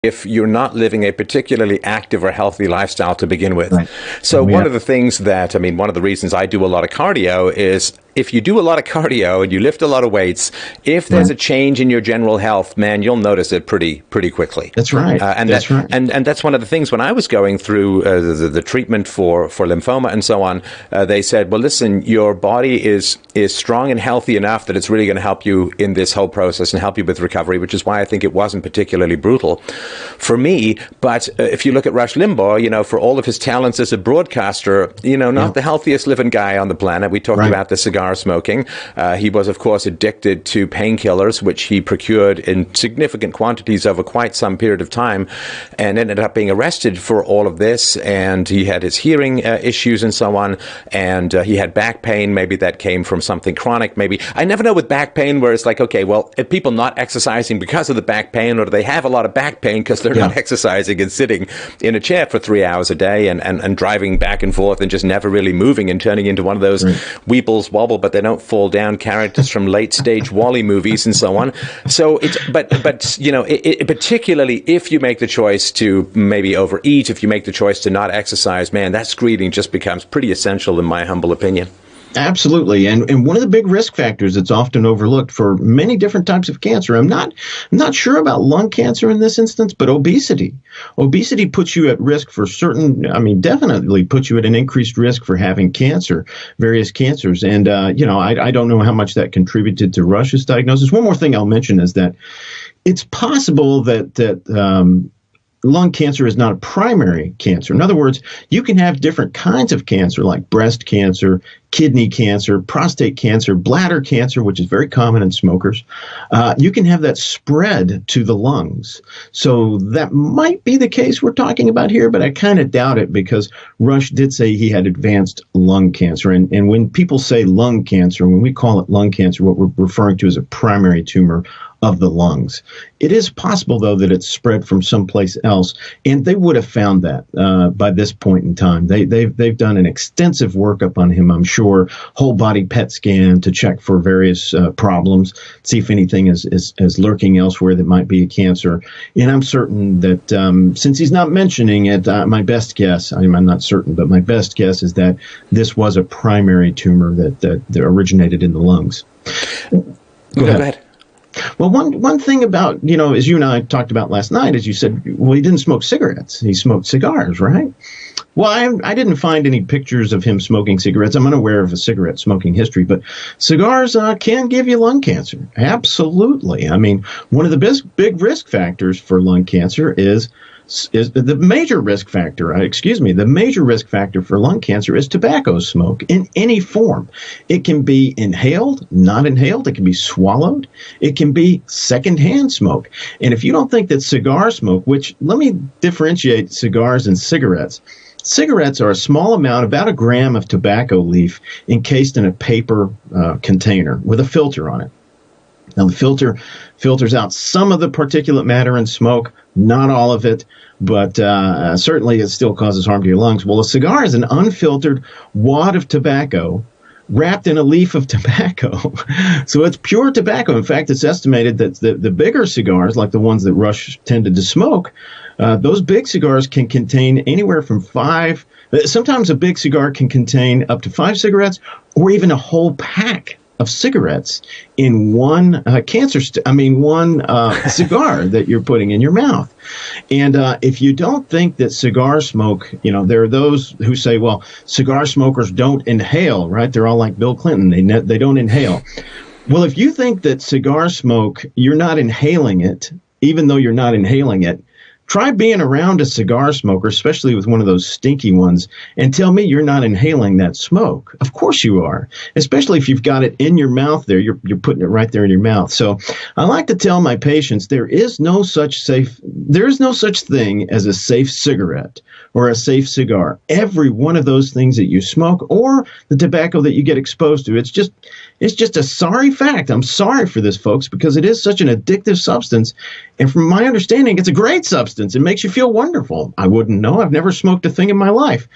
if you're not living a particularly active or healthy lifestyle to begin with. Right. So Oh, one yeah. of the things that, I mean, one of the reasons I do a lot of cardio is if you do a lot of cardio and you lift a lot of weights, if there's Right. a change in your general health, man, you'll notice it pretty quickly. That's right. That's right. And that's one of the things when I was going through the treatment for lymphoma and so on, they said, well, listen, your body is strong and healthy enough that it's really going to help you in this whole process and help you with recovery, which is why I think it wasn't particularly brutal for me. But if you look at Rush Limbaugh, for all of his talents as a broadcaster, not the healthiest living guy on the planet. We talked Right. about the cigar smoking. He was, of course, addicted to painkillers, which he procured in significant quantities over quite some period of time, and ended up being arrested for all of this. And he had his hearing issues and so on, and he had back pain. Maybe that came from something chronic. Maybe I never know with back pain where it's like, okay, well, if people not exercising because of the back pain, or do they have a lot of back pain because they're not exercising and sitting in a chair for 3 hours a day and driving back and forth and just never really moving and turning into one of those Weebles wobble but they don't fall down characters from late stage Wall-E movies and so on. So it's but particularly if you make the choice to maybe overeat, if you make the choice to not exercise, man, that screening just becomes pretty essential in my humble opinion. Absolutely. And one of the big risk factors that's often overlooked for many different types of cancer, I'm not sure about lung cancer in this instance, but obesity. Obesity puts you at risk for definitely puts you at an increased risk for having cancer, various cancers. And, I don't know how much that contributed to Rush's diagnosis. One more thing I'll mention is that it's possible that lung cancer is not a primary cancer. In other words, you can have different kinds of cancer like breast cancer, kidney cancer, prostate cancer, bladder cancer, which is very common in smokers. You can have that spread to the lungs. So that might be the case we're talking about here, but I kind of doubt it because Rush did say he had advanced lung cancer. And when people say lung cancer, when we call it lung cancer, what we're referring to is a primary tumor of the lungs. It is possible, though, that it's spread from someplace else, and they would have found that by this point in time. They've done an extensive workup on him, I'm sure, whole body PET scan to check for various problems, see if anything is lurking elsewhere that might be a cancer. And I'm certain that since he's not mentioning it, my best guess, I'm not certain, but my best guess is that this was a primary tumor that originated in the lungs. Go ahead. Well, one thing about, as you and I talked about last night, is you said, well, he didn't smoke cigarettes. He smoked cigars, right? Well, I didn't find any pictures of him smoking cigarettes. I'm unaware of a cigarette smoking history, but cigars can give you lung cancer. Absolutely. I mean, one of the big risk factors for lung cancer is the major risk factor, the major risk factor for lung cancer is tobacco smoke in any form. It can be inhaled, not inhaled. It can be swallowed. It can be secondhand smoke. And if you don't think that cigar smoke, which let me differentiate cigars and cigarettes. Cigarettes are a small amount, about a gram of tobacco leaf encased in a paper container with a filter on it. Now, the filter filters out some of the particulate matter in smoke, not all of it, but certainly it still causes harm to your lungs. Well, a cigar is an unfiltered wad of tobacco wrapped in a leaf of tobacco. So it's pure tobacco. In fact, it's estimated that the bigger cigars, like the ones that Rush tended to smoke, those big cigars can contain anywhere from 5. Sometimes a big cigar can contain up to 5 cigarettes or even a whole pack of cigarettes in one cigar that you're putting in your mouth. And if you don't think that cigar smoke, there are those who say, well, cigar smokers don't inhale, right? They're all like Bill Clinton. They don't inhale. Well, if you think that cigar smoke, you're not inhaling it, even though you're not inhaling it, try being around a cigar smoker, especially with one of those stinky ones, and tell me you're not inhaling that smoke. Of course you are, especially if you've got it in your mouth there. You're putting it right there in your mouth. So I like to tell my patients there is no such thing as a safe cigarette or a safe cigar. Every one of those things that you smoke or the tobacco that you get exposed to, it's just a sorry fact. I'm sorry for this, folks, because it is such an addictive substance. And from my understanding, it's a great substance. It makes you feel wonderful. I wouldn't know. I've never smoked a thing in my life.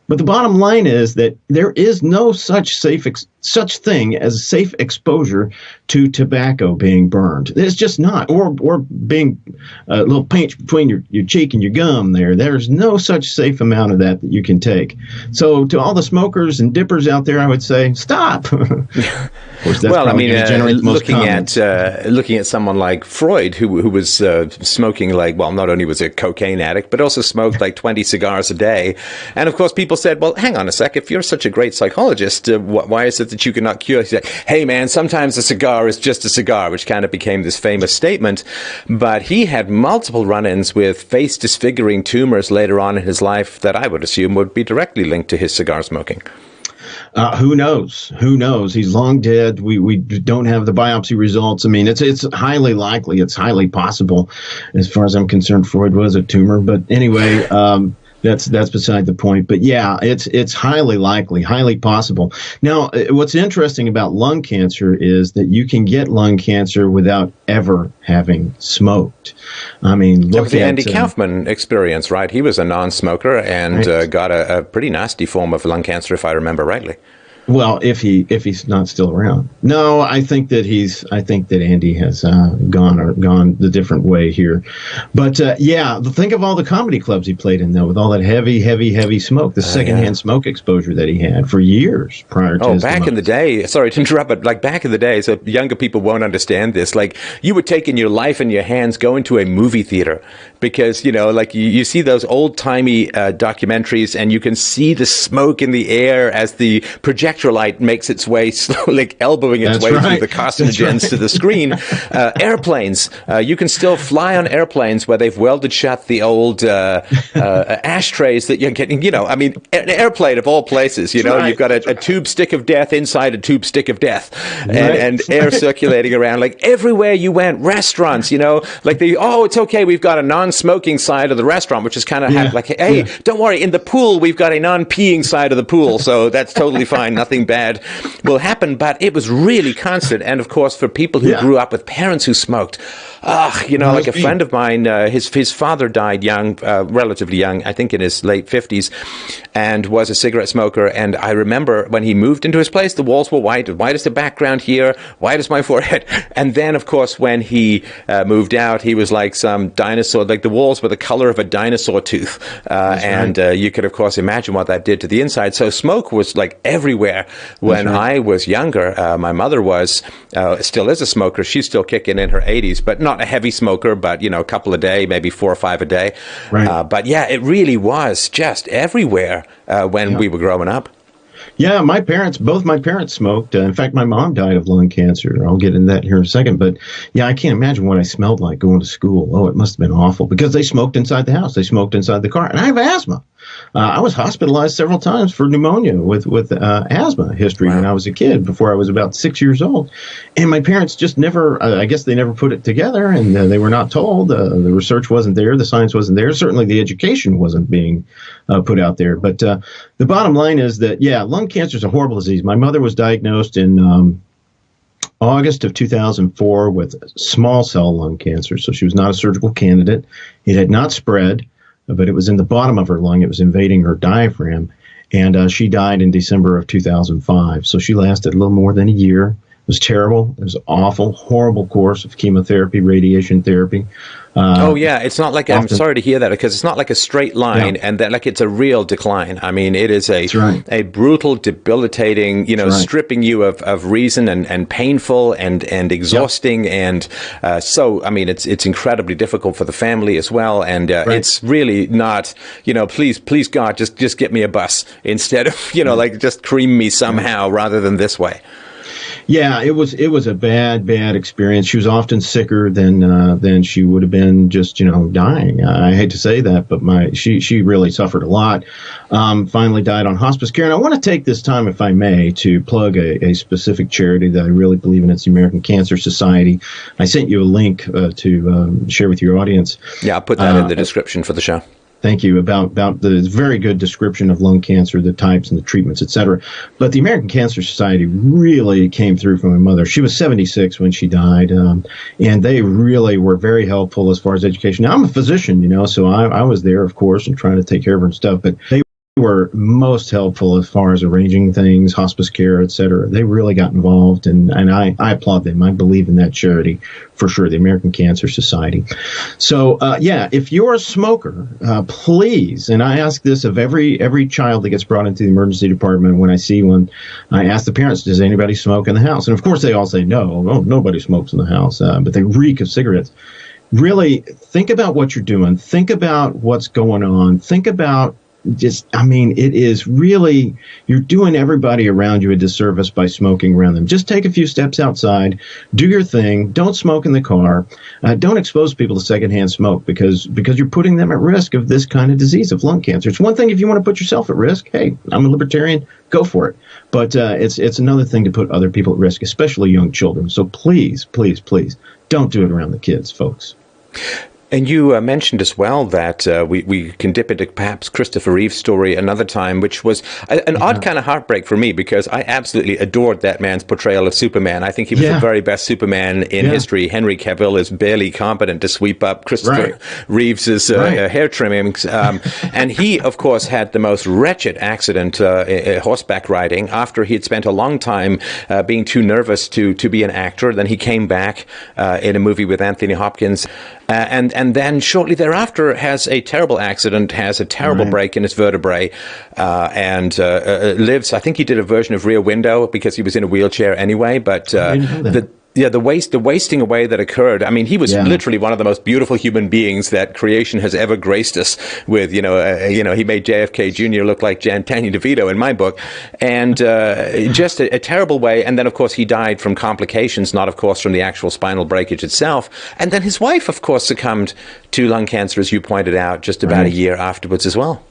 But the bottom line is that there is no such safe such thing as safe exposure to tobacco being burned. It's just not. Or being a little pinch between your cheek and your gum there. There's no such safe amount of that you can take. So to all the smokers and dippers out there, I would say, stop. Of course, that's looking at someone like Freud, who was smoking not only was a cocaine addict, but also smoked like 20 cigars a day. And of course, people said, well, hang on a sec, if you're such a great psychologist, why is it that you cannot cure? He said, hey man, sometimes a cigar is just a cigar, which kind of became this famous statement. But he had multiple run-ins with face disfiguring tumors later on in his life that I would assume would be directly linked to his cigar smoking. Who knows? Who knows? He's long dead. We don't have the biopsy results. I mean, it's highly likely. It's highly possible. As far as I'm concerned, Freud was a tumor. But anyway, that's beside the point. But yeah, it's highly likely, highly possible. Now, what's interesting about lung cancer is that you can get lung cancer without ever having smoked. I mean, look at the Andy Kaufman experience, right? He was a non-smoker and got a pretty nasty form of lung cancer, if I remember rightly. Well, if he's not still around. No, I think that Andy has gone the different way here. But think of all the comedy clubs he played in, though, with all that heavy smoke, the secondhand smoke exposure that he had for years prior to his back in the day, sorry to interrupt, but like back in the day, so younger people won't understand this. Like you would take in your life in your hands, go into a movie theater because, you see those old-timey documentaries and you can see the smoke in the air as the projector light makes its way slowly, elbowing its way through the carcinogens to the screen. Airplanes, you can still fly on airplanes where they've welded shut the old ashtrays that you're getting. An airplane of all places. You've got a tube stick of death inside a tube stick of death, and air circulating around. Like everywhere you went, restaurants. It's okay. We've got a non-smoking side of the restaurant, which is kind of don't worry. In the pool, we've got a non-peeing side of the pool, so that's totally fine. Nothing bad will happen, but it was really constant. And of course, for people who grew up with parents who smoked, like a friend of mine, his father died young, relatively young, I think in his late 50s, and was a cigarette smoker. And I remember when he moved into his place, the walls were white as the background here, white as my forehead. And then, of course, when he moved out, he was like some dinosaur, like the walls were the color of a dinosaur tooth. You could, of course, imagine what that did to the inside. So smoke was like everywhere. When I was younger, my mother was, still is a smoker. She's still kicking in her 80s, but not a heavy smoker, but, a couple a day, maybe 4 or 5 a day. Right. But yeah, it really was just everywhere when we were growing up. Yeah, both my parents smoked. In fact, my mom died of lung cancer. I'll get into that here in a second. But yeah, I can't imagine what I smelled like going to school. Oh, it must have been awful because they smoked inside the house. They smoked inside the car. And I have asthma. I was hospitalized several times for pneumonia with asthma history when I was a kid, before I was about 6 years old. And my parents just never, I guess they never put it together, and they were not told. The research wasn't there. The science wasn't there. Certainly the education wasn't being put out there. But the bottom line is that, lung cancer is a horrible disease. My mother was diagnosed in August of 2004 with small cell lung cancer. So she was not a surgical candidate. It had not spread, but it was in the bottom of her lung. It was invading her diaphragm. And she died in December of 2005. So she lasted a little more than a year. It was terrible. It was awful, horrible course of chemotherapy, radiation therapy. It's not like, I'm sorry to hear that, because it's not like a straight line, and that it's a real decline. I mean, it is a brutal, debilitating, stripping you of reason and painful and exhausting. And it's incredibly difficult for the family as well. And it's really not, please God, just get me a bus instead of, just cream me somehow rather than this way. Yeah, it was a bad experience. She was often sicker than she would have been just dying. I hate to say that, but she really suffered a lot. Finally died on hospice care. And I want to take this time, if I may, to plug a specific charity that I really believe in. It's the American Cancer Society. I sent you a link to share with your audience. Yeah, I'll put that in the description for the show. Thank you. About the very good description of lung cancer, the types and the treatments, et cetera. But the American Cancer Society really came through for my mother. She was 76 when she died, and they really were very helpful as far as education. Now, I'm a physician, so I was there, of course, and trying to take care of her and stuff. But they were most helpful as far as arranging things, hospice care, et cetera. They really got involved, and I applaud them. I believe in that charity for sure, the American Cancer Society. So, if you're a smoker, please, and I ask this of every child that gets brought into the emergency department when I see one, I ask the parents, does anybody smoke in the house? And of course they all say no, nobody smokes in the house, but they reek of cigarettes. Really think about what you're doing. Think about what's going on. Think about it is really, you're doing everybody around you a disservice by smoking around them. Just take a few steps outside, do your thing, don't smoke in the car, don't expose people to secondhand smoke because you're putting them at risk of this kind of disease, of lung cancer. It's one thing if you want to put yourself at risk. Hey, I'm a libertarian, go for it. But it's another thing to put other people at risk, especially young children. So please, please, please don't do it around the kids, folks. And you mentioned as well that we can dip into perhaps Christopher Reeve's story another time, which was an odd kind of heartbreak for me because I absolutely adored that man's portrayal of Superman. I think he was the very best Superman in history. Henry Cavill is barely competent to sweep up Christopher Reeves's hair trimmings. And he, of course, had the most wretched accident horseback riding after he had spent a long time being too nervous to be an actor. Then he came back in a movie with Anthony Hopkins. And then shortly thereafter has a terrible accident, has a terrible break in his vertebrae, and lives. I think he did a version of Rear Window because he was in a wheelchair anyway. But the wasting away that occurred. I mean, he was literally one of the most beautiful human beings that creation has ever graced us with. He made JFK Jr. look like Danny DeVito in my book, and just a terrible way. And then, of course, he died from complications, not, of course, from the actual spinal breakage itself. And then his wife, of course, succumbed to lung cancer, as you pointed out, just about a year afterwards as well.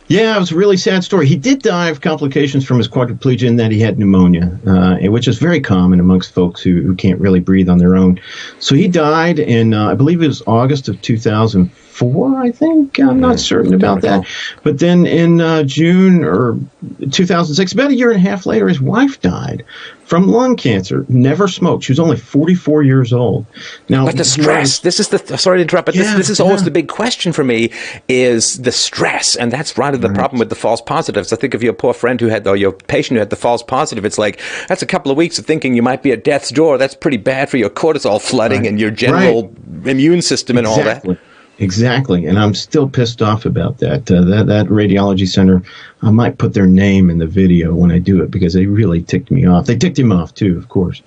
Yeah, it was a really sad story. He did die of complications from his quadriplegia in that he had pneumonia, which is very common amongst folks who can't really breathe on their own. So he died in, I believe it was August of 2004, I think. I'm not certain about that. But then in June or 2006, about a year and a half later, his wife died from lung cancer. Never smoked. She was only 44 years old. Now, but the stress, this is sorry to interrupt, but this is always the big question for me, is the stress. And that's right of the problem with the false positives. I think of your poor friend or your patient who had the false positive. It's like, that's a couple of weeks of thinking you might be at death's door. That's pretty bad for your cortisol flooding and your general immune system and all that. Exactly, and I'm still pissed off about that. That radiology center, I might put their name in the video when I do it because they really ticked me off. They ticked him off too, of course.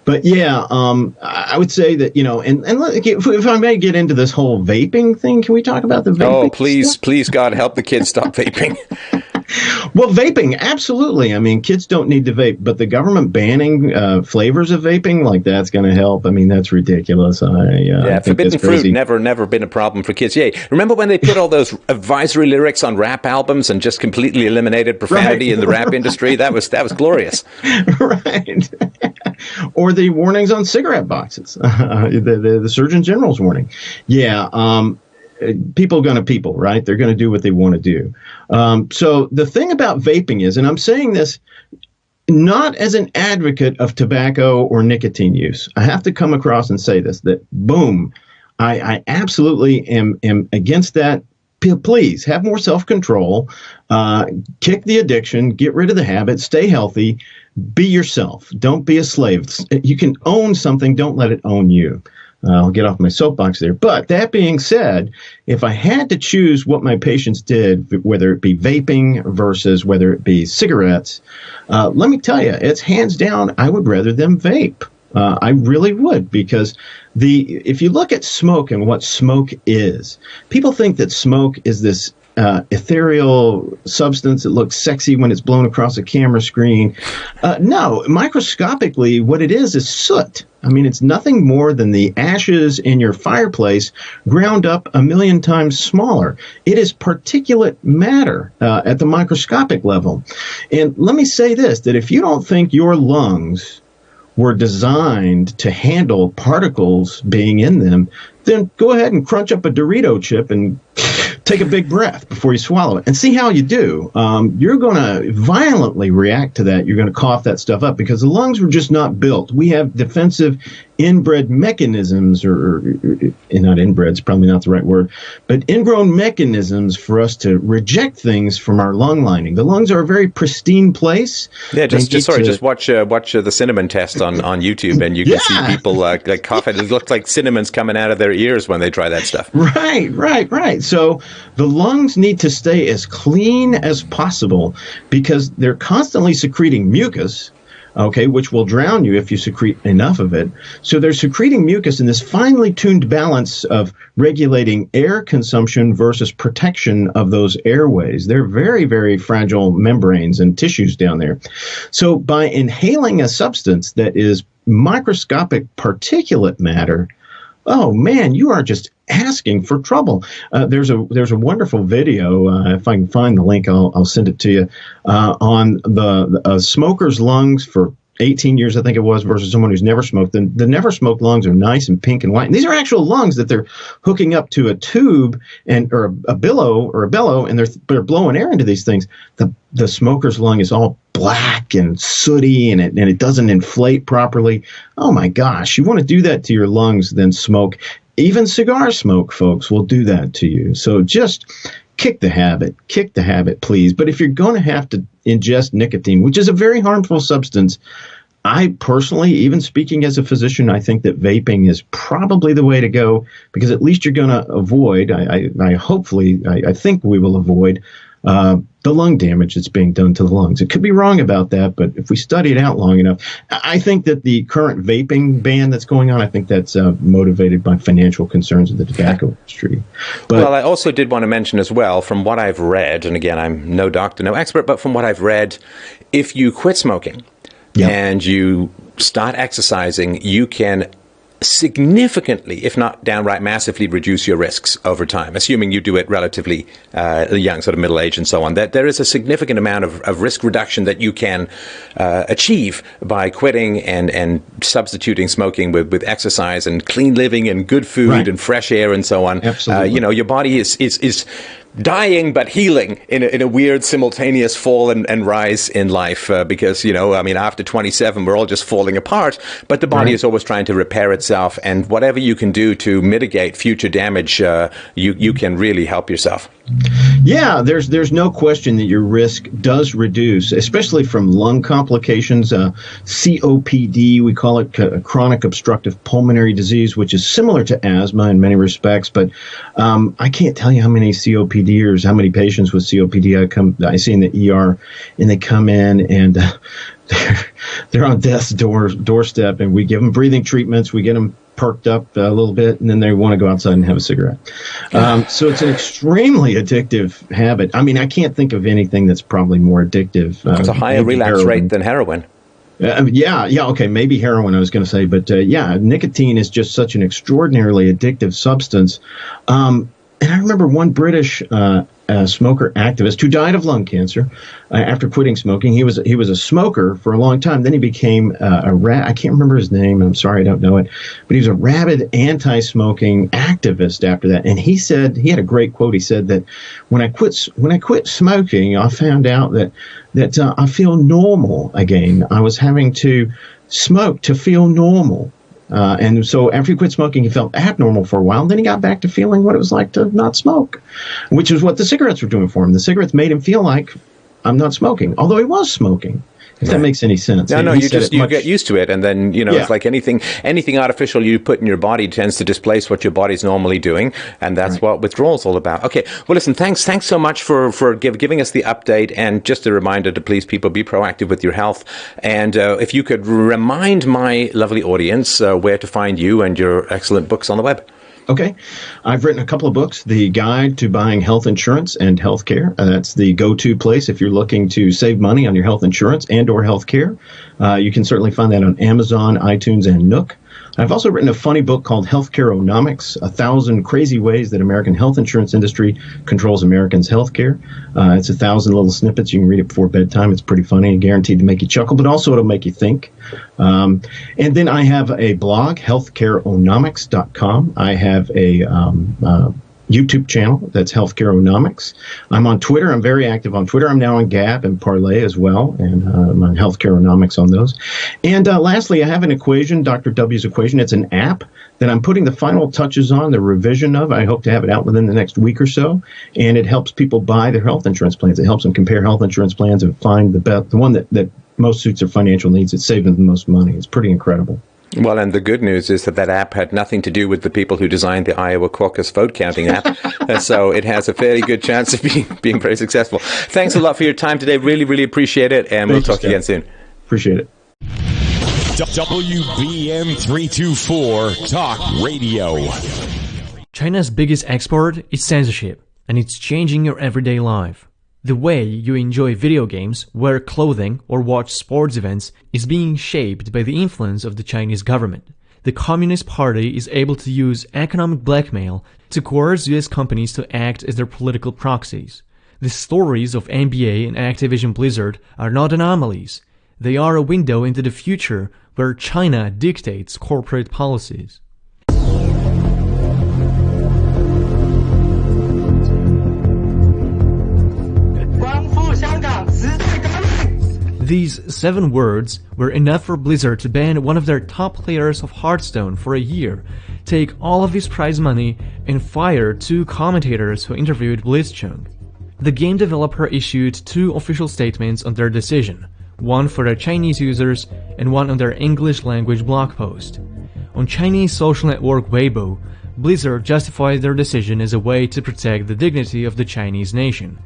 But I would say that, and if I may get into this whole vaping thing, can we talk about the vaping? Oh, please, God, help the kids stop vaping. Well, vaping, absolutely. I mean, kids don't need to vape, but the government banning flavors of vaping, like that's going to help. I mean, that's ridiculous. I think forbidden fruit, never been a problem for kids. Yeah, remember when they put all those advisory lyrics on rap albums and just completely eliminated profanity in the rap industry? That was glorious. Right. Or the warnings on cigarette boxes, the Surgeon General's warning. Yeah. People gonna people, right? They're going to do what they want to do. So the thing about vaping is, and I'm saying this not as an advocate of tobacco or nicotine use. I have to come across and say this, that boom, I absolutely am against that. Please have more self-control, kick the addiction, get rid of the habit, stay healthy, be yourself. Don't be a slave. You can own something. Don't let it own you. I'll get off my soapbox there. But that being said, if I had to choose what my patients did, whether it be vaping versus whether it be cigarettes, let me tell you, it's hands down, I would rather them vape. I really would, because if you look at smoke and what smoke is, people think that smoke is this ethereal substance that looks sexy when it's blown across a camera screen. No, microscopically, what it is soot. I mean, it's nothing more than the ashes in your fireplace ground up 1,000,000 times smaller. It is particulate matter at the microscopic level. And let me say this, that if you don't think your lungs were designed to handle particles being in them, then go ahead and crunch up a Dorito chip and take a big breath before you swallow it and see how you do. You're going to violently react to that. You're going to cough that stuff up because the lungs were just not built. We have defensive inbred mechanisms, or not inbred is probably not the right word, but ingrown mechanisms for us to reject things from our lung lining. The lungs are a very pristine place. Yeah, just watch the cinnamon test on YouTube, and you can see people like coughing. It looks like cinnamon's coming out of their ears when they try that stuff. Right. So the lungs need to stay as clean as possible because they're constantly secreting mucus, okay, which will drown you if you secrete enough of it. So they're secreting mucus in this finely tuned balance of regulating air consumption versus protection of those airways. They're very, very fragile membranes and tissues down there. So by inhaling a substance that is microscopic particulate matter, oh man, you are just asking for trouble. There's a wonderful video. If I can find the link, I'll send it to you. On the smoker's lungs for 18 years, I think it was, versus someone who's never smoked. The never smoked lungs are nice and pink and white. And these are actual lungs that they're hooking up to a tube or a bellow, and they're blowing air into these things. The smoker's lung is all black and sooty, and it doesn't inflate properly. Oh my gosh, you want to do that to your lungs, then smoke. Even cigar smoke, folks, will do that to you. So just kick the habit, please. But if you're going to have to ingest nicotine, which is a very harmful substance, I personally, even speaking as a physician, I think that vaping is probably the way to go, because at least you're going to avoid, I think we will avoid the lung damage that's being done to the lungs. It could be wrong about that, but if we study it out long enough, I think that the current vaping ban that's going on, I think that's motivated by financial concerns of the tobacco industry. But, well, I also did want to mention as well, from what I've read, and again, I'm no doctor, no expert, but from what I've read, if you quit smoking and you start exercising, you can significantly, if not downright massively, reduce your risks over time, assuming you do it relatively young, sort of middle age and so on. That there is a significant amount of risk reduction that you can achieve by quitting and substituting smoking with exercise and clean living and good food and fresh air and so on. Absolutely. Your body is dying but healing in a weird simultaneous fall and rise in life, because after 27 we're all just falling apart, but the body is always trying to repair itself, and whatever you can do to mitigate future damage, you can really help yourself. Yeah, there's no question that your risk does reduce, especially from lung complications, COPD, we call it chronic obstructive pulmonary disease, which is similar to asthma in many respects. But I can't tell you how many COPDers, how many patients with COPD I see in the ER, and they come in and they're on death's doorstep, and we give them breathing treatments, we get them perked up a little bit, and then they want to go outside and have a cigarette. So it's an extremely addictive habit. I mean, I can't think of anything that's probably more addictive. It's a higher relapse rate than heroin. Okay, maybe heroin, I was going to say. But nicotine is just such an extraordinarily addictive substance. And I remember one British smoker activist who died of lung cancer after quitting smoking. He was a smoker for a long time. Then he became I can't remember his name. I'm sorry, I don't know it. But he was a rabid anti-smoking activist after that. And he said, he had a great quote. He said that when I quit smoking, I found out that I feel normal again. I was having to smoke to feel normal. And so after he quit smoking, he felt abnormal for a while. Then he got back to feeling what it was like to not smoke, which is what the cigarettes were doing for him. The cigarettes made him feel like, I'm not smoking, although he was smoking. If that makes any sense. No, you get used to it, and then it's like anything artificial you put in your body tends to displace what your body's normally doing, and that's what withdrawal's all about. Okay, well, listen, thanks so much for giving us the update, and just a reminder to please people be proactive with your health. And if you could remind my lovely audience where to find you and your excellent books on the web. Okay. I've written a couple of books, The Guide to Buying Health Insurance and Healthcare. That's the go-to place if you're looking to save money on your health insurance and or healthcare. You can certainly find that on Amazon, iTunes, and Nook. I've also written a funny book called Healthcare-onomics, 1,000 Crazy Ways That American Health Insurance Industry Controls Americans' Healthcare. It's 1,000 little snippets. You can read it before bedtime. It's pretty funny and guaranteed to make you chuckle, but also it'll make you think. And then I have a blog, healthcareonomics.com. I have a YouTube channel. That's Healthcareonomics. I'm on Twitter. I'm very active on Twitter. I'm now on Gab and Parlay as well, and I'm on Healthcareonomics on those. And lastly, I have an equation, Dr. W's equation. It's an app that I'm putting the final touches on, the revision of. I hope to have it out within the next week or so. And it helps people buy their health insurance plans. It helps them compare health insurance plans and find the one that most suits their financial needs. It's saving them the most money. It's pretty incredible. Well, and the good news is that app had nothing to do with the people who designed the Iowa caucus vote counting app. So it has a fairly good chance of being very successful. Thanks a lot for your time today. Really, really appreciate it. And we'll talk again soon. Appreciate it. WBM 324 Talk Radio. China's biggest export is censorship, and it's changing your everyday life. The way you enjoy video games, wear clothing, or watch sports events is being shaped by the influence of the Chinese government. The Communist Party is able to use economic blackmail to coerce US companies to act as their political proxies. The stories of NBA and Activision Blizzard are not anomalies. They are a window into the future where China dictates corporate policies. These 7 words were enough for Blizzard to ban one of their top players of Hearthstone for a year, take all of his prize money, and fire 2 commentators who interviewed Blitzchung. The game developer issued 2 official statements on their decision, one for their Chinese users and one on their English-language blog post. On Chinese social network Weibo, Blizzard justified their decision as a way to protect the dignity of the Chinese nation.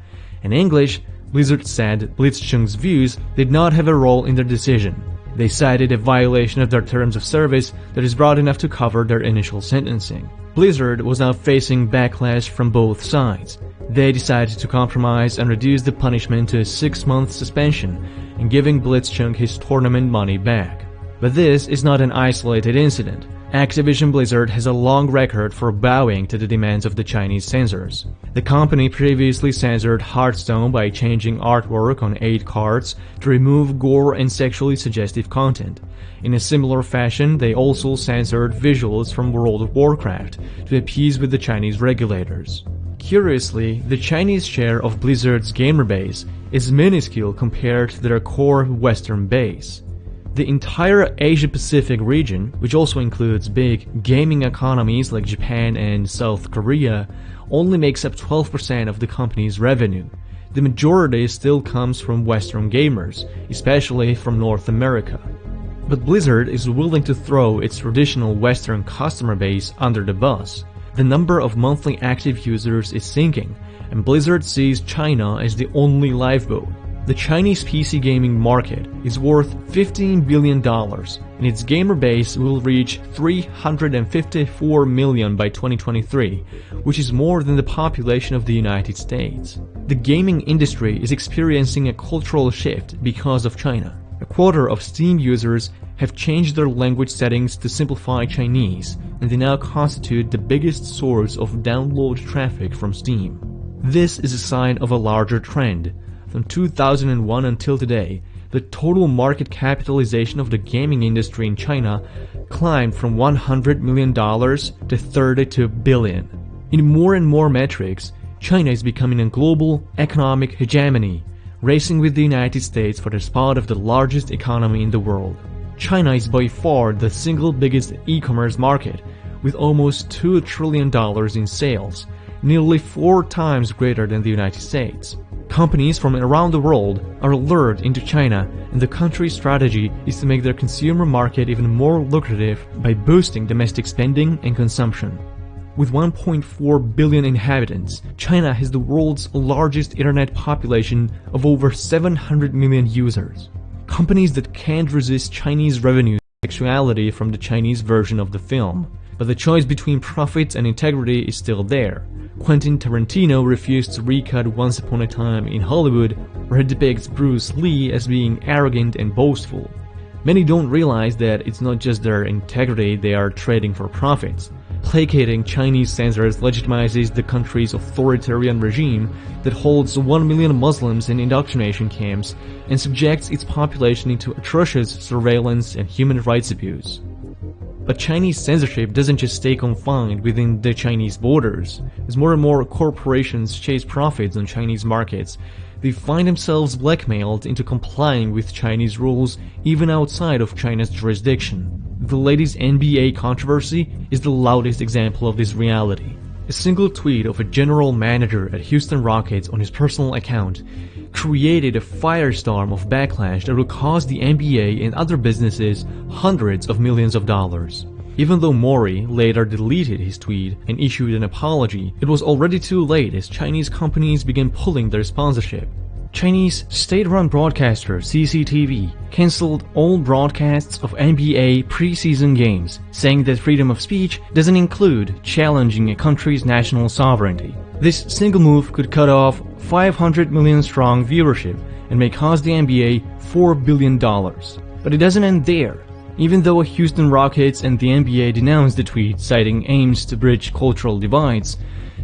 In English, Blizzard said Blitzchung's views did not have a role in their decision. They cited a violation of their terms of service that is broad enough to cover their initial sentencing. Blizzard was now facing backlash from both sides. They decided to compromise and reduce the punishment to a 6-month suspension and giving Blitzchung his tournament money back. But this is not an isolated incident. Activision Blizzard has a long record for bowing to the demands of the Chinese censors. The company previously censored Hearthstone by changing artwork on 8 cards to remove gore and sexually suggestive content. In a similar fashion, they also censored visuals from World of Warcraft to appease with the Chinese regulators. Curiously, the Chinese share of Blizzard's gamer base is minuscule compared to their core Western base. The entire Asia-Pacific region, which also includes big gaming economies like Japan and South Korea, only makes up 12% of the company's revenue. The majority still comes from Western gamers, especially from North America. But Blizzard is willing to throw its traditional Western customer base under the bus. The number of monthly active users is sinking, and Blizzard sees China as the only lifeboat. The Chinese PC gaming market is worth $15 billion, and its gamer base will reach 354 million by 2023, which is more than the population of the United States. The gaming industry is experiencing a cultural shift because of China. A quarter of Steam users have changed their language settings to simplify Chinese, and they now constitute the biggest source of download traffic from Steam. This is a sign of a larger trend. From 2001 until today, the total market capitalization of the gaming industry in China climbed from $100 million to $32 billion. In more and more metrics, China is becoming a global economic hegemony, racing with the United States for the spot of the largest economy in the world. China is by far the single biggest e-commerce market, with almost $2 trillion in sales, nearly 4 times greater than the United States. Companies from around the world are lured into China, and the country's strategy is to make their consumer market even more lucrative by boosting domestic spending and consumption. With 1.4 billion inhabitants, China has the world's largest internet population of over 700 million users. Companies that can't resist Chinese revenue sexuality from the Chinese version of the film. But the choice between profits and integrity is still there. Quentin Tarantino refused to recut Once Upon a Time in Hollywood, where he depicts Bruce Lee as being arrogant and boastful. Many don't realize that it's not just their integrity they are trading for profits. Placating Chinese censors legitimizes the country's authoritarian regime that holds 1 million Muslims in indoctrination camps and subjects its population into atrocious surveillance and human rights abuse. But Chinese censorship doesn't just stay confined within the Chinese borders. As more and more corporations chase profits on Chinese markets, they find themselves blackmailed into complying with Chinese rules even outside of China's jurisdiction. The latest NBA controversy is the loudest example of this reality. A single tweet of a general manager at Houston Rockets on his personal account created a firestorm of backlash that will cost the NBA and other businesses hundreds of millions of dollars. Even though Mori later deleted his tweet and issued an apology, it was already too late as Chinese companies began pulling their sponsorship. Chinese state-run broadcaster CCTV cancelled all broadcasts of NBA preseason games, saying that freedom of speech doesn't include challenging a country's national sovereignty. This single move could cut off 500 million strong viewership and may cost the NBA $4 billion. But it doesn't end there. Even though Houston Rockets and the NBA denounced the tweet, citing aims to bridge cultural divides,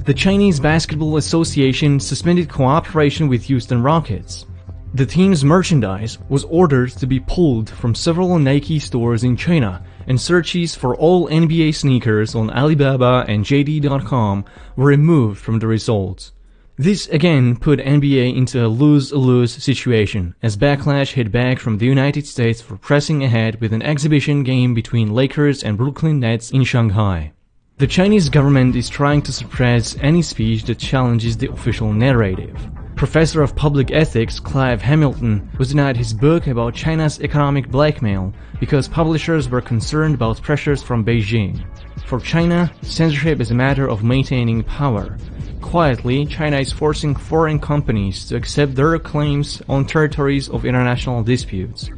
the Chinese Basketball Association suspended cooperation with Houston Rockets. The team's merchandise was ordered to be pulled from several Nike stores in China, and searches for all NBA sneakers on Alibaba and JD.com were removed from the results. This again put NBA into a lose-lose situation, as backlash hit back from the United States for pressing ahead with an exhibition game between Lakers and Brooklyn Nets in Shanghai. The Chinese government is trying to suppress any speech that challenges the official narrative. Professor of Public Ethics Clive Hamilton was denied his book about China's economic blackmail because publishers were concerned about pressures from Beijing. For China, censorship is a matter of maintaining power. Quietly, China is forcing foreign companies to accept their claims on territories of international disputes.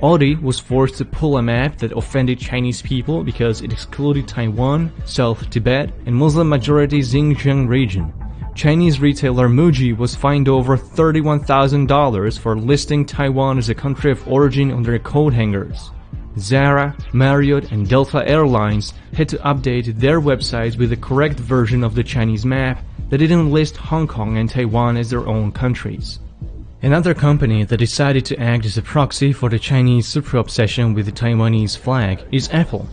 Audi was forced to pull a map that offended Chinese people because it excluded Taiwan, South Tibet, and Muslim-majority Xinjiang region. Chinese retailer Muji was fined over $31,000 for listing Taiwan as a country of origin on their coat hangers. Zara, Marriott, and Delta Airlines had to update their websites with the correct version of the Chinese map that didn't list Hong Kong and Taiwan as their own countries. Another company that decided to act as a proxy for the Chinese super-obsession with the Taiwanese flag is Apple.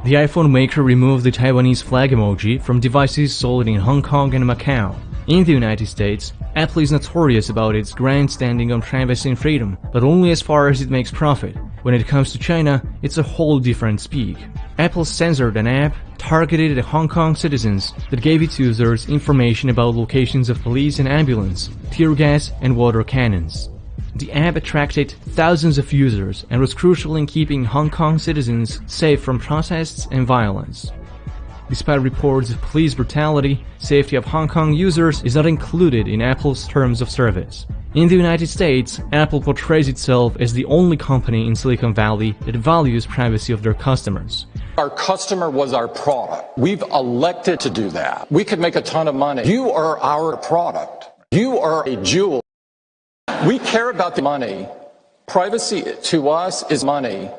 The iPhone maker removed the Taiwanese flag emoji from devices sold in Hong Kong and Macau. In the United States, Apple is notorious about its grandstanding on privacy and freedom, but only as far as it makes profit. When it comes to China, it's a whole different speak. Apple censored an app targeted at Hong Kong citizens that gave its users information about locations of police and ambulance, tear gas and water cannons. The app attracted thousands of users and was crucial in keeping Hong Kong citizens safe from protests and violence. Despite reports of police brutality, safety of Hong Kong users is not included in Apple's terms of service. In the United States, Apple portrays itself as the only company in Silicon Valley that values privacy of their customers. Our customer was our product. We've elected to do that. We could make a ton of money. You are our product. You are a jewel. We care about the money. Privacy to us is money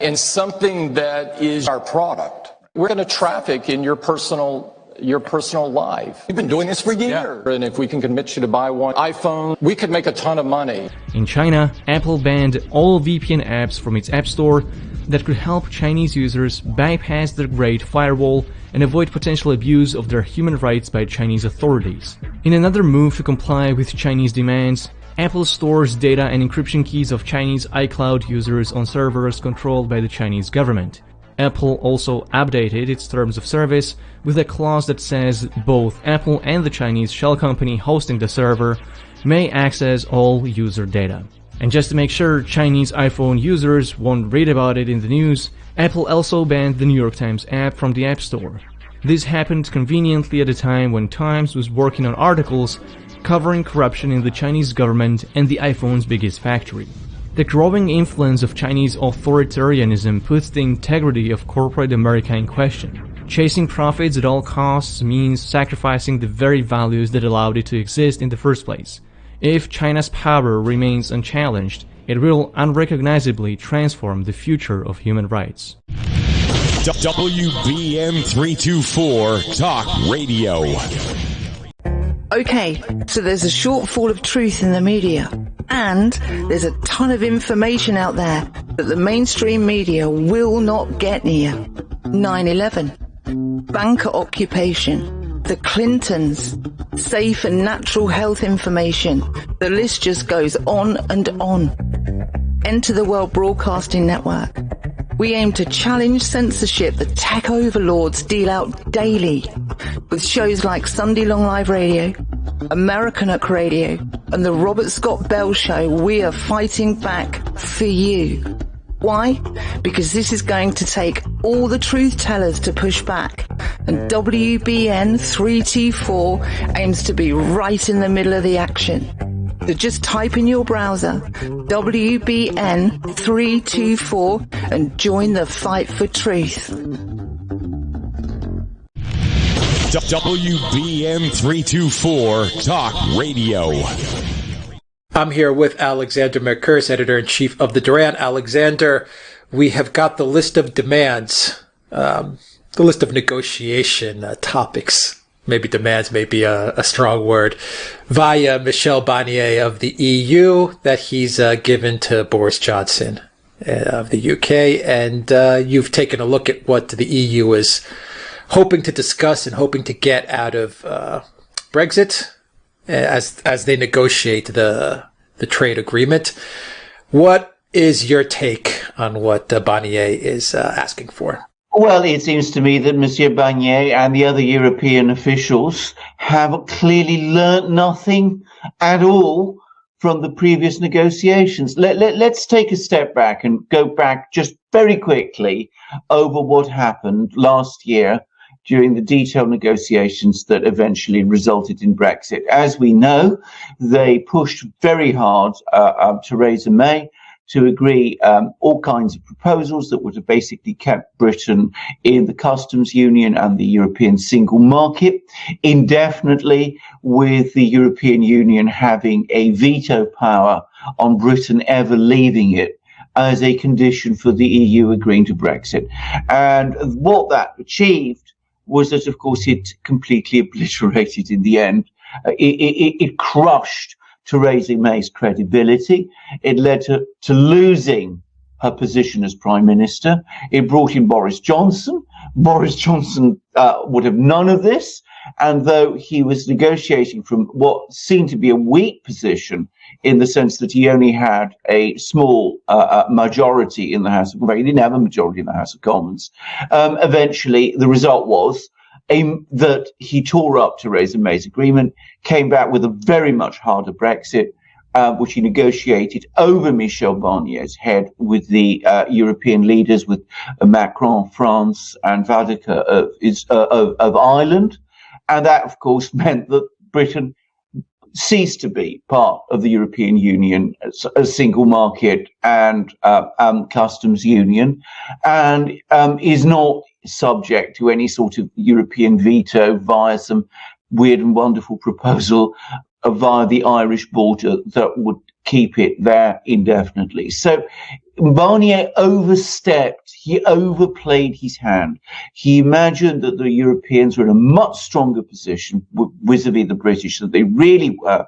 and something that is our product. We're going to traffic in your personal life. We've been doing this for years. Yeah. And if we can convince you to buy one iPhone, we could make a ton of money. In China, Apple banned all VPN apps from its App Store that could help Chinese users bypass their Great Firewall and avoid potential abuse of their human rights by Chinese authorities. In another move to comply with Chinese demands, Apple stores data and encryption keys of Chinese iCloud users on servers controlled by the Chinese government. Apple also updated its terms of service with a clause that says both Apple and the Chinese shell company hosting the server may access all user data. And just to make sure Chinese iPhone users won't read about it in the news, Apple also banned the New York Times app from the App Store. This happened conveniently at a time when Times was working on articles covering corruption in the Chinese government and the iPhone's biggest factory. The growing influence of Chinese authoritarianism puts the integrity of corporate America in question. Chasing profits at all costs means sacrificing the very values that allowed it to exist in the first place. If China's power remains unchallenged, it will unrecognizably transform the future of human rights. WBN 324 Talk Radio. Okay, so there's a shortfall of truth in the media, and there's a ton of information out there that the mainstream media will not get near. 9/11, banker occupation, the Clintons, safe and natural health information. The list just goes on and on. Enter the World Broadcasting Network. We aim to challenge censorship the tech overlords deal out daily. With shows like Sunday Long Live Radio, Americanuck Radio, and the Robert Scott Bell Show, we are fighting back for you. Why? Because this is going to take all the truth tellers to push back. And WBN 324 aims to be right in the middle of the action. So just type in your browser WBN 324 and join the fight for truth. WBN 324 Talk Radio. I'm here with Alexander Mercouris, editor-in-chief of the Duran. Alexander, we have got the list of demands, the list of negotiation topics. Maybe demands may be a strong word, via Michel Barnier of the EU that he's given to Boris Johnson of the UK. And you've taken a look at what the EU is hoping to discuss and hoping to get out of Brexit as they negotiate the trade agreement. What is your take on what Barnier is asking for? Well, it seems to me that Monsieur Barnier and the other European officials have clearly learnt nothing at all from the previous negotiations. Let's take a step back and go back just very quickly over what happened last year during the detailed negotiations that eventually resulted in Brexit. As we know, they pushed very hard Theresa May to agree all kinds of proposals that would have basically kept Britain in the customs union and the European single market indefinitely, with the European Union having a veto power on Britain ever leaving it as a condition for the EU agreeing to Brexit. And what that achieved was that, of course, it completely obliterated in the end. It crushed Theresa May's credibility. It led to losing her position as Prime Minister. It brought in Boris Johnson. Boris Johnson would have none of this. And though he was negotiating from what seemed to be a weak position in the sense that he only had a small majority in the House of Commons, he didn't have a majority in the House of Commons, eventually the result was that he tore up Theresa May's agreement, came back with a very much harder Brexit, which he negotiated over Michel Barnier's head with the European leaders, with Macron, France, and Varadkar of Ireland. And that, of course, meant that Britain ceased to be part of the European Union, a single market and customs union, and is not subject to any sort of European veto via some weird and wonderful proposal via the Irish border that would keep it there indefinitely. So Barnier overstepped, he overplayed his hand. He imagined that the Europeans were in a much stronger position vis-a-vis the British than they really were.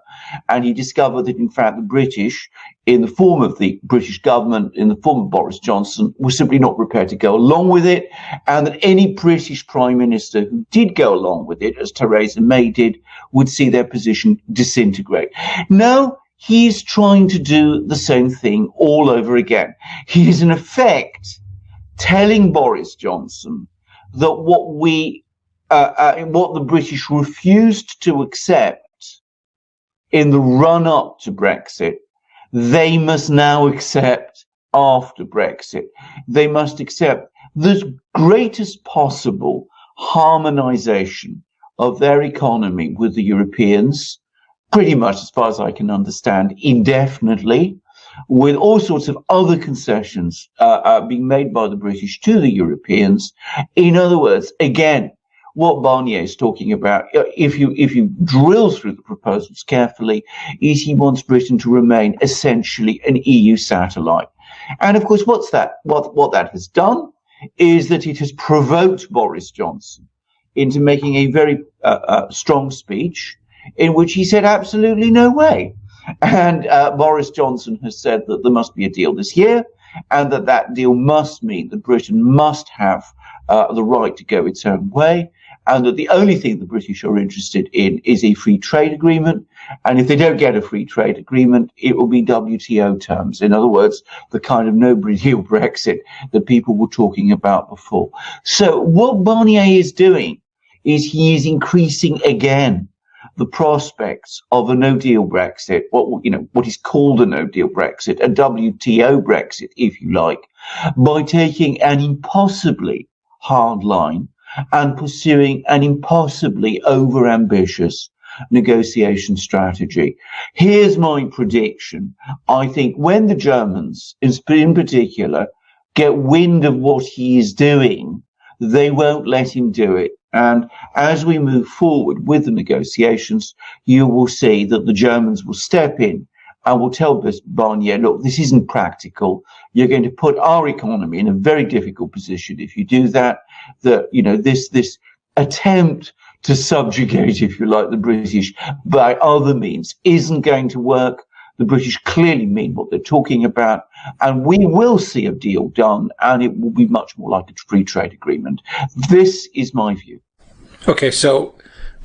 And he discovered that, in fact, the British, in the form of the British government, in the form of Boris Johnson, were simply not prepared to go along with it. And that any British Prime Minister who did go along with it, as Theresa May did, would see their position disintegrate. Now, he's trying to do the same thing all over again. He is, in effect, telling Boris Johnson that what the British refused to accept in the run-up to Brexit, they must now accept after Brexit. They must accept the greatest possible harmonization of their economy with the Europeans, pretty much, as far as I can understand, indefinitely, with all sorts of other concessions being made by the British to the Europeans. In other words, again, what Barnier is talking about, if you drill through the proposals carefully, is he wants Britain to remain essentially an EU satellite. And of course, what that has done is that it has provoked Boris Johnson into making a very strong speech in which he said absolutely no way. And Boris Johnson has said that there must be a deal this year, and that deal must mean that Britain must have the right to go its own way, and that the only thing the British are interested in is a free trade agreement. And if they don't get a free trade agreement, it will be WTO terms. In other words, the kind of no-deal Brexit that people were talking about before. So what Barnier is doing is he is increasing again the prospects of a no-deal Brexit, what is called a no-deal Brexit, a WTO Brexit, if you like, by taking an impossibly hard line and pursuing an impossibly over-ambitious negotiation strategy. Here's my prediction. I think when the Germans, in particular, get wind of what he is doing, they won't let him do it. And as we move forward with the negotiations, you will see that the Germans will step in and will tell Barnier, look, this isn't practical. You're going to put our economy in a very difficult position if you do that. This attempt to subjugate, if you like, the British by other means isn't going to work. The British clearly mean what they're talking about, and we will see a deal done, and it will be much more like a free trade agreement. This is my view. Okay, so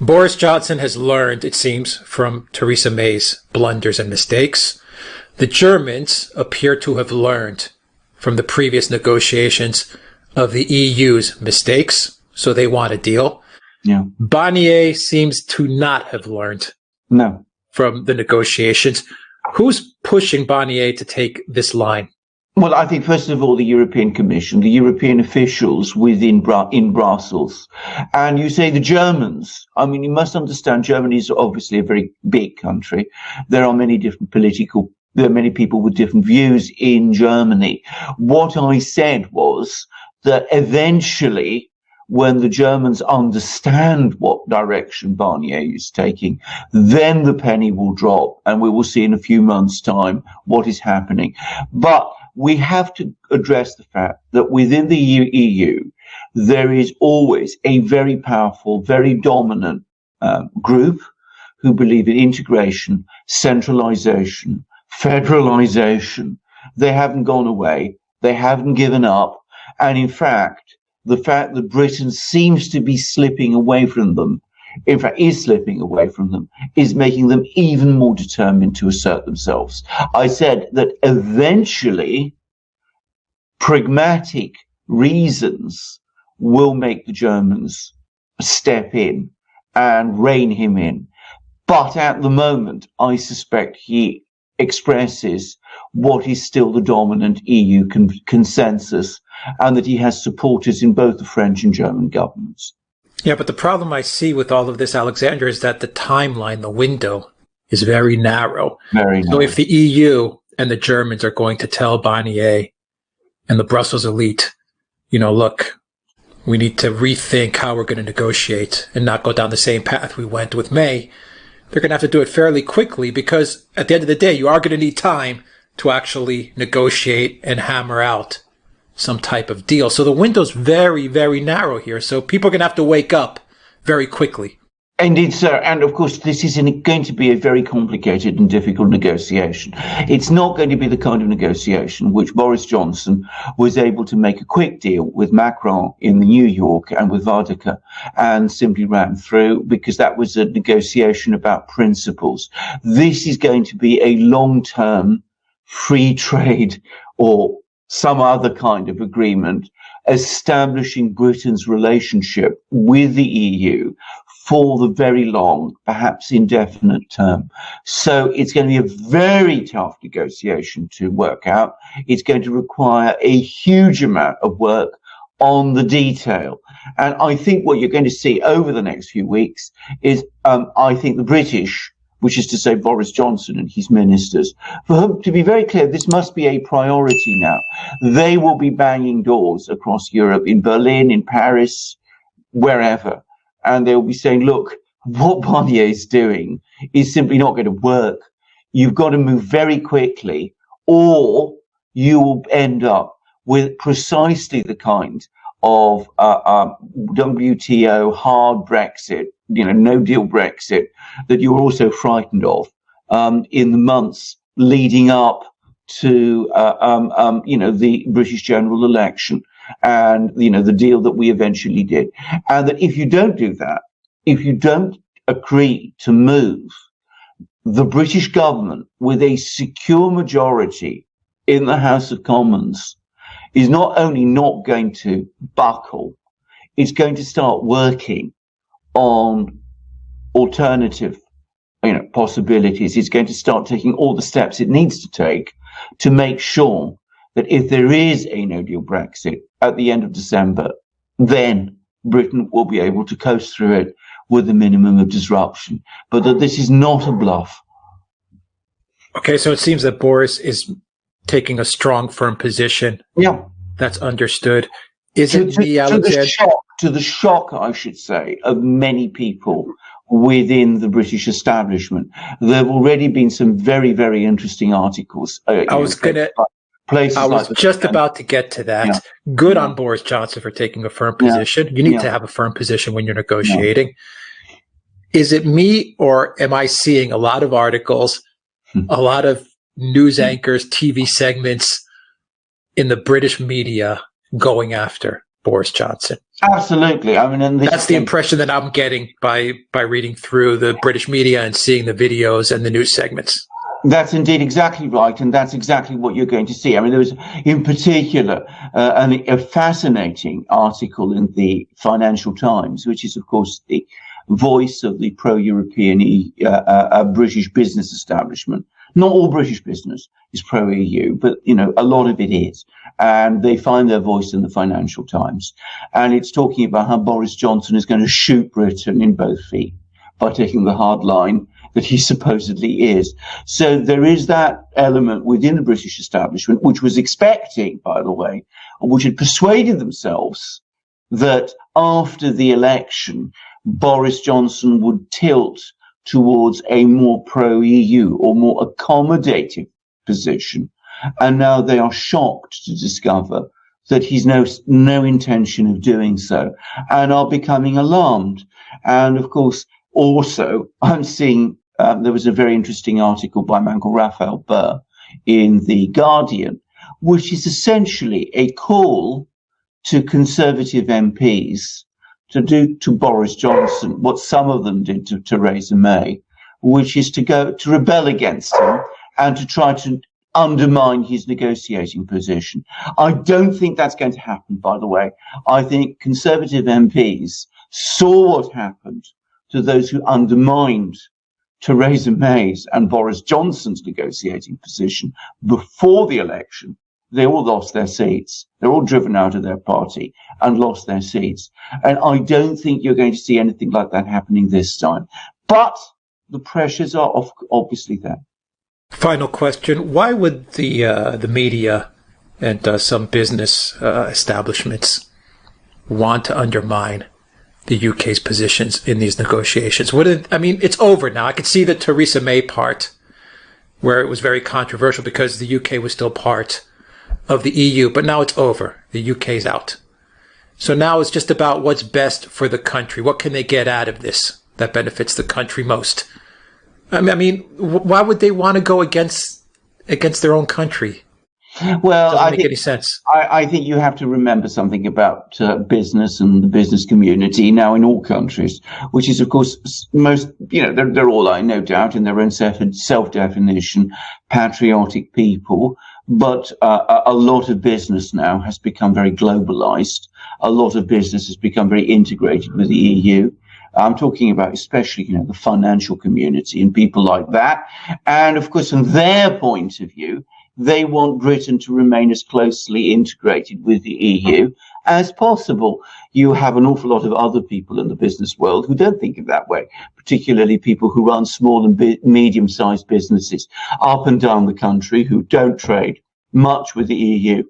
Boris Johnson has learned, it seems, from Theresa May's blunders and mistakes. The Germans appear to have learned from the previous negotiations of the EU's mistakes, so they want a deal. Yeah. Barnier seems to not have learned from the negotiations. Who's pushing Barnier to take this line? Well, I think, first of all, the European Commission, the European officials in Brussels. And you say the Germans. I mean, you must understand, Germany is obviously a very big country. There are many people with different views in Germany. What I said was that eventually, when the Germans understand what direction Barnier is taking, then the penny will drop, and we will see in a few months' time what is happening. But we have to address the fact that within the EU, there is always a very powerful, very dominant group who believe in integration, centralization, federalization. They haven't gone away. They haven't given up. And in fact, the fact that Britain seems to be slipping away from them, in fact, is slipping away from them, is making them even more determined to assert themselves. I said that eventually pragmatic reasons will make the Germans step in and rein him in. But at the moment, I suspect he expresses what is still the dominant EU consensus, and that he has supporters in both the French and German governments. Yeah, but the problem I see with all of this, Alexander, is that the timeline, the window, is very narrow. Very narrow. So if the EU and the Germans are going to tell Barnier and the Brussels elite, look, we need to rethink how we're going to negotiate and not go down the same path we went with May, they're going to have to do it fairly quickly, because at the end of the day, you are going to need time to actually negotiate and hammer out some type of deal. So the window's very, very narrow here. So people are going to have to wake up very quickly. Indeed, sir. And of course, this is going to be a very complicated and difficult negotiation. It's not going to be the kind of negotiation which Boris Johnson was able to make a quick deal with Macron in New York and with Vardaker and simply ran through, because that was a negotiation about principles. This is going to be a long-term free trade or some other kind of agreement establishing Britain's relationship with the EU for the very long, perhaps indefinite term. So it's going to be a very tough negotiation to work out. It's going to require a huge amount of work on the detail. And I think what you're going to see over the next few weeks is, I think the British, which is to say Boris Johnson and his ministers, for whom, to be very clear, this must be a priority now. They will be banging doors across Europe, in Berlin, in Paris, wherever. And they'll be saying, look, what Barnier is doing is simply not going to work. You've got to move very quickly, or you will end up with precisely the kind of WTO hard Brexit no deal Brexit that you're also frightened of in the months leading up to the British general election and the deal that we eventually did, and that if you don't do that, if you don't agree to move the British government with a secure majority in the House of Commons, is not only not going to buckle, it's going to start working on alternative possibilities. It's going to start taking all the steps it needs to take to make sure that if there is a no-deal Brexit at the end of December, then Britain will be able to coast through it with a minimum of disruption. But that this is not a bluff. Okay, so it seems that Boris is taking a strong, firm position. Yeah. That's understood. Is it me, Alexander? To the shock, I should say, of many people within the British establishment. There have already been some very, very interesting articles. I was just about to get to that. Yeah. Good on Boris Johnson for taking a firm position. You need to have a firm position when you're negotiating. Is it me, or am I seeing a lot of articles, a lot of news anchors, TV segments in the British media going after Boris Johnson? Absolutely. I mean, that's the impression that I'm getting by reading through the British media and seeing the videos and the news segments. That's indeed exactly right, and that's exactly what you're going to see. I mean, there was, in particular, a fascinating article in the Financial Times, which is, of course, the voice of the pro-European British business establishment. Not all British business is pro-EU, but, a lot of it is. And they find their voice in the Financial Times. And it's talking about how Boris Johnson is going to shoot Britain in both feet by taking the hard line that he supposedly is. So there is that element within the British establishment, which was expecting, by the way, which had persuaded themselves that after the election, Boris Johnson would tilt towards a more pro-EU or more accommodative position. And now they are shocked to discover that he's no intention of doing so, and are becoming alarmed. And of course, also, I'm seeing, there was a very interesting article by a man called Raphael Burr in The Guardian, which is essentially a call to Conservative MPs to do to Boris Johnson what some of them did to Theresa May, which is to rebel against him and to try to undermine his negotiating position. I don't think that's going to happen, by the way. I think Conservative MPs saw what happened to those who undermined Theresa May's and Boris Johnson's negotiating position before the election. They all lost their seats. They're all driven out of their party and lost their seats. And I don't think you're going to see anything like that happening this time. But the pressures are obviously there. Final question. Why would the media and some business establishments want to undermine the UK's positions in these negotiations? It's over now. I could see the Theresa May part where it was very controversial because the UK was still part of the EU, but now it's over. The UK's out. So now it's just about what's best for the country. What can they get out of this that benefits the country most? Why would they want to go against their own country? Well, doesn't make any sense. I think you have to remember something about business and the business community now in all countries, which is, of course, most, they're all, no doubt, in their own self-definition, patriotic people. But a lot of business now has become very globalized. A lot of business has become very integrated with the EU. I'm talking about especially, the financial community and people like that. And of course, from their point of view, they want Britain to remain as closely integrated with the EU as possible. You have an awful lot of other people in the business world who don't think of that way, particularly people who run small and medium-sized businesses up and down the country who don't trade much with the EU.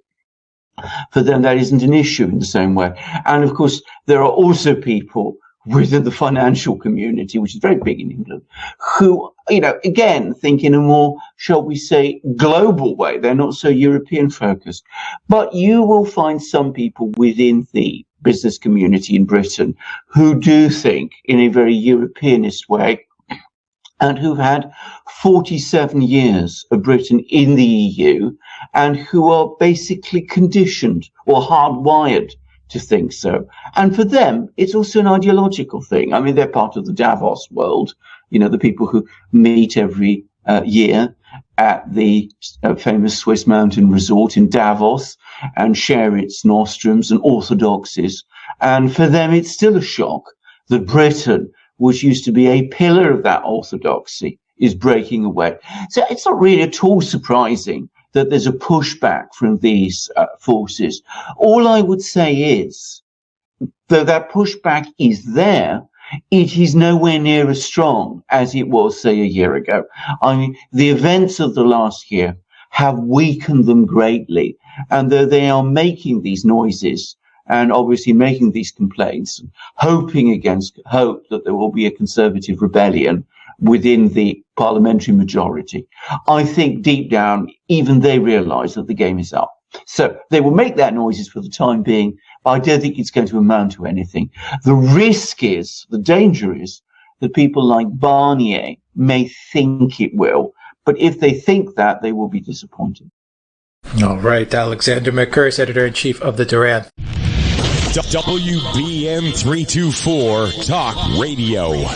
For them, that isn't an issue in the same way. And of course, there are also people within the financial community, which is very big in England, who, again, think in a more, shall we say, global way. They're not so European focused. But you will find some people within the business community in Britain who do think in a very Europeanist way and who've had 47 years of Britain in the EU and who are basically conditioned or hardwired to think so. And for them, it's also an ideological thing. I mean, they're part of the Davos world, you know, the people who meet every year at the famous Swiss mountain resort in Davos and share its nostrums and orthodoxies. And for them, it's still a shock that Britain, which used to be a pillar of that orthodoxy, is breaking away. So it's not really at all surprising that there's a pushback from these forces. All I would say is, though that pushback is there, it is nowhere near as strong as it was, say, a year ago. I mean, the events of the last year have weakened them greatly. And though they are making these noises and obviously making these complaints, hoping against hope that there will be a conservative rebellion within the parliamentary majority, I think deep down, even they realise that the game is up. So they will make that noises for the time being, but I don't think it's going to amount to anything. The risk is, the danger is, that people like Barnier may think it will, but if they think that, they will be disappointed. All right, Alexander Mercouris, editor-in-chief of the Duran. WBN 324 Talk Radio.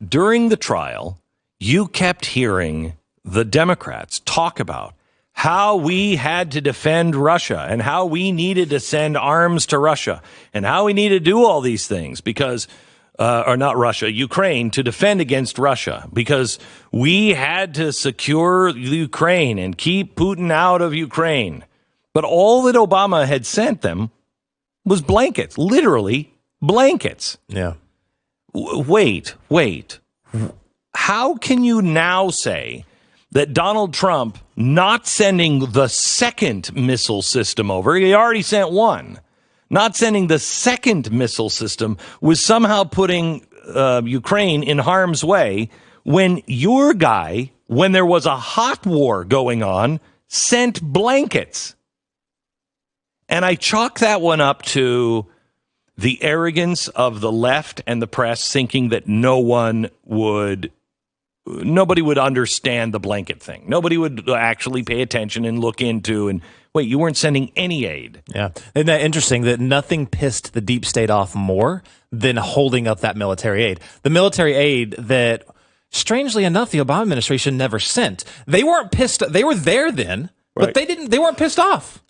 During the trial, you kept hearing the Democrats talk about how we had to defend Russia and how we needed to send arms to Russia and how we needed to do all these things because, or not Russia, Ukraine, to defend against Russia because we had to secure Ukraine and keep Putin out of Ukraine. But all that Obama had sent them was blankets, literally blankets. Yeah. Wait. How can you now say that Donald Trump not sending the second missile system over, he already sent one, not sending the second missile system was somehow putting Ukraine in harm's way when your guy, when there was a hot war going on, sent blankets? And I chalk that one up to the arrogance of the left and the press thinking that nobody would understand the blanket thing. Nobody would actually pay attention and look into and wait, you weren't sending any aid. Yeah. Isn't that interesting that nothing pissed the deep state off more than holding up that military aid? The military aid that, strangely enough, the Obama administration never sent. They weren't pissed. They were there then, but they weren't pissed off.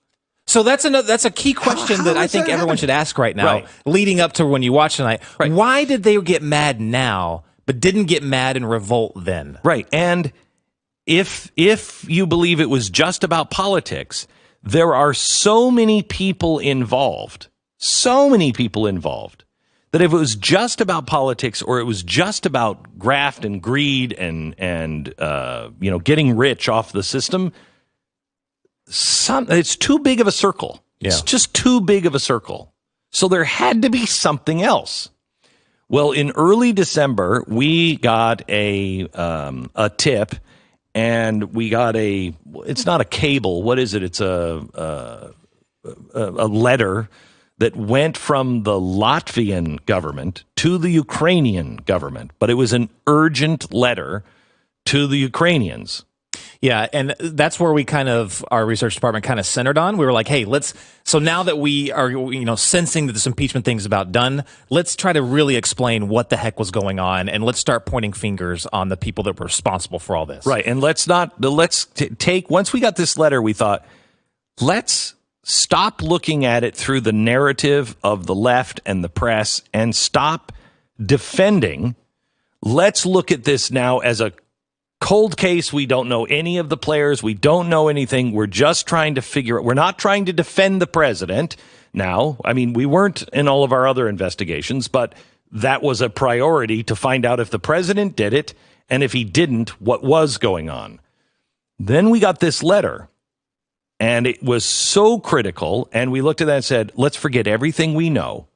So that's a key question that I think everyone should ask right now, leading up to when you watch tonight. Right. Why did they get mad now, but didn't get mad and revolt then? Right. And if you believe it was just about politics, there are so many people involved, that if it was just about politics or it was just about graft and greed and getting rich off the system, it's too big of a circle. Yeah. It's just too big of a circle. So there had to be something else. Well, in early December, we got a tip, and we got it's not a cable. What is it? It's a letter that went from the Latvian government to the Ukrainian government, but it was an urgent letter to the Ukrainians. Yeah, and that's where we our research department kind of centered on. We were like, hey, so now that we are, sensing that this impeachment thing is about done, let's try to really explain what the heck was going on, and let's start pointing fingers on the people that were responsible for all this. Right, and once we got this letter, we thought, let's stop looking at it through the narrative of the left and the press and stop defending. Let's look at this now as a cold case. We don't know any of the players. We don't know anything. We're just trying to figure it. We're not trying to defend the president now. I mean, we weren't in all of our other investigations, but that was a priority to find out if the president did it, and if he didn't, what was going on. Then we got this letter, and it was so critical, and we looked at that and said, let's forget everything we know.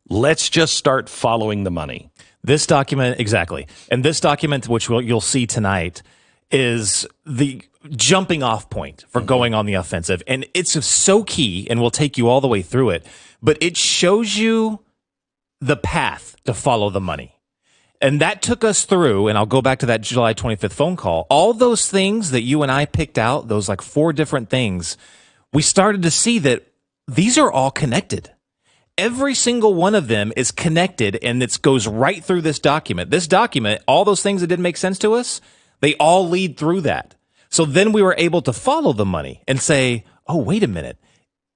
Let's just start following the money. This document, exactly. And this document, which you'll see tonight, is jumping off point for going on the offensive. And it's so key, and we'll take you all the way through it, but it shows you the path to follow the money. And that took us through, and I'll go back to that July 25th phone call. All those things that you and I picked out, those like 4 different things, we started to see that these are all connected. Every single one of them is connected, and it goes right through this document. This document, all those things that didn't make sense to us, they all lead through that. So then we were able to follow the money and say, oh, wait a minute.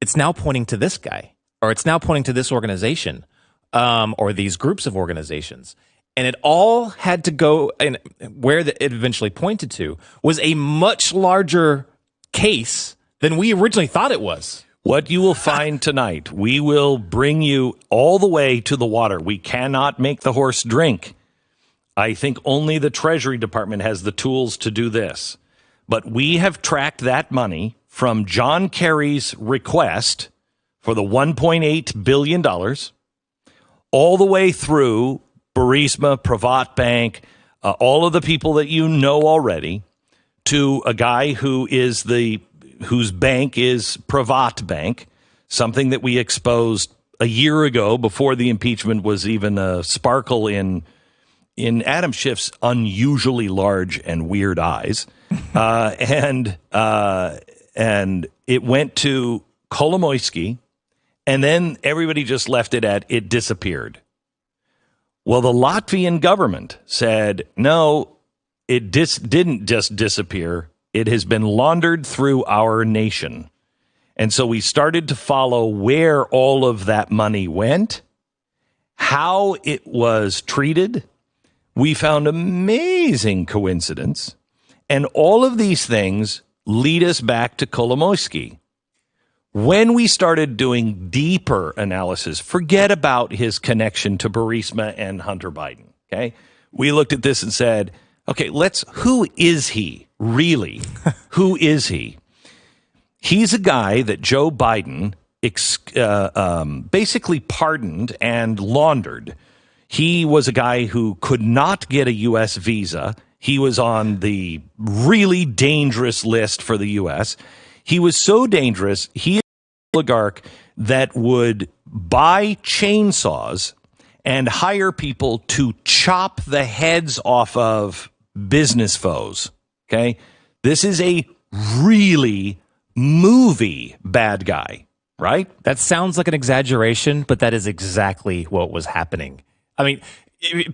It's now pointing to this guy, or it's now pointing to this organization, or these groups of organizations. And it all had to go, and where it eventually pointed to was a much larger case than we originally thought it was. What you will find tonight, we will bring you all the way to the water. We cannot make the horse drink. I think only the Treasury Department has the tools to do this. But we have tracked that money from John Kerry's request for the $1.8 billion all the way through Burisma, Privat Bank, all of the people that you know already, to a guy whose bank is Privat Bank, something that we exposed a year ago before the impeachment was even a sparkle in Adam Schiff's unusually large and weird eyes. And it went to Kolomoisky, and then everybody just left it at it disappeared. Well, the Latvian government said, no, it didn't just disappear. It has been laundered through our nation. And so we started to follow where all of that money went, how it was treated. We found amazing coincidence. And all of these things lead us back to Kolomoisky. When we started doing deeper analysis, forget about his connection to Burisma and Hunter Biden, okay? We looked at this and said, okay, who is he really? Who is he? He's a guy that Joe Biden basically pardoned and laundered. He was a guy who could not get a U.S. visa. He was on the really dangerous list for the U.S. He was so dangerous, he is an oligarch that would buy chainsaws and hire people to chop the heads off of business foes. Okay? This is a really movie bad guy, right? That sounds like an exaggeration, but that is exactly what was happening. I mean,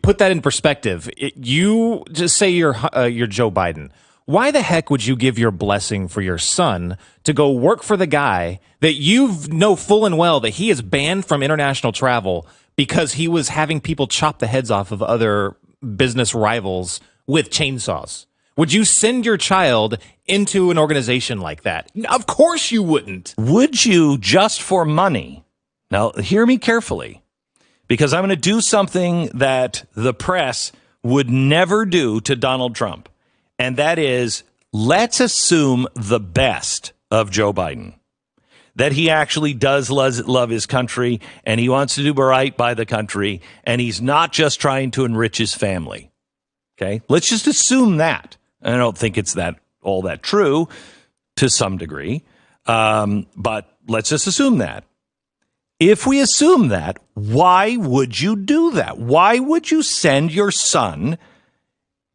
put that in perspective. You just say you're Joe Biden. Why the heck would you give your blessing for your son to go work for the guy that you know full and well that he is banned from international travel because he was having people chop the heads off of other business rivals with chainsaws? Would you send your child into an organization like that? Of course you wouldn't. Would you just for money? Now, hear me carefully, because I'm going to do something that the press would never do to Donald Trump. And that is, let's assume the best of Joe Biden, that he actually does love his country and he wants to do right by the country and he's not just trying to enrich his family. Okay, let's just assume that. I don't think it's all that true to some degree, but let's just assume that. If we assume that, why would you do that? Why would you send your son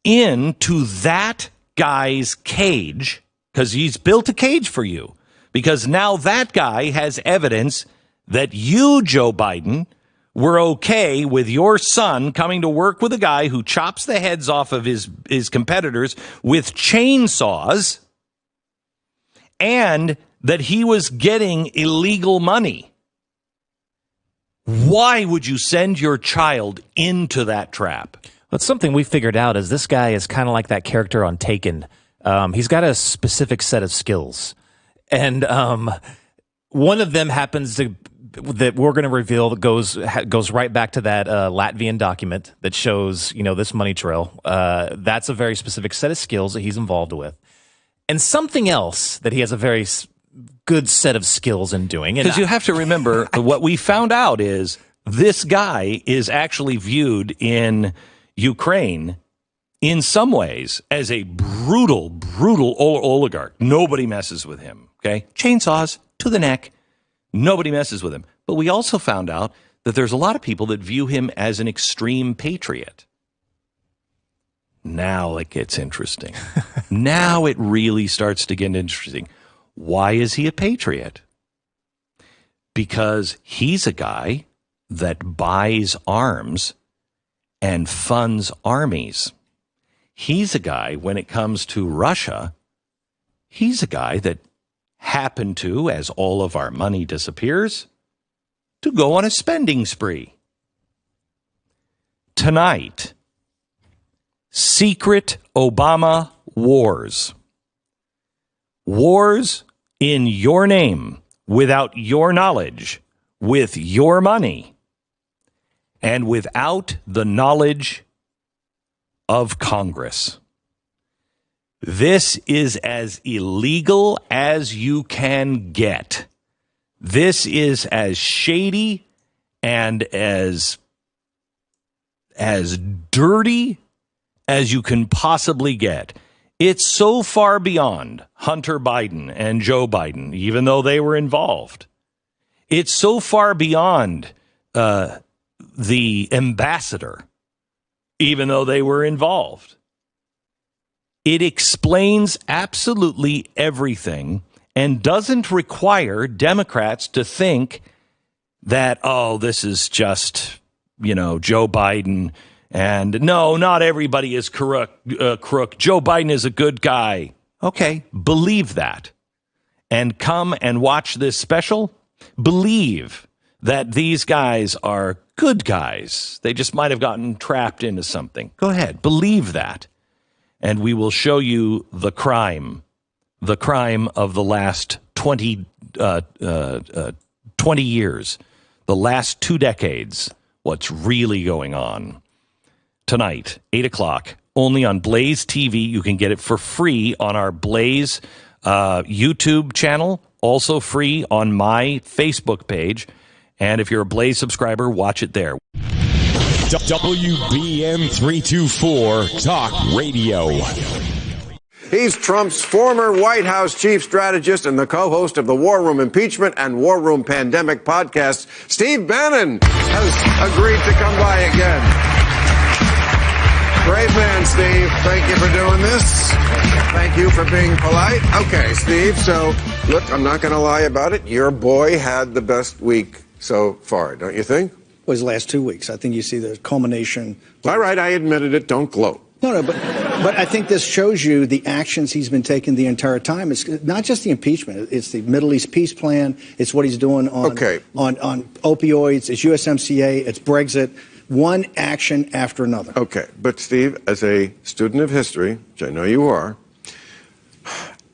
into that guy's cage? Because he's built a cage for you. Because now that guy has evidence that you, Joe Biden, were okay with your son coming to work with a guy who chops the heads off of his competitors with chainsaws, and that he was getting illegal money. Why would you send your child into that trap? That's something we figured out is this guy is kind of like that character on Taken. He's got a specific set of skills. And one of them happens to that we're going to reveal that goes right back to that Latvian document that shows, this money trail. That's a very specific set of skills that he's involved with. And something else that he has a very good set of skills in doing. Because you have to remember, what we found out is this guy is actually viewed in Ukraine in some ways, as a brutal, brutal oligarch. Nobody messes with him, okay? Chainsaws to the neck. Nobody messes with him. But we also found out that there's a lot of people that view him as an extreme patriot. Now it gets interesting. Now it really starts to get interesting. Why is he a patriot? Because he's a guy that buys arms and funds armies. He's a guy, when it comes to Russia, he's a guy that happened to, as all of our money disappears, to go on a spending spree. Tonight, secret Obama wars. Wars in your name, without your knowledge, with your money, and without the knowledge of Congress. This is as illegal as you can get. This is as shady and as dirty as you can possibly get. It's so far beyond Hunter Biden and Joe Biden, even though they were involved. It's so far beyond the ambassador, even though they were involved. It explains absolutely everything and doesn't require Democrats to think that, oh, this is just, Joe Biden. And no, not everybody is crook. Joe Biden is a good guy. Okay, believe that. And come and watch this special. Believe that these guys are good guys. They just might have gotten trapped into something. Go ahead, believe that. And we will show you the crime of the last 20 years, the last 2 decades, what's really going on. Tonight, 8 o'clock, only on Blaze TV. You can get it for free on our Blaze YouTube channel, also free on my Facebook page. And if you're a Blaze subscriber, watch it there. WBN 324 Talk Radio. He's Trump's former White House chief strategist and the co-host of the War Room Impeachment and War Room Pandemic podcasts. Steve Bannon has agreed to come by again. Great man, Steve. Thank you for doing this. Thank you for being polite. Okay, Steve, so look, I'm not going to lie about it. Your boy had the best week so far, don't you think? Well, his last 2 weeks. I think you see the culmination. All right, I admitted it. Don't gloat. No, but I think this shows you the actions he's been taking the entire time. It's not just the impeachment. It's the Middle East peace plan. It's what he's doing on opioids. It's USMCA. It's Brexit. One action after another. Okay, but Steve, as a student of history, which I know you are,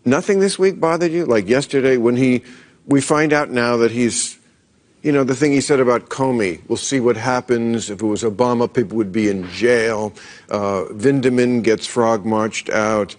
nothing this week bothered you? Like yesterday when we find out now that he's, the thing he said about Comey, we'll see what happens. If it was Obama, people would be in jail. Vindeman gets frog-marched out.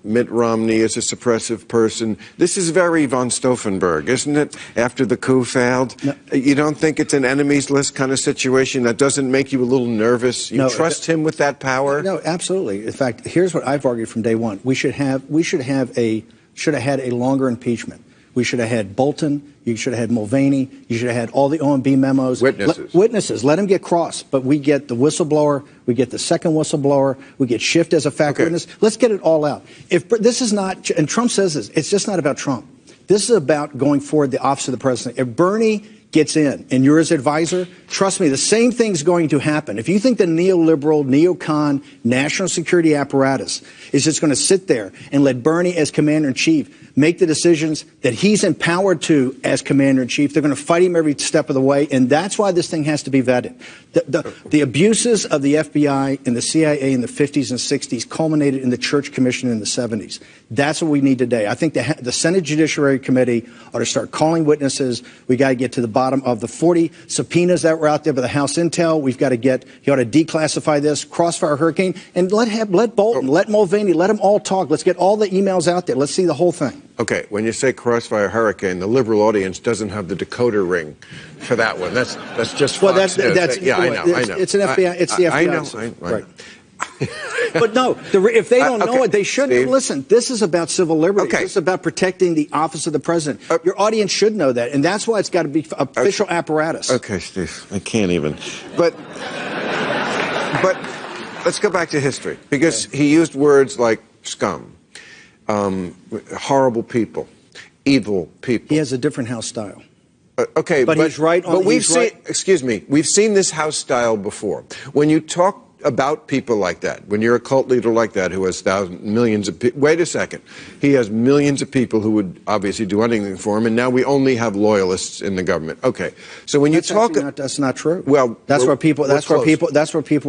Mitt Romney is a suppressive person. This is very von Stauffenberg, isn't it, after the coup failed? No. You don't think it's an enemies list kind of situation that doesn't make you a little nervous? You trust him with that power? No, absolutely. In fact, here's what I've argued from day one. We should have had a longer impeachment. We should have had Bolton. You should have had Mulvaney. You should have had all the OMB memos. Witnesses. Let them get crossed. But we get the whistleblower. We get the second whistleblower. We get Schiff as a fact witness. Let's get it all out. If this is not, and Trump says this, it's just not about Trump. This is about going forward the office of the president. If Bernie gets in and you're his advisor, trust me, the same thing's going to happen. If you think the neoliberal, neocon, national security apparatus is just going to sit there and let Bernie as commander-in-chief make the decisions that he's empowered to as commander-in-chief, they're going to fight him every step of the way, and that's why this thing has to be vetted. The abuses of the FBI and the CIA in the 50s and 60s culminated in the Church Commission in the 70s. That's what we need today. I think the Senate Judiciary Committee ought to start calling witnesses. We got to get to the bottom of the 40 subpoenas that were out there by the House Intel. We've got to he ought to declassify this, Crossfire Hurricane, and let Bolton, let Mulvaney, let them all talk. Let's get all the emails out there. Let's see the whole thing. Okay, when you say Crossfire Hurricane, the liberal audience doesn't have the decoder ring for that one. That's just Fox News. I know. It's an FBI. It's the FBI. I know. Right. But no, if they don't know it, they shouldn't. Steve. Listen, this is about civil liberty. Okay. This is about protecting the office of the president. Your audience should know that, and that's why it's got to be official apparatus. Okay, Steve, I can't even. But let's go back to history, because he used words like scum, horrible people, evil people. He has a different house style. Okay, but he's right. But we've seen. Excuse me. We've seen this house style before. When you talk about people like that, when you're a cult leader like that who has millions of people. Wait a second. He has millions of people who would obviously do anything for him, and now we only have loyalists in the government. Okay. So when that's you talk, that's not true. Well, that's where people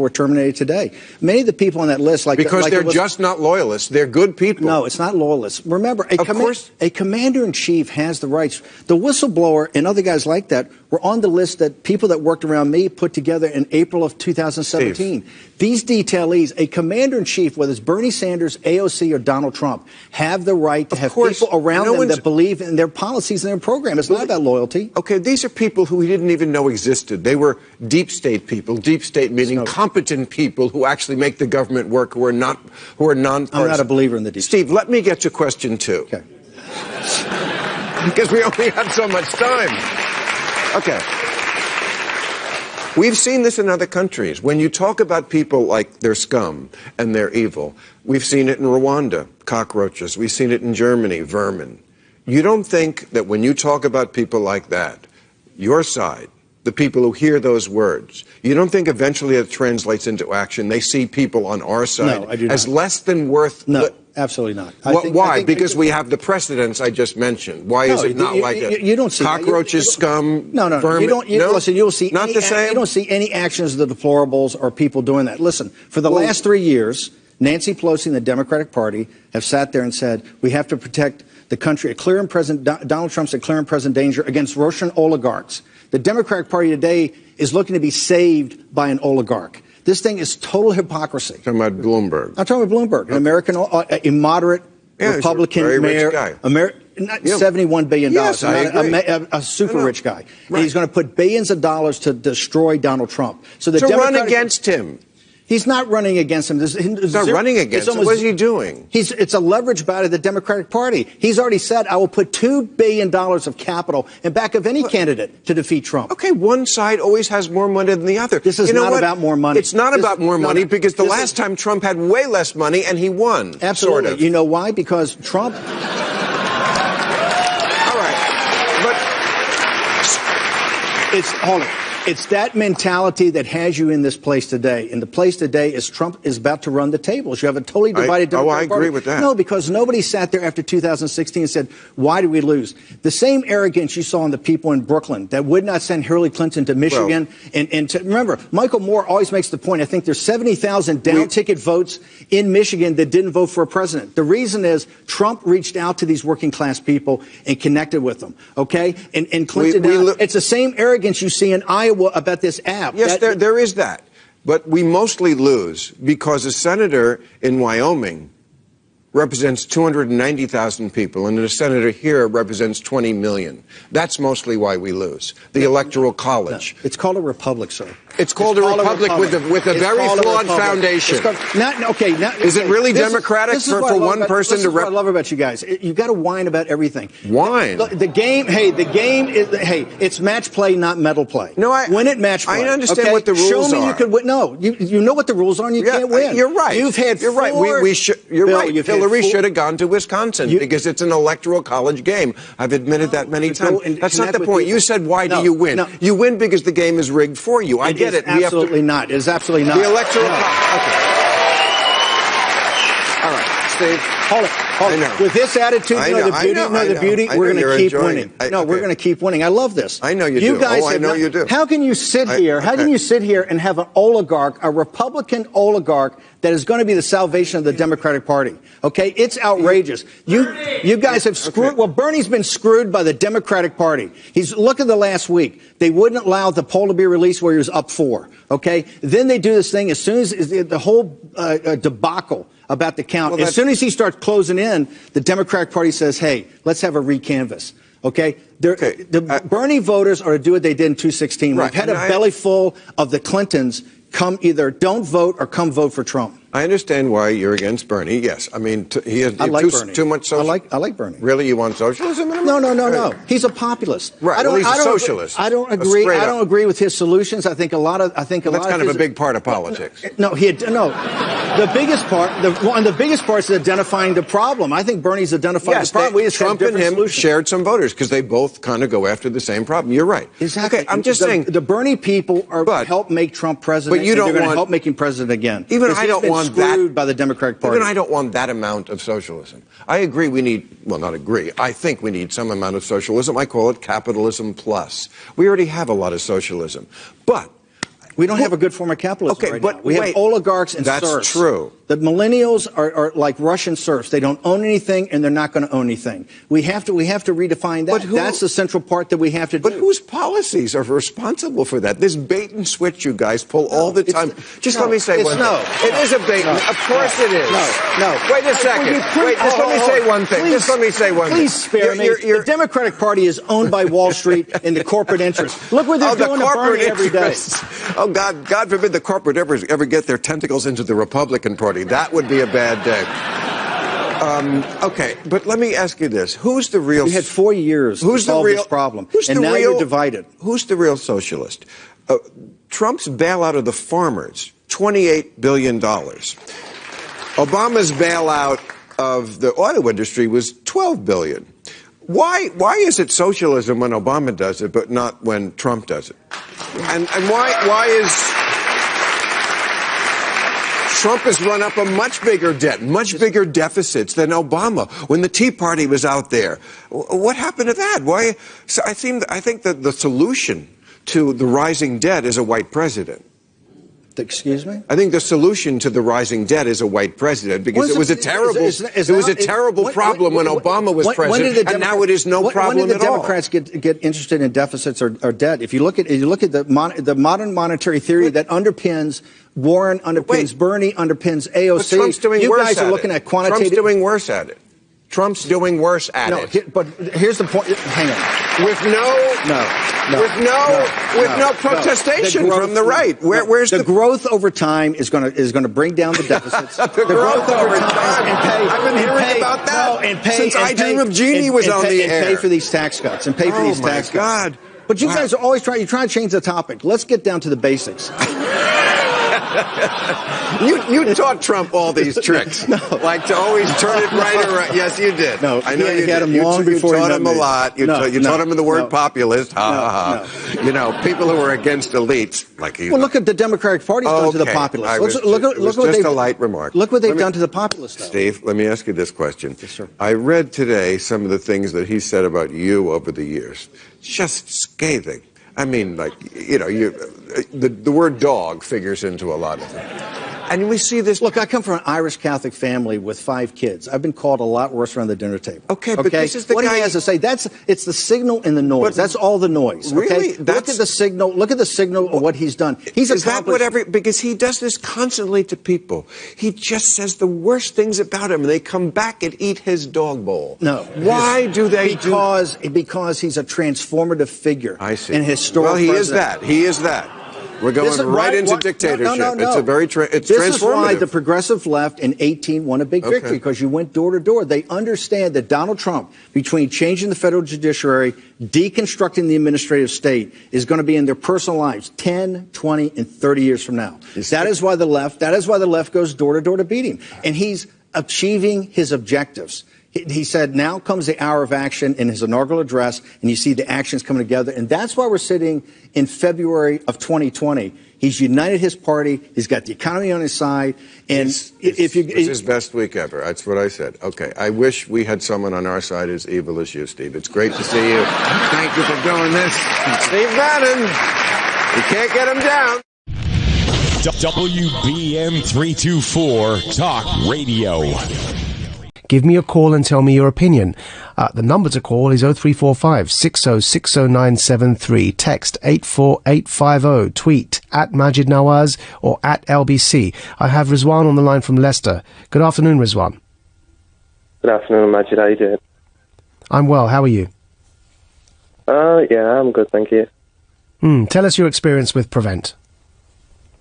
were terminated today. Many of the people on that list, because they're just not loyalists. They're good people. No, it's not loyalists. Remember, a commander-in-chief has the rights. The whistleblower and other guys like that were on the list that people that worked around me put together in April of 2017. Steve. These detailees, a commander-in-chief, whether it's Bernie Sanders, AOC, or Donald Trump, have the right to have people around them that believe in their policies and their program. It's not about loyalty. Okay, these are people who we didn't even know existed. They were deep state people. Deep state meaning competent people who actually make the government work, who are nonpartisan. I'm not a believer in the deep state. Steve, let me get to question 2. Okay. Because we only have so much time. Okay. We've seen this in other countries. When you talk about people like they're scum and they're evil, we've seen it in Rwanda, cockroaches. We've seen it in Germany, vermin. You don't think that when you talk about people like that, your side, the people who hear those words, you don't think eventually it translates into action? They see people on our side as less than worth... No. Absolutely not. Why? Because we have the precedents I just mentioned. Why is it not like it? You don't see cockroaches, scum, No. vermin? You don't. Listen, you'll see not the same. You don't see any actions of the deplorables or people doing that. Listen, for the last 3 years, Nancy Pelosi and the Democratic Party have sat there and said we have to protect the country. Donald Trump's a clear and present danger against Russian oligarchs. The Democratic Party today is looking to be saved by an oligarch. This thing is total hypocrisy. Talking about Bloomberg. I'm talking about Bloomberg, an American, a moderate Republican very mayor, rich guy. $71 billion. Yes, I agree. A super rich guy. Right. He's going to put billions of dollars to destroy Donald Trump. So run against him. He's not running against him. He's not running against him. What is he doing? It's a leverage battle of the Democratic Party. He's already said, I will put $2 billion of capital in back of any candidate to defeat Trump. Okay, one side always has more money than the other. This is not about more money. It's not about more money because the last time Trump had way less money and he won. Absolutely. Sort of. You know why? Because Trump... All right. But... Hold on. It's that mentality that has you in this place today. And the place today is Trump is about to run the tables. You have a totally divided Democratic Party. I agree with that. No, because nobody sat there after 2016 and said, why did we lose? The same arrogance you saw in the people in Brooklyn that would not send Hillary Clinton to Michigan. Remember, Michael Moore always makes the point, I think there's 70,000 down-ticket votes in Michigan that didn't vote for a president. The reason is Trump reached out to these working-class people and connected with them, okay? And Clinton, it's the same arrogance you see in Iowa about this app. Yes, there is that. But we mostly lose because a senator in Wyoming represents 290,000 people, and a senator here represents 20 million. That's mostly why we lose. The Electoral College. No, it's called a republic, sir. It's called a republic with a very flawed foundation. Is it really democratic for one person to represent? What I love about you guys. You've got to whine about everything. Whine? The game is, it's match play, not medal play. No, win it match play. I understand what the rules are. Show me you could win. No, you know what the rules are and you can't win. You're right. You've had You're right. You're right. Hillary should have gone to Wisconsin because it's an electoral college game. I've admitted that many times. That's not the point. You said, why do you win? No. You win because the game is rigged for you. I get it. Absolutely not. It's absolutely not. The electoral college. Okay. All right, Steve. Hold it. With this attitude, the beauty, we're going to keep winning. We're going to keep winning. I love this. I know you do. I know you do. How can you sit here? How can you sit here and have an oligarch, a Republican oligarch, that is going to be the salvation of the Democratic Party? Okay, it's outrageous. You guys have screwed. Well, Bernie's been screwed by the Democratic Party. Look at the last week. They wouldn't allow the poll to be released where he was up 4. Okay, then they do this thing as soon as the whole debacle about the count. As soon as he starts closing in, the Democratic Party says, hey, let's have a recanvass. Okay? The Bernie voters are to do what they did in 2016. We've had a belly full of the Clintons come either don't vote or come vote for Trump. I understand why you're against Bernie. Yes, I mean he has Bernie. Too much social. I like Bernie. Really, you want socialism? No. He's a populist. Right. He's a socialist. I don't agree. I don't agree with his solutions. I think a lot of. That's kind of a big part of politics. No. The biggest part. One of the biggest parts is identifying the problem. I think Bernie's identifying the problem. Trump and him shared some voters because they both kind of go after the same problem. You're right. Exactly. Okay, I'm just saying the Bernie people help make Trump president. But you don't want help make him president again. Even I don't want that by the Democratic Party. Even I don't want that amount of socialism. I agree we need, well, not agree, I think we need some amount of socialism. I call it capitalism plus. We already have a lot of socialism. But we don't have a good form of capitalism right now. We have oligarchs and serfs. That's true. The millennials are like Russian serfs. They don't own anything, and they're not going to own anything. We have to redefine that. That's the central part that we have to do. But whose policies are responsible for that? This bait and switch you guys pull all the time. Let me say one thing. It is a bait. Of course it is. No. Wait a second. Let me say one thing. Just let me say one thing. Please spare me. The Democratic Party is owned by Wall Street and the corporate interests. Look what they're doing to Bernie every day. Oh, God forbid the corporate ever get their tentacles into the Republican Party. That would be a bad day. Okay, but let me ask you this. Who's the real... We had 4 years to solve this problem, and now you're divided. Who's the real socialist? Trump's bailout of the farmers, $28 billion. Obama's bailout of the auto industry was $12 billion. Why is it socialism when Obama does it, but not when Trump does it? And why is... Trump has run up a much bigger debt, much bigger deficits than Obama when the Tea Party was out there. What happened to that? Why? So I think that the solution to the rising debt is a white president. Excuse me? I think the solution to the rising debt is a white president because it was a terrible problem when Obama was president, and now it is no problem at all. When did the Democrats get interested in deficits or debt? If you look at the modern monetary theory that underpins Warren, underpins Bernie, underpins AOC, but Trump's doing worse guys are looking at quantitative. Trump's doing worse at it. Trump's doing worse at it. But here's the point. Hang on. With no protestation from the right. Where's the growth over time is going to bring down the deficits. the growth over time. I've been hearing about that since I Dream of Jeannie was on the air. And pay for these tax cuts and pay for these tax cuts. But you guys are always trying to change the topic. Let's get down to the basics. You taught Trump all these tricks, like to always turn it right around. Yes, you did. No, I know you had him long before you taught him a lot. You taught him the word populist. You know, people who are against elites, like you. Well, look at the Democratic Party's done to the populists. Look what just a light remark. Look what they've done to the populists. Steve, let me ask you this question. Yes, sir. I read today some of the things that he said about you over the years. Just scathing. I mean, like, you know, the word dog figures into a lot of it. And we see this. Look, I come from an Irish Catholic family with 5 kids. I've been called a lot worse around the dinner table. Okay, but this is the what guy. He has to say, it's the signal and the noise. That's all the noise. Really? Okay? Look at the signal. Look at the signal of what he's done. Is that what because he does this constantly to people. He just says the worst things about him, and they come back and eat his dog bowl. No. Why do they? Because he's a transformative figure. I see. And historical. Well, he is that. He is that. We're going into dictatorship. No. It's a very it's this transformative. This is why the progressive left in 2018 won a big victory, because you went door to door. They understand that Donald Trump, between changing the federal judiciary, deconstructing the administrative state, is going to be in their personal lives 10, 20, and 30 years from now. That is why the left goes door to door to beat him. And he's achieving his objectives. He said, now comes the hour of action in his inaugural address, and you see the actions coming together. And that's why we're sitting in February of 2020. He's united his party. He's got the economy on his side. And it's his best week ever. That's what I said. Okay. I wish we had someone on our side as evil as you, Steve. It's great to see you. Thank you for doing this. Steve Bannon. You can't get him down. WBM 324 Talk Radio. Give me a call and tell me your opinion. The number to call is 0345 60600973. Text 84850. Tweet at Majid Nawaz or at LBC. I have Rizwan on the line from Leicester. Good afternoon, Rizwan. Good afternoon, Majid. How are you doing? I'm well. How are you? Yeah, I'm good, thank you. Tell us your experience with Prevent.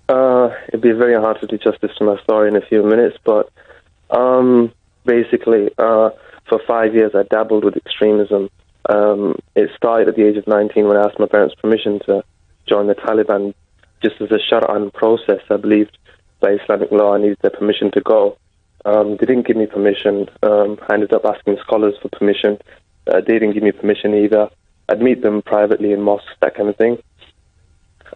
It'd be very hard to do justice to my story in a few minutes, but basically, for 5 years I dabbled with extremism. It started at the age of 19 when I asked my parents' permission to join the Taliban. Just as a shari'an process, I believed by Islamic law I needed their permission to go. They didn't give me permission. I ended up asking scholars for permission. They didn't give me permission either. I'd meet them privately in mosques, that kind of thing.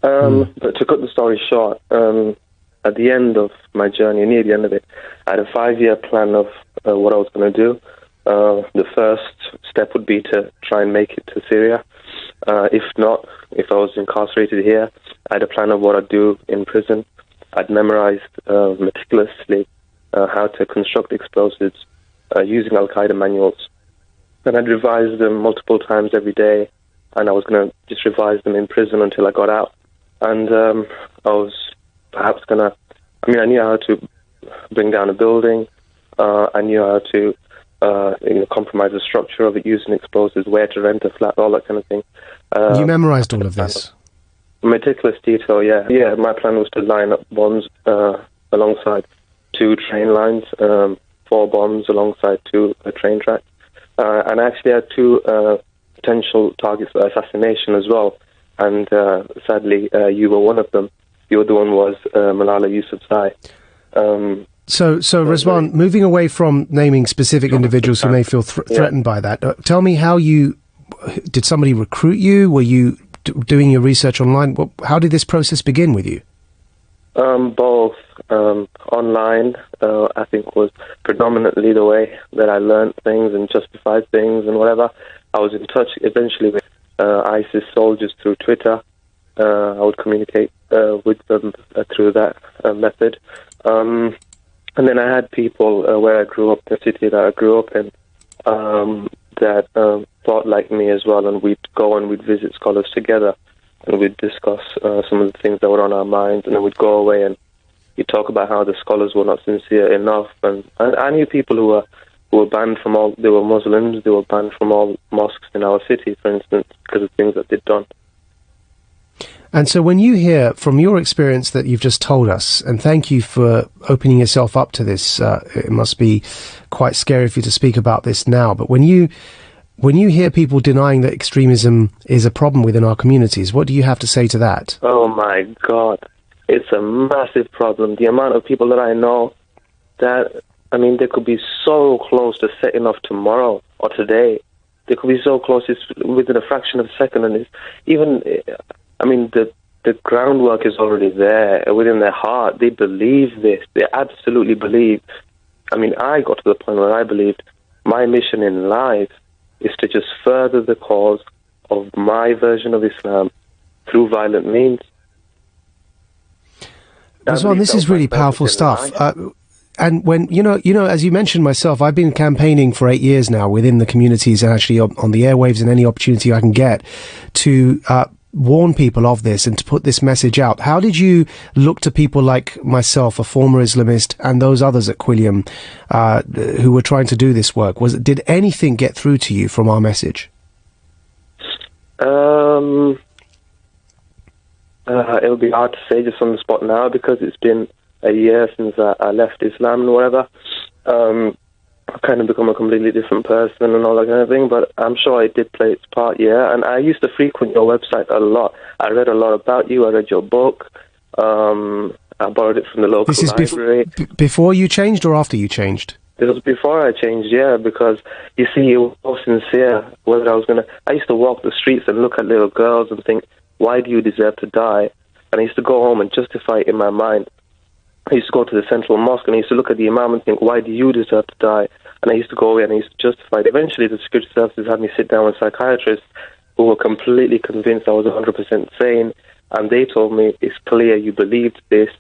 But to cut the story short, at the end of my journey, near the end of it, I had a 5-year plan of what I was going to do. The first step would be to try and make it to Syria. If not, if I was incarcerated here, I had a plan of what I'd do in prison. I'd memorized meticulously how to construct explosives using Al-Qaeda manuals. And I'd revise them multiple times every day, and I was going to just revise them in prison until I got out. And I was perhaps going to, I knew how to bring down a building. I knew how to compromise the structure of it using explosives, where to rent a flat, all that kind of thing. You memorized all of this? Meticulous detail, yeah. Yeah, my plan was to line up bombs alongside 2 train lines, 4 bombs alongside 2 train tracks. And I actually had 2 potential targets for assassination as well. And sadly, you were one of them. The other one was Malala Yousafzai. So Rizwan, moving away from naming specific individuals who may feel threatened by that, tell me how did somebody recruit you? Were you doing your research online? How did this process begin with you? Both. Online, I think, was predominantly the way that I learned things and justified things and whatever. I was in touch eventually with ISIS soldiers through Twitter. I would communicate with them through that method. And then I had people where I grew up, the city that I grew up in, that thought like me as well, and we'd go and we'd visit scholars together, and we'd discuss some of the things that were on our minds, and then we'd go away and you'd talk about how the scholars were not sincere enough. And I knew people who were banned from all, they were Muslims, they were banned from all mosques in our city, for instance, because of things that they'd done. And so when you hear from your experience that you've just told us, and thank you for opening yourself up to this, it must be quite scary for you to speak about this now, but when you hear people denying that extremism is a problem within our communities, what do you have to say to that? Oh my God, it's a massive problem. The amount of people that I know that, they could be so close to setting off tomorrow or today. They could be so close, it's within a fraction of a second, and it's even... the groundwork is already there within their heart. They believe this. They absolutely believe. I got to the point where I believed my mission in life is to just further the cause of my version of Islam through violent means. Rizwan, this is really powerful stuff. And when, as you mentioned myself, I've been campaigning for 8 years now within the communities and actually on the airwaves and any opportunity I can get to warn people of this and to put this message out. How did you look to people like myself, a former Islamist, and those others at Quilliam who were trying to do this work? Did anything get through to you from our message? It'll be hard to say just on the spot now because it's been a year since I left Islam and whatever. I've kind of become a completely different person and all that kind of thing, but I'm sure it did play its part, yeah. And I used to frequent your website a lot. I read a lot about you. I read your book. I borrowed it from the local library. Before you changed or after you changed? It was before I changed, yeah, because you see, you were so sincere. I used to walk the streets and look at little girls and think, why do you deserve to die? And I used to go home and justify it in my mind. I used to go to the Central Mosque and I used to look at the Imam and think, why do you deserve to die? And I used to go away and I used to justify it. Eventually, the security services had me sit down with psychiatrists who were completely convinced I was 100% sane. And they told me, it's clear you believed this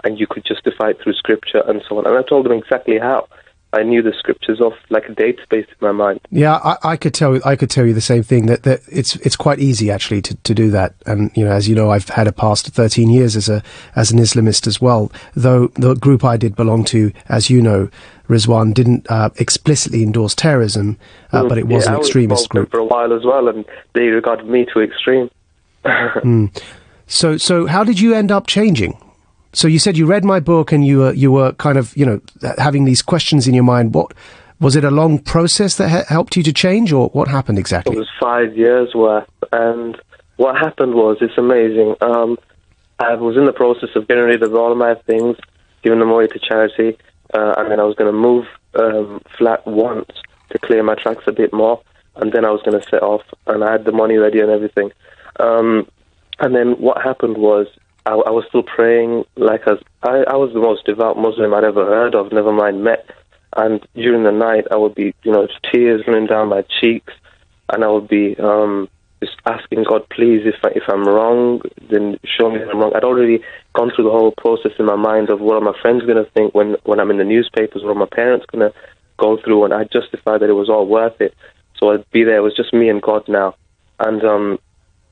and you could justify it through scripture and so on. And I told them exactly how. I knew the scriptures off like a database in my mind. Yeah, I could tell you the same thing, that it's quite easy actually to do that. And as you know, I've had a past 13 years as an Islamist as well. Though the group I did belong to, as you know, Rizwan, didn't explicitly endorse terrorism, but it was an extremist group for a while as well, and they regarded me too extreme. So how did you end up changing? So you said you read my book and you were kind of, having these questions in your mind. What was it? A long process that helped you to change, or what happened exactly? It was 5 years worth, and what happened was, it's amazing. I was in the process of getting rid of all of my things, giving them away to charity, and then I was going to move flat once to clear my tracks a bit more, and then I was going to set off, and I had the money ready and everything. And then what happened was, I was still praying like I was the most devout Muslim I'd ever heard of, never mind met. And during the night, I would be, tears running down my cheeks, and I would be just asking God, please, if I'm wrong, then show me that I'm wrong. I'd already gone through the whole process in my mind of what are my friends going to think when I'm in the newspapers, what are my parents going to go through, and I justified that it was all worth it. So I'd be there. It was just me and God now. And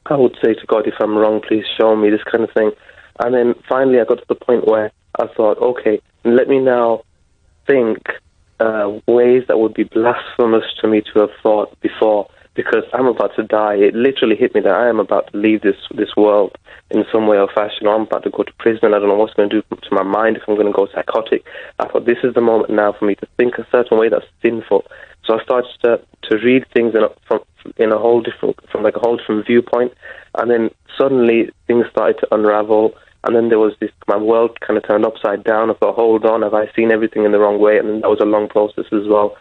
I would say to God, if I'm wrong, please show me, this kind of thing. And then finally I got to the point where I thought, okay, let me now think ways that would be blasphemous to me to have thought before, because I'm about to die. It literally hit me that I am about to leave this world in some way or fashion, or I'm about to go to prison. I don't know what's going to do to my mind, if I'm going to go psychotic. I thought, this is the moment now for me to think a certain way that's sinful. So I started to read things from a whole different viewpoint, and then suddenly things started to unravel, and then there was my world kind of turned upside down. I thought, hold on, have I seen everything in the wrong way? And then that was a long process as well,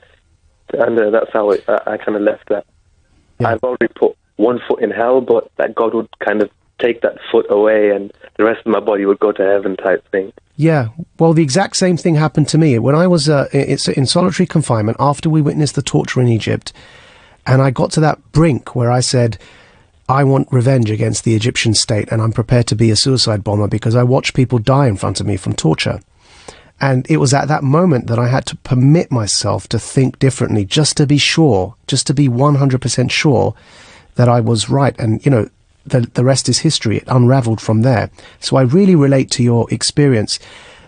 and that's how I kind of left that. Yeah. I've already put one foot in hell, but that God would kind of take that foot away and the rest of my body would go to heaven type thing. Yeah, well, the exact same thing happened to me when I was in solitary confinement after we witnessed the torture in Egypt, and I got to that brink where I said, I want revenge against the Egyptian state, and I'm prepared to be a suicide bomber because I watched people die in front of me from torture. And it was at that moment that I had to permit myself to think differently, just to be sure, just to be 100% sure that I was right. And, the rest is history. It unraveled from there. So I really relate to your experience.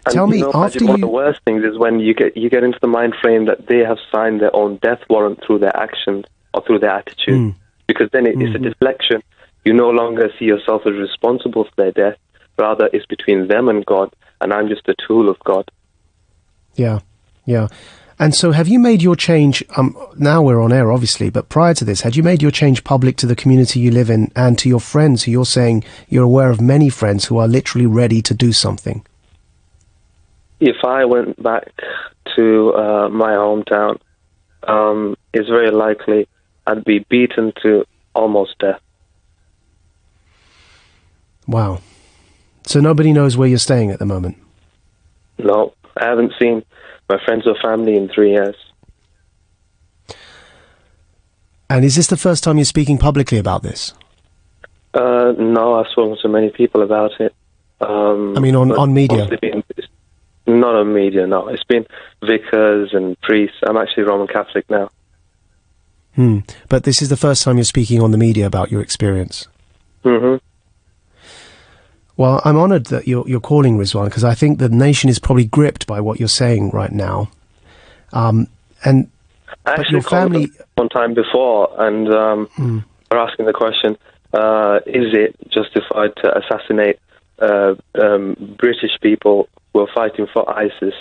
And tell me, after one of the worst things is when you get into the mind frame that they have signed their own death warrant through their actions or through their attitude, because then it's a deflection. You no longer see yourself as responsible for their death. Rather, it's between them and God, and I'm just a tool of God. Yeah, yeah. And so have you made your change, now we're on air obviously, but prior to this, had you made your change public to the community you live in and to your friends who you're saying you're aware of many friends who are literally ready to do something? If I went back to my hometown, it's very likely I'd be beaten to almost death. Wow. So nobody knows where you're staying at the moment? No, I haven't seen my friends or family in 3 years. And is this the first time you're speaking publicly about this? No, I've spoken to many people about it. I mean, on media? Not on media, no. It's been vicars and priests. I'm actually Roman Catholic now. But this is the first time you're speaking on the media about your experience? Mm-hmm. Well, I'm honoured that you're calling, Rizwan, because I think the nation is probably gripped by what you're saying right now. I actually called them one time before, and they're asking the question, is it justified to assassinate British people who are fighting for ISIS?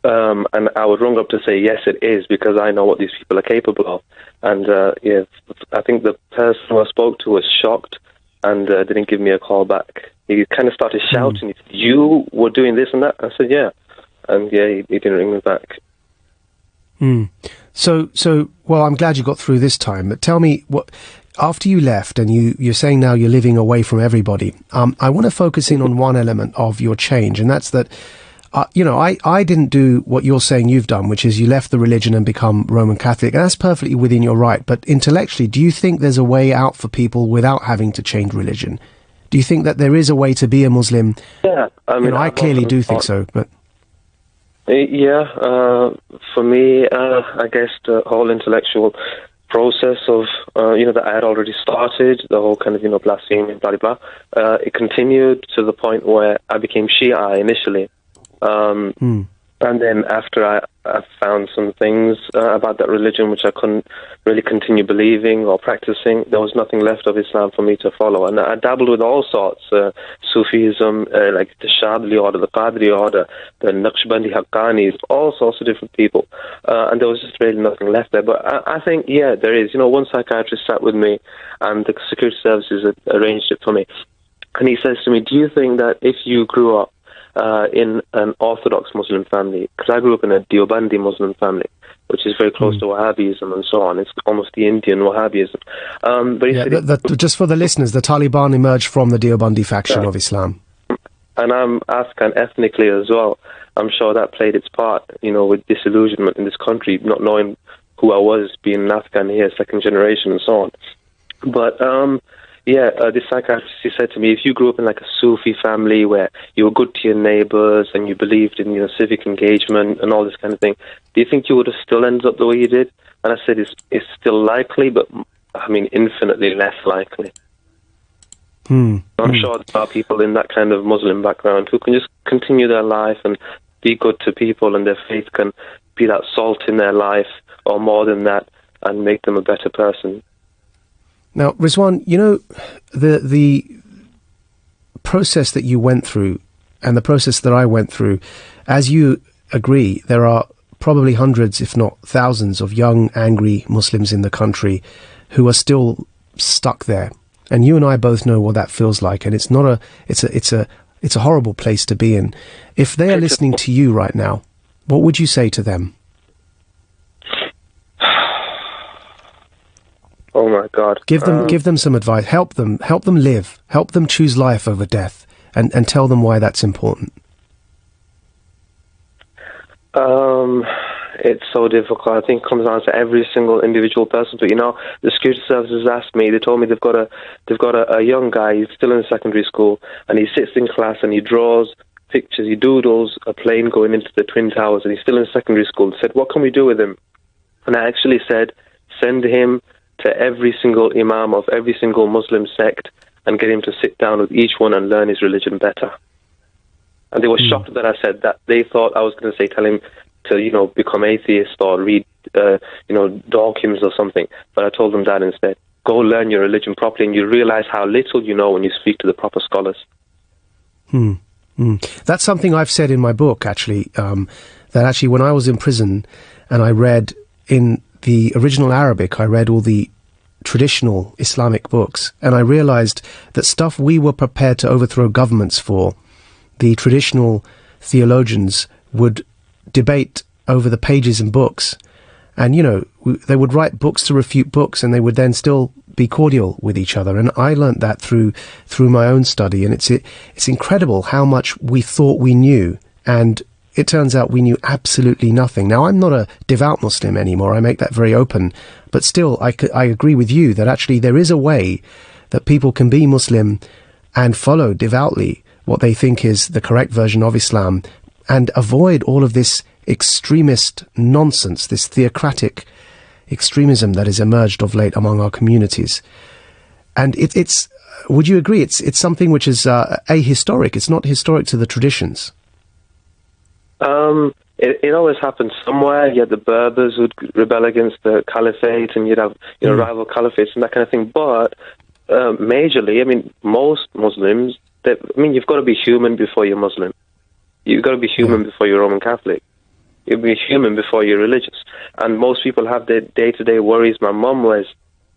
And I would rung up to say, yes, it is, because I know what these people are capable of. And I think the person who I spoke to was shocked and didn't give me a call back. He kind of started shouting, you were doing this and that? I said, yeah. And yeah, he didn't ring me back. So, well, I'm glad you got through this time, but tell me, what after you left, and you're saying now you're living away from everybody, I want to focus in on one element of your change, and that's that, I didn't do what you're saying you've done, which is you left the religion and become Roman Catholic, and that's perfectly within your right. But intellectually, do you think there's a way out for people without having to change religion? Do you think that there is a way to be a Muslim? Yeah, I mean, I clearly do think so, but... Yeah, for me, I guess the whole intellectual process of, that I had already started, the whole kind of, blasphemy, blah, blah, blah, it continued to the point where I became Shia initially. And then after I found some things about that religion which I couldn't really continue believing or practicing, there was nothing left of Islam for me to follow. And I dabbled with all sorts, Sufism, like the Shadli order, the Qadri order, the Naqshbandi Haqqanis, all sorts of different people. And there was just really nothing left there. But I think, yeah, there is. You know, one psychiatrist sat with me and the security services had arranged it for me. And he says to me, do you think that if you grew up in an Orthodox Muslim family, because I grew up in a Deobandi Muslim family, which is very close to Wahhabism and so on. It's almost the Indian Wahhabism. But he said, just for the listeners, the Taliban emerged from the Deobandi faction of Islam. And I'm Afghan ethnically as well. I'm sure that played its part, you know, with disillusionment in this country, not knowing who I was, being an Afghan here, second generation and so on. But this psychiatrist, he said to me, if you grew up in like a Sufi family where you were good to your neighbors and you believed in, you know, civic engagement and all this kind of thing, do you think you would have still ended up the way you did? And I said, it's still likely, but I mean, infinitely less likely. I'm sure there are people in that kind of Muslim background who can just continue their life and be good to people, and their faith can be that salt in their life or more than that and make them a better person. Now, Rizwan, you know, the process that you went through and the process that I went through, as you agree, there are probably hundreds, if not thousands, of young, angry Muslims in the country who are still stuck there. And you and I both know what that feels like, and it's a horrible place to be in. If they are listening to you right now, what would you say to them? Oh my God! Give them some advice. Help them live. Help them choose life over death, and tell them why that's important. It's so difficult. I think it comes down to every single individual person. But you know, the security services asked me. They told me they've got a young guy. He's still in secondary school, and he sits in class and he draws pictures. He doodles a plane going into the Twin Towers, and he's still in secondary school. They said, "What can we do with him?" And I actually said, "Send him to every single imam of every single Muslim sect and get him to sit down with each one and learn his religion better." And they were shocked that I said that. They thought I was going to say, tell him to, you know, become atheist or read, Dawkins or something. But I told them that instead. Go learn your religion properly, and you realize how little you know when you speak to the proper scholars. That's something I've said in my book, actually, that actually when I was in prison and I read in the original Arabic, I read all the traditional Islamic books, and I realized that stuff we were prepared to overthrow governments for, the traditional theologians would debate over the pages in books. And, you know, they would write books to refute books, and they would then still be cordial with each other. And I learnt that through my own study. And it's incredible how much we thought we knew, and it turns out we knew absolutely nothing. Now, I'm not a devout Muslim anymore. I make that very open. But still, I agree with you that actually there is a way that people can be Muslim and follow devoutly what they think is the correct version of Islam, and avoid all of this extremist nonsense, this theocratic extremism that has emerged of late among our communities. And it's would you agree, it's something which is ahistoric? It's not historic to the traditions. It always happens somewhere. You had the Berbers who'd rebel against the caliphate, and you'd have rival caliphates and that kind of thing. But majorly, I mean, most Muslims, you've got to be human before you're Muslim. You've got to be human before you're Roman Catholic. You'll be human before you're religious. And most people have their day-to-day worries. My mum wears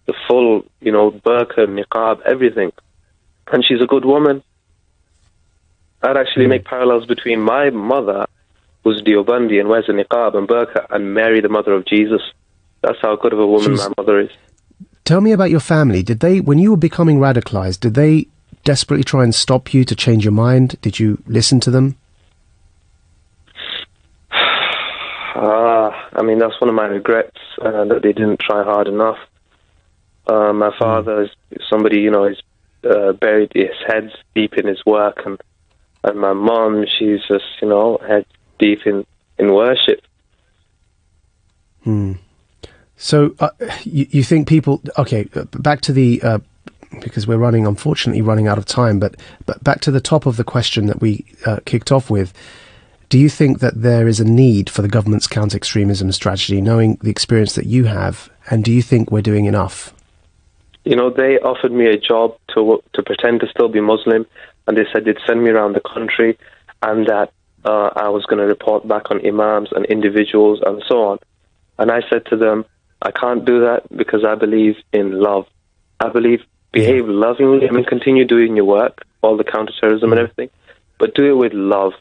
the full, burqa, niqab, everything. And she's a good woman. I'd actually make parallels between my mother, who's Deobandi and wears a niqab and burqa, and Mary, the mother of Jesus. That's how good of a woman my mother is. Tell me about your family. Did they, when you were becoming radicalized, did they desperately try and stop you to change your mind? Did you listen to them? That's one of my regrets, that they didn't try hard enough. My father is somebody, is buried his head deep in his work, and my mom, she's just, head deep in worship. So you think people... Okay, back to the... because we're unfortunately running out of time, but back to the top of the question that we kicked off with. Do you think that there is a need for the government's counter-extremism strategy, knowing the experience that you have, and do you think we're doing enough? You know, they offered me a job to pretend to still be Muslim, and they said they'd send me around the country, and that I was going to report back on imams and individuals and so on. And I said to them, I can't do that because I believe in love. I believe behave lovingly. I mean, continue doing your work, all the counterterrorism and everything, but do it with love.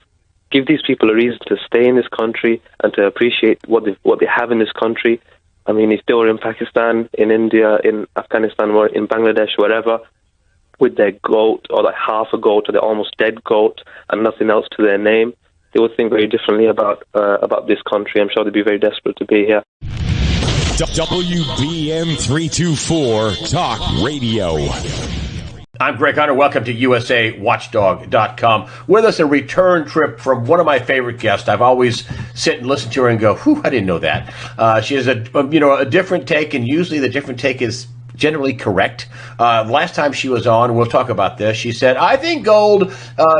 Give these people a reason to stay in this country and to appreciate what they have in this country. I mean, if they were in Pakistan, in India, in Afghanistan, or in Bangladesh, wherever, with their goat or like half a goat or their almost dead goat and nothing else to their name, they would think very differently about this country. I'm sure they'd be very desperate to be here. WBN 324 Talk Radio. I'm Greg Hunter. Welcome to USAWatchdog.com. With us, a return trip from one of my favorite guests. I've always sit and listen to her and go, "Whew, I didn't know that." She has a different take, and usually the different take is generally correct. Last time she was on, we'll talk about this, she said, I think gold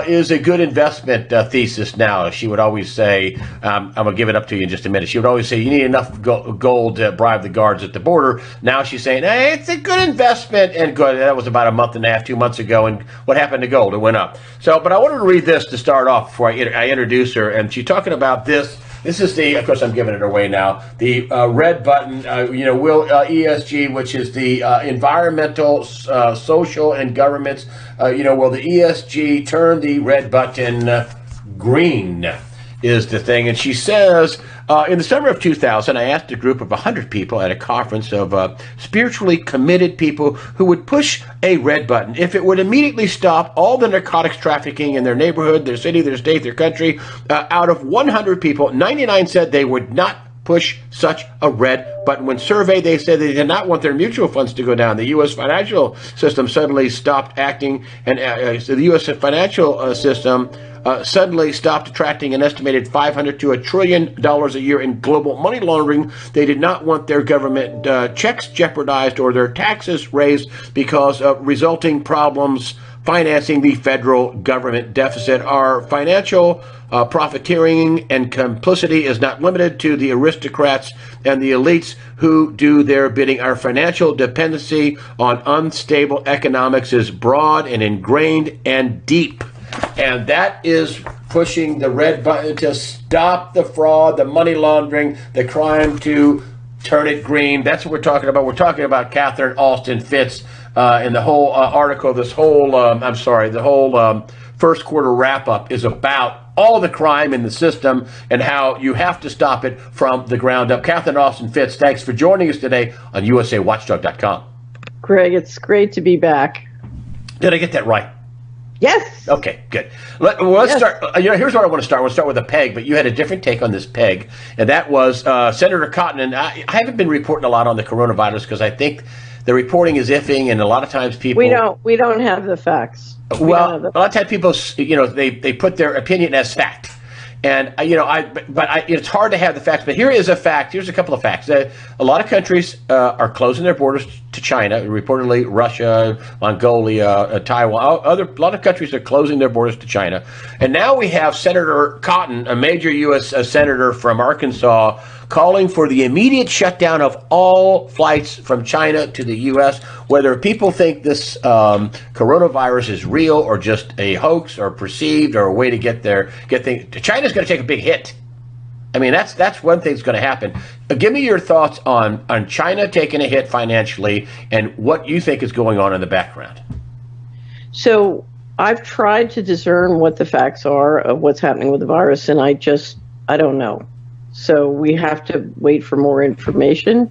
is a good investment thesis now. She would always say, I'm going to give it up to you in just a minute. She would always say, you need enough gold to bribe the guards at the border. Now she's saying, hey, it's a good investment. And good. That was about a month and a half, 2 months ago. And what happened to gold? It went up. But I wanted to read this to start off before I introduce her. And she's talking about this. This is of course, I'm giving it away now. The red button, will ESG, which is the environmental, social, and governments, will the ESG turn the red button green is the thing. And she says, in the summer of 2000, I asked a group of 100 people at a conference of spiritually committed people who would push a red button if it would immediately stop all the narcotics trafficking in their neighborhood, their city, their state, their country. Out of 100 people, 99 said they would not push such a red button. When surveyed, they said they did not want their mutual funds to go down. The U.S. financial system suddenly stopped acting, and so the U.S. financial system suddenly stopped attracting an estimated $500 to $1 trillion a year in global money laundering. They did not want their government checks jeopardized or their taxes raised because of resulting problems financing the federal government deficit. Our financial profiteering and complicity is not limited to the aristocrats and the elites who do their bidding. Our financial dependency on unstable economics is broad and ingrained and deep. And that is pushing the red button to stop the fraud, the money laundering, the crime, to turn it green. That's what we're talking about. We're talking about Catherine Alston Fitts and the whole article, the whole first quarter wrap-up is about all the crime in the system and how you have to stop it from the ground up. Catherine Alston Fitts, thanks for joining us today on USAWatchdog.com. Greg, it's great to be back. Did I get that right? Yes. Okay, good. Let's start. Here's where I want to start. I want to start with a peg, but you had a different take on this peg, and that was Senator Cotton. And I haven't been reporting a lot on the coronavirus because I think the reporting is iffing, and a lot of times people we don't have the facts. A lot of times people, they put their opinion as fact. And, it's hard to have the facts. But here is a fact. Here's a couple of facts. A lot of countries are closing their borders to China. Reportedly, Russia, Mongolia, Taiwan. A lot of countries are closing their borders to China. And now we have Senator Cotton, a major U.S. senator from Arkansas, calling for the immediate shutdown of all flights from China to the U.S., whether people think this coronavirus is real or just a hoax or perceived or a way to get things. China's going to take a big hit. I mean, that's one thing that's going to happen. Give me your thoughts on China taking a hit financially and what you think is going on in the background. So I've tried to discern what the facts are of what's happening with the virus, and I don't know. So we have to wait for more information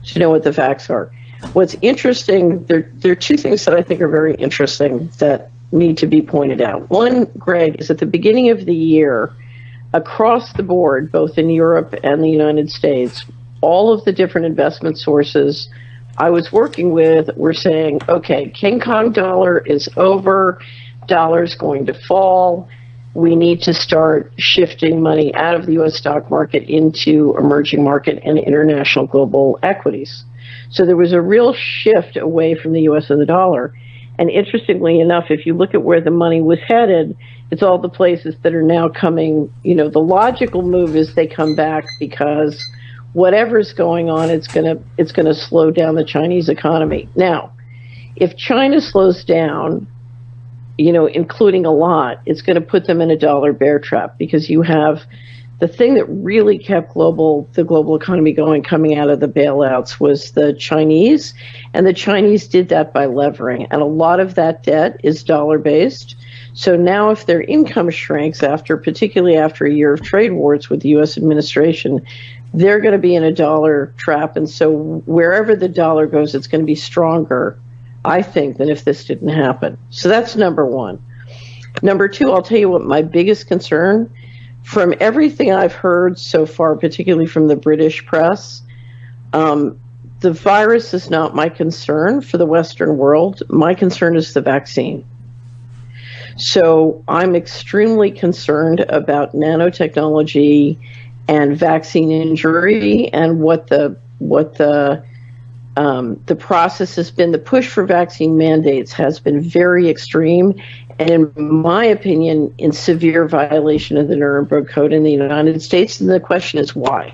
to know what the facts are. What's interesting, there are two things that I think are very interesting that need to be pointed out. One, Greg, is at the beginning of the year, across the board, both in Europe and the United States, all of the different investment sources I was working with were saying, okay, King Kong dollar is over, dollar's going to fall. We need to start shifting money out of the U.S. stock market into emerging market and international global equities. So there was a real shift away from the U.S. and the dollar. And interestingly enough, if you look at where the money was headed, it's all the places that are now coming. You know, the logical move is they come back because whatever's going on, it's gonna slow down the Chinese economy. Now, if China slows down, you know, including a lot, it's going to put them in a dollar bear trap, because you have the thing that really kept the global economy going coming out of the bailouts was the Chinese, and the Chinese did that by levering, and a lot of that debt is dollar-based. So now if their income shrinks, particularly after a year of trade wars with the U.S. administration, they're going to be in a dollar trap, and so wherever the dollar goes, it's going to be stronger, I think, than if this didn't happen. So that's number one. Number two, I'll tell you what my biggest concern, from everything I've heard so far, particularly from the British press, the virus is not my concern for the Western world. My concern is the vaccine. So I'm extremely concerned about nanotechnology and vaccine injury, and what the process has been. The push for vaccine mandates has been very extreme, and in my opinion, in severe violation of the Nuremberg Code in the United States. And the question is why?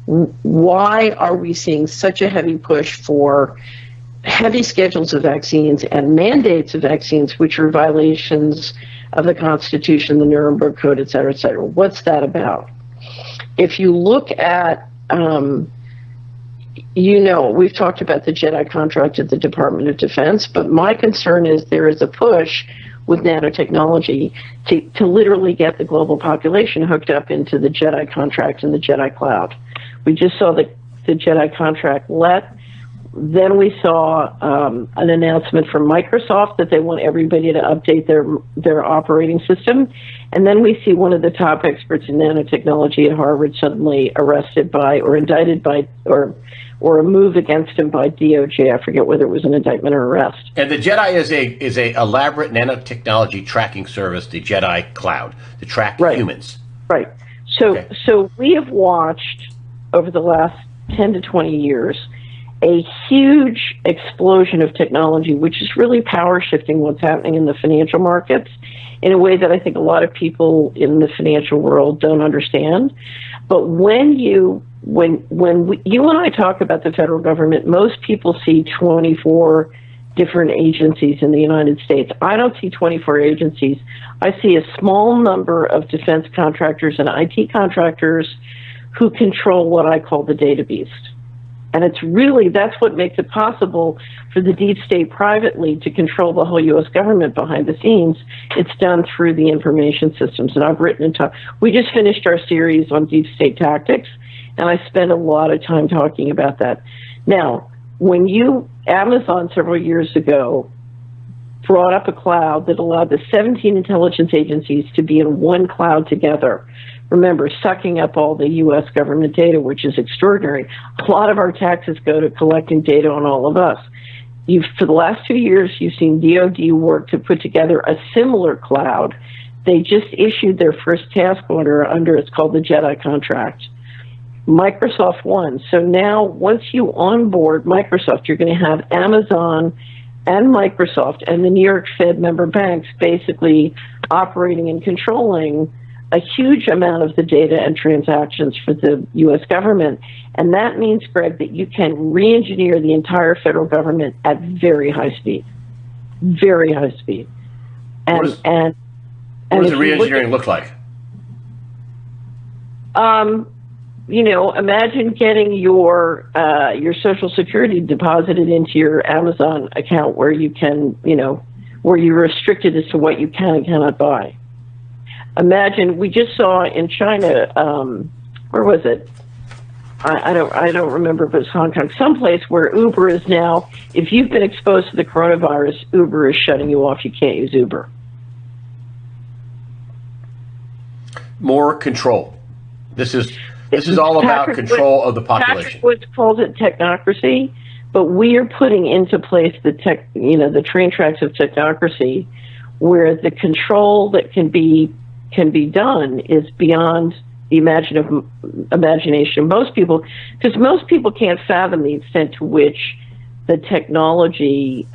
Why are we seeing such a heavy push for heavy schedules of vaccines and mandates of vaccines, which are violations of the Constitution, the Nuremberg Code, et cetera, et cetera? What's that about? If you look at, we've talked about the JEDI contract at the Department of Defense, but my concern is there is a push with nanotechnology to literally get the global population hooked up into the JEDI contract and the JEDI cloud. We just saw the JEDI contract let. Then we saw an announcement from Microsoft that they want everybody to update their operating system. And then we see one of the top experts in nanotechnology at Harvard suddenly arrested by, or indicted by, or a move against him by DOJ. I forget whether it was an indictment or arrest. And the JEDI is a elaborate nanotechnology tracking service, the JEDI Cloud, to track humans. Right. So we have watched over the last 10 to 20 years a huge explosion of technology, which is really power shifting what's happening in the financial markets in a way that I think a lot of people in the financial world don't understand. But when you and I talk about the federal government, most people see 24 different agencies in the United States. I don't see 24 agencies. I see a small number of defense contractors and IT contractors who control what I call the data beast. And that's what makes it possible for the deep state privately to control the whole U.S. government behind the scenes. It's done through the information systems. And I've written and talked. We just finished our series on deep state tactics, and I spent a lot of time talking about that. Now, Amazon several years ago brought up a cloud that allowed the 17 intelligence agencies to be in one cloud together. Remember, sucking up all the U.S. government data, which is extraordinary. A lot of our taxes go to collecting data on all of us. For the last 2 years, you've seen DoD work to put together a similar cloud. They just issued their first task order it's called the JEDI contract. Microsoft won. So now, once you onboard Microsoft, you're going to have Amazon and Microsoft and the New York Fed member banks basically operating and controlling a huge amount of the data and transactions for the U.S. government. And that means, Greg, that you can re-engineer the entire federal government at very high speed. Very high speed. What does the re-engineering look like? Imagine getting your Social Security deposited into your Amazon account where you can, where you're restricted as to what you can and cannot buy. Imagine, we just saw in China, where was it? I don't remember if it was Hong Kong, someplace where Uber is now, if you've been exposed to the coronavirus, Uber is shutting you off. You can't use Uber. More control. This is all about control of the population. Patrick Woods calls it technocracy, but we are putting into place the train tracks of technocracy, where the control that can be done is beyond the imagination of most people, because most people can't fathom the extent to which the technology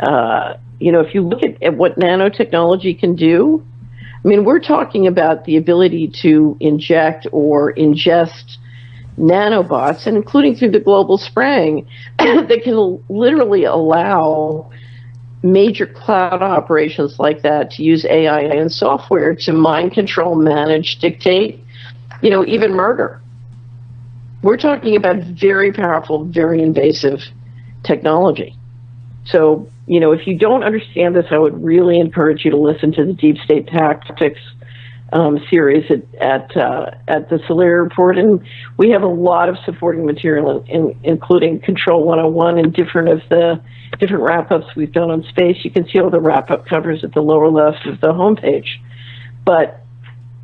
if you look at what nanotechnology can do, I mean, we're talking about the ability to inject or ingest nanobots, and including through the global spraying, that can literally allow major cloud operations like that to use AI and software to mind control, manage, dictate, even murder. We're talking about very powerful, very invasive technology. So, if you don't understand this, I would really encourage you to listen to the Deep State Tactics series at the Solari Report, and we have a lot of supporting material, including Control 101 and different wrap-ups we've done on space. You can see all the wrap-up covers at the lower left of the homepage. But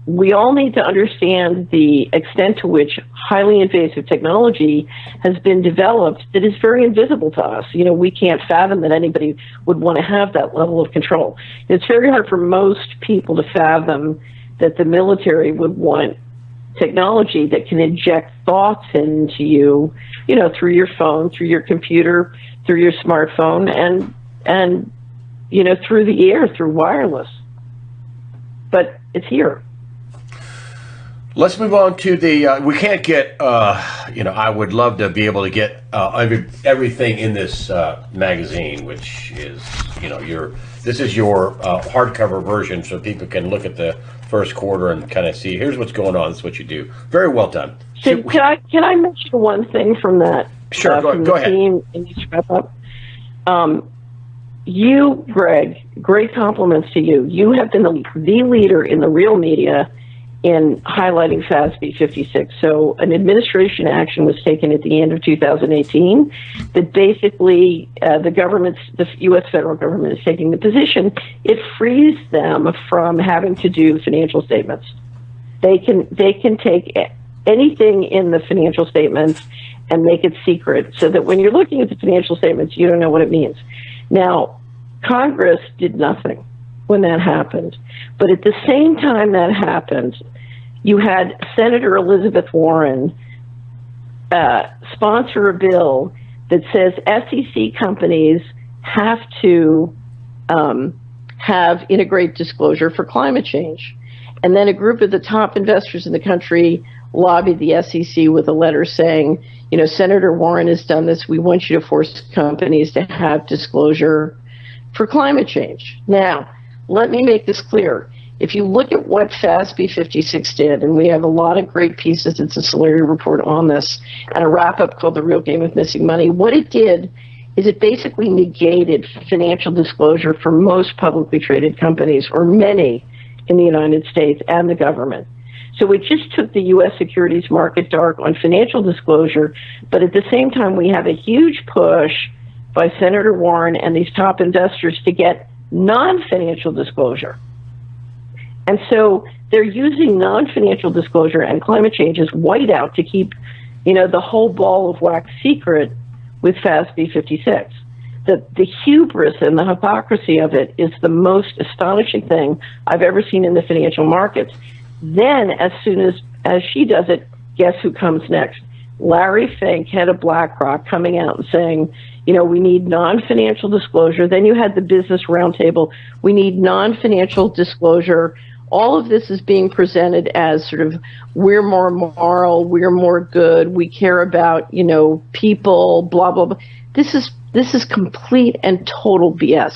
we all need to understand the extent to which highly invasive technology has been developed that is very invisible to us. We can't fathom that anybody would want to have that level of control. It's very hard for most people to fathom that the military would want technology that can inject thoughts into you, through your phone, through your computer, through your smartphone, and through the air, through wireless. But it's here. Let's move on to the. We can't get. I would love to be able to get everything in this magazine, which is, This is your hardcover version, so people can look at the first quarter and kind of see. Here's what's going on. This is what you do. Very well done. Can I mention one thing from that? Sure. Go ahead. In each wrap up. You, Greg, great compliments to you. You have been the leader in the real media in highlighting FASB 56. So an administration action was taken at the end of 2018 that basically the U.S. federal government is taking the position, it frees them from having to do financial statements. They can take anything in the financial statements and make it secret so that when you're looking at the financial statements, you don't know what it means. Now, Congress did nothing when that happened. But at the same time that happened, you had Senator Elizabeth Warren sponsor a bill that says SEC companies have to have integrate disclosure for climate change. And then a group of the top investors in the country lobbied the SEC with a letter saying, Senator Warren has done this. We want you to force companies to have disclosure for climate change. Now, let me make this clear. If you look at what FASB 56 did, and we have a lot of great pieces, it's a Solari report on this, and a wrap-up called The Real Game of Missing Money, what it did is it basically negated financial disclosure for most publicly traded companies, or many in the United States and the government. So it just took the U.S. securities market dark on financial disclosure, but at the same time we have a huge push by Senator Warren and these top investors to get non-financial disclosure. And so they're using non-financial disclosure and climate change as whiteout to keep, the whole ball of wax secret with FASB 56. The hubris and the hypocrisy of it is the most astonishing thing I've ever seen in the financial markets. Then, as soon as she does it, guess who comes next? Larry Fink, head of BlackRock, coming out and saying, we need non-financial disclosure. Then you had the Business Roundtable. We need non-financial disclosure. All of this is being presented as sort of, we're more moral, we're more good, we care about, people, blah, blah, blah. This is complete and total BS,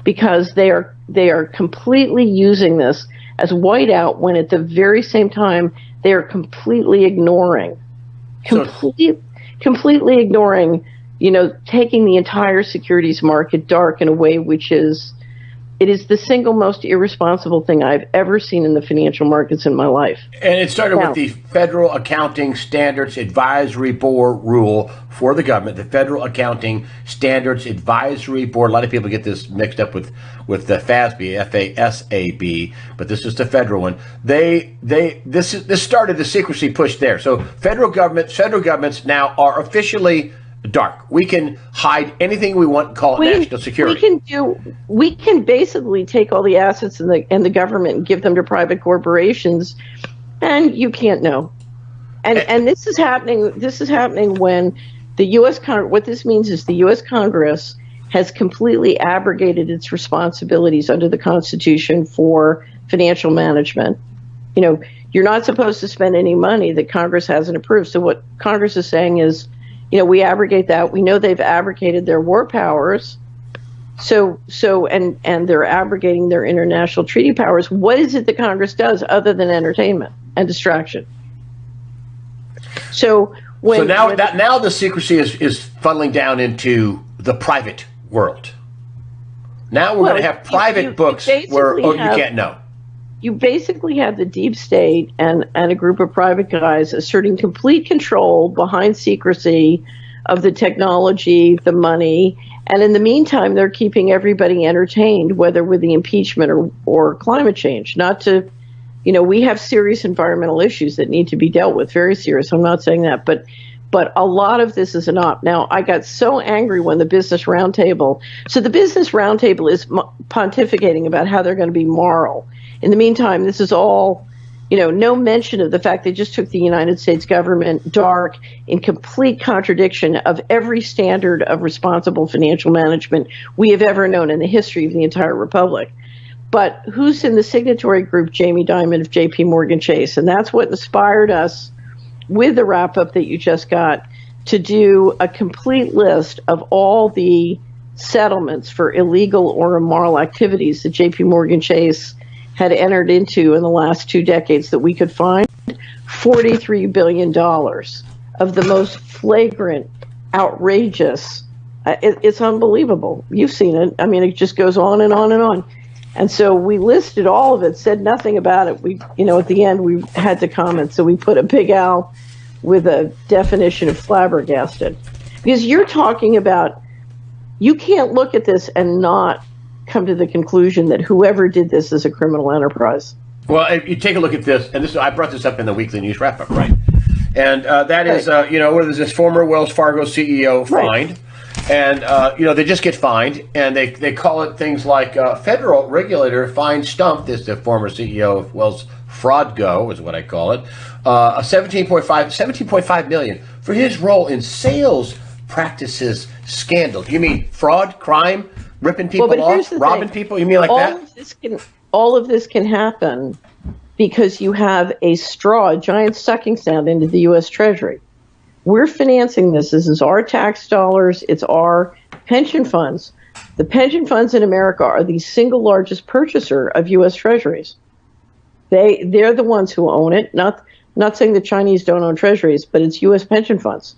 because they are completely using this as whiteout when at the very same time they are completely ignoring, completely ignoring, taking the entire securities market dark in a way which is, it is the single most irresponsible thing I've ever seen in the financial markets in my life. And it started with the Federal Accounting Standards Advisory Board rule for the government, the Federal Accounting Standards Advisory Board. A lot of people get this mixed up with the FASB, F-A-S-A-B, but this is the federal one. This started the secrecy push there. So federal governments now are officially dark. We can hide anything we want, call it national security. We can basically take all the assets in the government and give them to private corporations, and you can't know. And this is happening when the U.S. Congress. What this means is the U.S. Congress has completely abrogated its responsibilities under the Constitution for financial management. You know, you're not supposed to spend any money that Congress hasn't approved. So what Congress is saying is, you know, we abrogate that. We know they've abrogated their war powers. And they're abrogating their international treaty powers. What is it that Congress does other than entertainment and distraction? So now the secrecy is funneling down into the private world. Now we're going to have private books where you can't know. You basically have the deep state and a group of private guys asserting complete control behind secrecy of the technology, the money, and in the meantime, they're keeping everybody entertained, whether with the impeachment or climate change. Not to, you know, we have serious environmental issues that need to be dealt with, very serious. I'm not saying that, but a lot of this is an op. Now, I got so angry when the Business Roundtable. So the Business Roundtable is pontificating about how they're going to be moral. In the meantime, this is all, you know, no mention of the fact they just took the United States government dark in complete contradiction of every standard of responsible financial management we have ever known in the history of the entire republic. But who's in the signatory group? Jamie Dimon of JP Morgan Chase. And that's what inspired us with the wrap-up that you just got to do a complete list of all the settlements for illegal or immoral activities that JP Morgan Chase had entered into in the last 2 decades that we could find. $43 billion of the most flagrant, outrageous. It's unbelievable. You've seen it. I mean, it just goes on and on and on. And so we listed all of it, said nothing about it. We, you know, at the end we had to comment. So we put a big L with a definition of flabbergasted. Because you're talking about, you can't look at this and not come to the conclusion that whoever did this is a criminal enterprise. Well, if you take a look at this, and I brought this up in the weekly news wrap-up, right? And that is, you know, where there's this former Wells Fargo CEO fined, and, you know, they just get fined, and they call it things like federal regulator fined Stump, this the former CEO of Wells Fraudgo is what I call it, a $17.5 million for his role in sales practices scandal. You mean fraud, crime, ripping people off, robbing people? You mean like that? All of this can happen because you have a giant sucking sound into the U.S. Treasury. We're financing this. This is our tax dollars. It's our pension funds. The pension funds in America are the single largest purchaser of U.S. Treasuries. They're the ones who own it. Not saying the Chinese don't own Treasuries, but it's U.S. pension funds.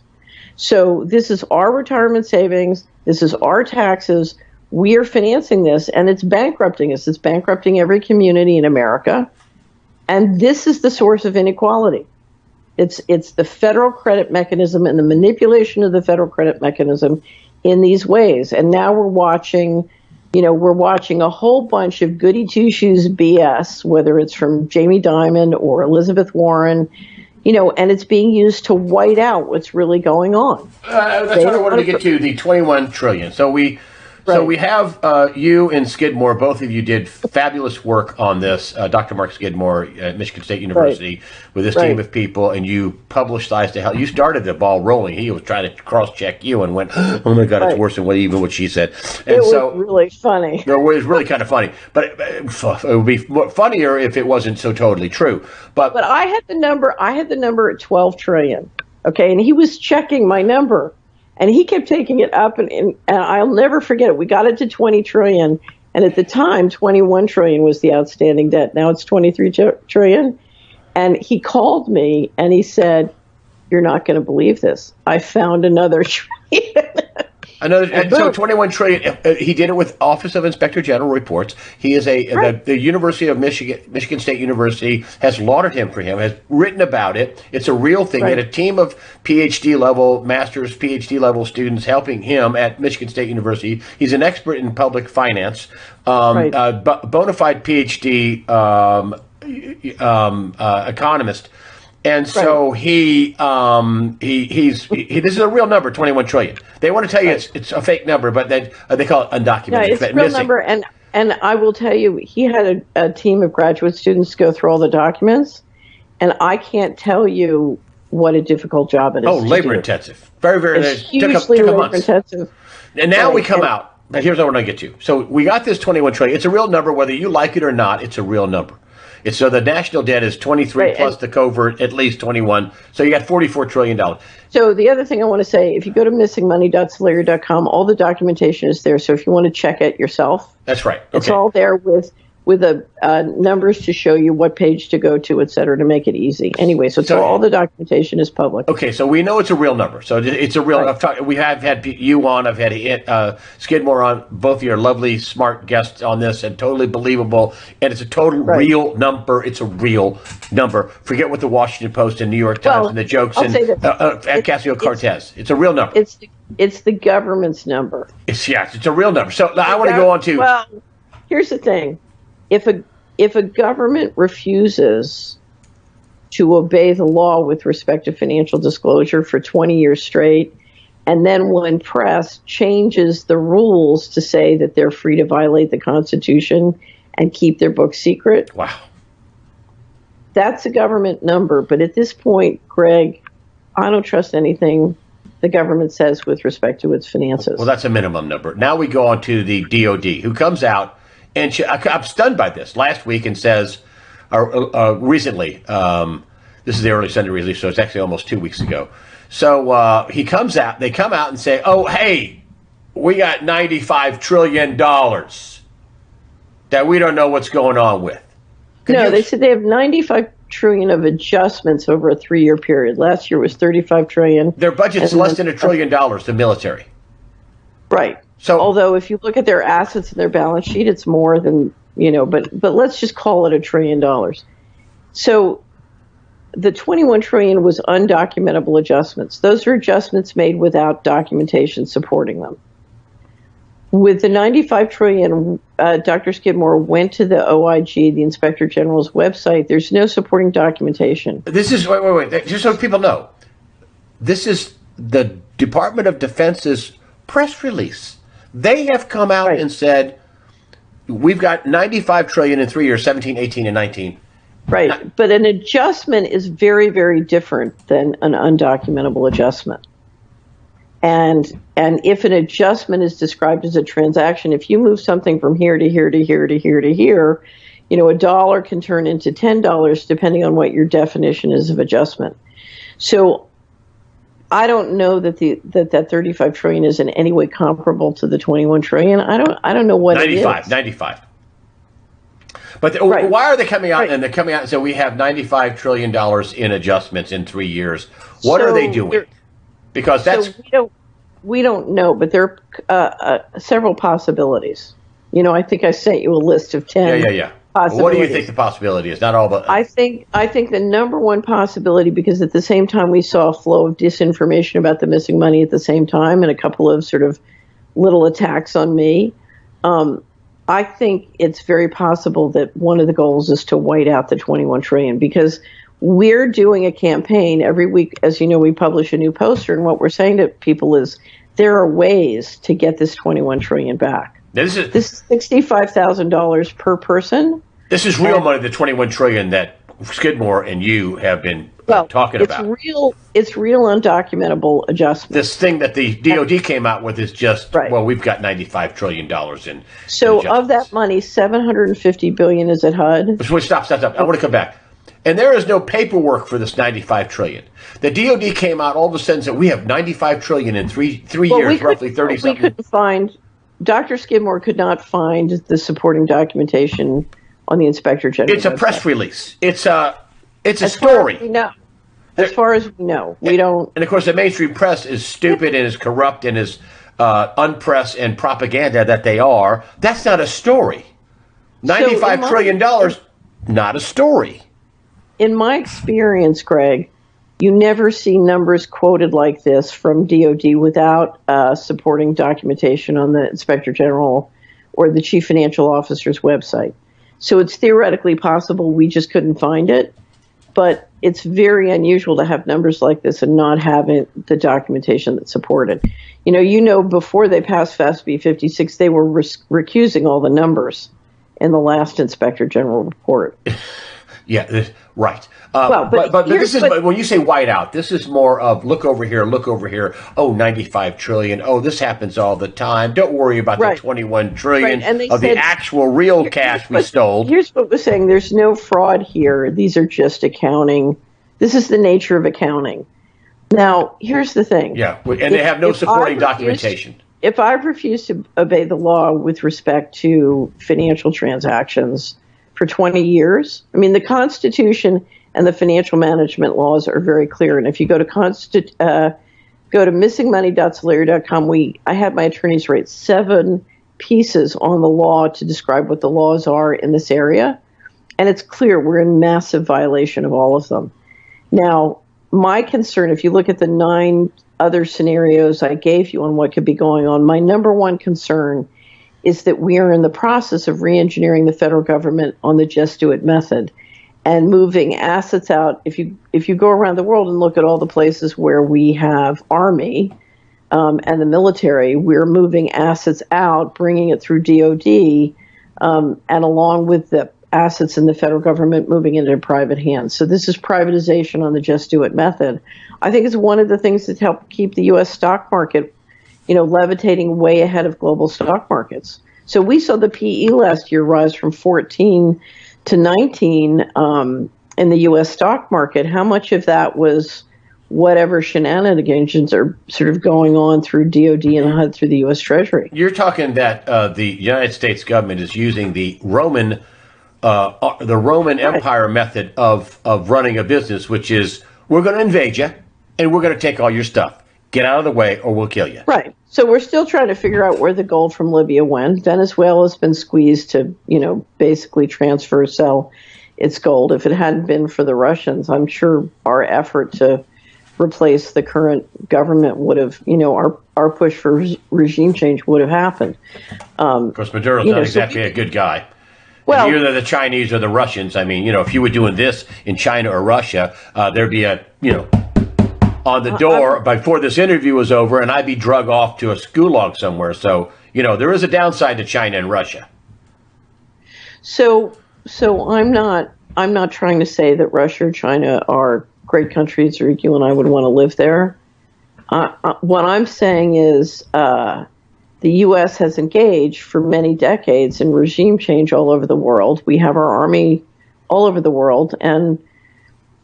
So this is our retirement savings. This is our taxes. We are financing this, and it's bankrupting us. It's bankrupting every community in America. And this is the source of inequality. It's the federal credit mechanism and the manipulation of the federal credit mechanism in these ways. And now we're watching a whole bunch of goody two-shoes BS, whether it's from Jamie Dimon or Elizabeth Warren, you know, and it's being used to white out what's really going on. That's what I wanted to get to, the $21 trillion. So we have you and Skidmore. Both of you did fabulous work on this. Dr. Mark Skidmore at Michigan State University with this team of people, and you publicized the hell. You started the ball rolling. He was trying to cross-check you and went, "Oh my God, it's worse than what she said." And it was really funny. It was really kind of funny, but it would be funnier if it wasn't so totally true. But I had the number. I had the number at 12 trillion. Okay, and he was checking my number. And he kept taking it up, and I'll never forget it. We got it to 20 trillion, and at the time, 21 trillion was the outstanding debt. Now it's 23 trillion. And he called me, and he said, "You're not going to believe this. I found another trillion." So 21 trillion. He did it with Office of Inspector General reports. He is the University of Michigan State University has lauded him for him, has written about it. It's a real thing. He had a team of PhD level, master's PhD level students helping him at Michigan State University. He's an expert in public finance, bona fide PhD economist. And so he's this is a real number, 21 trillion. They want to tell you it's a fake number, but they call it undocumented. Yeah, it's a real number, and I will tell you, he had a team of graduate students go through all the documents, and I can't tell you what a difficult job it is. Oh, labor intensive, very, very. It's hugely labor intensive. And now we come out. But here's what I want to get to. So we got this 21 trillion. It's a real number, whether you like it or not. It's a real number. It's so the national debt is 23 right, plus the covert, at least 21. So you got $44 trillion. So the other thing I want to say, if you go to missingmoney.solari.com, all the documentation is there. So if you want to check it yourself, that's right. Okay. It's all there with numbers to show you what page to go to, et cetera, to make it easy. Anyway, so all the documentation is public. Okay, so we know it's a real number. So it's a real. Right. We have had you on. I've had Skidmore on. Both of your lovely, smart guests on this, and totally believable. And it's a total real number. It's a real number. Forget what the Washington Post and New York Times and the jokes and Ocasio-Cortez. It's a real number. It's the government's number. It's a real number. So I want to go on to. Well, here's the thing. If a government refuses to obey the law with respect to financial disclosure for 20 years straight, and then when pressed changes the rules to say that they're free to violate the Constitution and keep their books secret, wow, that's a government number. But at this point, Greg, I don't trust anything the government says with respect to its finances. Well, that's a minimum number. Now we go on to the DOD, who comes out. And I'm stunned by this last week and says, recently, this is the early Sunday release, so it's actually almost 2 weeks ago. So he comes out, they come out and say, oh, hey, we got $95 trillion that we don't know what's going on with. They said they have $95 trillion of adjustments over a 3-year period. Last year was $35 trillion. Their budget's less than $1 trillion, the military. Right. So, although if you look at their assets and their balance sheet, it's more than, but let's just call it $1 trillion. So the 21 trillion was undocumentable adjustments. Those are adjustments made without documentation supporting them. With the 95 trillion, Dr. Skidmore went to the OIG, the Inspector General's website. There's no supporting documentation. This is, wait, just so people know, this is the Department of Defense's press release. They have come out and said, we've got 95 trillion in 3 years, 17, 18, and 19. Right. But an adjustment is very, very different than an undocumentable adjustment. And if an adjustment is described as a transaction, if you move something from here to here to here to here to here, $1 can turn into $10 depending on what your definition is of adjustment. So I don't know that that 35 trillion is in any way comparable to the 21 trillion. I don't know what 95, it is. 95. But why are they coming out and they're coming out and saying we have $95 trillion in adjustments in 3 years? What are they doing? Because that's we don't know, but there are several possibilities. I think I sent you a list of 10. Yeah. What do you think the possibility is? Not all, but I think the number one possibility, because at the same time we saw a flow of disinformation about the missing money at the same time, and a couple of sort of little attacks on me. I think it's very possible that one of the goals is to white out the 21 trillion, because we're doing a campaign every week. As you know, we publish a new poster, and what we're saying to people is there are ways to get this 21 trillion back. This is $65,000 per person. This is real money, the 21 trillion that Skidmore and you have been talking about. It's real undocumentable adjustments. This thing that the DOD came out with is just, we've got $95 trillion in. So of that money, $750 billion is at HUD. Stop. I want to come back. And there is no paperwork for this $95 trillion. The DOD came out all of a sudden and said, we have $95 trillion in three years, roughly 30-something. We couldn't find, Dr. Skidmore could not find the supporting documentation on the Inspector General. It's a press release. It's a story. As far as we know, we don't. And of course, the mainstream press is stupid and is corrupt and is unpress and propaganda that they are. That's not a story. $95 trillion, not a story. In my experience, Greg, you never see numbers quoted like this from DOD without supporting documentation on the Inspector General or the Chief Financial Officer's website. So it's theoretically possible we just couldn't find it, but it's very unusual to have numbers like this and not having the documentation that support it. Before they passed FASB 56, they were recusing all the numbers in the last Inspector General report. Yeah, right. But but this is when you say white out, this is more of look over here. Oh, 95 trillion. Oh, this happens all the time. Don't worry about the 21 trillion of the actual real cash we stole. Here's what we're saying. There's no fraud here. These are just accounting. This is the nature of accounting. Now, here's the thing. Yeah, and they have no supporting documentation. If I refuse to obey the law with respect to financial transactions for 20 years, I mean, the Constitution and the financial management laws are very clear. And if you go to missingmoney.solari.com, I had my attorneys write 7 pieces on the law to describe what the laws are in this area. And it's clear we're in massive violation of all of them. Now, my concern, if you look at the 9 other scenarios I gave you on what could be going on, my number one concern is that we are in the process of re-engineering the federal government on the Just Do It method and moving assets out. If you go around the world and look at all the places where we have army and the military, we're moving assets out, bringing it through DOD, and along with the assets in the federal government moving into private hands. So this is privatization on the Just Do It method. I think it's one of the things that help keep the U.S. stock market, levitating way ahead of global stock markets. So we saw the PE last year rise from 14 to 19 in the U.S. stock market. How much of that was whatever shenanigans are sort of going on through DOD and through the U.S. Treasury? You're talking that the United States government is using the Roman Empire method of running a business, which is we're going to invade you and we're going to take all your stuff. Get out of the way or we'll kill you. Right. So we're still trying to figure out where the gold from Libya went. Venezuela's been squeezed to, basically sell its gold. If it hadn't been for the Russians, I'm sure our effort to replace the current government would have, our push for regime change would have happened. Of course, Maduro's not exactly a good guy. Well, either the Chinese or the Russians. I mean, if you were doing this in China or Russia, there'd be a, on the door before this interview was over, and I'd be drug off to a gulag somewhere. So, there is a downside to China and Russia. So I'm not trying to say that Russia or China are great countries or you and I would want to live there. What I'm saying is the U.S. has engaged for many decades in regime change all over the world. We have our army all over the world, and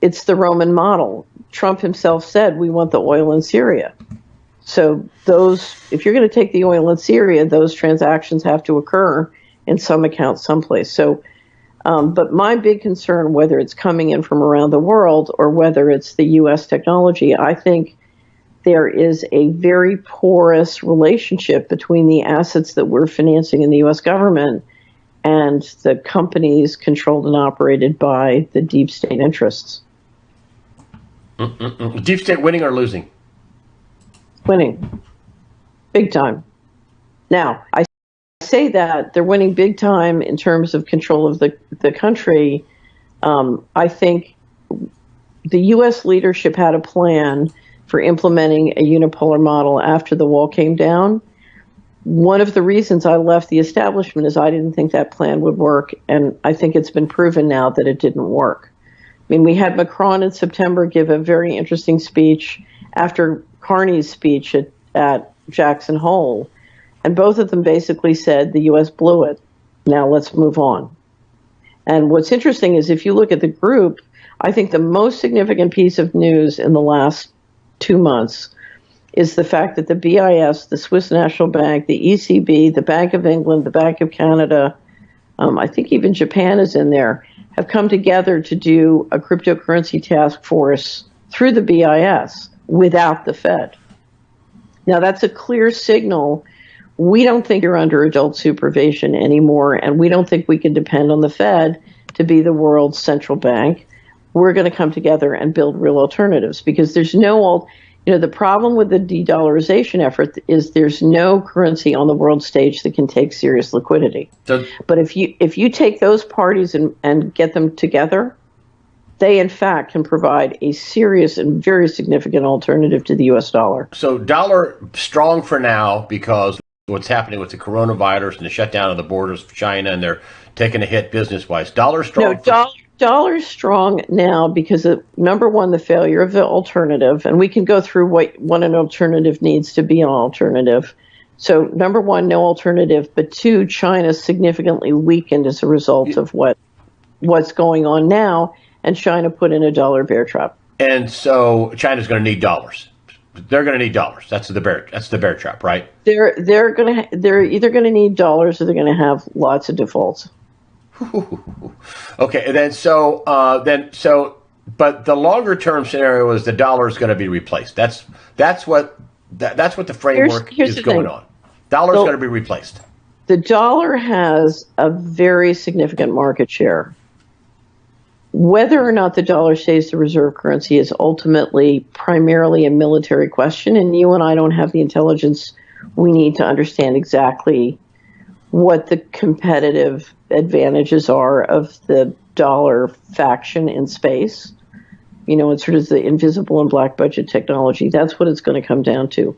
it's the Roman model. Trump himself said, we want the oil in Syria. So if you're going to take the oil in Syria, those transactions have to occur in some account someplace. So, but my big concern, whether it's coming in from around the world or whether it's the U.S. technology, I think there is a very porous relationship between the assets that we're financing in the U.S. government and the companies controlled and operated by the deep state interests. Deep state winning or losing? Winning. Big time. Now, I say that they're winning big time in terms of control of the country. I think the U.S. leadership had a plan for implementing a unipolar model after the wall came down. One of the reasons I left the establishment is I didn't think that plan would work, and I think it's been proven now that it didn't work. I mean, we had Macron in September give a very interesting speech after Carney's speech at Jackson Hole, and both of them basically said the U.S. blew it. Now let's move on. And what's interesting is if you look at the group, I think the most significant piece of news in the last 2 months is the fact that the BIS, the Swiss National Bank, the ECB, the Bank of England, the Bank of Canada, I think even Japan is in there, have come together to do a cryptocurrency task force through the BIS without the Fed. Now, that's a clear signal. We don't think you're under adult supervision anymore, and we don't think we can depend on the Fed to be the world's central bank. We're going to come together and build real alternatives because there's the problem with the de-dollarization effort is there's no currency on the world stage that can take serious liquidity. But if you take those parties and get them together, they in fact can provide a serious and very significant alternative to the U.S. dollar. So dollar strong for now because what's happening with the coronavirus and the shutdown of the borders of China, and they're taking a hit business-wise. Dollar strong. No, dollar's strong now because of, number one, the failure of the alternative, and we can go through what an alternative needs to be an alternative. So number one, no alternative, but two, China significantly weakened as a result of what's going on now, and China put in a dollar bear trap. And so China's going to need dollars. They're going to need dollars. That's the bear trap, right? They're either going to need dollars or they're going to have lots of defaults. Okay, and but the longer term scenario is the dollar is going to be replaced. That's what the framework is going on. Dollar is going to be replaced. The dollar has a very significant market share. Whether or not the dollar stays the reserve currency is ultimately primarily a military question, and you and I don't have the intelligence we need to understand exactly what the competitive advantages are of the dollar faction in space. You know, it's sort of the invisible and black budget technology. That's what it's going to come down to.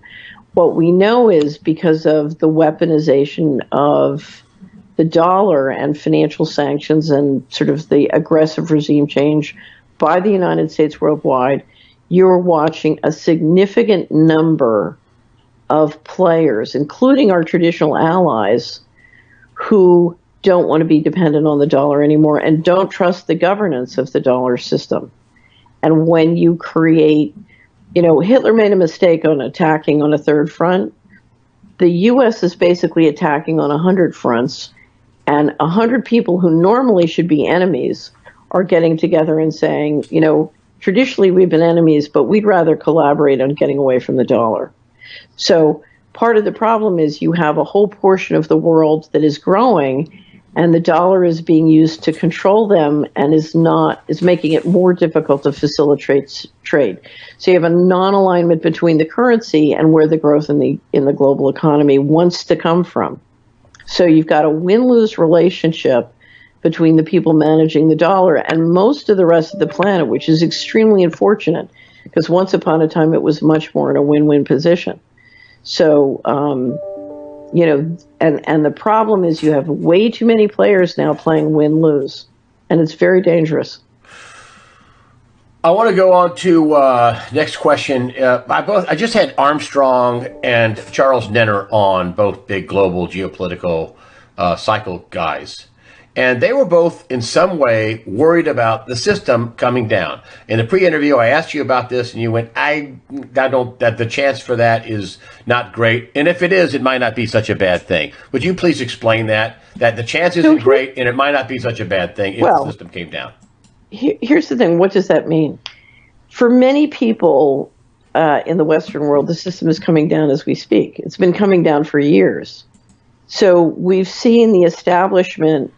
What we know is because of the weaponization of the dollar and financial sanctions and sort of the aggressive regime change by the United States worldwide, you're watching a significant number of players, including our traditional allies, who don't want to be dependent on the dollar anymore and don't trust the governance of the dollar system. And when you create, you know, Hitler made a mistake on attacking on a third front. The U.S. is basically attacking on 100 fronts, and 100 people who normally should be enemies are getting together and saying, you know, traditionally we've been enemies, but we'd rather collaborate on getting away from the dollar. So part of the problem is you have a whole portion of the world that is growing, and the dollar is being used to control them and is making it more difficult to facilitate trade. So you have a non-alignment between the currency and where the growth in the global economy wants to come from. So you've got a win-lose relationship between the people managing the dollar and most of the rest of the planet, which is extremely unfortunate because once upon a time it was much more in a win-win position. So, you know, and the problem is you have way too many players now playing win-lose, and it's very dangerous. I want to go on to next question. I just had Armstrong and Charles Nenner on, both big global geopolitical cycle guys. And they were both in some way worried about the system coming down. In the pre-interview, I asked you about this, and you went, that the chance for that is not great. And if it is, it might not be such a bad thing. Would you please explain that the chance isn't great and it might not be such a bad thing if the system came down? Here's the thing. What does that mean? For many people in the Western world, the system is coming down as we speak. It's been coming down for years. So we've seen the establishment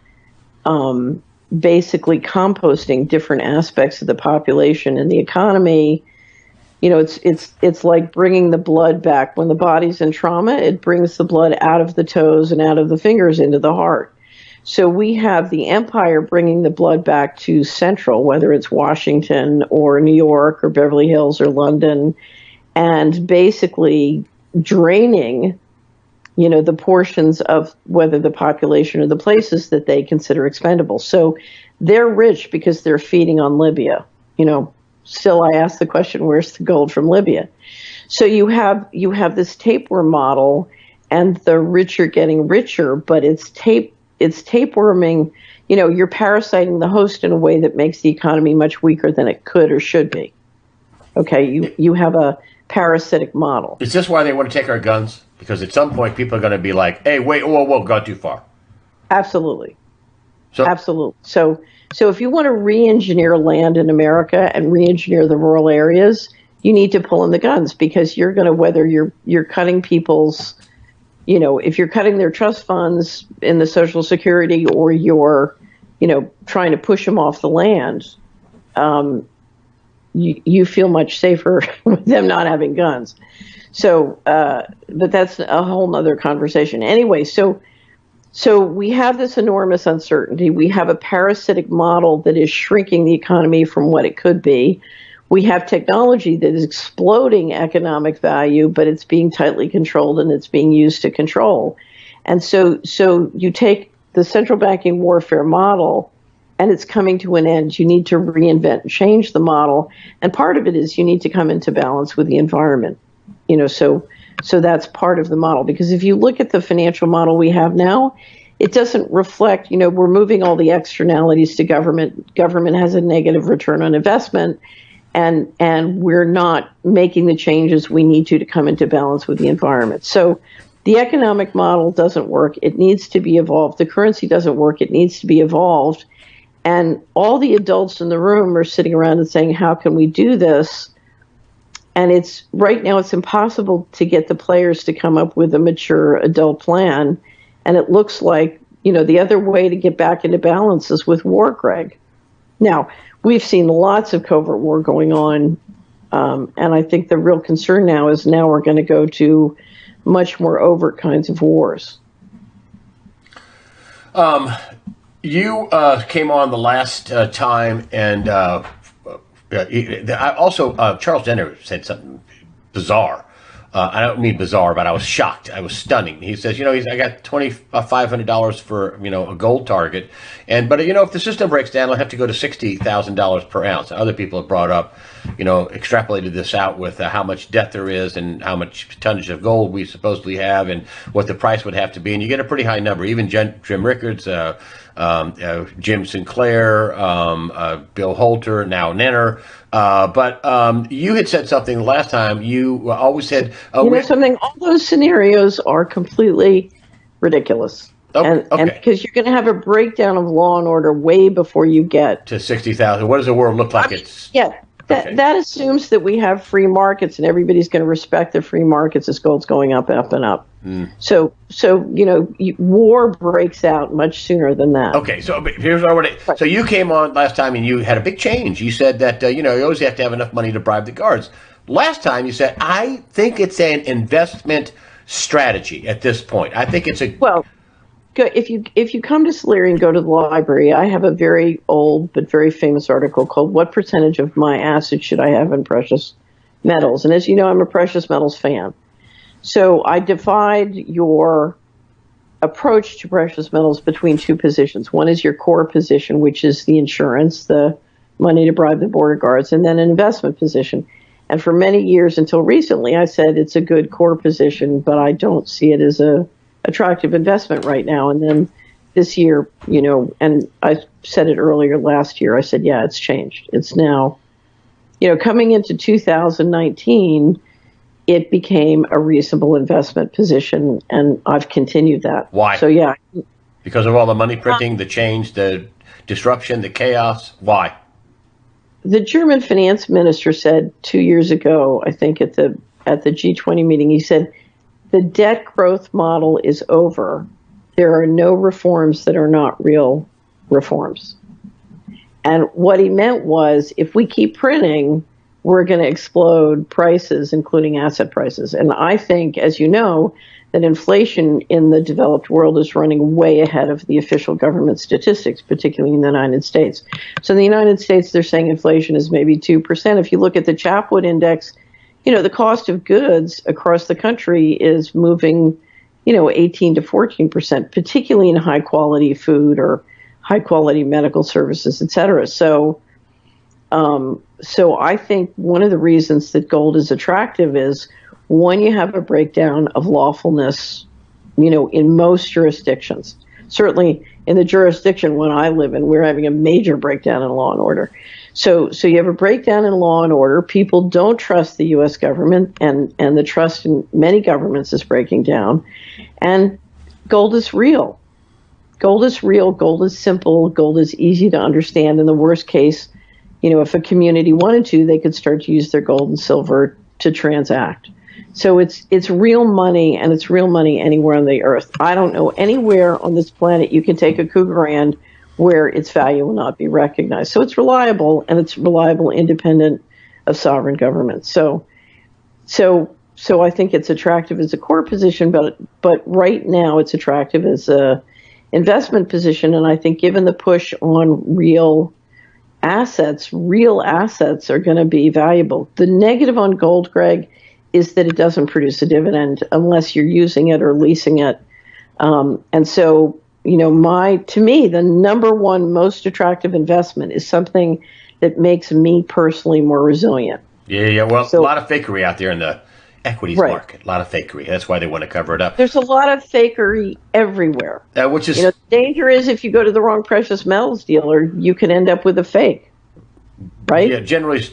basically composting different aspects of the population and the economy. You know, it's like bringing the blood back. When the body's in trauma, it brings the blood out of the toes and out of the fingers into the heart. So we have the empire bringing the blood back to central, whether it's Washington or New York or Beverly Hills or London, and basically draining, you know, the portions of whether the population or the places that they consider expendable. So they're rich because they're feeding on Libya. You know, still I ask the question, where's the gold from Libya? So you have this tapeworm model, and the rich are getting richer, but it's tapeworming. You know, you're parasiting the host in a way that makes the economy much weaker than it could or should be. Okay, you have a parasitic model. Is this why they want to take our guns? Because at some point people are going to be like, hey, wait, whoa, gone too far. Absolutely. Absolutely. So if you want to re-engineer land in America and re-engineer the rural areas, you need to pull in the guns, because you're going to, whether you're cutting people's, you know, if you're cutting their trust funds in the Social Security, or you're, you know, trying to push them off the land, you feel much safer with them not having guns. So, but that's a whole nother conversation. Anyway, so we have this enormous uncertainty. We have a parasitic model that is shrinking the economy from what it could be. We have technology that is exploding economic value, but it's being tightly controlled and it's being used to control. And so you take the central banking warfare model and it's coming to an end. You need to reinvent and change the model. And part of it is you need to come into balance with the environment. So that's part of the model, because if you look at the financial model we have now, it doesn't reflect, we're moving all the externalities to government. Government has a negative return on investment, and we're not making the changes we need to come into balance with the environment. So the economic model doesn't work. It needs to be evolved. The currency doesn't work. It needs to be evolved. And all the adults in the room are sitting around and saying, how can we do this? And right now it's impossible to get the players to come up with a mature adult plan. And it looks like, the other way to get back into balance is with war, Greg. Now, we've seen lots of covert war going on. And I think the real concern now is we're going to go to much more overt kinds of wars. You came on the last time, and Charles Denner said something bizarre. I don't mean bizarre, but I was shocked. I was stunning. He says, I got $2,500 for, a gold target. But if the system breaks down, I'll have to go to $60,000 per ounce. Other people have brought up, extrapolated this out with how much debt there is and how much tonnage of gold we supposedly have and what the price would have to be. And you get a pretty high number. Even Jim Rickards, Jim Sinclair, Bill Holter, now Nenner. But you had said something last time. You always said, something. All those scenarios are completely ridiculous. And because you're going to have a breakdown of law and order way before you get to 60,000. What does the world look like? That assumes that we have free markets and everybody's going to respect the free markets as gold's going up, up, and up. So war breaks out much sooner than that. Okay, so here's what I want to. So you came on last time and you had a big change. You said that you always have to have enough money to bribe the guards. Last time you said, I think it's an investment strategy at this point. I think it's if you come to Solari and go to the library, I have a very old but very famous article called "What Percentage of My Assets Should I Have in Precious Metals?" And as you know, I'm a precious metals fan. So I divide your approach to precious metals between two positions. One is your core position, which is the insurance, the money to bribe the border guards, and then an investment position. And for many years until recently, I said it's a good core position, but I don't see it as a attractive investment right now. And then this year, and I said it earlier last year, I said, yeah, it's changed. It's now, coming into 2019, it became a reasonable investment position, and I've continued that. Why? So, yeah. Because of all the money printing, the change, the disruption, the chaos? Why? The German finance minister said 2 years ago, I think at the G20 meeting, he said, the debt growth model is over. There are no reforms that are not real reforms. And what he meant was, if we keep printing, we're going to explode prices, including asset prices. And I think, as you know, that inflation in the developed world is running way ahead of the official government statistics, particularly in the United States. So in the United States, they're saying inflation is maybe 2%. If you look at the Chapwood Index, the cost of goods across the country is moving, 18 to 14%, particularly in high quality food or high quality medical services, et cetera. So I think one of the reasons that gold is attractive is when you have a breakdown of lawfulness, in most jurisdictions. Certainly in the jurisdiction when I live in, we're having a major breakdown in law and order. So you have a breakdown in law and order. People don't trust the U.S. government, and the trust in many governments is breaking down. And gold is real. Gold is real. Gold is simple. Gold is easy to understand. In the worst case, if a community wanted to, they could start to use their gold and silver to transact. So it's real money, and it's real money anywhere on the earth. I don't know anywhere on this planet you can take a coup grand where its value will not be recognized. So it's reliable, and it's reliable independent of sovereign government. So I think it's attractive as a core position, but right now it's attractive as a investment position. And I think given the push on real assets are going to be valuable. The negative on gold, Greg, is that it doesn't produce a dividend unless you're using it or leasing it. And so, to me, the number one most attractive investment is something that makes me personally more resilient. Yeah. Well, a lot of fakery out there in the equities Right. market. A lot of fakery. That's why they want to cover it up. There's a lot of fakery everywhere. Which is, the danger is if you go to the wrong precious metals dealer, you can end up with a fake, right? Yeah, generally,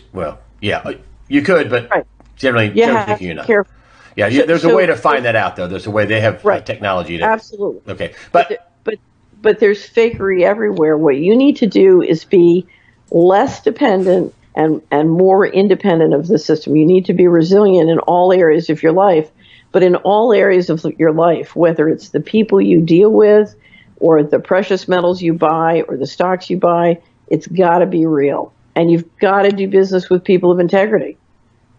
you could, but generally have speaking, you're to not. be careful. Yeah, there's a way to find that out, though. There's a way. They have technology to. Absolutely. Okay, but there's fakery everywhere. What you need to do is be less dependent and more independent of the system. You need to be resilient in all areas of your life, but in all areas of your life, whether it's the people you deal with or the precious metals you buy or the stocks you buy, it's got to be real. And you've got to do business with people of integrity.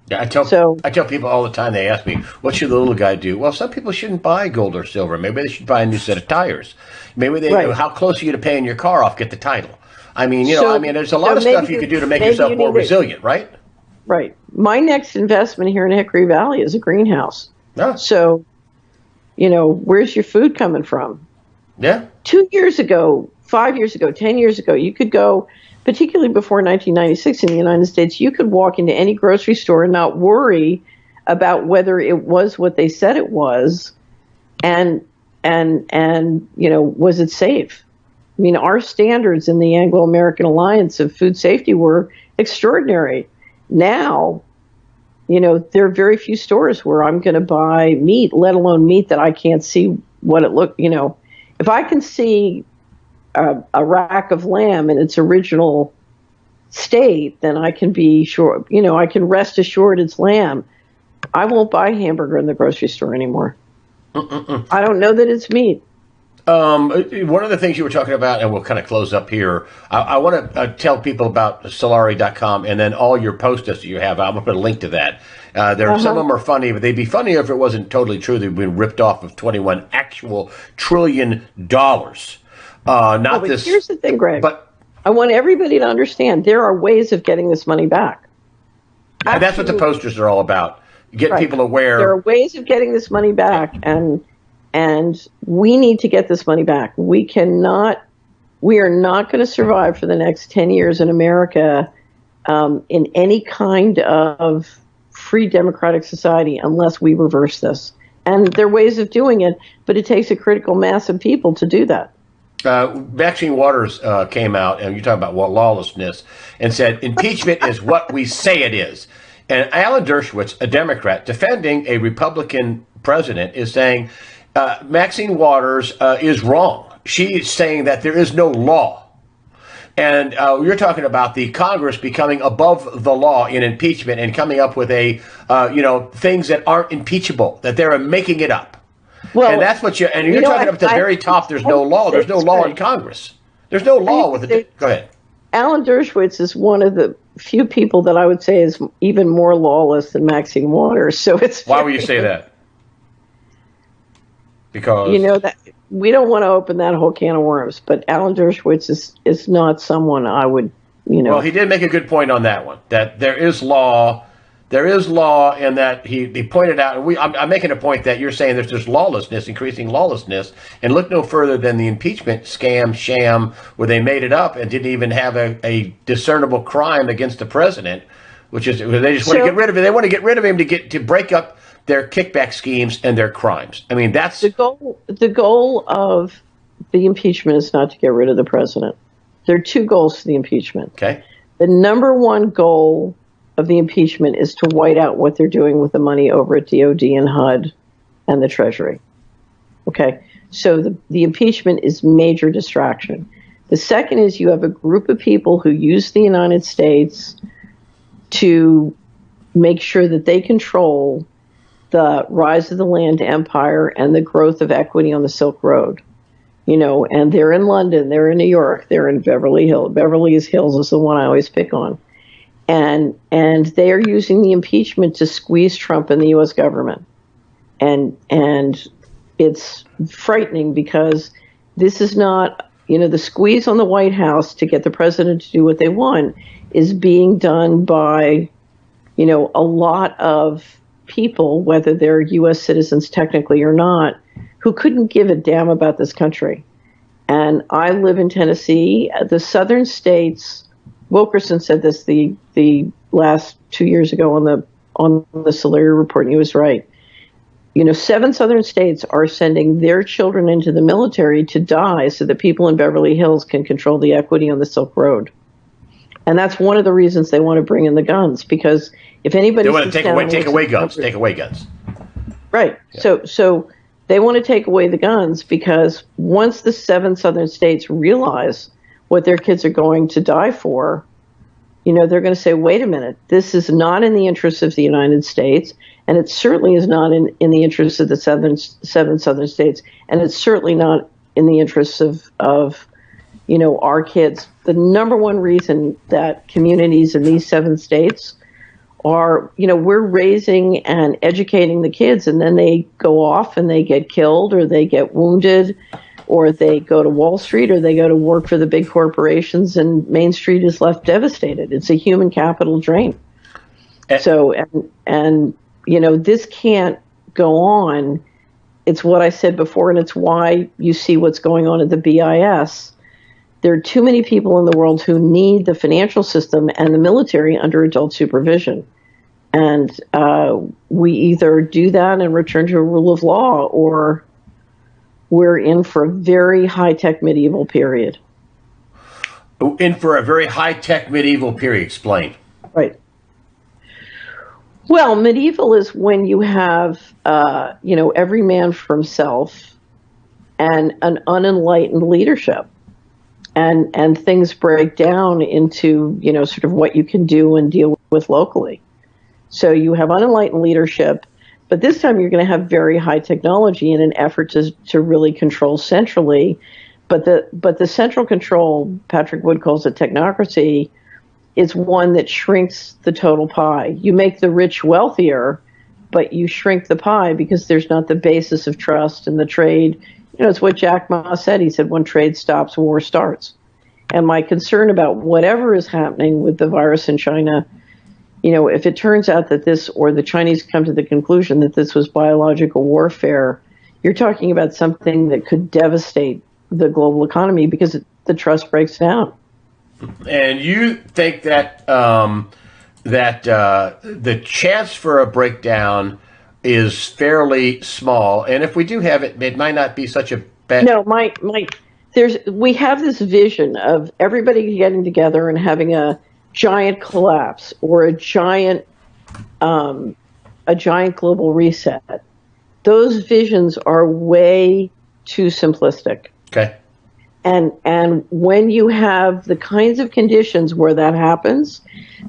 Yeah, I tell people all the time. They ask me, "What should the little guy do?" Well, some people shouldn't buy gold or silver. Maybe they should buy a new set of tires. Maybe they. How close are you to paying your car off? Get the title. I mean, there's a lot of stuff you can do to make yourself more resilient, right? Right. My next investment here in Hickory Valley is a greenhouse. Yeah. So, where's your food coming from? Yeah. 2 years ago, 5 years ago, 10 years ago, you could go, particularly before 1996 in the United States, you could walk into any grocery store and not worry about whether it was what they said it was and was it safe? I mean, our standards in the Anglo-American Alliance of food safety were extraordinary. Now, there are very few stores where I'm going to buy meat, let alone meat that I can't see what it looked. If I can see a rack of lamb in its original state, then I can be sure, I can rest assured it's lamb. I won't buy hamburger in the grocery store anymore. I don't know that it's meat. One of the things you were talking about, and we'll kind of close up here, I want to tell people about Solari.com and then all your posts that you have. I'm going to put a link to that. Some of them are funny, but they'd be funnier if it wasn't totally true. They've been ripped off of $21 actual trillion. Here's the thing, Greg. But I want everybody to understand there are ways of getting this money back. And that's what the posters are all about. Get people aware. There are ways of getting this money back, and we need to get this money back. We are not going to survive for the next 10 years in America in any kind of free democratic society unless we reverse this. And there are ways of doing it, but it takes a critical mass of people to do that. Maxine Waters came out, and you talk about lawlessness, and said impeachment is what we say it is. And Alan Dershowitz, a Democrat, defending a Republican president, is saying Maxine Waters is wrong. She's saying that there is no law. And you're talking about the Congress becoming above the law in impeachment and coming up with things that aren't impeachable, that they're making it up. Well, and that's what you're talking about at the very top. There's no law. There's no law in Congress. There's no law with it. Go ahead. Alan Dershowitz is one of the few people that I would say is even more lawless than Maxine Waters. So it's why would you say that? Because that we don't want to open that whole can of worms. But Alan Dershowitz is not someone I would Well, he did make a good point on that one. That there is law. There is law, and that he pointed out, and I'm making a point that you're saying there's lawlessness, increasing lawlessness, and look no further than the impeachment sham, where they made it up and didn't even have a discernible crime against the president, which is they just want to get rid of it. They want to get rid of him to break up their kickback schemes and their crimes. I mean, that's the goal. The goal of the impeachment is not to get rid of the president. There are two goals to the impeachment. Okay. The number one goal of the impeachment is to white out what they're doing with the money over at DOD and HUD and the Treasury. Okay, so the impeachment is major distraction. The second is you have a group of people who use the United States to make sure that they control the rise of the land empire and the growth of equity on the Silk Road. And they're in London, they're in New York, they're in Beverly Hills. Beverly Hills is the one I always pick on. And they are using the impeachment to squeeze Trump and the U.S. government. And it's frightening because this is not, the squeeze on the White House to get the president to do what they want is being done by, a lot of people, whether they're U.S. citizens technically or not, who couldn't give a damn about this country. And I live in Tennessee. The southern states, Wilkerson said this the last 2 years ago on the Solari report, and he was right. 7 southern states are sending their children into the military to die so that people in Beverly Hills can control the equity on the Silk Road. And that's one of the reasons they want to bring in the guns, because if anybody... They want to take away guns. Right. Yeah. So they want to take away the guns, because once the 7 southern states realize what their kids are going to die for, they're going to say, wait a minute, this is not in the interests of the United States, and it certainly is not in the interests of the 7 southern states, and it's certainly not in the interests of our kids. The number one reason that communities in these 7 states are, we're raising and educating the kids, and then they go off and they get killed, or they get wounded, or they go to Wall Street, or they go to work for the big corporations, and Main Street is left devastated. It's a human capital drain. So, this can't go on. It's what I said before, and it's why you see what's going on at the BIS. There are too many people in the world who need the financial system and the military under adult supervision. And we either do that and return to a rule of law, or we're in for a very high-tech medieval period. In for a very high-tech medieval period. Explain. Right. Well, medieval is when you have, every man for himself and an unenlightened leadership. And things break down into, sort of what you can do and deal with locally. So you have unenlightened leadership, but this time you're going to have very high technology in an effort to really control centrally. But the central control, Patrick Wood calls it technocracy, is one that shrinks the total pie. You make the rich wealthier, but you shrink the pie because there's not the basis of trust in the trade. It's what Jack Ma said. He said, when trade stops, war starts. And my concern about whatever is happening with the virus in China, if it turns out that this, or the Chinese come to the conclusion that this was biological warfare, you're talking about something that could devastate the global economy because the trust breaks down. And you think that the chance for a breakdown is fairly small, and if we do have it, it might not be such a bad. No, we have this vision of everybody getting together and having a giant collapse or a giant global reset. Those visions are way too simplistic. Okay. And when you have the kinds of conditions where that happens,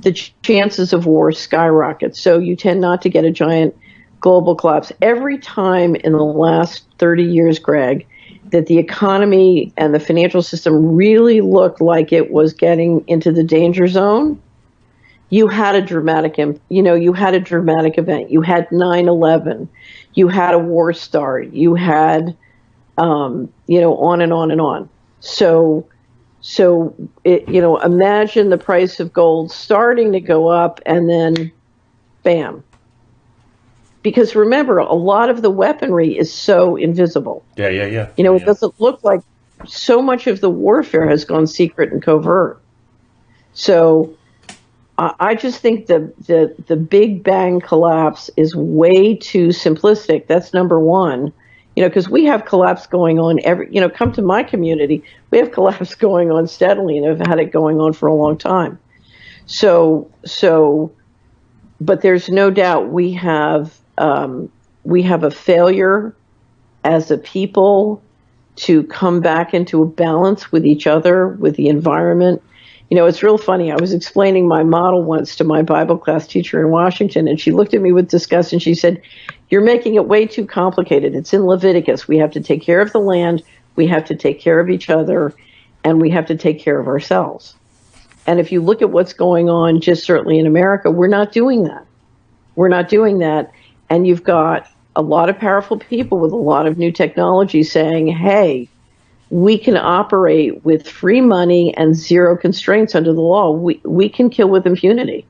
the chances of war skyrocket. So you tend not to get a giant global collapse. Every time in the last 30 years, Greg, that the economy and the financial system really looked like it was getting into the danger zone, you had a dramatic event. You had 9/11. You had a war start. You had, on and on and on. So imagine the price of gold starting to go up and then bam. Because remember, a lot of the weaponry is so invisible. Yeah. It doesn't look like so much of the warfare has gone secret and covert. So I just think the Big Bang collapse is way too simplistic. That's number one. Because we have collapse going on come to my community, we have collapse going on steadily and have had it going on for a long time. So, but there's no doubt we have a failure as a people to come back into a balance with each other, with the environment. It's real funny. I was explaining my model once to my Bible class teacher in Washington, and she looked at me with disgust and she said, "You're making it way too complicated. It's in Leviticus. We have to take care of the land, we have to take care of each other, and we have to take care of ourselves." And if you look at what's going on, just certainly in America, we're not doing that. We're not doing that. And you've got a lot of powerful people with a lot of new technology saying, hey, we can operate with free money and zero constraints under the law. We can kill with impunity.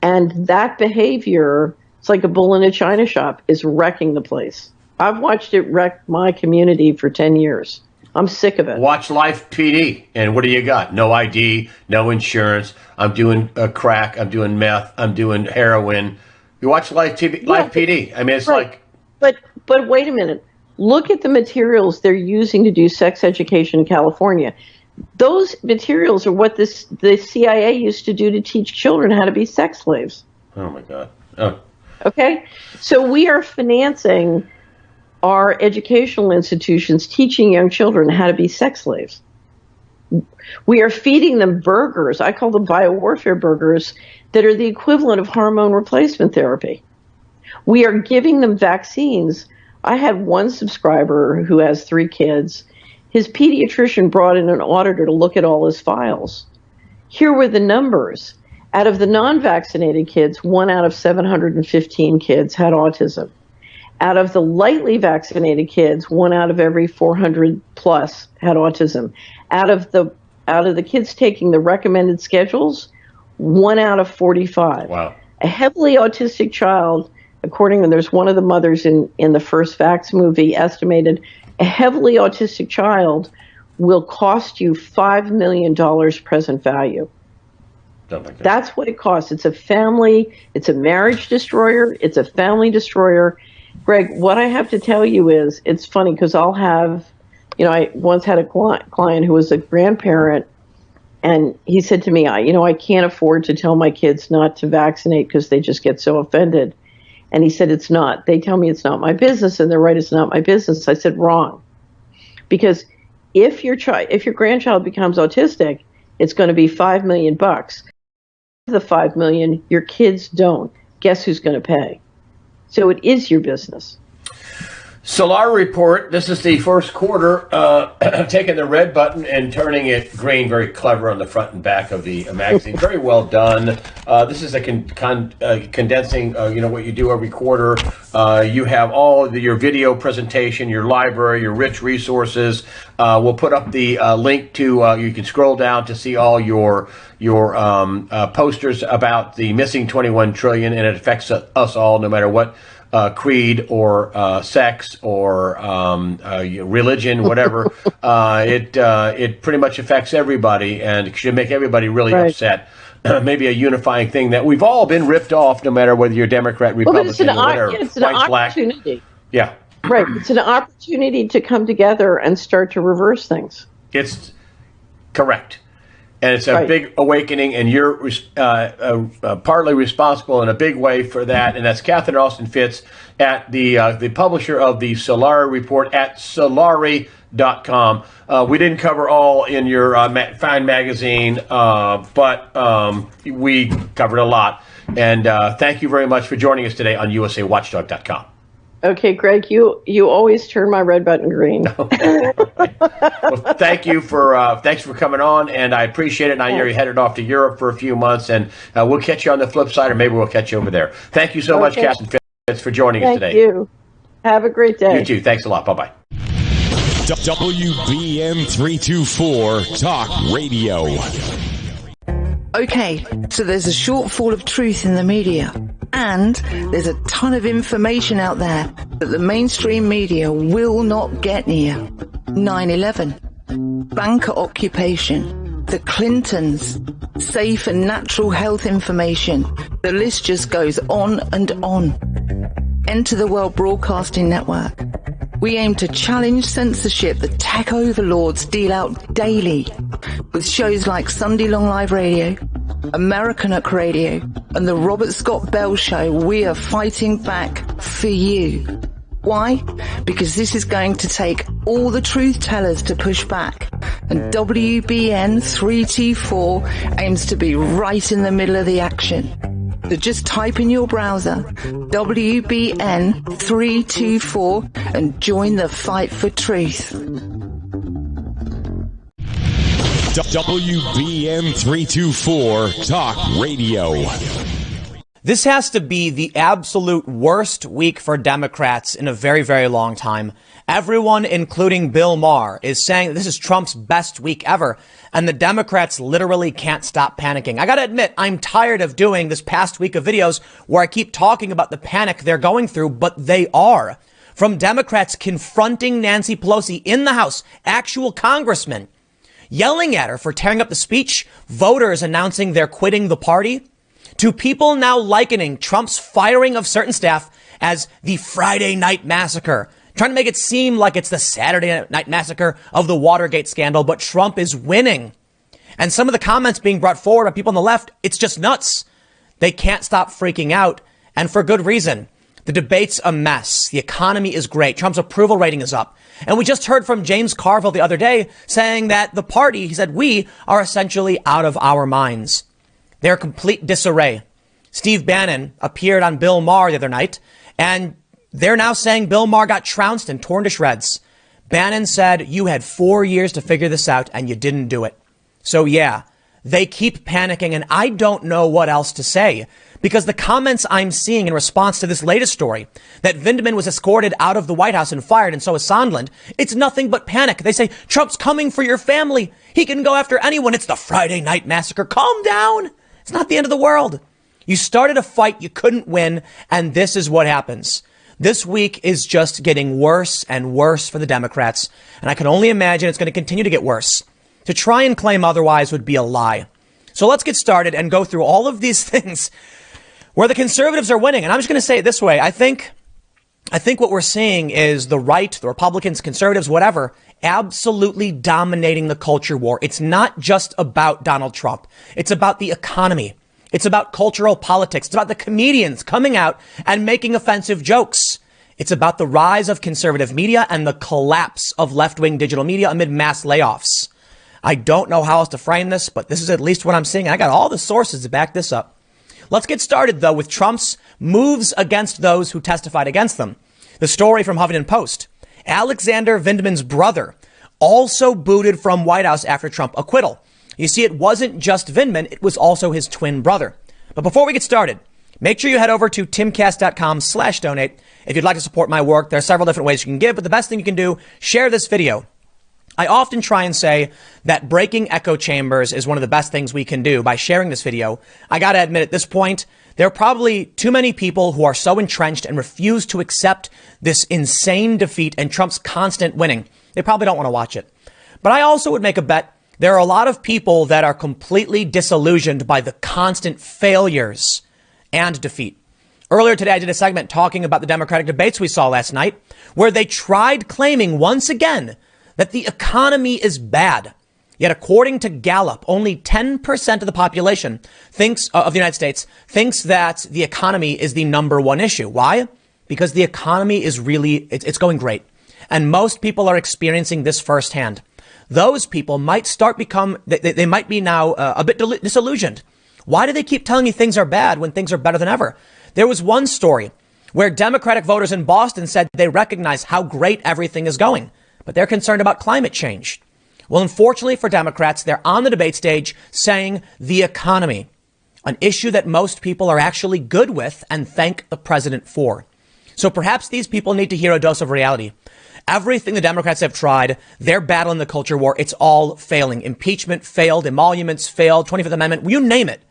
And that behavior, it's like a bull in a china shop, is wrecking the place. I've watched it wreck my community for 10 years. I'm sick of it. Watch Life PD, and what do you got? No ID, no insurance. I'm doing crack. I'm doing meth. I'm doing heroin. You watch Life PD. I mean, it's right. But wait a minute. Look at the materials they're using to do sex education in California. Those materials are what the CIA used to do to teach children how to be sex slaves. Oh my God. Oh. Okay, so we are financing our educational institutions teaching young children how to be sex slaves. We are feeding them burgers. I call them biowarfare burgers that are the equivalent of hormone replacement therapy. We are giving them vaccines. I had one subscriber who has 3 kids. His pediatrician brought in an auditor to look at all his files. Here were the numbers. Out of the non-vaccinated kids, 1 out of 715 kids had autism. Out of the lightly vaccinated kids, 1 out of every 400 plus had autism. Out of the kids taking the recommended schedules, 1 out of 45. Wow. A heavily autistic child, according to there's one of the mothers in the first Vax movie estimated, a heavily autistic child will cost you $5 million present value. That's what it costs. It's a marriage destroyer. It's a family destroyer. Greg, what I have to tell you is, it's funny because I'll have, I once had a client who was a grandparent, and he said to me, I can't afford to tell my kids not to vaccinate because they just get so offended. And he said, they tell me it's not my business, and they're right, it's not my business. I said, wrong. Because if your grandchild becomes autistic, it's going to be $5 million. The $5 million, your kids don't. Guess who's going to pay? So it is your business. Solar Report. This is the first quarter. Taking the red button and turning it green. Very clever on the front and back of the magazine. Very well done. This is a condensing. What you do every quarter. You have all your video presentation, your library, your rich resources. We'll put up the link to. You can scroll down to see all your posters about the missing 21 trillion, and it affects us all, no matter what. Creed or sex or religion, whatever. It pretty much affects everybody and should make everybody really upset. Maybe a unifying thing that we've all been ripped off, no matter whether you're Democrat, Republican, or whatever. It's an opportunity. Yeah. Right. It's an opportunity to come together and start to reverse things. It's correct. And it's a big awakening, and you're partly responsible in a big way for that. And that's Catherine Austin Fitts, at the publisher of the Solari Report at Solari.com. We didn't cover all in your fine magazine, but we covered a lot. And thank you very much for joining us today on USAWatchdog.com. Okay, Greg, you always turn my red button green. Well, thanks for coming on, and I appreciate it. Now you're headed off to Europe for a few months, and we'll catch you on the flip side, or maybe we'll catch you over there. Thank you so much, Catherine Fitts, for joining us today. Thank you. Have a great day. You too. Thanks a lot. Bye-bye. WBM 324 Talk Radio. Okay, so there's a shortfall of truth in the media. And there's a ton of information out there that the mainstream media will not get near. 9/11, banker occupation, the Clintons, safe and natural health information. The list just goes on and on. Enter the World Broadcasting Network. We aim to challenge censorship the tech overlords deal out daily with shows like Sunday Long Live Radio, Americanuck Radio, and the Robert Scott Bell Show. We are fighting back for you. Why? Because this is going to take all the truth tellers to push back. And WBN 324 aims to be right in the middle of the action. So just type in your browser WBN 324 and join the fight for truth. WBM 324 Talk Radio. This has to be the absolute worst week for Democrats in a very, very long time. Everyone, including Bill Maher, is saying this is Trump's best week ever, and the Democrats literally can't stop panicking. I gotta admit, I'm tired of doing this past week of videos where I keep talking about the panic they're going through, but they are. from Democrats confronting Nancy Pelosi in the House, actual congressmen, yelling at her for tearing up the speech, voters announcing they're quitting the party, to people now likening Trump's firing of certain staff as the Friday Night Massacre, trying to make it seem like it's the Saturday Night Massacre of the Watergate scandal, but Trump is winning. And some of the comments being brought forward by people on the left, it's just nuts. They can't stop freaking out, and for good reason. The debate's a mess. The economy is great. Trump's approval rating is up. And we just heard from James Carville the other day saying that the party, he said, we are essentially out of our minds. They're complete disarray. Steve Bannon appeared on Bill Maher the other night, and they're now saying Bill Maher got trounced and torn to shreds. Bannon said, you had 4 years to figure this out, and you didn't do it. So yeah, they keep panicking, and I don't know what else to say, because the comments I'm seeing in response to this latest story, that Vindman was escorted out of the White House and fired, and so is Sondland, it's nothing but panic. They say, Trump's coming for your family. He can go after anyone. It's the Friday Night Massacre. Calm down. It's not the end of the world. You started a fight you couldn't win, and this is what happens. This week is just getting worse and worse for the Democrats, and I can only imagine it's going to continue to get worse. To try and claim otherwise would be a lie. So let's get started and go through all of these things where the conservatives are winning. And I'm just going to say it this way. I think what we're seeing is the right, the Republicans, conservatives, whatever, absolutely dominating the culture war. It's not just about Donald Trump. It's about the economy. It's about cultural politics. It's about the comedians coming out and making offensive jokes. It's about the rise of conservative media and the collapse of left-wing digital media amid mass layoffs. I don't know how else to frame this, but this is at least what I'm seeing. I got all the sources to back this up. Let's get started, though, with Trump's moves against those who testified against them. The story from Huffington Post. Alexander Vindman's brother also booted from White House after Trump acquittal. You see, it wasn't just Vindman, it was also his twin brother. But before we get started, make sure you head over to timcast.com/donate. If you'd like to support my work, there are several different ways you can give, but the best thing you can do, share this video. I often try and say that breaking echo chambers is one of the best things we can do by sharing this video. I got to admit at this point, there are probably too many people who are so entrenched and refuse to accept this insane defeat and Trump's constant winning. They probably don't want to watch it. But I also would make a bet there are a lot of people that are completely disillusioned by the constant failures and defeat. Earlier today, I did a segment talking about the Democratic debates we saw last night, where they tried claiming once again that the economy is bad. Yet according to Gallup, only 10% of the population of the United States thinks that the economy is the number one issue. Why? Because the economy is really, it's going great. And most people are experiencing this firsthand. Those people might they might be now a bit disillusioned. Why do they keep telling you things are bad when things are better than ever? There was one story where Democratic voters in Boston said they recognize how great everything is going, but they're concerned about climate change. Well, unfortunately for Democrats, they're on the debate stage saying the economy, an issue that most people are actually good with and thank the president for. So perhaps these people need to hear a dose of reality. Everything the Democrats have tried, their battle in the culture war, it's all failing. Impeachment failed, emoluments failed, 25th Amendment, you name it.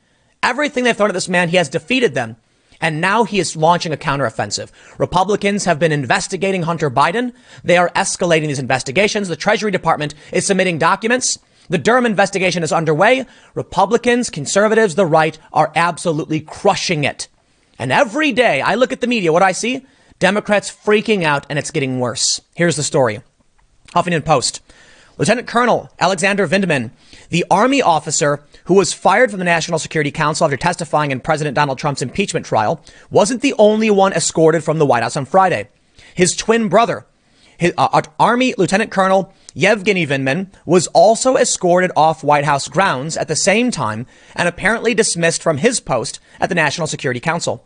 Everything they've thrown at this man, he has defeated them. And now he is launching a counteroffensive. Republicans have been investigating Hunter Biden. They are escalating these investigations. The Treasury Department is submitting documents. The Durham investigation is underway. Republicans, conservatives, the right are absolutely crushing it. And every day I look at the media, what do I see? Democrats freaking out, and it's getting worse. Here's the story. Huffington Post. Lieutenant Colonel Alexander Vindman, the Army officer who was fired from the National Security Council after testifying in President Donald Trump's impeachment trial, wasn't the only one escorted from the White House on Friday. His twin brother, Army Lieutenant Colonel Yevgeny Vindman, was also escorted off White House grounds at the same time and apparently dismissed from his post at the National Security Council.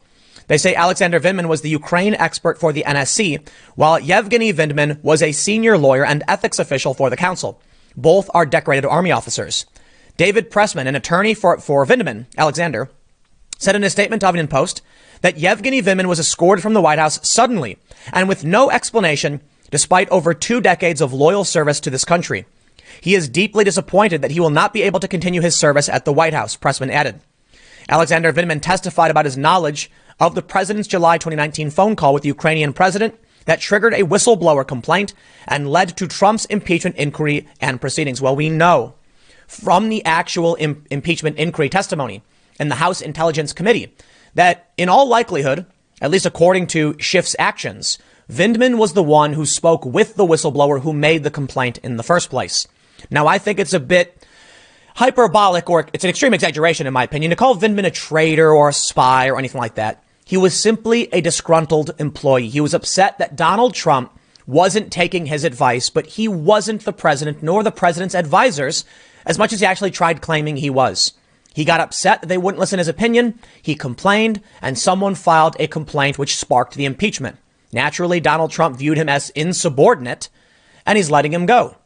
They say Alexander Vindman was the Ukraine expert for the NSC, while Yevgeny Vindman was a senior lawyer and ethics official for the council. Both are decorated Army officers. David Pressman, an attorney for Vindman, Alexander, said in a statement to Huffington Post that Yevgeny Vindman was escorted from the White House suddenly and with no explanation, despite over 2 decades of loyal service to this country. He is deeply disappointed that he will not be able to continue his service at the White House, Pressman added. Alexander Vindman testified about his knowledge of the president's July 2019 phone call with the Ukrainian president that triggered a whistleblower complaint and led to Trump's impeachment inquiry and proceedings? Well, we know from the actual impeachment inquiry testimony in the House Intelligence Committee that in all likelihood, at least according to Schiff's actions, Vindman was the one who spoke with the whistleblower who made the complaint in the first place. Now, I think it's a bit hyperbolic, or it's an extreme exaggeration, in my opinion, to call Vindman a traitor or a spy or anything like that. He was simply a disgruntled employee. He was upset that Donald Trump wasn't taking his advice, but he wasn't the president nor the president's advisors as much as he actually tried claiming he was. He got upset that they wouldn't listen to his opinion. He complained, and someone filed a complaint which sparked the impeachment. Naturally, Donald Trump viewed him as insubordinate, and he's letting him go.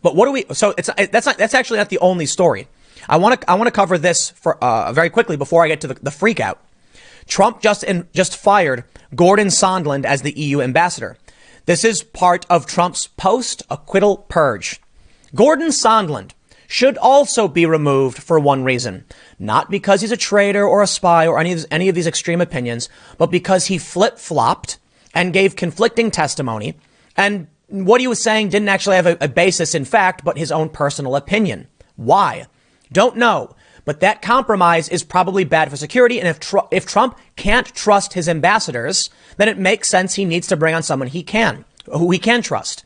But what do we? So that's actually not the only story. I want to cover this for very quickly before I get to the freak out. Trump just fired Gordon Sondland as the EU ambassador. This is part of Trump's post-acquittal purge. Gordon Sondland should also be removed for one reason, not because he's a traitor or a spy or any of these extreme opinions, but because he flip-flopped and gave conflicting testimony, and what he was saying didn't actually have a basis in fact, but his own personal opinion. Why? Don't know. But that compromise is probably bad for security. And if Trump can't trust his ambassadors, then it makes sense he needs to bring on someone who he can trust.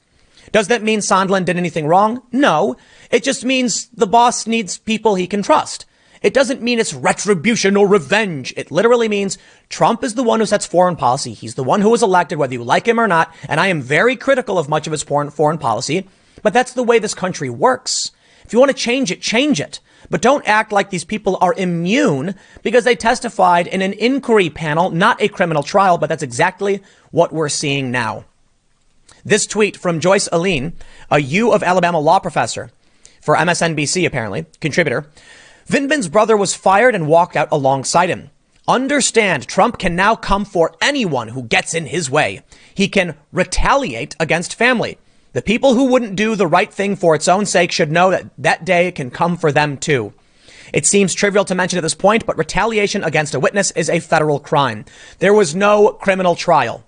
Does that mean Sondland did anything wrong? No. It just means the boss needs people he can trust. It doesn't mean it's retribution or revenge. It literally means Trump is the one who sets foreign policy. He's the one who was elected, whether you like him or not. And I am very critical of much of his foreign policy. But that's the way this country works. If you want to change it, change it. But don't act like these people are immune because they testified in an inquiry panel, not a criminal trial. But that's exactly what we're seeing now. This tweet from Joyce Aline, a U of Alabama law professor for MSNBC, apparently, contributor. Vindman's brother was fired and walked out alongside him. Understand, Trump can now come for anyone who gets in his way. He can retaliate against family. The people who wouldn't do the right thing for its own sake should know that that day can come for them too. It seems trivial to mention at this point, but retaliation against a witness is a federal crime. There was no criminal trial.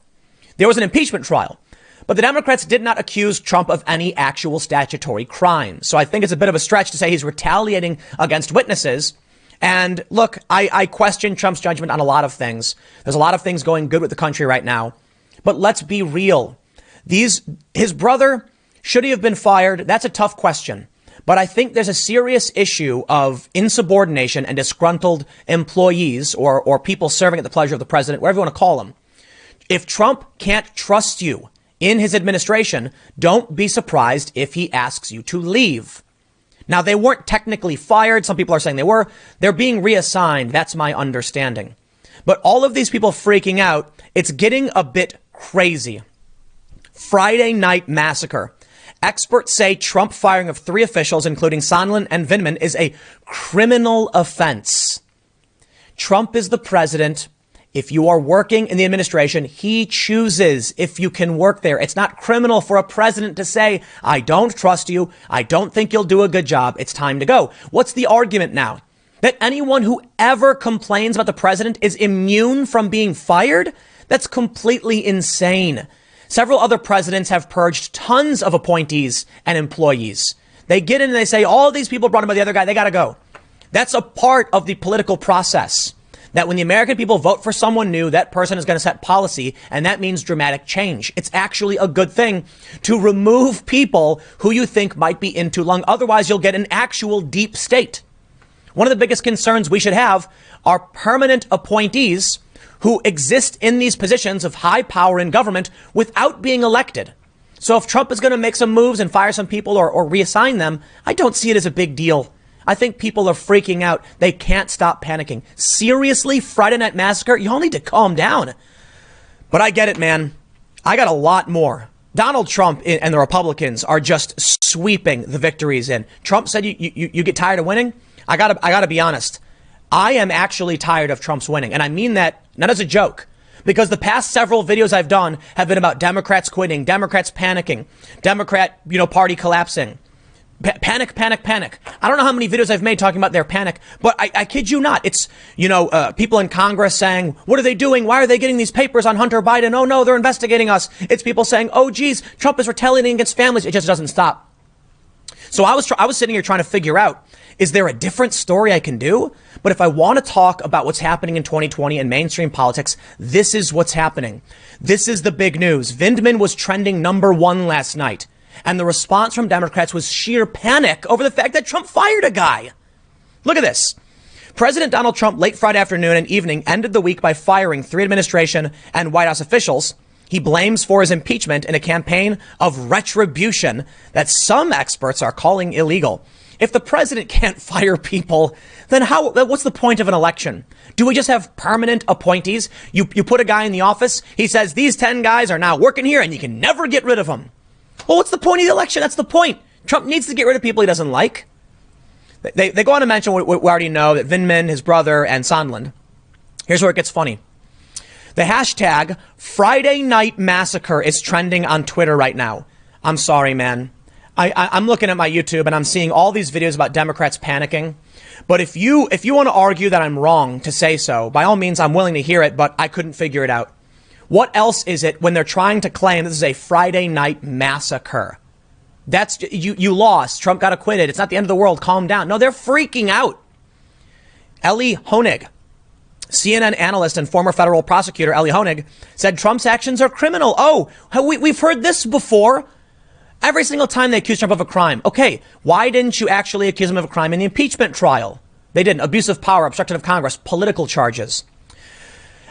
There was an impeachment trial. But the Democrats did not accuse Trump of any actual statutory crime. So I think it's a bit of a stretch to say he's retaliating against witnesses. And look, I question Trump's judgment on a lot of things. There's a lot of things going good with the country right now. But let's be real. His brother, should he have been fired? That's a tough question. But I think there's a serious issue of insubordination and disgruntled employees or people serving at the pleasure of the president, whatever you want to call them. If Trump can't trust you in his administration, don't be surprised if he asks you to leave. Now, they weren't technically fired. Some people are saying they were. They're being reassigned. That's my understanding. But all of these people freaking out, it's getting a bit crazy. Friday night massacre. Experts say Trump firing of 3 officials, including Sondland and Vindman, is a criminal offense. Trump is the president. If you are working in the administration, he chooses if you can work there. It's not criminal for a president to say, I don't trust you. I don't think you'll do a good job. It's time to go. What's the argument now? That anyone who ever complains about the president is immune from being fired? That's completely insane. Several other presidents have purged tons of appointees and employees. They get in and they say, all these people brought in by the other guy, they got to go. That's a part of the political process. That when the American people vote for someone new, that person is going to set policy, and that means dramatic change. It's actually a good thing to remove people who you think might be in too long. Otherwise, you'll get an actual deep state. One of the biggest concerns we should have are permanent appointees who exist in these positions of high power in government without being elected. So if Trump is going to make some moves and fire some people or reassign them, I don't see it as a big deal. I think people are freaking out. They can't stop panicking. Seriously, Friday Night Massacre? Y'all need to calm down. But I get it, man. I got a lot more. Donald Trump and the Republicans are just sweeping the victories in. Trump said you get tired of winning? I gotta be honest. I am actually tired of Trump's winning. And I mean that not as a joke. Because the past several videos I've done have been about Democrats quitting, Democrats panicking, Democrat, party collapsing. Panic, panic, panic. I don't know how many videos I've made talking about their panic, but I kid you not. It's, people in Congress saying, what are they doing? Why are they getting these papers on Hunter Biden? Oh no, they're investigating us. It's people saying, oh geez, Trump is retaliating against families. It just doesn't stop. So I was sitting here trying to figure out, is there a different story I can do? But if I want to talk about what's happening in 2020 in mainstream politics, this is what's happening. This is the big news. Vindman was trending #1 last night. And the response from Democrats was sheer panic over the fact that Trump fired a guy. Look at this. President Donald Trump late Friday afternoon and evening ended the week by firing 3 administration and White House officials he blames for his impeachment in a campaign of retribution that some experts are calling illegal. If the president can't fire people, then what's the point of an election? Do we just have permanent appointees? You put a guy in the office, he says, these 10 guys are now working here and you can never get rid of them. Well, what's the point of the election? That's the point. Trump needs to get rid of people he doesn't like. They go on to mention what we already know, that Vindman, his brother, and Sondland. Here's where it gets funny. The hashtag Friday Night Massacre is trending on Twitter right now. I'm sorry, man. I'm looking at my YouTube and I'm seeing all these videos about Democrats panicking. But if you want to argue that I'm wrong to say so, by all means, I'm willing to hear it, but I couldn't figure it out. What else is it when they're trying to claim this is a Friday night massacre? That's you lost. Trump got acquitted. It's not the end of the world. Calm down. No, they're freaking out. Elie Honig, CNN analyst and former federal prosecutor Elie Honig, said Trump's actions are criminal. Oh, we've heard this before. Every single time they accuse Trump of a crime. Okay, why didn't you actually accuse him of a crime in the impeachment trial? They didn't. Abuse of power, obstruction of Congress, political charges.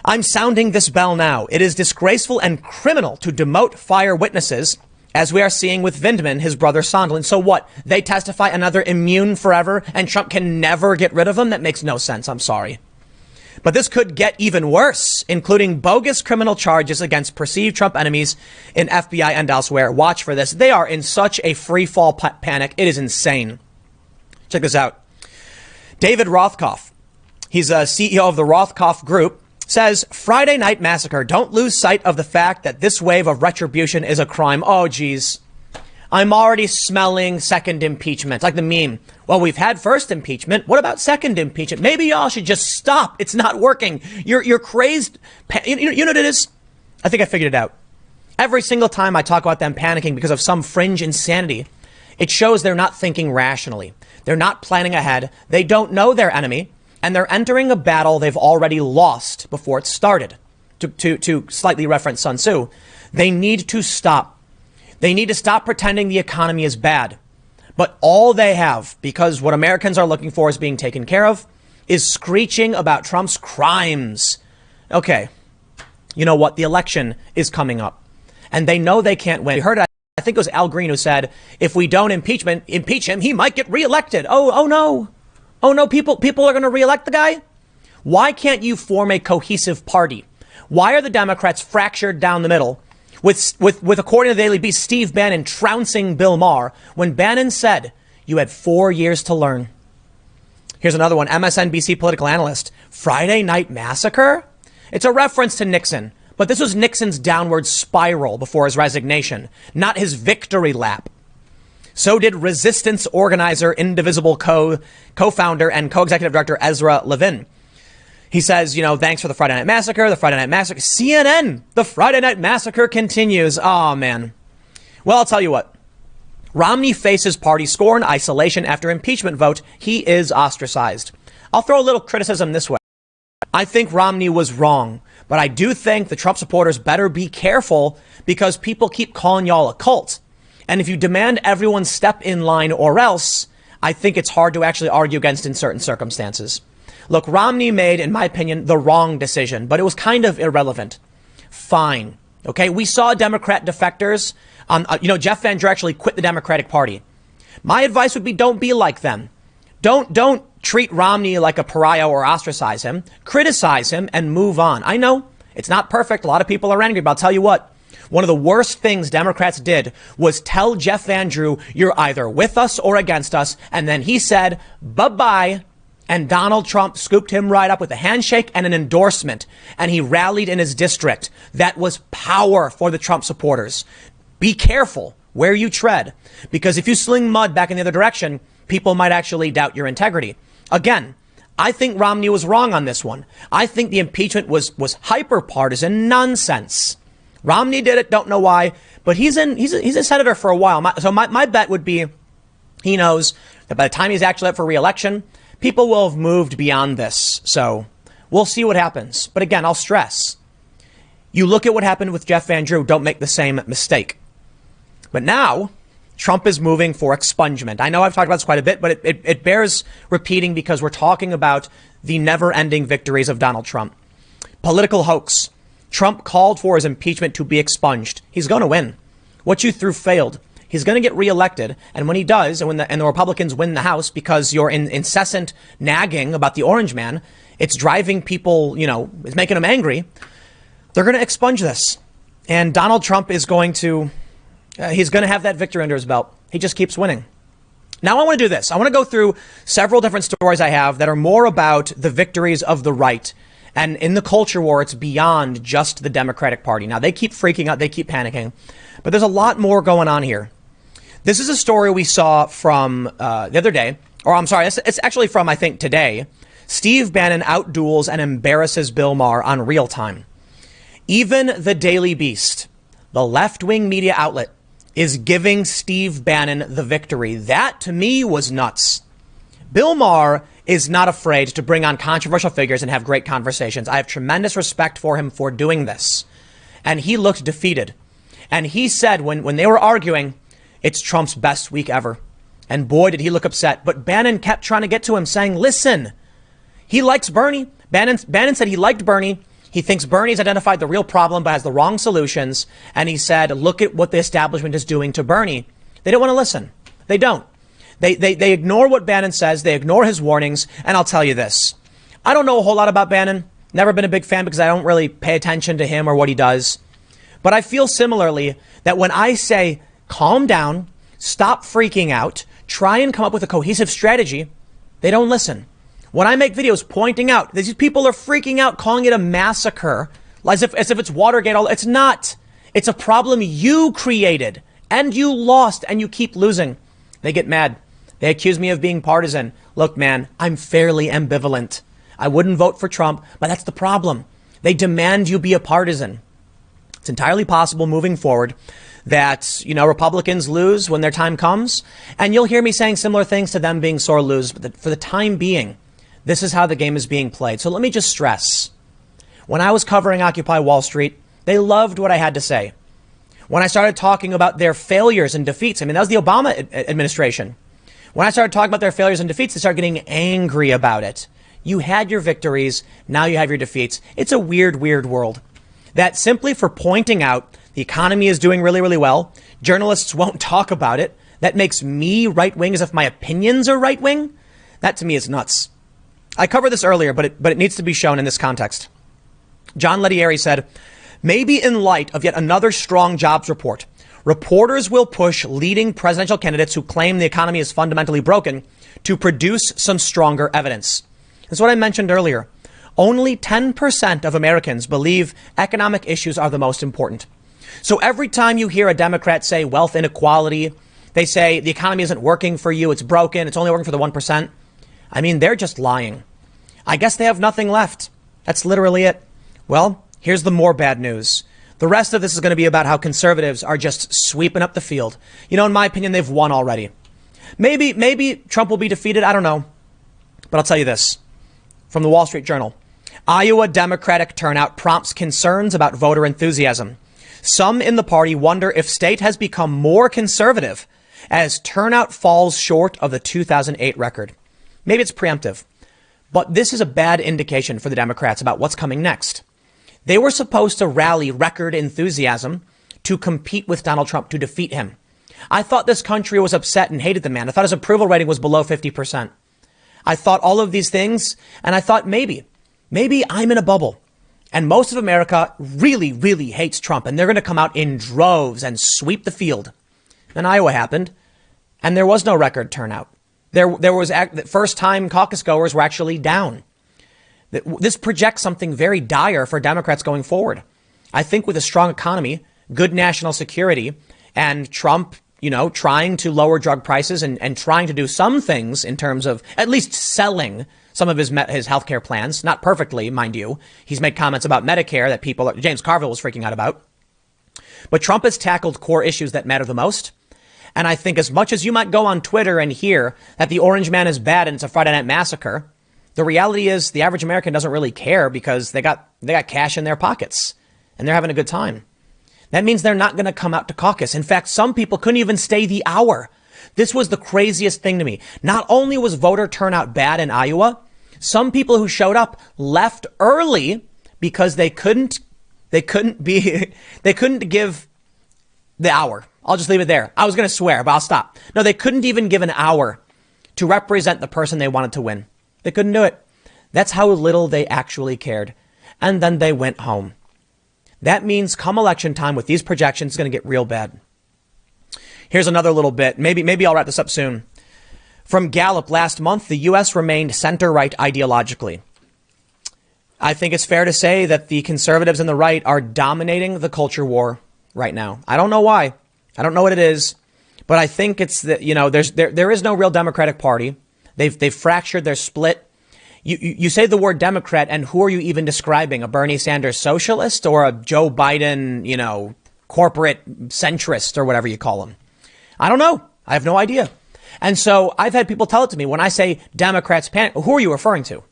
I'm sounding this bell now. It is disgraceful and criminal to demote, fire witnesses, as we are seeing with Vindman, his brother Sondland. So what? They testify another immune forever and Trump can never get rid of them? That makes no sense. I'm sorry. But this could get even worse, including bogus criminal charges against perceived Trump enemies in FBI and elsewhere. Watch for this. They are in such a free fall panic. It is insane. Check this out. David Rothkopf, he's a CEO of the Rothkopf Group, says Friday Night Massacre. Don't lose sight of the fact that this wave of retribution is a crime. Oh, geez. I'm already smelling second impeachment. Like the meme. Well, we've had first impeachment. What about second impeachment? Maybe y'all should just stop. It's not working. You're crazed. You know what it is? I think I figured it out. Every single time I talk about them panicking because of some fringe insanity, it shows they're not thinking rationally. They're not planning ahead. They don't know their enemy. And they're entering a battle they've already lost before it started. To slightly reference Sun Tzu, they need to stop. They need to stop pretending the economy is bad. But all they have, because what Americans are looking for is being taken care of, is screeching about Trump's crimes. Okay, you know what? The election is coming up. And they know they can't win. We heard it, I think it was Al Green who said, if we don't impeach him, he might get reelected. Oh no. Oh no, people are going to reelect the guy? Why can't you form a cohesive party? Why are the Democrats fractured down the middle? With according to the Daily Beast, Steve Bannon trouncing Bill Maher when Bannon said you had 4 years to learn. Here's another one. MSNBC political analyst. Friday Night Massacre? It's a reference to Nixon, but this was Nixon's downward spiral before his resignation, not his victory lap. So did resistance organizer, Indivisible co-founder and co-executive director Ezra Levin. He says, thanks for the Friday Night Massacre, CNN, the Friday Night Massacre continues. Oh, man. Well, I'll tell you what. Romney faces party scorn, isolation after impeachment vote. He is ostracized. I'll throw a little criticism this way. I think Romney was wrong, but I do think the Trump supporters better be careful because people keep calling y'all a cult. And if you demand everyone step in line or else, I think it's hard to actually argue against in certain circumstances. Look, Romney made, in my opinion, the wrong decision, but it was kind of irrelevant. Fine. Okay, we saw Democrat defectors. Jeff Van Drew actually quit the Democratic Party. My advice would be don't be like them. Don't treat Romney like a pariah or ostracize him. Criticize him and move on. I know it's not perfect. A lot of people are angry, but I'll tell you what. One of the worst things Democrats did was tell Jeff Van Drew, you're either with us or against us. And then he said, bye-bye. And Donald Trump scooped him right up with a handshake and an endorsement. And he rallied in his district. That was power for the Trump supporters. Be careful where you tread, because if you sling mud back in the other direction, people might actually doubt your integrity. Again, I think Romney was wrong on this one. I think the impeachment was hyper-partisan nonsense. Romney did it, don't know why, but he's a senator for a while. So my bet would be he knows that by the time he's actually up for re-election, people will have moved beyond this. So we'll see what happens. But again, I'll stress, you look at what happened with Jeff Van Drew, don't make the same mistake. But now Trump is moving for expungement. I know I've talked about this quite a bit, but it bears repeating because we're talking about the never-ending victories of Donald Trump. Political hoax. Trump called for his impeachment to be expunged. He's going to win. What you threw failed. He's going to get reelected. And when he does, and when the Republicans win the House because you're in incessant nagging about the orange man, it's driving people, it's making them angry. They're going to expunge this. And Donald Trump is going to, he's going to have that victory under his belt. He just keeps winning. Now I want to do this. I want to go through several different stories I have that are more about the victories of the right. And in the culture war, it's beyond just the Democratic Party. Now, they keep freaking out. They keep panicking. But there's a lot more going on here. This is a story we saw from the other day. Or I'm sorry, it's actually from, I think, today. Steve Bannon outduels and embarrasses Bill Maher on Real Time. Even the Daily Beast, the left-wing media outlet, is giving Steve Bannon the victory. That, to me, was nuts. Bill Maher is not afraid to bring on controversial figures and have great conversations. I have tremendous respect for him for doing this. And he looked defeated. And he said when they were arguing, it's Trump's best week ever. And boy, did he look upset. But Bannon kept trying to get to him, saying, listen, he likes Bernie. Bannon said he liked Bernie. He thinks Bernie's identified the real problem but has the wrong solutions. And he said, look at what the establishment is doing to Bernie. They don't want to listen. They don't. They ignore what Bannon says. They ignore his warnings. And I'll tell you this. I don't know a whole lot about Bannon. Never been a big fan because I don't really pay attention to him or what he does. But I feel similarly that when I say, calm down, stop freaking out, try and come up with a cohesive strategy, they don't listen. When I make videos pointing out these people are freaking out, calling it a massacre, as if it's Watergate, it's not. It's a problem you created and you lost and you keep losing. They get mad. They accuse me of being partisan. Look, man, I'm fairly ambivalent. I wouldn't vote for Trump, but that's the problem. They demand you be a partisan. It's entirely possible moving forward that, Republicans lose when their time comes. And you'll hear me saying similar things to them being sore losers. But for the time being, this is how the game is being played. So let me just stress. When I was covering Occupy Wall Street, they loved what I had to say. When I started talking about their failures and defeats, that was the Obama administration. When I started talking about their failures and defeats, they started getting angry about it. You had your victories. Now you have your defeats. It's a weird, weird world. That simply for pointing out the economy is doing really, really well, journalists won't talk about it. That makes me right-wing as if my opinions are right-wing. That to me is nuts. I covered this earlier, but it needs to be shown in this context. John Lettieri said, maybe in light of yet another strong jobs report, reporters will push leading presidential candidates who claim the economy is fundamentally broken to produce some stronger evidence. That's what I mentioned earlier. Only 10% of Americans believe economic issues are the most important. So every time you hear a Democrat say wealth inequality, they say the economy isn't working for you, it's broken, it's only working for the 1%. They're just lying. I guess they have nothing left. That's literally it. Well, here's the more bad news. The rest of this is going to be about how conservatives are just sweeping up the field. In my opinion, they've won already. Maybe Trump will be defeated. I don't know. But I'll tell you this from the Wall Street Journal. Iowa Democratic turnout prompts concerns about voter enthusiasm. Some in the party wonder if state has become more conservative as turnout falls short of the 2008 record. Maybe it's preemptive, but this is a bad indication for the Democrats about what's coming next. They were supposed to rally record enthusiasm to compete with Donald Trump, to defeat him. I thought this country was upset and hated the man. I thought his approval rating was below 50%. I thought all of these things, and I thought maybe I'm in a bubble. And most of America really, really hates Trump, and they're going to come out in droves and sweep the field. Then Iowa happened, and there was no record turnout. There was first-time caucus goers were actually down. This projects something very dire for Democrats going forward. I think with a strong economy, good national security, And Trump, trying to lower drug prices and trying to do some things in terms of at least selling some of his healthcare plans, not perfectly, mind you. He's made comments about Medicare that James Carville was freaking out about. But Trump has tackled core issues that matter the most. And I think as much as you might go on Twitter and hear that the Orange Man is bad and it's a Friday Night Massacre, the reality is the average American doesn't really care because they got cash in their pockets and they're having a good time. That means they're not going to come out to caucus. In fact, some people couldn't even stay the hour. This was the craziest thing to me. Not only was voter turnout bad in Iowa, some people who showed up left early because they couldn't give the hour. I'll just leave it there. I was going to swear, but I'll stop. No, they couldn't even give an hour to represent the person they wanted to win. They couldn't do it. That's how little they actually cared. And then they went home. That means come election time with these projections, it's going to get real bad. Here's another little bit. Maybe I'll wrap this up soon. From Gallup last month, the U.S. remained center-right ideologically. I think it's fair to say that the conservatives and the right are dominating the culture war right now. I don't know why. I don't know what it is, but I think it's that, there is no real Democratic Party. They've fractured, they're split. You say the word Democrat, and who are you even describing? A Bernie Sanders socialist or a Joe Biden, corporate centrist or whatever you call him? I don't know. I have no idea. And so I've had people tell it to me when I say Democrats panic. Who are you referring to?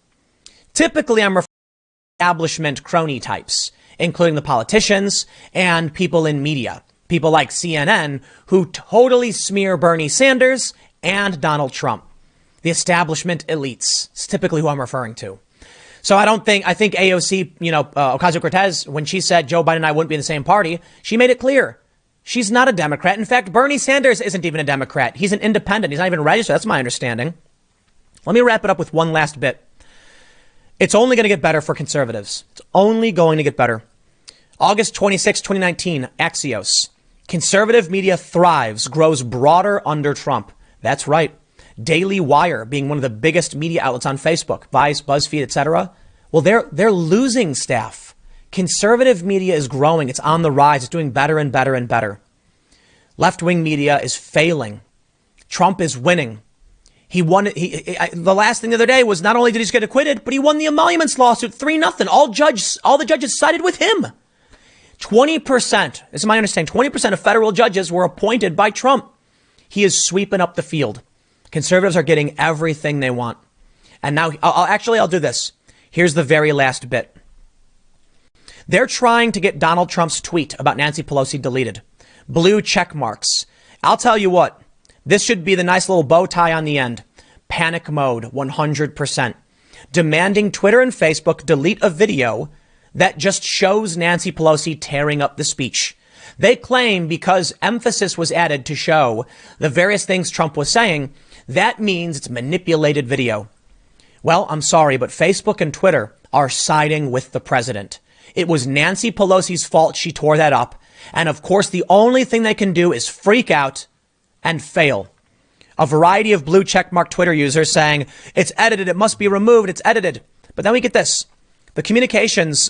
Typically, I'm referring to establishment crony types, including the politicians and people in media. People like CNN who totally smear Bernie Sanders and Donald Trump. The establishment elites is typically who I'm referring to. So I think AOC, Ocasio-Cortez, when she said Joe Biden and I wouldn't be in the same party, she made it clear. She's not a Democrat. In fact, Bernie Sanders isn't even a Democrat. He's an independent. He's not even registered. That's my understanding. Let me wrap it up with one last bit. It's only going to get better for conservatives. It's only going to get better. August 26, 2019, Axios. Conservative media thrives, grows broader under Trump. That's right. Daily Wire being one of the biggest media outlets on Facebook, Vice, BuzzFeed, etc. Well, they're losing staff. Conservative media is growing. It's on the rise. It's doing better and better and better. Left-wing media is failing. Trump is winning. He won. The last thing the other day was not only did he just get acquitted, but he won the emoluments lawsuit 3-0. All the judges sided with him. 20%, this is my understanding, 20% of federal judges were appointed by Trump. He is sweeping up the field. Conservatives are getting everything they want. And now, I'll do this. Here's the very last bit. They're trying to get Donald Trump's tweet about Nancy Pelosi deleted. Blue check marks. I'll tell you what, this should be the nice little bow tie on the end. Panic mode, 100%. Demanding Twitter and Facebook delete a video that just shows Nancy Pelosi tearing up the speech. They claim because emphasis was added to show the various things Trump was saying, that means it's manipulated video. Well, I'm sorry, but Facebook and Twitter are siding with the president. It was Nancy Pelosi's fault she tore that up. And of course, the only thing they can do is freak out and fail. A variety of blue checkmark Twitter users saying, it's edited, it must be removed, it's edited. But then we get this. The communications,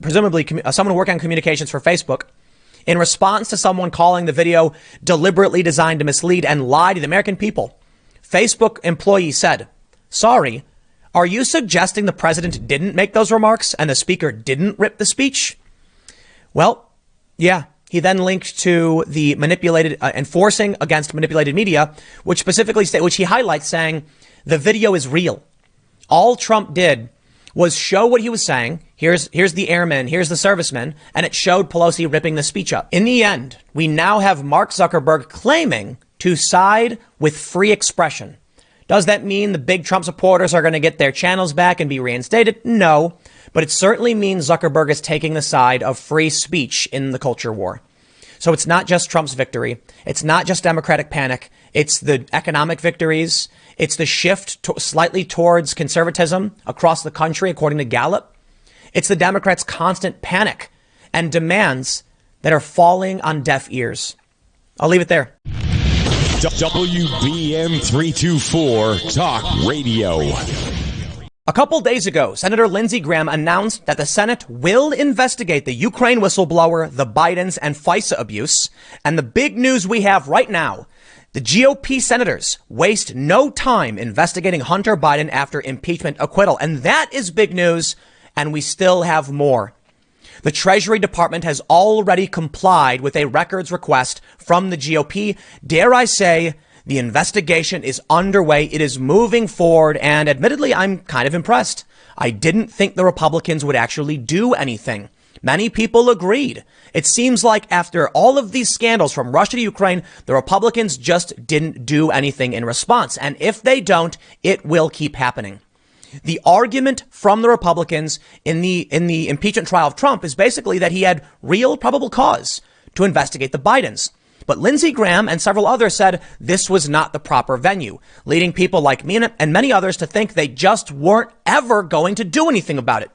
presumably someone working on communications for Facebook, in response to someone calling the video deliberately designed to mislead and lie to the American people, Facebook employee said, sorry, are you suggesting the president didn't make those remarks and the speaker didn't rip the speech? Well, yeah. He then linked to the manipulated, enforcing against manipulated media, which specifically which he highlights saying the video is real. All Trump did was show what he was saying. Here's the airman, here's the serviceman, and it showed Pelosi ripping the speech up. In the end, we now have Mark Zuckerberg claiming to side with free expression. Does that mean the big Trump supporters are going to get their channels back and be reinstated? No, but it certainly means Zuckerberg is taking the side of free speech in the culture war. So it's not just Trump's victory. It's not just Democratic panic. It's the economic victories. It's the shift slightly towards conservatism across the country, according to Gallup. It's the Democrats' constant panic and demands that are falling on deaf ears. I'll leave it there. WBM 324 Talk Radio. A couple days ago, Senator Lindsey Graham announced that the Senate will investigate the Ukraine whistleblower, the Bidens, and FISA abuse. And the big news we have right now, the GOP senators waste no time investigating Hunter Biden after impeachment acquittal. And that is big news, and we still have more. The Treasury Department has already complied with a records request from the GOP. Dare I say, the investigation is underway. It is moving forward. And admittedly, I'm kind of impressed. I didn't think the Republicans would actually do anything. Many people agreed. It seems like after all of these scandals from Russia to Ukraine, the Republicans just didn't do anything in response. And if they don't, it will keep happening. The argument from the Republicans in the impeachment trial of Trump is basically that he had real probable cause to investigate the Bidens. But Lindsey Graham and several others said this was not the proper venue, leading people like me and many others to think they just weren't ever going to do anything about it.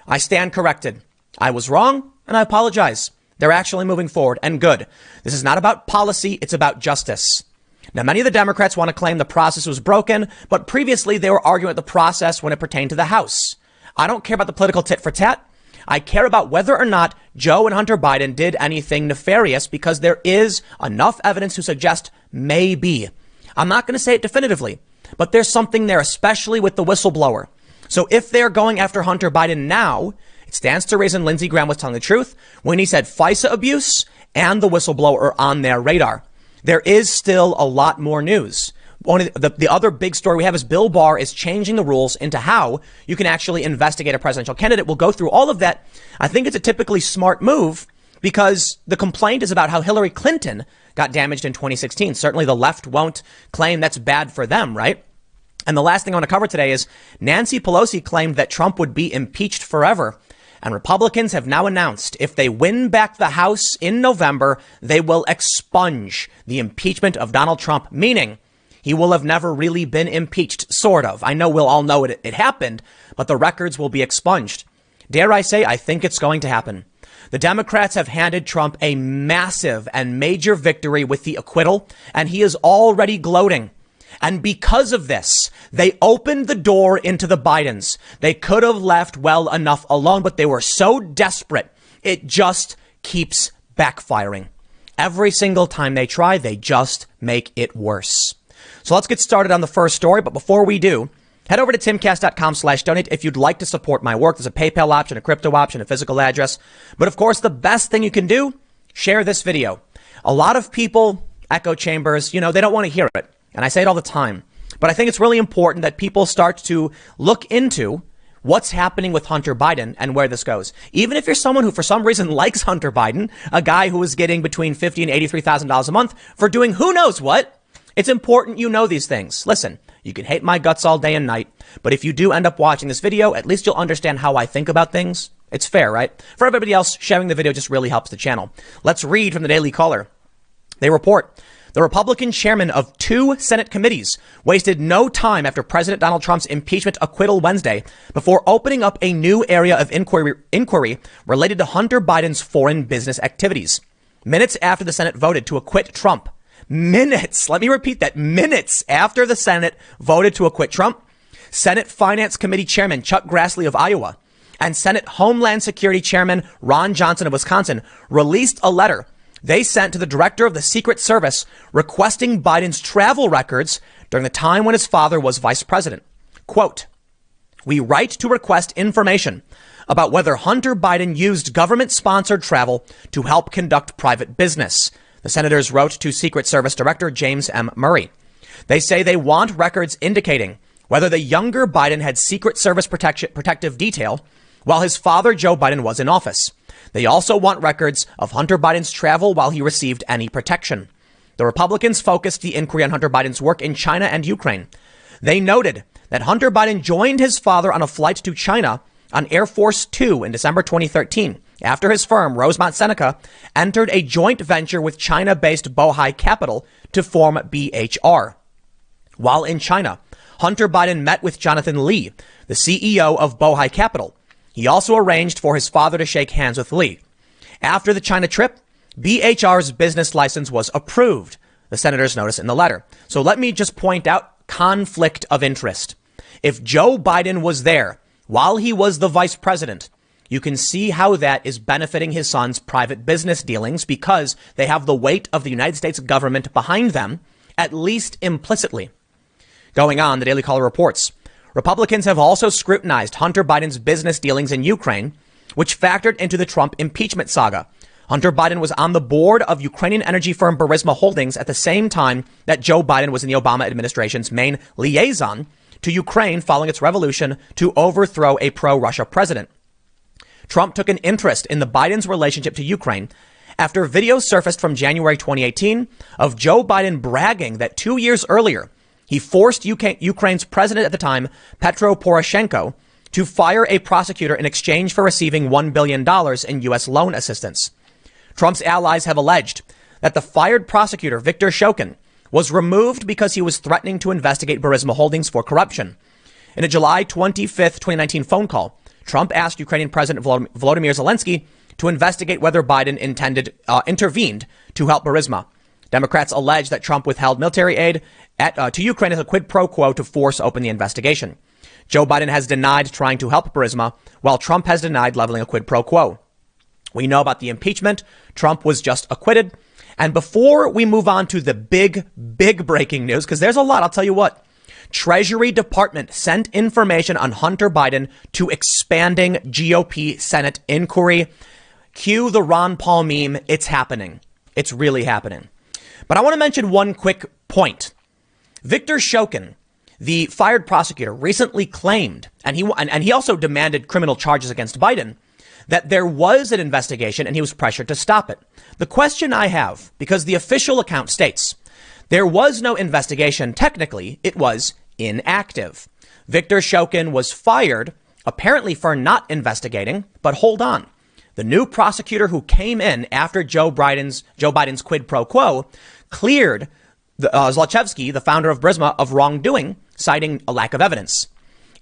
I stand corrected. I was wrong, and I apologize. They're actually moving forward, and good. This is not about policy, it's about justice. Now, many of the Democrats want to claim the process was broken, but previously they were arguing about the process when it pertained to the House. I don't care about the political tit for tat. I care about whether or not Joe and Hunter Biden did anything nefarious, because there is enough evidence to suggest maybe. I'm not going to say it definitively, but there's something there, especially with the whistleblower. So if they're going after Hunter Biden now, it stands to reason Lindsey Graham was telling the truth when he said FISA abuse and the whistleblower are on their radar. There is still a lot more news. One of the other big story we have is Bill Barr is changing the rules into how you can actually investigate a presidential candidate. We'll go through all of that. I think it's a typically smart move because the complaint is about how Hillary Clinton got damaged in 2016. Certainly the left won't claim that's bad for them, right? And the last thing I want to cover today is Nancy Pelosi claimed that Trump would be impeached forever. And Republicans have now announced if they win back the House in November, they will expunge the impeachment of Donald Trump, meaning he will have never really been impeached, sort of. I know we'll all know it happened, but the records will be expunged. Dare I say, I think it's going to happen. The Democrats have handed Trump a massive and major victory with the acquittal, and he is already gloating. And because of this, they opened the door into the Bidens. They could have left well enough alone, but they were so desperate. It just keeps backfiring. Every single time they try, they just make it worse. So let's get started on the first story. But before we do, head over to timcast.com/donate if you'd like to support my work. There's a PayPal option, a crypto option, a physical address. But of course, the best thing you can do, share this video. A lot of people, echo chambers, they don't want to hear it. And I say it all the time, but I think it's really important that people start to look into what's happening with Hunter Biden and where this goes. Even if you're someone who for some reason likes Hunter Biden, a guy who is getting between $50,000 and $83,000 a month for doing who knows what, it's important you know these things. Listen, you can hate my guts all day and night, but if you do end up watching this video, at least you'll understand how I think about things. It's fair, right? For everybody else, sharing the video just really helps the channel. Let's read from the Daily Caller. They report, the Republican chairman of 2 Senate committees wasted no time after President Donald Trump's impeachment acquittal Wednesday before opening up a new area of inquiry related to Hunter Biden's foreign business activities. Minutes after the Senate voted to acquit Trump. Minutes. Let me repeat that. Minutes after the Senate voted to acquit Trump, Senate Finance Committee Chairman Chuck Grassley of Iowa and Senate Homeland Security Chairman Ron Johnson of Wisconsin released a letter they sent to the director of the Secret Service requesting Biden's travel records during the time when his father was vice president. Quote, we write to request information about whether Hunter Biden used government-sponsored travel to help conduct private business. The senators wrote to Secret Service Director James M. Murray. They say they want records indicating whether the younger Biden had Secret Service protective detail while his father, Joe Biden, was in office. They also want records of Hunter Biden's travel while he received any protection. The Republicans focused the inquiry on Hunter Biden's work in China and Ukraine. They noted that Hunter Biden joined his father on a flight to China on Air Force Two in December 2013, after his firm, Rosemont Seneca, entered a joint venture with China-based Bohai Capital to form BHR. While in China, Hunter Biden met with Jonathan Lee, the CEO of Bohai Capital. He also arranged for his father to shake hands with Lee. After the China trip, BHR's business license was approved, the senators notice in the letter. So let me just point out conflict of interest. If Joe Biden was there while he was the vice president, you can see how that is benefiting his son's private business dealings because they have the weight of the United States government behind them, at least implicitly. Going on, the Daily Caller reports, Republicans have also scrutinized Hunter Biden's business dealings in Ukraine, which factored into the Trump impeachment saga. Hunter Biden was on the board of Ukrainian energy firm Burisma Holdings at the same time that Joe Biden was in the Obama administration's main liaison to Ukraine following its revolution to overthrow a pro-Russia president. Trump took an interest in the Biden's relationship to Ukraine after videos surfaced from January 2018 of Joe Biden bragging that 2 years earlier, he forced Ukraine's president at the time, Petro Poroshenko, to fire a prosecutor in exchange for receiving $1 billion in U.S. loan assistance. Trump's allies have alleged that the fired prosecutor, Viktor Shokin, was removed because he was threatening to investigate Burisma Holdings for corruption. In a July 25th, 2019 phone call, Trump asked Ukrainian President Volodymyr Zelensky to investigate whether Biden intervened to help Burisma. Democrats allege that Trump withheld military aid to Ukraine as a quid pro quo to force open the investigation. Joe Biden has denied trying to help Burisma, while Trump has denied leveling a quid pro quo. We know about the impeachment. Trump was just acquitted. And before we move on to the big breaking news, because there's a lot, I'll tell you what. Treasury Department sent information on Hunter Biden to expanding GOP Senate inquiry. Cue the Ron Paul meme. It's happening. It's really happening. But I want to mention one quick point. Viktor Shokin, the fired prosecutor, recently claimed, and he also demanded criminal charges against Biden, that there was an investigation and he was pressured to stop it. The question I have, because the official account states there was no investigation, technically, it was inactive. Viktor Shokin was fired, apparently for not investigating, but hold on. The new prosecutor who came in after Joe Biden's quid pro quo cleared Zlochevsky, the founder of Burisma, of wrongdoing, citing a lack of evidence.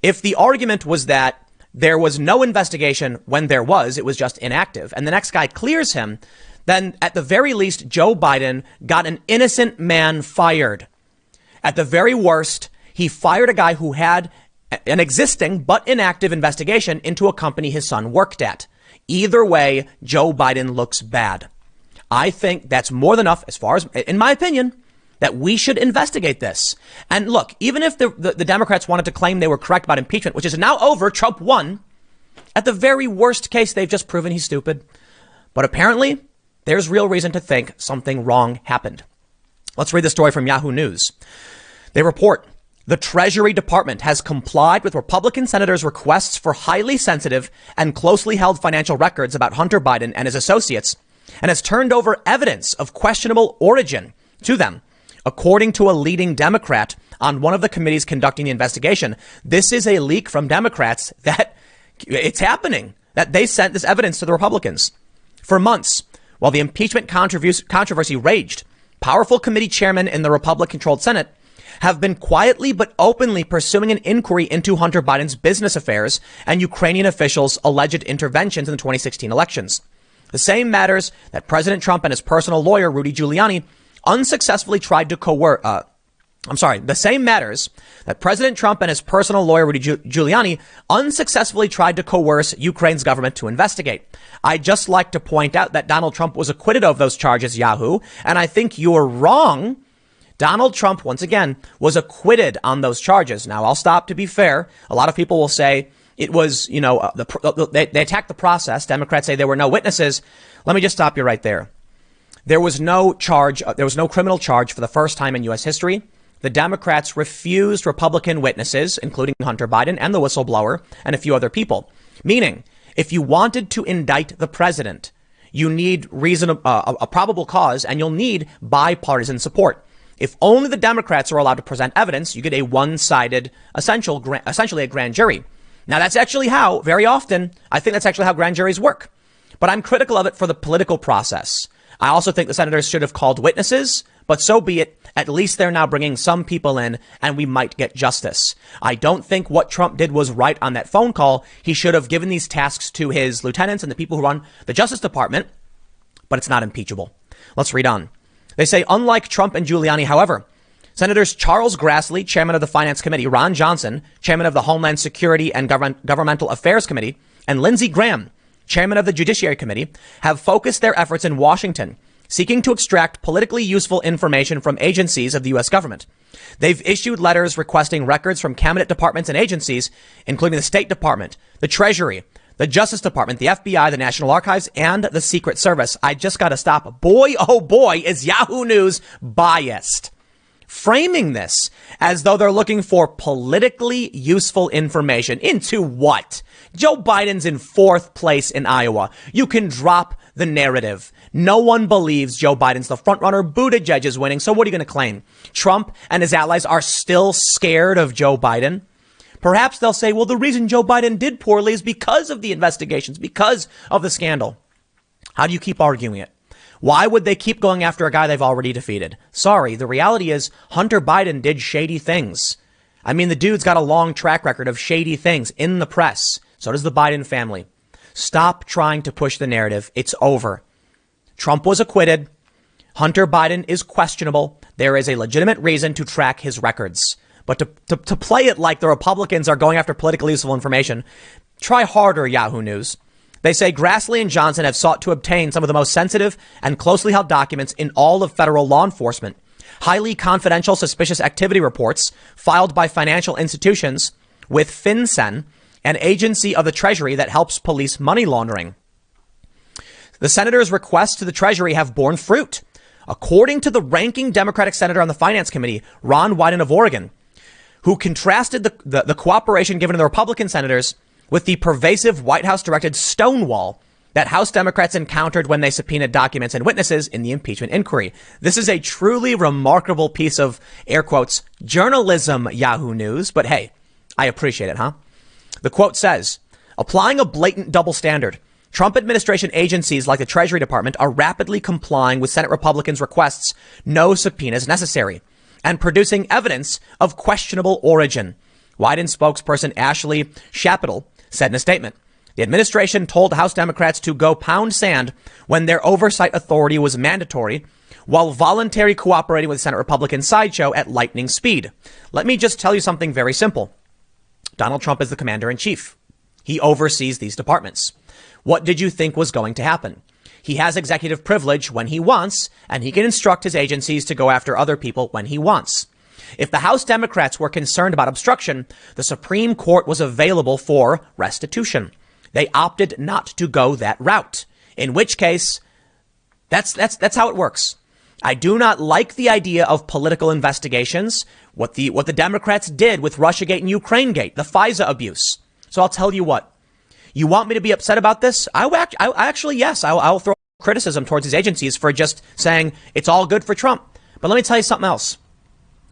If the argument was that there was no investigation when there was, it was just inactive, and the next guy clears him, then at the very least, Joe Biden got an innocent man fired. At the very worst, he fired a guy who had an existing but inactive investigation into a company his son worked at. Either way, Joe Biden looks bad. I think that's more than enough, as far as, in my opinion, that we should investigate this. And look, even if the Democrats wanted to claim they were correct about impeachment, which is now over, Trump won, at the very worst case, they've just proven he's stupid. But apparently, there's real reason to think something wrong happened. Let's read the story from Yahoo News. They report, the Treasury Department has complied with Republican senators' requests for highly sensitive and closely held financial records about Hunter Biden and his associates, and has turned over evidence of questionable origin to them. According to a leading Democrat on one of the committees conducting the investigation, this is a leak from Democrats that it's happening, that they sent this evidence to the Republicans. For months, while the impeachment controversy raged, powerful committee chairmen in the Republican-controlled Senate have been quietly but openly pursuing an inquiry into Hunter Biden's business affairs and Ukrainian officials' alleged interventions in the 2016 elections. The same matters that President Trump and his personal lawyer, Rudy Giuliani, unsuccessfully tried to the same matters that President Trump and his personal lawyer, Rudy Giuliani, unsuccessfully tried to coerce Ukraine's government to investigate. I'd just like to point out that Donald Trump was acquitted of those charges, Yahoo, and I think you're wrong. Donald Trump, once again, was acquitted on those charges. Now, I'll stop to be fair. A lot of people will say it was, they attacked the process. Democrats say there were no witnesses. Let me just stop you right there. There was no charge. There was no criminal charge for the first time in U.S. history. The Democrats refused Republican witnesses, including Hunter Biden and the whistleblower and a few other people. Meaning, if you wanted to indict the president, you need a probable cause, and you'll need bipartisan support. If only the Democrats are allowed to present evidence, you get a one-sided, essentially a grand jury. Now, that's actually how, very often, I think that's actually how grand juries work. But I'm critical of it for the political process. I also think the senators should have called witnesses, but so be it. At least they're now bringing some people in and we might get justice. I don't think what Trump did was right on that phone call. He should have given these tasks to his lieutenants and the people who run the Justice Department, but it's not impeachable. Let's read on. They say, unlike Trump and Giuliani, however, Senators Charles Grassley, chairman of the Finance Committee, Ron Johnson, chairman of the Homeland Security and Governmental Affairs Committee, and Lindsey Graham, chairman of the Judiciary Committee, have focused their efforts in Washington, seeking to extract politically useful information from agencies of the U.S. government. They've issued letters requesting records from cabinet departments and agencies, including the State Department, the Treasury, the Justice Department, the FBI, the National Archives, and the Secret Service. I just got to stop. Boy, oh boy, is Yahoo News biased, framing this as though they're looking for politically useful information. Into what? Joe Biden's in 4th place in Iowa. You can drop the narrative. No one believes Joe Biden's the front runner. Buttigieg is winning. So what are you going to claim? Trump and his allies are still scared of Joe Biden? Perhaps they'll say, well, the reason Joe Biden did poorly is because of the investigations, because of the scandal. How do you keep arguing it? Why would they keep going after a guy they've already defeated? Sorry, the reality is Hunter Biden did shady things. I mean, the dude's got a long track record of shady things in the press. So does the Biden family. Stop trying to push the narrative. It's over. Trump was acquitted. Hunter Biden is questionable. There is a legitimate reason to track his records. But to play it like the Republicans are going after politically useful information, try harder, Yahoo News. They say Grassley and Johnson have sought to obtain some of the most sensitive and closely held documents in all of federal law enforcement. Highly confidential suspicious activity reports filed by financial institutions with FinCEN, an agency of the Treasury that helps police money laundering. The senators' requests to the Treasury have borne fruit. According to the ranking Democratic senator on the Finance Committee, Ron Wyden of Oregon, who contrasted the cooperation given to the Republican senators with the pervasive White House-directed stonewall that House Democrats encountered when they subpoenaed documents and witnesses in the impeachment inquiry. This is a truly remarkable piece of, air quotes, journalism, Yahoo News. But hey, I appreciate it, huh? The quote says, applying a blatant double standard, Trump administration agencies like the Treasury Department are rapidly complying with Senate Republicans' requests, no subpoenas necessary, and producing evidence of questionable origin. Wyden spokesperson Ashley Chapital said in a statement, the administration told House Democrats to go pound sand when their oversight authority was mandatory, while voluntarily cooperating with Senate Republican sideshow at lightning speed. Let me just tell you something very simple. Donald Trump is the commander in chief. He oversees these departments. What did you think was going to happen? He has executive privilege when he wants, and he can instruct his agencies to go after other people when he wants. If the House Democrats were concerned about obstruction, the Supreme Court was available for restitution. They opted not to go that route, in which case, that's how it works. I do not like the idea of political investigations, what the Democrats did with Russiagate and Ukrainegate, the FISA abuse. So I'll tell you what. You want me to be upset about this? I'll throw criticism towards these agencies for just saying it's all good for Trump. But let me tell you something else.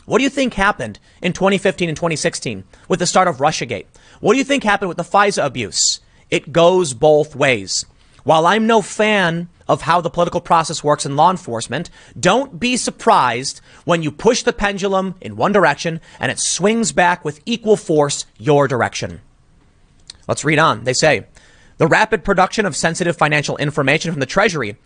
What do you think happened in 2015 and 2016 with the start of Russiagate? What do you think happened with the FISA abuse? It goes both ways. While I'm no fan of how the political process works in law enforcement, don't be surprised when you push the pendulum in one direction and it swings back with equal force your direction. Let's read on. They say, the rapid production of sensitive financial information from the Treasury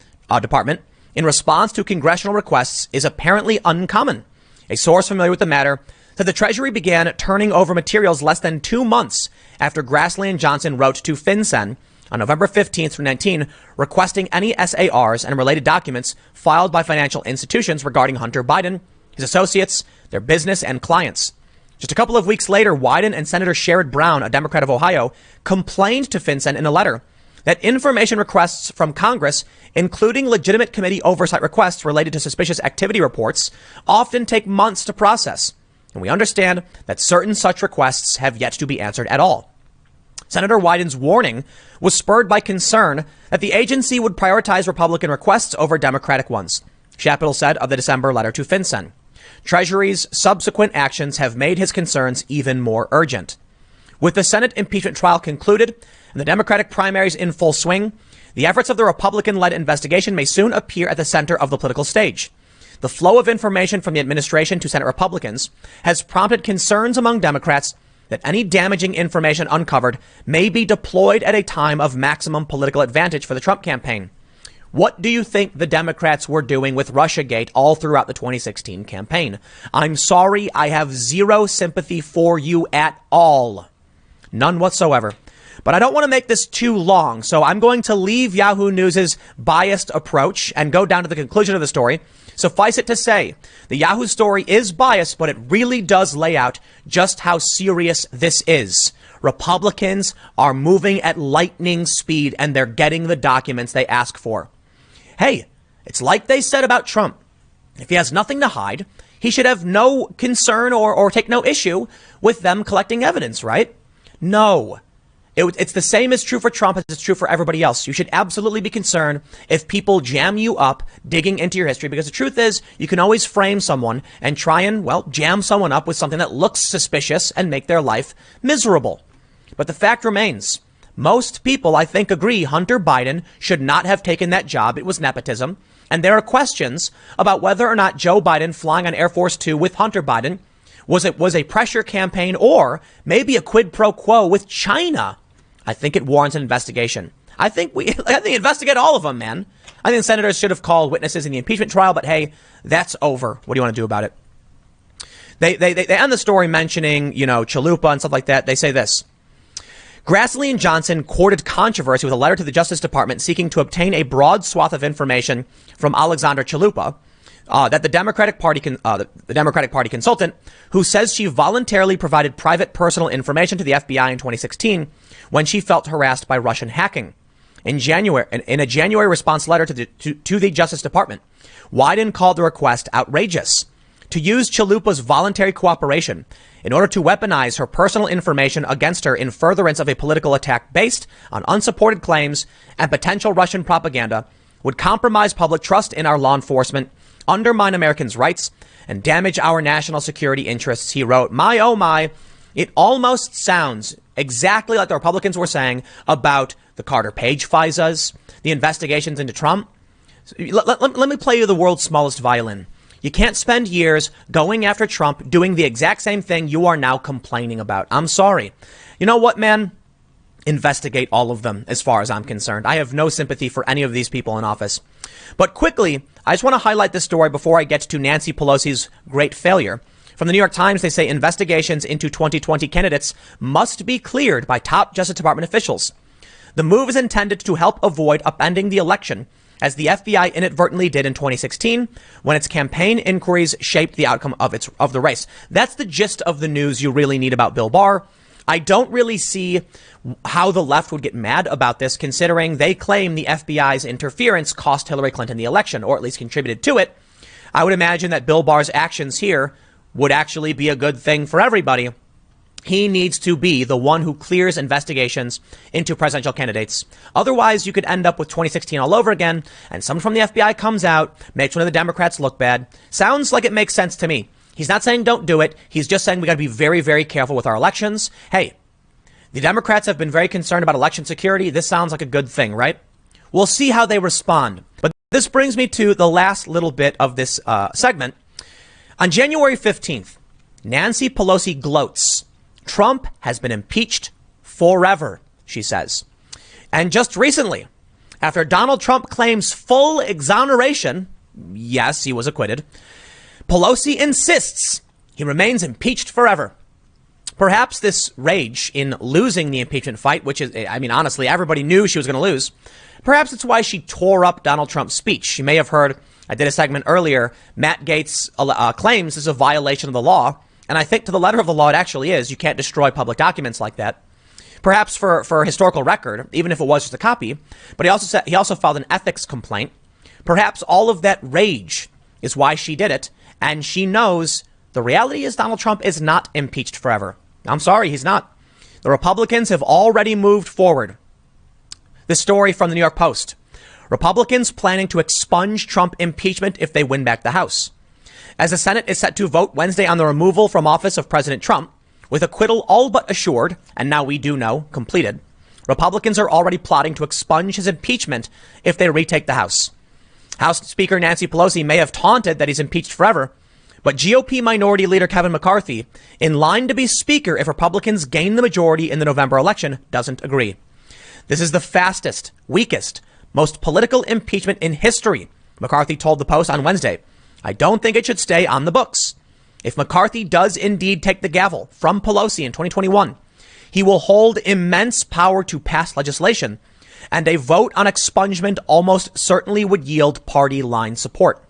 Department in response to congressional requests is apparently uncommon. A source familiar with the matter said the Treasury began turning over materials less than 2 months after Grassley and Johnson wrote to FinCEN on November 15th through 19, requesting any SARs and related documents filed by financial institutions regarding Hunter Biden, his associates, their business, and clients. Just a couple of weeks later, Wyden and Senator Sherrod Brown, a Democrat of Ohio, complained to FinCEN in a letter that information requests from Congress, including legitimate committee oversight requests related to suspicious activity reports, often take months to process. And we understand that certain such requests have yet to be answered at all. Senator Wyden's warning was spurred by concern that the agency would prioritize Republican requests over Democratic ones, Chapital said of the December letter to FinCEN. Treasury's subsequent actions have made his concerns even more urgent. With the Senate impeachment trial concluded and the Democratic primaries in full swing, the efforts of the Republican-led investigation may soon appear at the center of the political stage. The flow of information from the administration to Senate Republicans has prompted concerns among Democrats that any damaging information uncovered may be deployed at a time of maximum political advantage for the Trump campaign. What do you think the Democrats were doing with Russiagate all throughout the 2016 campaign? I'm sorry, I have zero sympathy for you at all. None whatsoever. But I don't want to make this too long, so I'm going to leave Yahoo News' biased approach and go down to the conclusion of the story. Suffice it to say, the Yahoo story is biased, but it really does lay out just how serious this is. Republicans are moving at lightning speed, and they're getting the documents they ask for. Hey, it's like they said about Trump. If he has nothing to hide, he should have no concern or take no issue with them collecting evidence, right? No. It's the same as true for Trump as it's true for everybody else. You should absolutely be concerned if people jam you up digging into your history, because the truth is you can always frame someone and try and, well, jam someone up with something that looks suspicious and make their life miserable. But the fact remains, most people, I think, agree Hunter Biden should not have taken that job. It was nepotism. And there are questions about whether or not Joe Biden flying on Air Force Two with Hunter Biden was a pressure campaign or maybe a quid pro quo with China. I think it warrants an investigation. I think investigate all of them, man. I think senators should have called witnesses in the impeachment trial, but hey, that's over. What do you want to do about it? They end the story mentioning, Chalupa and stuff like that. They say this. Grassley and Johnson courted controversy with a letter to the Justice Department seeking to obtain a broad swath of information from Alexandra Chalupa, that the Democratic Party consultant, who says she voluntarily provided private personal information to the FBI in 2016 when she felt harassed by Russian hacking. In a January response letter to the Justice Department, Wyden called the request outrageous. To use Chalupa's voluntary cooperation in order to weaponize her personal information against her in furtherance of a political attack based on unsupported claims and potential Russian propaganda would compromise public trust in our law enforcement, undermine Americans' rights, and damage our national security interests, he wrote. My, oh my, it almost sounds exactly like the Republicans were saying about the Carter Page FISAs, the investigations into Trump. Let me play you the world's smallest violin. You can't spend years going after Trump doing the exact same thing you are now complaining about. I'm sorry. You know what, man? Investigate all of them as far as I'm concerned. I have no sympathy for any of these people in office. But quickly, I just want to highlight this story before I get to Nancy Pelosi's great failure. From the New York Times, they say investigations into 2020 candidates must be cleared by top Justice Department officials. The move is intended to help avoid upending the election, as the FBI inadvertently did in 2016 when its campaign inquiries shaped the outcome of the race. That's the gist of the news you really need about Bill Barr. I don't really see how the left would get mad about this, considering they claim the FBI's interference cost Hillary Clinton the election, or at least contributed to it. I would imagine that Bill Barr's actions here would actually be a good thing for everybody. He needs to be the one who clears investigations into presidential candidates. Otherwise, you could end up with 2016 all over again, and someone from the FBI comes out, makes one of the Democrats look bad. Sounds like it makes sense to me. He's not saying don't do it. He's just saying we got to be very, very careful with our elections. Hey, the Democrats have been very concerned about election security. This sounds like a good thing, right? We'll see how they respond. But this brings me to the last little bit of this segment. On January 15th, Nancy Pelosi gloats. Trump has been impeached forever, she says. And just recently, after Donald Trump claims full exoneration, yes, he was acquitted, Pelosi insists he remains impeached forever. Perhaps this rage in losing the impeachment fight, which is, honestly, everybody knew she was going to lose. Perhaps it's why she tore up Donald Trump's speech. You may have heard, I did a segment earlier, Matt Gaetz claims this is a violation of the law. And I think to the letter of the law, it actually is. You can't destroy public documents like that. Perhaps for historical record, even if it was just a copy. But he also filed an ethics complaint. Perhaps all of that rage is why she did it. And she knows the reality is Donald Trump is not impeached forever. I'm sorry, he's not. The Republicans have already moved forward. This story from the New York Post. Republicans planning to expunge Trump impeachment if they win back the House. As the Senate is set to vote Wednesday on the removal from office of President Trump, with acquittal all but assured, and now we do know, completed, Republicans are already plotting to expunge his impeachment if they retake the House. House Speaker Nancy Pelosi may have taunted that he's impeached forever, but GOP Minority Leader Kevin McCarthy, in line to be Speaker if Republicans gain the majority in the November election, doesn't agree. This is the fastest, weakest, most political impeachment in history, McCarthy told the Post on Wednesday. I don't think it should stay on the books. If McCarthy does indeed take the gavel from Pelosi in 2021, he will hold immense power to pass legislation, and a vote on expungement almost certainly would yield party line support.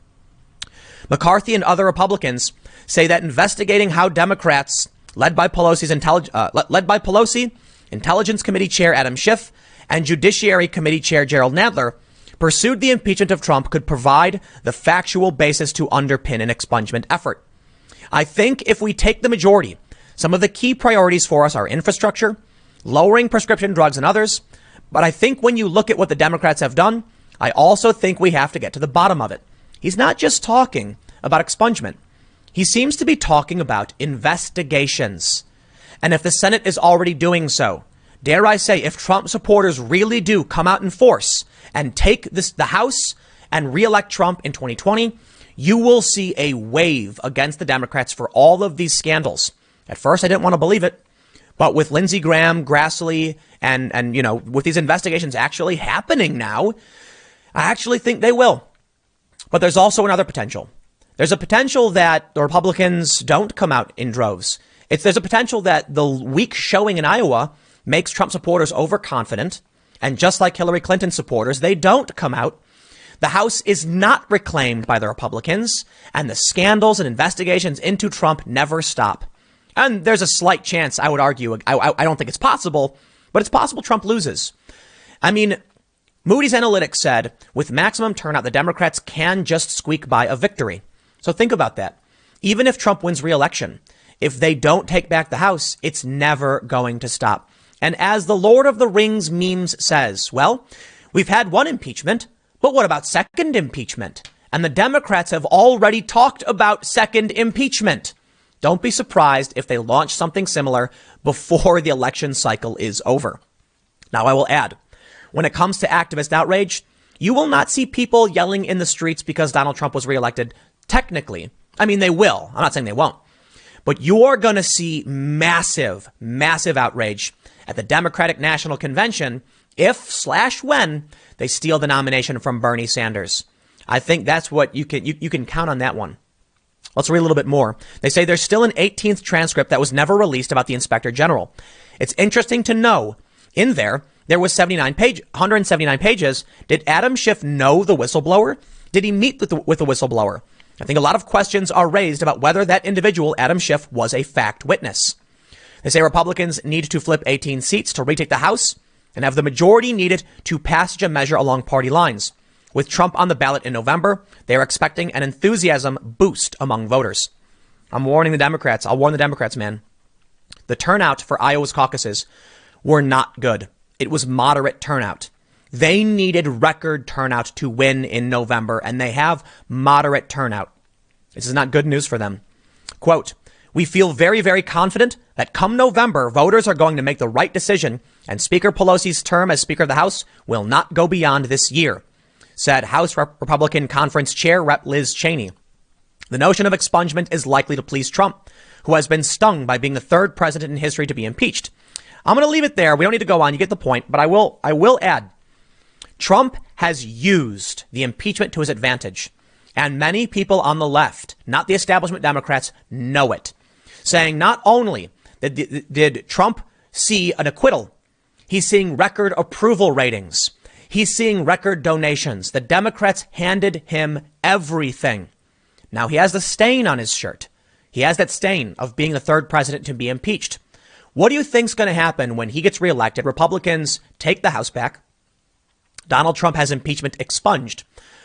McCarthy and other Republicans say that investigating how Democrats, led by Pelosi, Intelligence Committee Chair Adam Schiff, and Judiciary Committee Chair Gerald Nadler pursued the impeachment of Trump could provide the factual basis to underpin an expungement effort. I think if we take the majority, some of the key priorities for us are infrastructure, lowering prescription drugs and others. But I think when you look at what the Democrats have done, I also think we have to get to the bottom of it. He's not just talking about expungement. He seems to be talking about investigations. And if the Senate is already doing so, dare I say, if Trump supporters really do come out in force and take the House and reelect Trump in 2020, you will see a wave against the Democrats for all of these scandals. At first, I didn't want to believe it. But with Lindsey Graham, Grassley, and with these investigations actually happening now, I actually think they will. But there's also another potential. There's a potential that the Republicans don't come out in droves. There's a potential that the weak showing in Iowa makes Trump supporters overconfident. And just like Hillary Clinton supporters, they don't come out. The House is not reclaimed by the Republicans, and the scandals and investigations into Trump never stop. And there's a slight chance, I would argue, I don't think it's possible, but it's possible Trump loses. I mean, Moody's Analytics said with maximum turnout, the Democrats can just squeak by a victory. So think about that. Even if Trump wins re-election, if they don't take back the House, it's never going to stop. And as the Lord of the Rings memes says, well, we've had one impeachment, but what about second impeachment? And the Democrats have already talked about second impeachment. Don't be surprised if they launch something similar before the election cycle is over. Now, I will add, when it comes to activist outrage, you will not see people yelling in the streets because Donald Trump was reelected. Technically, I mean, they will. I'm not saying they won't. But you're going to see massive, massive outrage at the Democratic National Convention if/when they steal the nomination from Bernie Sanders. I think that's what you can count on that one. Let's read a little bit more. They say there's still an 18th transcript that was never released about the Inspector General. It's interesting to know in there was 179 pages. Did Adam Schiff know the whistleblower? Did he meet with the whistleblower? I think a lot of questions are raised about whether that individual, Adam Schiff, was a fact witness. They say Republicans need to flip 18 seats to retake the House and have the majority needed to passage a measure along party lines. With Trump on the ballot in November, they are expecting an enthusiasm boost among voters. I'm warning the Democrats. I'll warn the Democrats, man. The turnout for Iowa's caucuses were not good. It was moderate turnout. They needed record turnout to win in November, and they have moderate turnout. This is not good news for them. Quote, we feel very, very confident that come November, voters are going to make the right decision, and Speaker Pelosi's term as Speaker of the House will not go beyond this year, said House Republican Conference Chair Rep. Liz Cheney. The notion of expungement is likely to please Trump, who has been stung by being the third president in history to be impeached. I'm going to leave it there. We don't need to go on. You get the point. But I will add, Trump has used the impeachment to his advantage. And many people on the left, not the establishment Democrats, know it. Saying not only did Trump see an acquittal, he's seeing record approval ratings. He's seeing record donations. The Democrats handed him everything. Now he has the stain on his shirt. He has that stain of being the third president to be impeached. What do you think's going to happen when he gets reelected? Republicans take the House back. Donald Trump has impeachment expunged,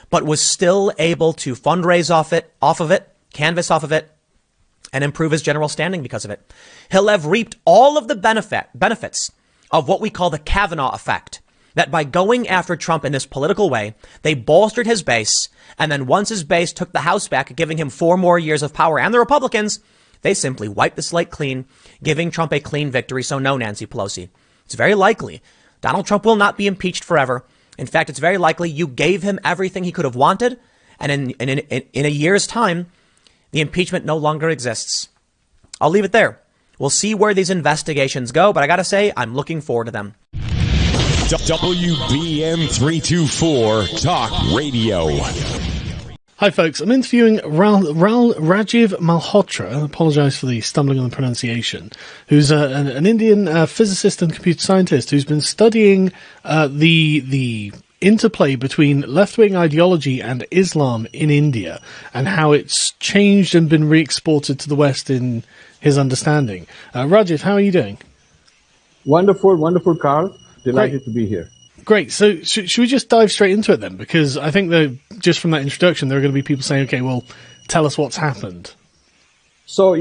but was still able to fundraise off of it, canvass off of it, and improve his general standing because of it. He'll have reaped all of the benefits of what we call the Kavanaugh effect. That by going after Trump in this political way, they bolstered his base. And then once his base took the House back, giving him 4 more years of power, and the Republicans, they simply wiped the slate clean, giving Trump a clean victory. So no, Nancy Pelosi. It's very likely Donald Trump will not be impeached forever. In fact, it's very likely you gave him everything he could have wanted. And in a year's time, the impeachment no longer exists. I'll leave it there. We'll see where these investigations go. But I got to say, I'm looking forward to them. WBM 324 Talk Radio. Hi folks, I'm interviewing Rajiv Malhotra, I apologise for the stumbling on the pronunciation, who's an Indian physicist and computer scientist who's been studying the interplay between left-wing ideology and Islam in India and how it's changed and been re-exported to the West in his understanding. Rajiv, how are you doing? Wonderful, Carl. Delighted to be here. Great. So should we just dive straight into it then? Because I think that just from that introduction, there are going to be people saying, okay, well, tell us what's happened. So,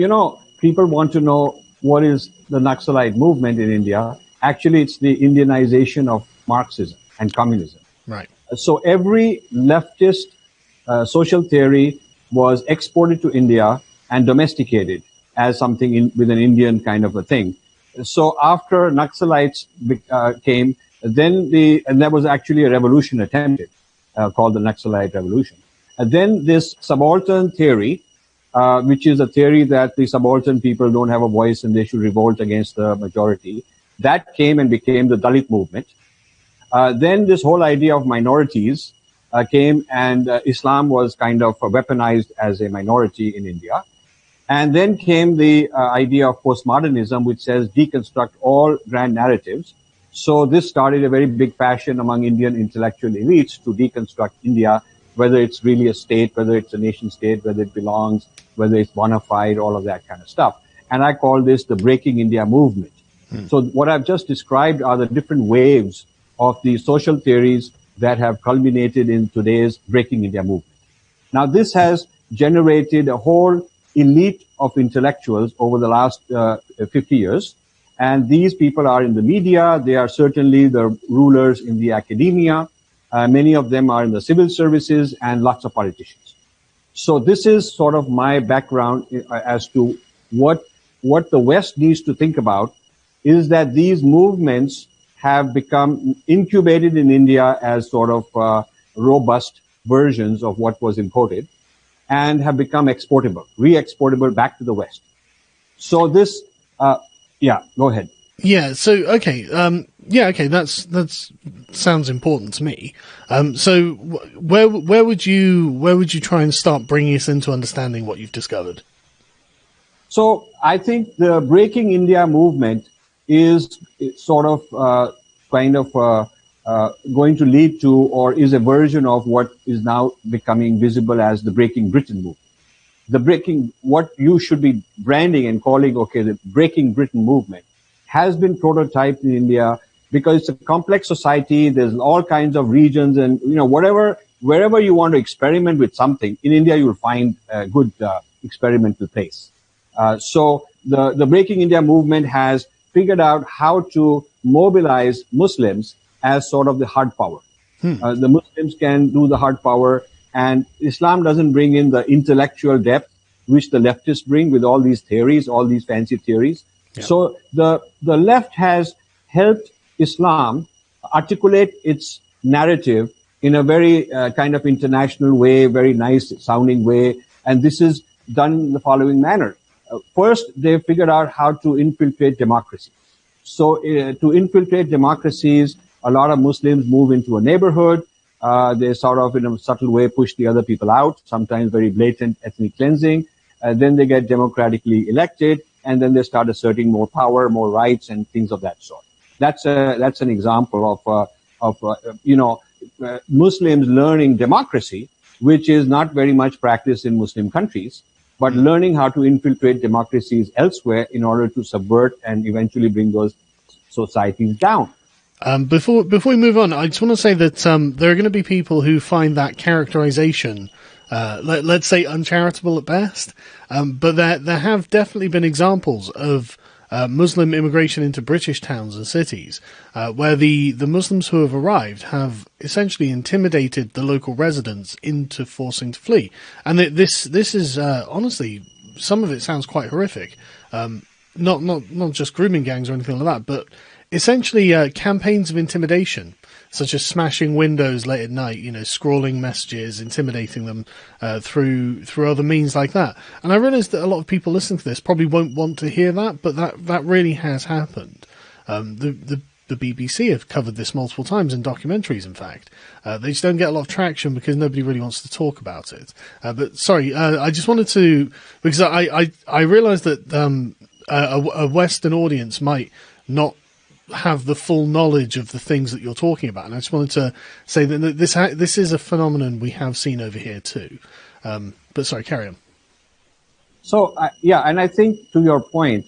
people want to know what is the Naxalite movement in India. Actually, it's the Indianization of Marxism and communism. Right. So every leftist social theory was exported to India and domesticated as something with an Indian kind of a thing. So after Naxalites came, then there was actually a revolution attempted called the Naxalite Revolution. And then this subaltern theory, which is a theory that the subaltern people don't have a voice and they should revolt against the majority, that came and became the Dalit movement. Then this whole idea of minorities came, and Islam was kind of weaponized as a minority in India. And then came the idea of postmodernism, which says deconstruct all grand narratives. So this started a very big passion among Indian intellectual elites to deconstruct India, whether it's really a state, whether it's a nation state, whether it belongs, whether it's bona fide, all of that kind of stuff. And I call this the Breaking India movement. So what I've just described are the different waves of the social theories that have culminated in today's Breaking India movement. Now, this has generated a whole elite of intellectuals over the last 50 years. And these people are in the media. They are certainly the rulers in the academia. Many of them are in the civil services and lots of politicians. So this is sort of my background as to what the West needs to think about is that these movements have become incubated in India as sort of robust versions of what was imported and have become exportable, re-exportable back to the West. So this, yeah, go ahead. Yeah. So okay. Okay. That's sounds important to me. So where would you try and start bringing us into understanding what you've discovered? So I think the Breaking India movement is sort of going to lead to, or is a version of what is now becoming visible as the Breaking Britain movement. What you should be branding and calling, okay, the Breaking Britain movement has been prototyped in India because it's a complex society. There's all kinds of regions and, wherever you want to experiment with something, in India, you'll find a good experimental place. So the Breaking India movement has figured out how to mobilize Muslims as sort of the hard power. The Muslims can do the hard power, and Islam doesn't bring in the intellectual depth which the leftists bring with all these theories, all these fancy theories. Yeah. So the left has helped Islam articulate its narrative in a very kind of international way, very nice sounding way. And this is done in the following manner. First, they figured out how to infiltrate democracy. So to infiltrate democracies, a lot of Muslims move into a neighborhood. They sort of, in a subtle way, push the other people out, sometimes very blatant ethnic cleansing. Then they get democratically elected, and then they start asserting more power, more rights, and things of that sort. That's an example of Muslims learning democracy, which is not very much practiced in Muslim countries, but learning how to infiltrate democracies elsewhere in order to subvert and eventually bring those societies down. Before we move on, I just want to say that there are going to be people who find that characterization, let's say, uncharitable at best. But there have definitely been examples of Muslim immigration into British towns and cities, where the Muslims who have arrived have essentially intimidated the local residents into forcing to flee. And this is honestly, some of it sounds quite horrific. Not just grooming gangs or anything like that, but essentially campaigns of intimidation, such as smashing windows late at night, scrawling messages, intimidating them through other means like that. And I realise that a lot of people listening to this probably won't want to hear that, but that really has happened. The the BBC have covered this multiple times in documentaries, in fact. They just don't get a lot of traction because nobody really wants to talk about it. But sorry, I just wanted to, because I realised that a Western audience might not have the full knowledge of the things that you're talking about. And I just wanted to say that this is a phenomenon we have seen over here too. But sorry, carry on. So, and I think to your point,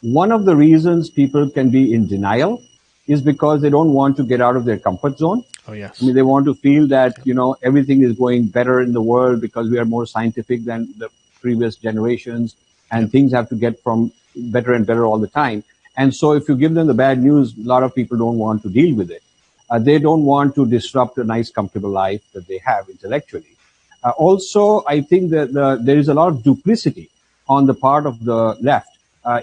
one of the reasons people can be in denial is because they don't want to get out of their comfort zone. Oh, yes. I mean, they want to feel that, everything is going better in the world because we are more scientific than the previous generations, and things have to get from better and better all the time. And so if you give them the bad news, a lot of people don't want to deal with it. They don't want to disrupt a nice, comfortable life that they have intellectually. Also, I think that there is a lot of duplicity on the part of the left.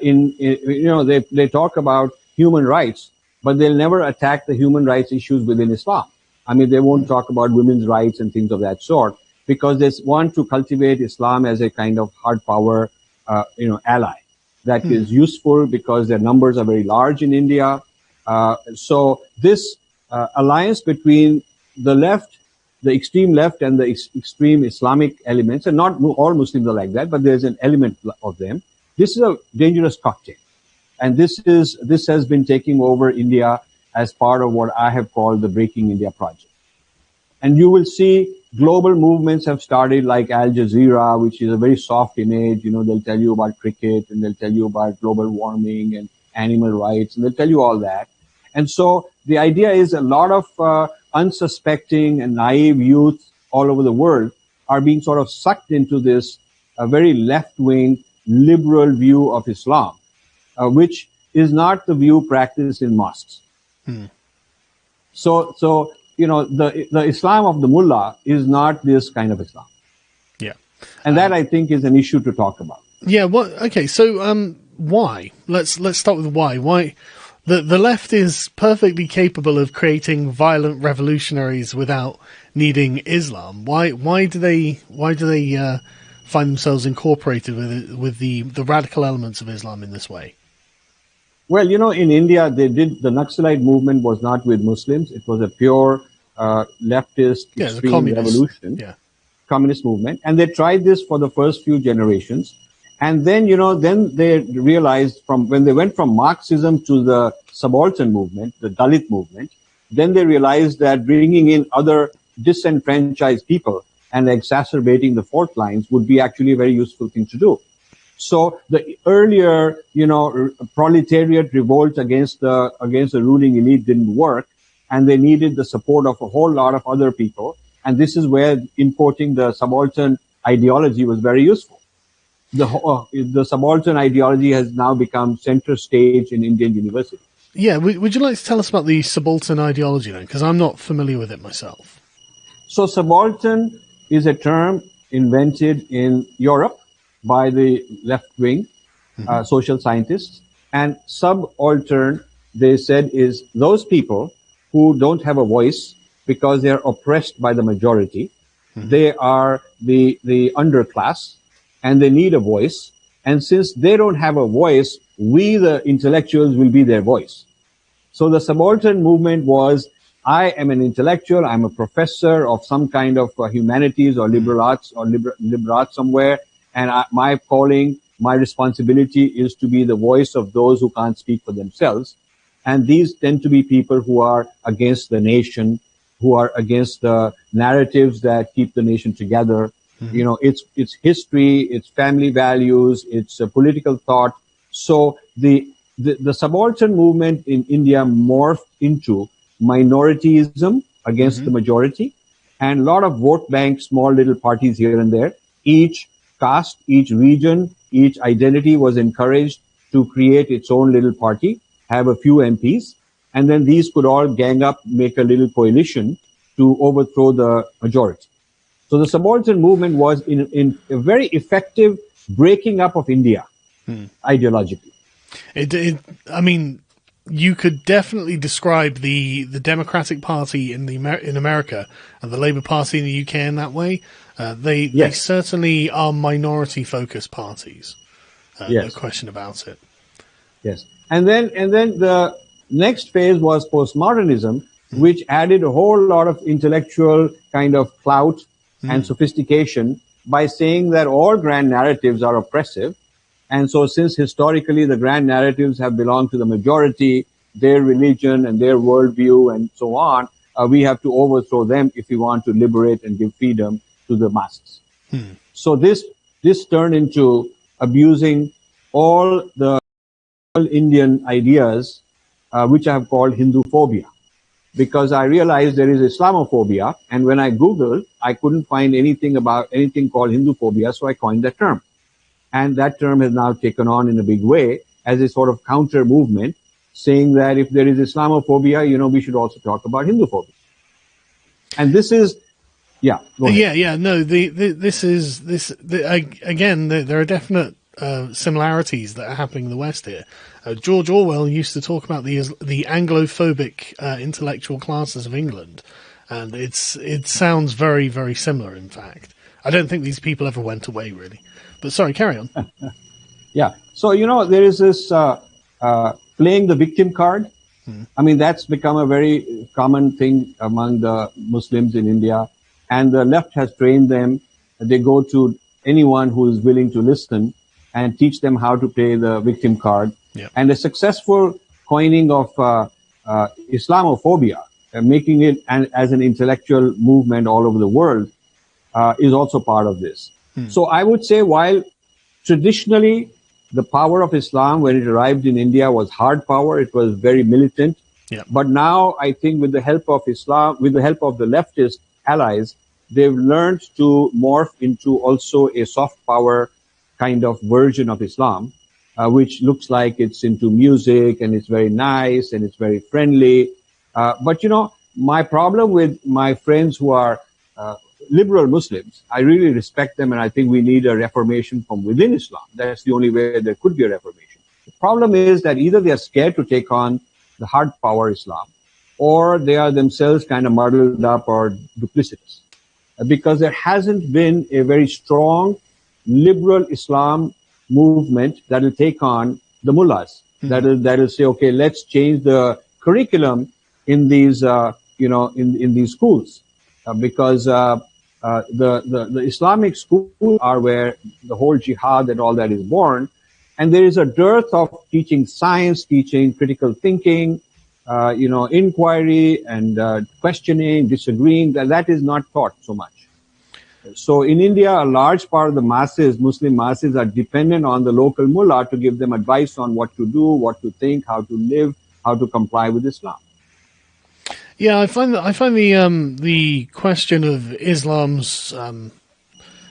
They talk about human rights, but they'll never attack the human rights issues within Islam. I mean, they won't talk about women's rights and things of that sort because they want to cultivate Islam as a kind of hard power, ally that is useful because their numbers are very large in India. So this alliance between the left, the extreme left and the extreme Islamic elements, and not all Muslims are like that, but there's an element of them. This is a dangerous cocktail. And this has been taking over India as part of what I have called the Breaking India Project. And you will see global movements have started like Al Jazeera, which is a very soft image. They'll tell you about cricket and they'll tell you about global warming and animal rights, and they'll tell you all that. And so the idea is a lot of unsuspecting and naive youth all over the world are being sort of sucked into this very left-wing liberal view of Islam, which is not the view practiced in mosques. So the Islam of the mullah is not this kind of Islam. Yeah. And that I think is an issue to talk about. Yeah. Okay. So, why? Let's start with why. Why the left is perfectly capable of creating violent revolutionaries without needing Islam. Why do they find themselves incorporated with the radical elements of Islam in this way? Well, in India, the Naxalite movement was not with Muslims. It was a pure leftist extreme revolution, communist movement. And they tried this for the first few generations. And then, then they realized when they went from Marxism to the subaltern movement, the Dalit movement, then they realized that bringing in other disenfranchised people and exacerbating the fault lines would be actually a very useful thing to do. So the earlier, proletariat revolt against the ruling elite didn't work, and they needed the support of a whole lot of other people. And this is where importing the subaltern ideology was very useful. The subaltern ideology has now become center stage in Indian universities. Yeah, would you like to tell us about the subaltern ideology then? Because I'm not familiar with it myself. So subaltern is a term invented in Europe by the left wing social scientists, and subaltern, they said, is those people who don't have a voice because they're oppressed by the majority. They are the underclass and they need a voice. And since they don't have a voice, we, the intellectuals, will be their voice. So the subaltern movement was, I am an intellectual, I'm a professor of some kind of humanities or liberal arts or liberal arts somewhere, and my calling, my responsibility is to be the voice of those who can't speak for themselves. And these tend to be people who are against the nation, who are against the narratives that keep the nation together. It's history, it's family values, it's a political thought. So the subaltern movement in India morphed into minorityism against the majority, and a lot of vote bank, small little parties here and there. Each caste, each region, each identity was encouraged to create its own little party, have a few MPs, and then these could all gang up, make a little coalition to overthrow the majority. So the subaltern movement was in a very effective breaking up of India ideologically. I mean, you could definitely describe the Democratic Party in America and the Labour Party in the UK in that way. They certainly are minority-focused parties. No question about it. Yes, and then next phase was postmodernism, which added a whole lot of intellectual kind of clout and sophistication by saying that all grand narratives are oppressive. And so since historically the grand narratives have belonged to the majority, their religion and their worldview and so on, we have to overthrow them if we want to liberate and give freedom to the masses. So this turned into abusing all the Indian ideas, which I have called Hindu phobia, because I realized there is Islamophobia, and when I Googled, I couldn't find anything called Hindu phobia, so I coined that term. And that term has now taken on in a big way as a sort of counter movement, saying that if there is Islamophobia, we should also talk about Hindu phobia. And this is, yeah, go ahead. No, again, there are definite similarities that are happening in the West here. George Orwell used to talk about the Anglophobic intellectual classes of England, and it sounds very, very similar, in fact. I don't think these people ever went away, really. But sorry, carry on. Yeah. So, there is this playing the victim card. I mean, that's become a very common thing among the Muslims in India. And the left has trained them. They go to anyone who is willing to listen and teach them how to play the victim card. Yep. And a successful coining of Islamophobia, making it as an intellectual movement all over the world, is also part of this. So I would say, while traditionally the power of Islam when it arrived in India was hard power, it was very militant. Yep. But now I think with the help of Islam, with the help of the leftist allies, they've learned to morph into also a soft power kind of version of Islam, which looks like it's into music and it's very nice and it's very friendly. But my problem with my friends who are liberal Muslims, I really respect them, and I think we need a reformation from within Islam. That's the only way there could be a reformation. The problem is that either they are scared to take on the hard power Islam, or they are themselves kind of muddled up or duplicitous. Because there hasn't been a very strong liberal Islam movement that will take on the mullahs. That will say, okay, let's change the curriculum in these, in these schools, because the Islamic schools are where the whole jihad and all that is born, and there is a dearth of teaching science, teaching critical thinking, inquiry and questioning, disagreeing. That is not taught so much. So in India, a large part of the masses, Muslim masses, are dependent on the local mullah to give them advice on what to do, what to think, how to live, how to comply with Islam. Yeah, I find the question of Islam's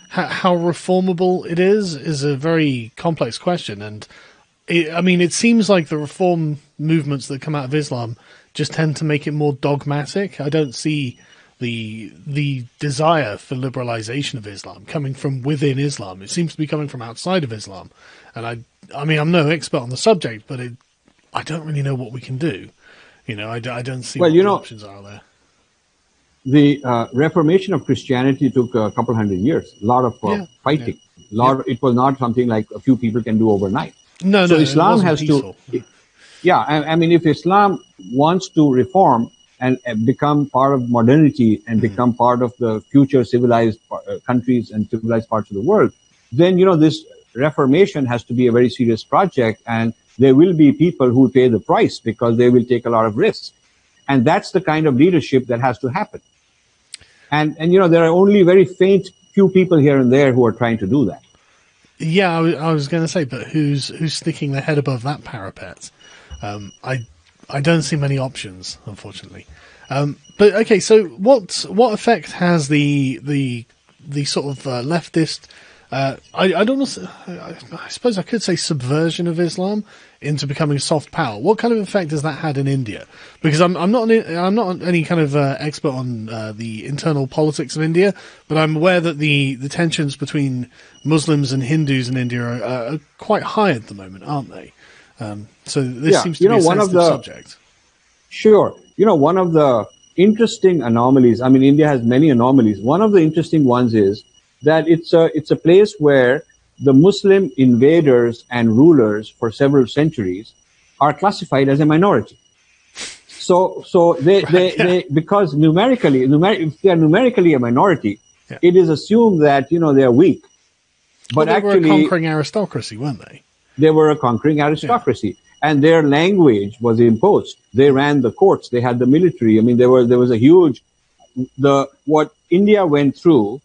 how reformable it is a very complex question, and it seems like the reform movements that come out of Islam just tend to make it more dogmatic. I don't see the desire for liberalization of Islam coming from within Islam. It seems to be coming from outside of Islam, and I'm no expert on the subject, but I don't really know what we can do. I don't see what the options are there. The Reformation of Christianity took a couple hundred years, a lot of fighting. It was not something like a few people can do overnight. No, Islam has peaceful. If Islam wants to reform and become part of modernity and become part of the future civilized countries and civilized parts of the world, then, this reformation has to be a very serious project, and there will be people who pay the price because they will take a lot of risks. And that's the kind of leadership that has to happen. And there are only very faint few people here and there who are trying to do that. Yeah, I was going to say, but who's sticking their head above that parapet? I don't see many options, unfortunately. But okay, so what effect has the sort of leftist? I don't know. I suppose I could say subversion of Islam into becoming soft power. What kind of effect has that had in India? Because I'm not any kind of expert on the internal politics of India, but I'm aware that the tensions between Muslims and Hindus in India are quite high at the moment, aren't they? So this seems to be a sensitive subject. Sure. One of the interesting anomalies, India has many anomalies. One of the interesting ones is that it's a place where the Muslim invaders and rulers for several centuries are classified as a minority. So they because numerically, if they are numerically a minority, it is assumed that they are weak. But they actually, were a conquering aristocracy, weren't they? They were a conquering aristocracy, and their language was imposed. They ran the courts. They had the military. I mean, there was a huge. What India went through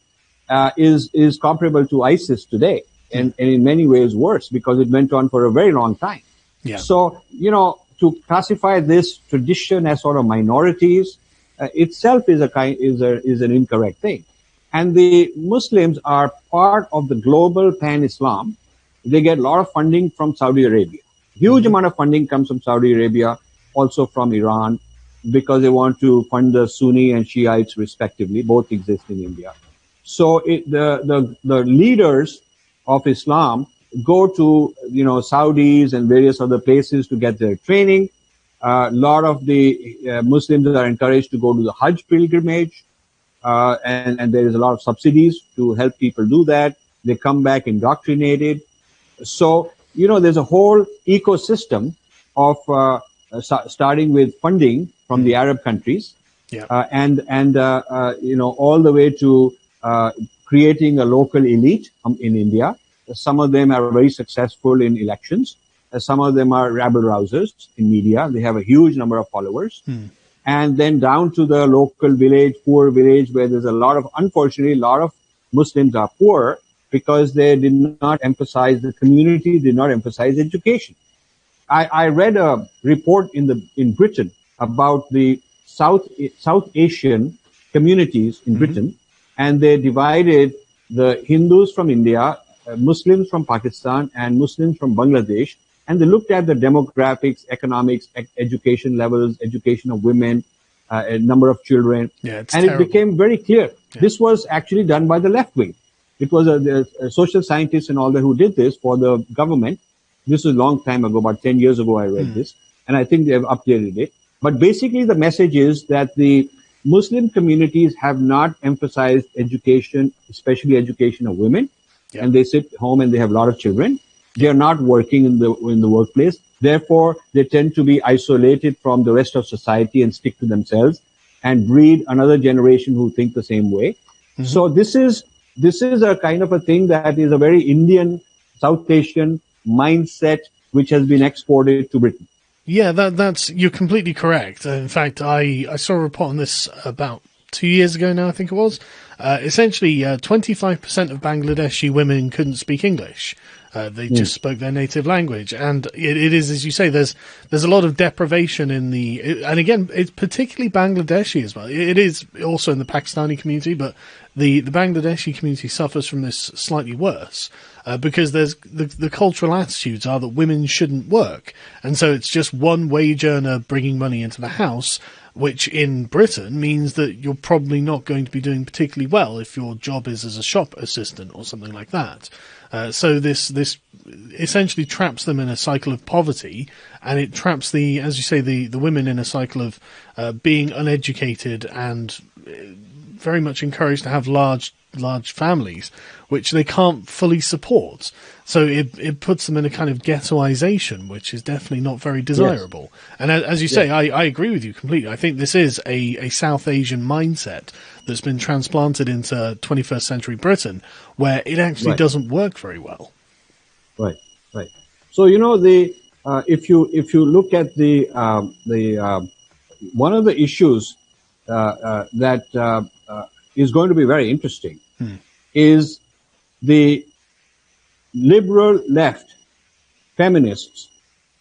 is comparable to ISIS today, and in many ways worse because it went on for a very long time. Yeah. So to classify this tradition as sort of minorities itself is an incorrect thing. And the Muslims are part of the global pan-Islam. They get a lot of funding from Saudi Arabia. Huge amount of funding comes from Saudi Arabia, also from Iran, because they want to fund the Sunni and Shiites respectively. Both exist in India. So the leaders of Islam go to Saudis and various other places to get their training. A lot of the Muslims are encouraged to go to the Hajj pilgrimage. And there is a lot of subsidies to help people do that. They come back indoctrinated. So, there's a whole ecosystem of starting with funding from the Arab countries, and all the way to creating a local elite in India. Some of them are very successful in elections. Some of them are rabble-rousers in media. They have a huge number of followers. And then down to the local village, poor village, where there's unfortunately, a lot of Muslims are poor because they did not emphasize, the community did not emphasize education. I read a report in Britain about the South Asian communities in Britain, and they divided the Hindus from India, Muslims from Pakistan, and Muslims from Bangladesh. And they looked at the demographics, economics, education levels, education of women, a number of children. And terrible. It became very clear. This was actually done by the left wing. It was a social scientists and all that who did this for the government. This was a long time ago, about 10 years ago I read this. And I think they have updated it. But basically the message is that the Muslim communities have not emphasized education, especially education of women. And they sit home and they have a lot of children. They are not working in the workplace. Therefore, they tend to be isolated from the rest of society and stick to themselves and breed another generation who think the same way. So this is a kind of a thing that is a very Indian, South Asian mindset which has been exported to Britain. Yeah, that's you're completely correct. In fact, I saw a report on this about 2 years ago now, I think it was. Essentially, 25% of Bangladeshi women couldn't speak English. They just spoke their native language. And it is, as you say, there's a lot of deprivation in and again, it's particularly Bangladeshi as well. It is also in the Pakistani community, but the Bangladeshi community suffers from this slightly worse. Because there's the cultural attitudes are that women shouldn't work. And so it's just one wage earner bringing money into the house, which in Britain means that you're probably not going to be doing particularly well if your job is as a shop assistant or something like that. So this essentially traps them in a cycle of poverty, and it traps as you say, the women in a cycle of being uneducated and very much encouraged to have large families, which they can't fully support. So it puts them in a kind of ghettoization, which is definitely not very desirable. Yes. And as you say, I agree with you completely. I think this is a South Asian mindset that's been transplanted into 21st century Britain, where it actually doesn't work very well. Right. So if you look at the one of the issues that is going to be very interesting is the liberal left feminists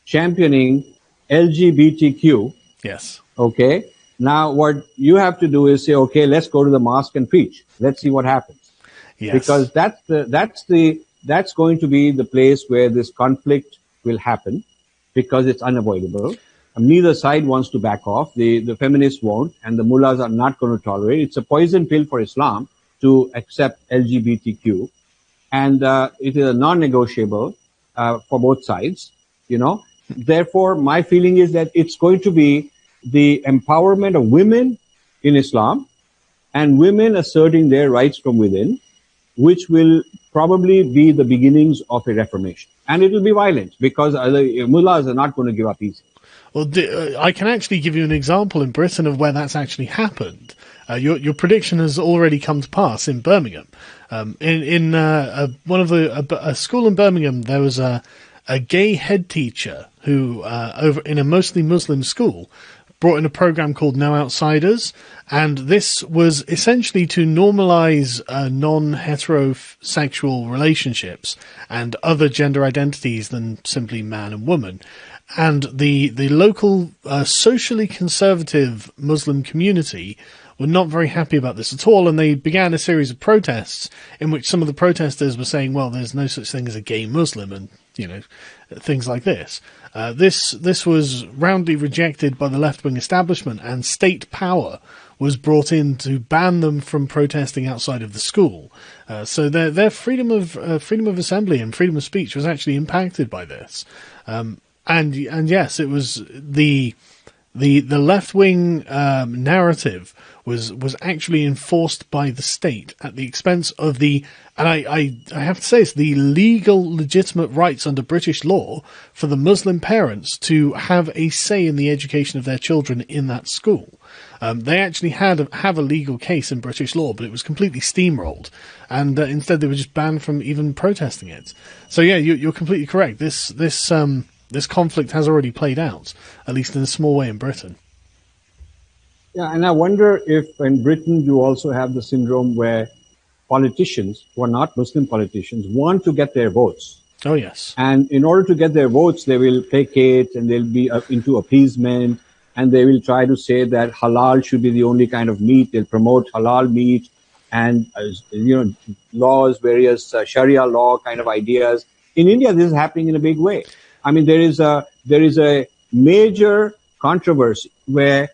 championing LGBTQ. Yes. Okay. Now, what you have to do is say, okay, let's go to the mosque and preach. Let's see what happens. Yes. Because that's going to be the place where this conflict will happen, because it's unavoidable. Neither side wants to back off. The feminists won't, and the mullahs are not going to tolerate. It's a poison pill for Islam to accept LGBTQ. And it is a non-negotiable for both sides, Therefore, my feeling is that it's going to be the empowerment of women in Islam and women asserting their rights from within, which will probably be the beginnings of a reformation. And it will be violent, because the mullahs are not going to give up easy. Well, I can actually give you an example in Britain of where that's actually happened. Your prediction has already come to pass in Birmingham. In a school in Birmingham, there was a gay head teacher who, over in a mostly Muslim school, brought in a program called No Outsiders, and this was essentially to normalize non-heterosexual relationships and other gender identities than simply man and woman. And the local socially conservative Muslim community were not very happy about this at all, and they began a series of protests in which some of the protesters were saying, well, there's no such thing as a gay Muslim, and, you know, things like this. This was roundly rejected by the left-wing establishment, and state power was brought in to ban them from protesting outside of the school. So their freedom of assembly and freedom of speech was actually impacted by this. And yes, it was the left-wing narrative was actually enforced by the state at the expense of and I have to say, it's the legal, legitimate rights under British law for the Muslim parents to have a say in the education of their children in that school. They actually have a legal case in British law, but it was completely steamrolled, and instead they were just banned from even protesting it. So yeah, you're completely correct. This conflict has already played out, at least in a small way in Britain. Yeah, and I wonder if in Britain you also have the syndrome where politicians, who are not Muslim politicians, want to get their votes. Oh, yes. And in order to get their votes, they will placate and they'll be into appeasement, and they will try to say that halal should be the only kind of meat. They'll promote halal meat and, laws, various Sharia law kind of ideas. In India, this is happening in a big way. I mean, there is a major controversy where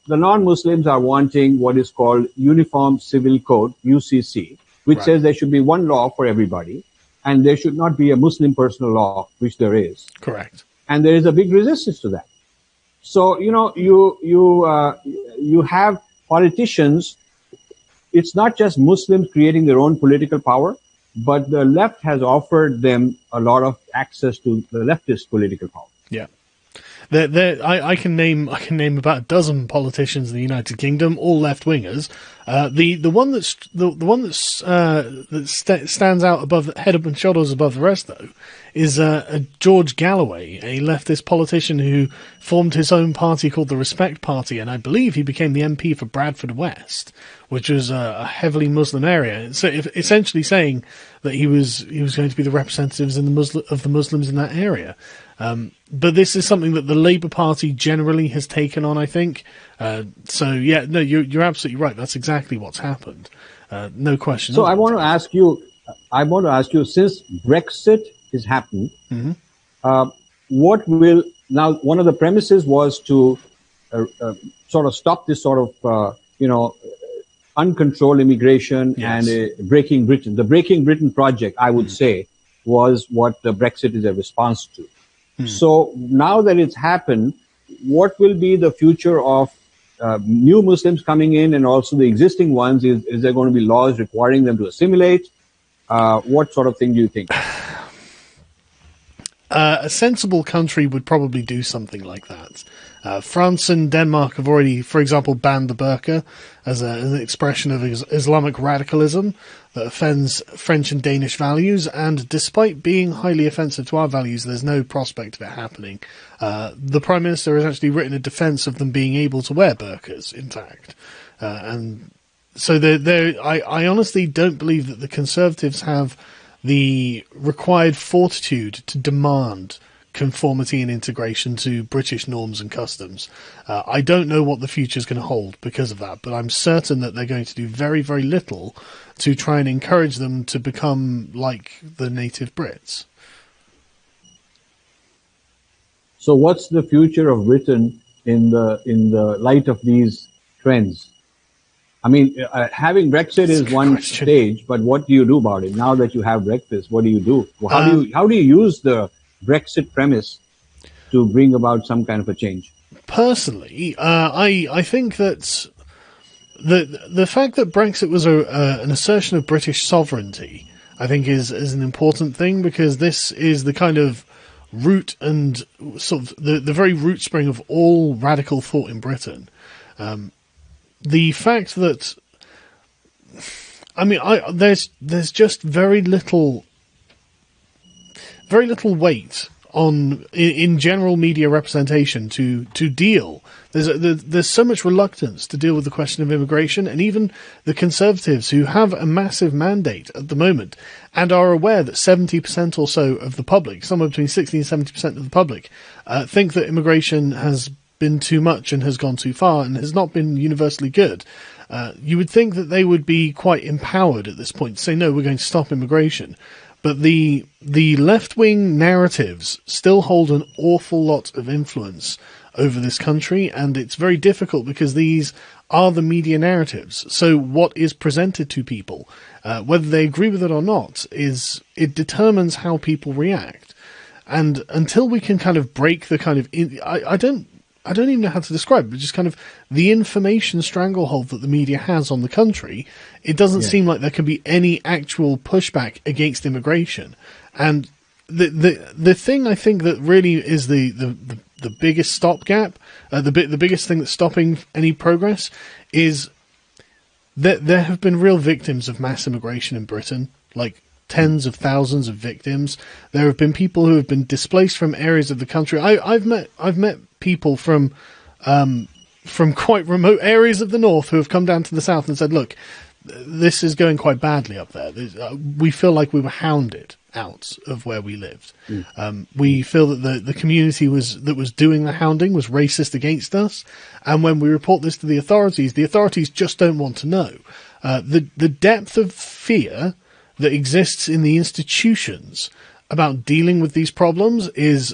the non-Muslims are wanting what is called Uniform Civil Code, UCC, which says there should be one law for everybody, and there should not be a Muslim personal law, which there is. Correct. And there is a big resistance to that. So, you have politicians. It's not just Muslims creating their own political power, but the left has offered them a lot of access to the leftist political power. Yeah. I can name about a dozen politicians in the United Kingdom, all left wingers. The one that stands out head and shoulders above the rest, though, is George Galloway, a leftist politician who formed his own party called the Respect Party, and I believe he became the MP for Bradford West, which was a heavily Muslim area. So essentially saying that he was going to be the representatives of the Muslims in that area. But this is something that the Labour Party generally has taken on, I think. So yeah, no, you're absolutely right. That's exactly what's happened. No question. So I want to ask you, since Brexit has happened, what will now? One of the premises was to sort of stop this sort of uncontrolled immigration and Breaking Britain. The Breaking Britain project, I would say, was what Brexit is a response to. So now that it's happened, what will be the future of new Muslims coming in and also the existing ones? Is there going to be laws requiring them to assimilate? What sort of thing do you think? A sensible country would probably do something like that. France and Denmark have already, for example, banned the burqa as an expression of Islamic radicalism that offends French and Danish values, and despite being highly offensive to our values, there's no prospect of it happening. The Prime Minister has actually written a defence of them being able to wear burqas, in fact. And so I honestly don't believe that the Conservatives have the required fortitude to demand conformity and integration to British norms and customs. I don't know what the future is going to hold because of that, but I'm certain that they're going to do very, very little to try and encourage them to become like the native Brits. So what's the future of Britain in the light of these trends? I mean, having Brexit is one stage, but what do you do about it? Now that you have Brexit, what do you do? How do you use the Brexit premise to bring about some kind of a change? Personally, I think that the fact that Brexit was an assertion of British sovereignty, I think is an important thing, because this is the kind of root and sort of the very root spring of all radical thought in Britain. The fact that, I mean, there's just very little weight on in general media representation to deal. There's so much reluctance to deal with the question of immigration, and even the Conservatives, who have a massive mandate at the moment and are aware that 70% or so of the public, somewhere between 60 and 70% of the public, think that immigration has been too much and has gone too far and has not been universally good. You would think that they would be quite empowered at this point to say, no, we're going to stop immigration. But the left-wing narratives still hold an awful lot of influence over this country, and it's very difficult because these are the media narratives. So what is presented to people, whether they agree with it or not, it determines how people react. And until we can kind of break the kind of I don't even know how to describe it, but just kind of the information stranglehold that the media has on the country, it doesn't seem like there can be any actual pushback against immigration. And the thing I think that really is the biggest stopgap, the biggest thing that's stopping any progress, is that there have been real victims of mass immigration in Britain, like tens of thousands of victims. There have been people who have been displaced from areas of the country. I've met people from quite remote areas of the north who have come down to the south and said, look, this is going quite badly up there. We feel like we were hounded out of where we lived. We feel that the community that was doing the hounding was racist against us. And when we report this to the authorities just don't want to know. The depth of fear that exists in the institutions about dealing with these problems is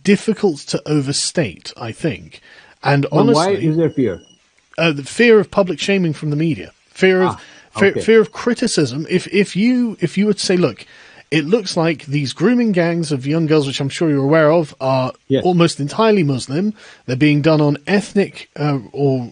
difficult to overstate, I think. And honestly, why is there fear? The fear of public shaming from the media, fear of criticism. If you were to say, look, it looks like these grooming gangs of young girls, which I'm sure you're aware of, are almost entirely Muslim. They're being done on ethnic or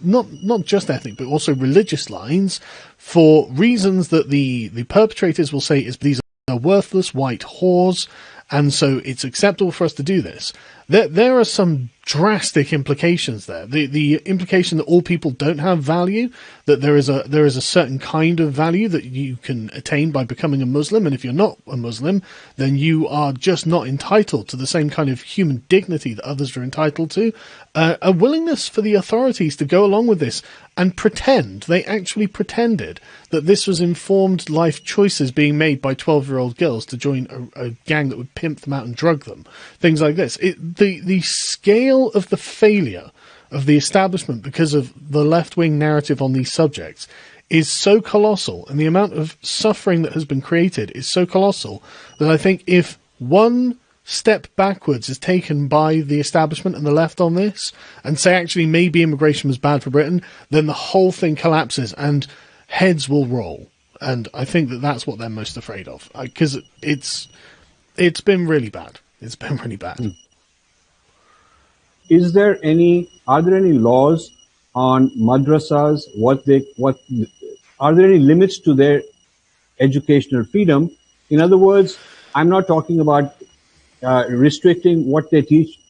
not just ethnic, but also religious lines for reasons that the perpetrators will say is these are worthless white whores, and so it's acceptable for us to do this. There are some drastic implications there. The implication that all people don't have value, that there is a certain kind of value that you can attain by becoming a Muslim, and if you're not a Muslim, then you are just not entitled to the same kind of human dignity that others are entitled to. A willingness for the authorities to go along with this and pretend, they actually pretended that this was informed life choices being made by 12-year-old girls to join a gang that would pimp them out and drug them. Things like this. The scale of the failure of the establishment because of the left-wing narrative on these subjects is so colossal, and the amount of suffering that has been created is so colossal, that I think if one step backwards is taken by the establishment and the left on this, and say actually maybe immigration was bad for Britain, then the whole thing collapses and heads will roll. And I think that that's what they're most afraid of, because it's been really bad. It's been really bad. Are there any laws on madrasas? Are there any limits to their educational freedom? In other words, I'm not talking about restricting what they teach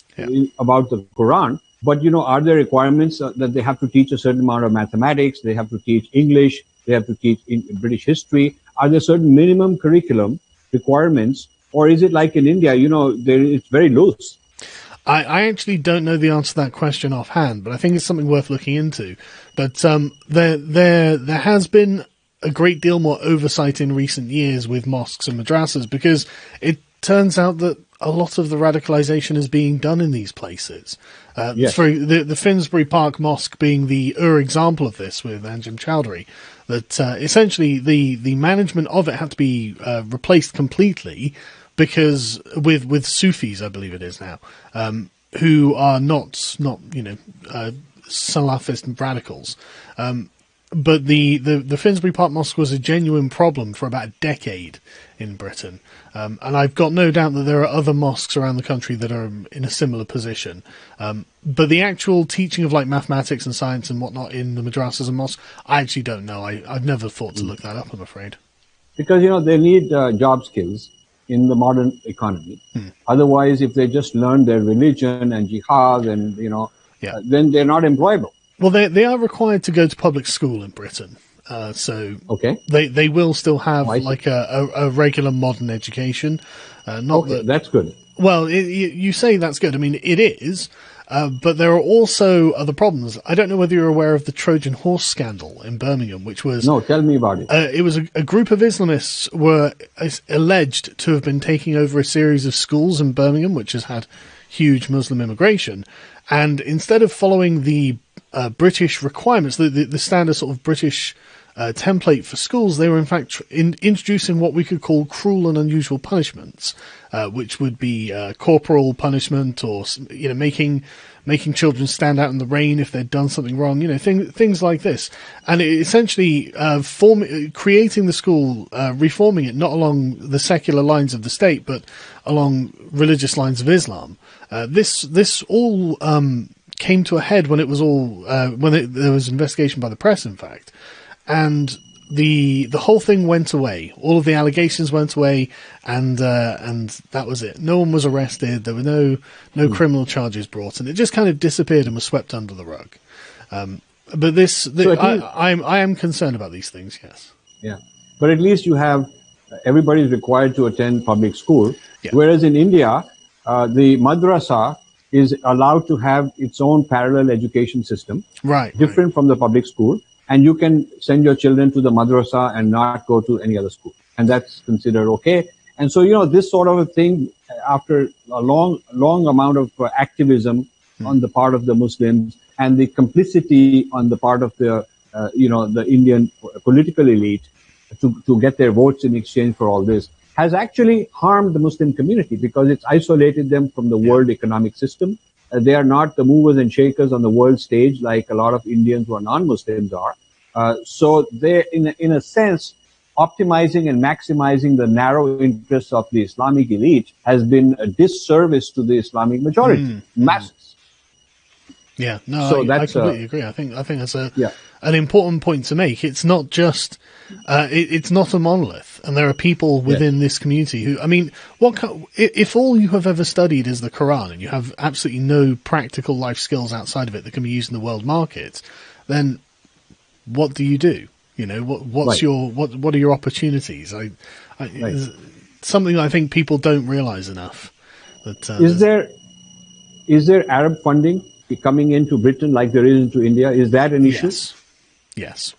about the Quran, but are there requirements that they have to teach a certain amount of mathematics, they have to teach English, they have to teach British history? Are there certain minimum curriculum requirements, or is it like in India, it's very loose? I actually don't know the answer to that question offhand, but I think it's something worth looking into. But there has been a great deal more oversight in recent years with mosques and madrasas, because it turns out that a lot of the radicalization is being done in these places. The Finsbury Park Mosque being the example of this with Anjem Choudhury, that essentially the management of it had to be replaced completely, because with Sufis, I believe it is now, who are not Salafist radicals. But the Finsbury Park Mosque was a genuine problem for about a decade in Britain. And I've got no doubt that there are other mosques around the country that are in a similar position. But the actual teaching of like mathematics and science and whatnot in the madrasas and mosques, I actually don't know. I've never thought to look that up, I'm afraid. Because, they need job skills. in the modern economy. Otherwise, if they just learn their religion and jihad and, then they're not employable. Well, they are required to go to public school in Britain. So they will still have like a regular modern education. That's good. Well, you say that's good. I mean, it is. But there are also other problems. I don't know whether you're aware of the Trojan horse scandal in Birmingham, which was... No, tell me about it. It was a group of Islamists were alleged to have been taking over a series of schools in Birmingham, which has had huge Muslim immigration. And instead of following the British requirements, the standard sort of British template for schools, they were in fact introducing what we could call cruel and unusual punishments, which would be corporal punishment, or making children stand out in the rain if they'd done something wrong, things like this. And it essentially creating the school, reforming it not along the secular lines of the state, but along religious lines of Islam. This all came to a head when it was all there was investigation by the press, in fact. And the whole thing went away. All of the allegations went away, and that was it. No one was arrested. There were no criminal charges brought, and it just kind of disappeared and was swept under the rug. But I am concerned about these things. Yes. Yeah, but at least you have everybody is required to attend public school, whereas in India, the madrasa is allowed to have its own parallel education system, different from the public school. And you can send your children to the madrasa and not go to any other school. And that's considered okay. And so, this sort of a thing, after a long amount of activism on the part of the Muslims and the complicity on the part of the Indian political elite to get their votes in exchange for all this, has actually harmed the Muslim community because it's isolated them from the world economic system. They are not the movers and shakers on the world stage like a lot of Indians who are non-Muslims are. So they're, in a sense, optimizing and maximizing the narrow interests of the Islamic elite has been a disservice to the Islamic majority, masses. Yeah, no, so I completely agree. I think that's an important point to make. It's not just it's not a monolith, and there are people within this community who, I mean, if all you have ever studied is the Quran and you have absolutely no practical life skills outside of it that can be used in the world market, then what do you do? What are your opportunities? Something I think people don't realize enough. That is there Arab funding coming into Britain like there is into India? Is that an issue? Yes,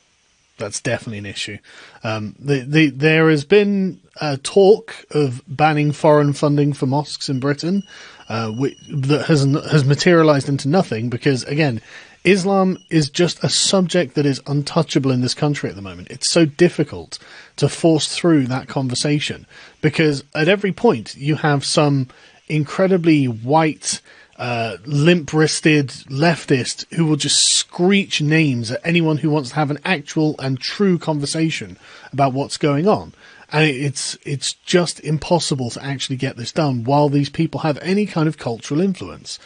that's definitely an issue. There has been talk of banning foreign funding for mosques in Britain, that has materialized into nothing because, again, Islam is just a subject that is untouchable in this country at the moment. It's so difficult to force through that conversation because at every point you have some incredibly white, limp-wristed leftist who will just screech names at anyone who wants to have an actual and true conversation about what's going on. And it's just impossible to actually get this done while these people have any kind of cultural influence.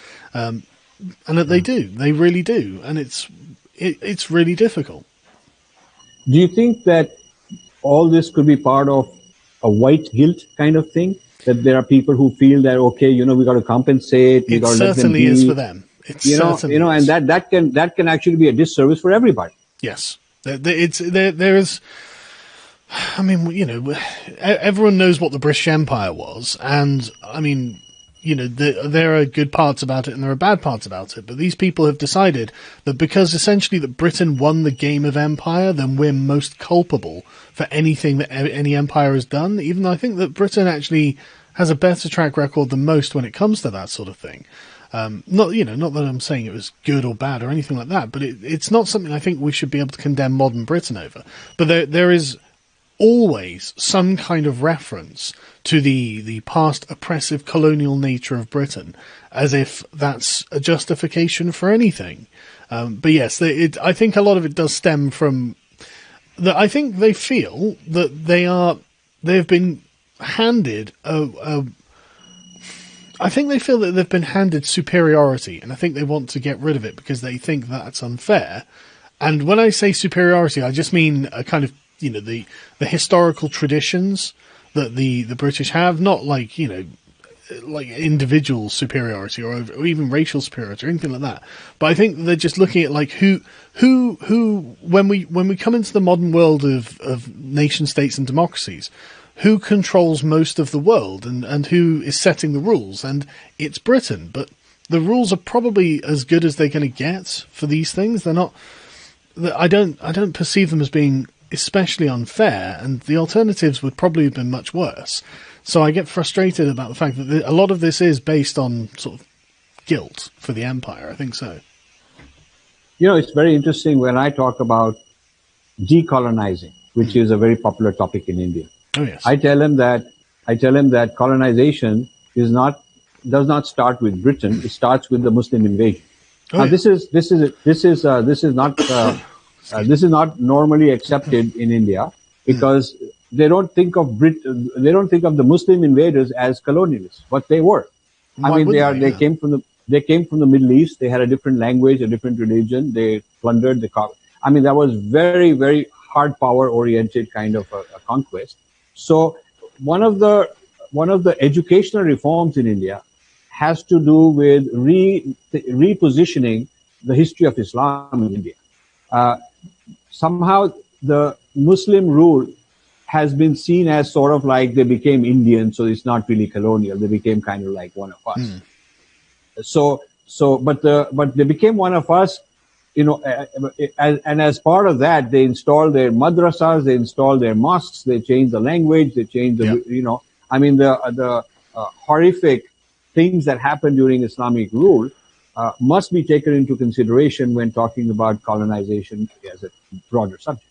And that they do. They really do. And it's really difficult. Do you think that all this could be part of a white guilt kind of thing? That there are people who feel that, okay, we got to compensate. It certainly is for them. And that can actually be a disservice for everybody. Yes. There is, I mean, everyone knows what the British Empire was. And I mean, there are good parts about it and there are bad parts about it. But these people have decided that because essentially that Britain won the game of empire, then we're most culpable for anything that any empire has done. Even though I think that Britain actually has a better track record than most when it comes to that sort of thing. Not that I'm saying it was good or bad or anything like that, but it's not something I think we should be able to condemn modern Britain over. But there is always some kind of reference to the past oppressive colonial nature of Britain, as if that's a justification for anything. But yes, I think a lot of it does stem from that. I think they feel that they've been handed I think they feel that they've been handed superiority, and I think they want to get rid of it because they think that's unfair. And when I say superiority, I just mean a kind of the historical traditions that the British have, not like, you know, like individual superiority or even racial superiority or anything like that. But I think they're just looking at like who when we come into the modern world of nation states and democracies, who controls most of the world and who is setting the rules, and it's Britain. But the rules are probably as good as they're going to get for these things. They're not. I don't perceive them as being especially unfair, and the alternatives would probably have been much worse. So I get frustrated about the fact that a lot of this is based on sort of guilt for the empire. I think so. You know, it's very interesting when I talk about decolonizing, which is a very popular topic in India. Oh yes. I tell him that colonization does not start with Britain. It starts with the Muslim invasion. Now, this is not normally accepted in India because they don't think of the Muslim invaders as colonialists, but they were. They came from the Middle East. They had a different language, a different religion. They plundered the. That was very, very hard power oriented kind of a conquest. So one of the educational reforms in India has to do with repositioning the history of Islam in India. Somehow the Muslim rule has been seen as sort of like they became Indian, so it's not really colonial. They became kind of like one of us. But they became one of us, you know, and as part of that, they installed their madrasas, they installed their mosques, they changed the language, they changed the horrific things that happened during Islamic rule must be taken into consideration when talking about colonization as a broader subject.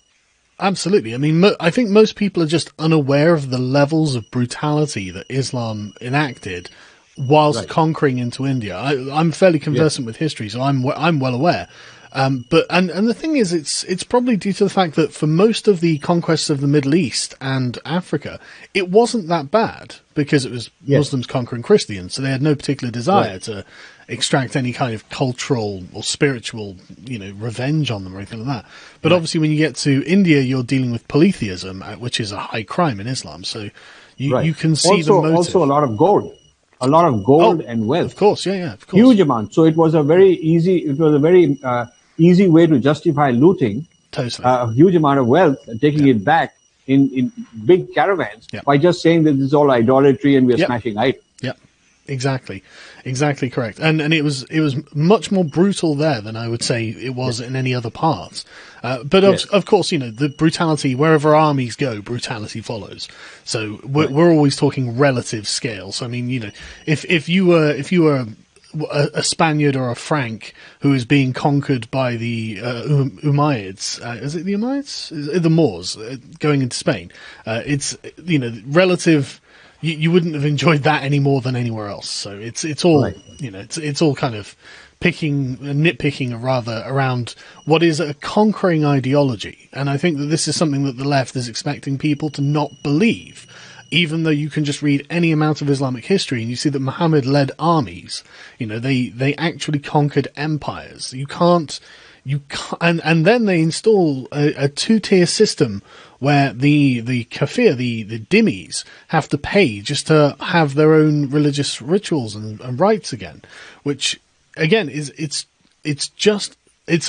Absolutely. I mean, I think most people are just unaware of the levels of brutality that Islam enacted whilst conquering into India. I'm fairly conversant with history, so I'm well aware. But the thing is, it's probably due to the fact that for most of the conquests of the Middle East and Africa, it wasn't that bad because it was Muslims conquering Christians, so they had no particular desire to extract any kind of cultural or spiritual, you know, revenge on them or anything like that. But obviously, when you get to India, you're dealing with polytheism, which is a high crime in Islam. So you can see the motive. Also, a lot of gold and wealth. Of course, of course. Huge amount. So it was a very easy way to justify looting a huge amount of wealth and taking it back in big caravans by just saying that this is all idolatry and we're smashing idols. Yeah, exactly correct. And it was much more brutal there than I would say it was in any other parts. But of course, you know, the brutality, wherever armies go, brutality follows. So we're always talking relative scales. I mean, you know, if you were a Spaniard or a Frank who is being conquered by the Umayyads, is it the Umayyads? The Moors going into Spain. It's, you know, relative. You wouldn't have enjoyed that any more than anywhere else. So it's all you know. It's all kind of nitpicking rather around what is a conquering ideology, and I think that this is something that the left is expecting people to not believe. Even though you can just read any amount of Islamic history and you see that Muhammad led armies, you know, they actually conquered empires. And then they install a two-tier system where the kafir, the dhimmis, have to pay just to have their own religious rituals and rites again, which again it's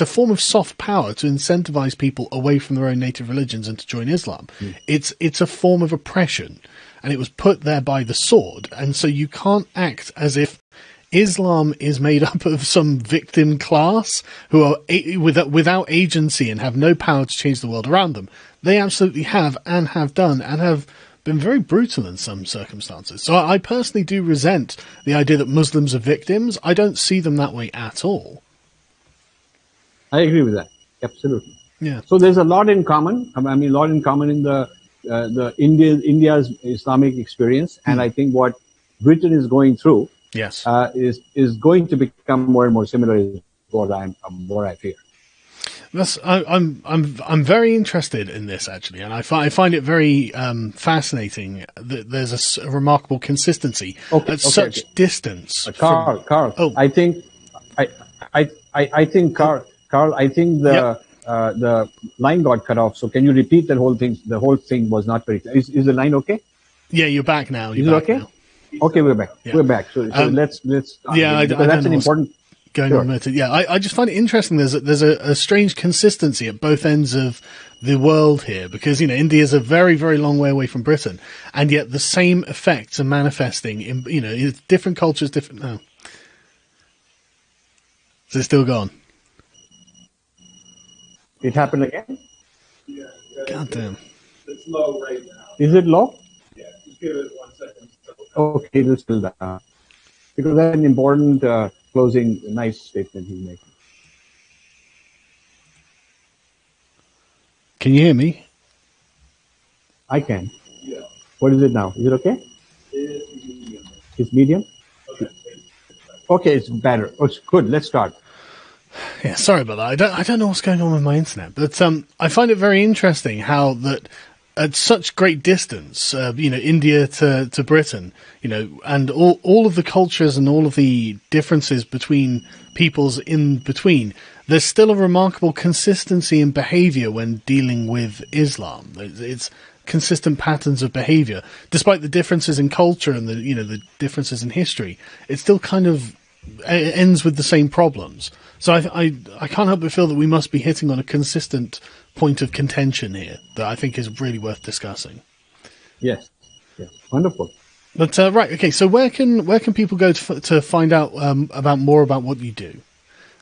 a form of soft power to incentivize people away from their own native religions and to join Islam. It's a form of oppression, and it was put there by the sword. And so you can't act as if Islam is made up of some victim class who are without agency and have no power to change the world around them. They absolutely have and have done and have been very brutal in some circumstances. So I personally do resent the idea that Muslims are victims. I don't see them that way at all. I agree with that. Absolutely. Yeah. So there's a lot in common. I mean, a lot in common in India's Islamic experience, and I think what Britain is going through, is going to become more and more similar. Is what I fear. I'm very interested in this actually, and I find it very fascinating that there's a remarkable consistency at such distance. Carl. I think the line got cut off. So can you repeat that whole thing? The whole thing was not very clear. Is the line okay? Yeah, you're back now. Is it okay? Now. Okay, we're back. Yeah. We're back. So let's. Yeah, I that's an important. Going on with it. Yeah, I just find it interesting. There's a strange consistency at both ends of the world here, because India is a very, very long way away from Britain, and yet the same effects are manifesting in in different cultures, different. No, is it still gone? It happened again. Yeah. God damn. It's low right now. Is it low? Yeah. Just give it 1 second. Okay, it's still down. Because that's an important closing, nice statement he's making. Can you hear me? I can. Yeah. What is it now? Is it okay? It's medium. It's medium? Okay. Okay, it's better. Oh, it's good. Let's start. Yeah, sorry about that. I don't know what's going on with my internet, but I find it very interesting how that at such great distance, India to Britain, and all of the cultures and all of the differences between peoples in between, there's still a remarkable consistency in behavior when dealing with Islam. It's consistent patterns of behavior, despite the differences in culture and the differences in history. It still kind of ends with the same problems. So I can't help but feel that we must be hitting on a consistent point of contention here that I think is really worth discussing. Yes. Wonderful. But right, okay. So where can people go to find out more about what you do?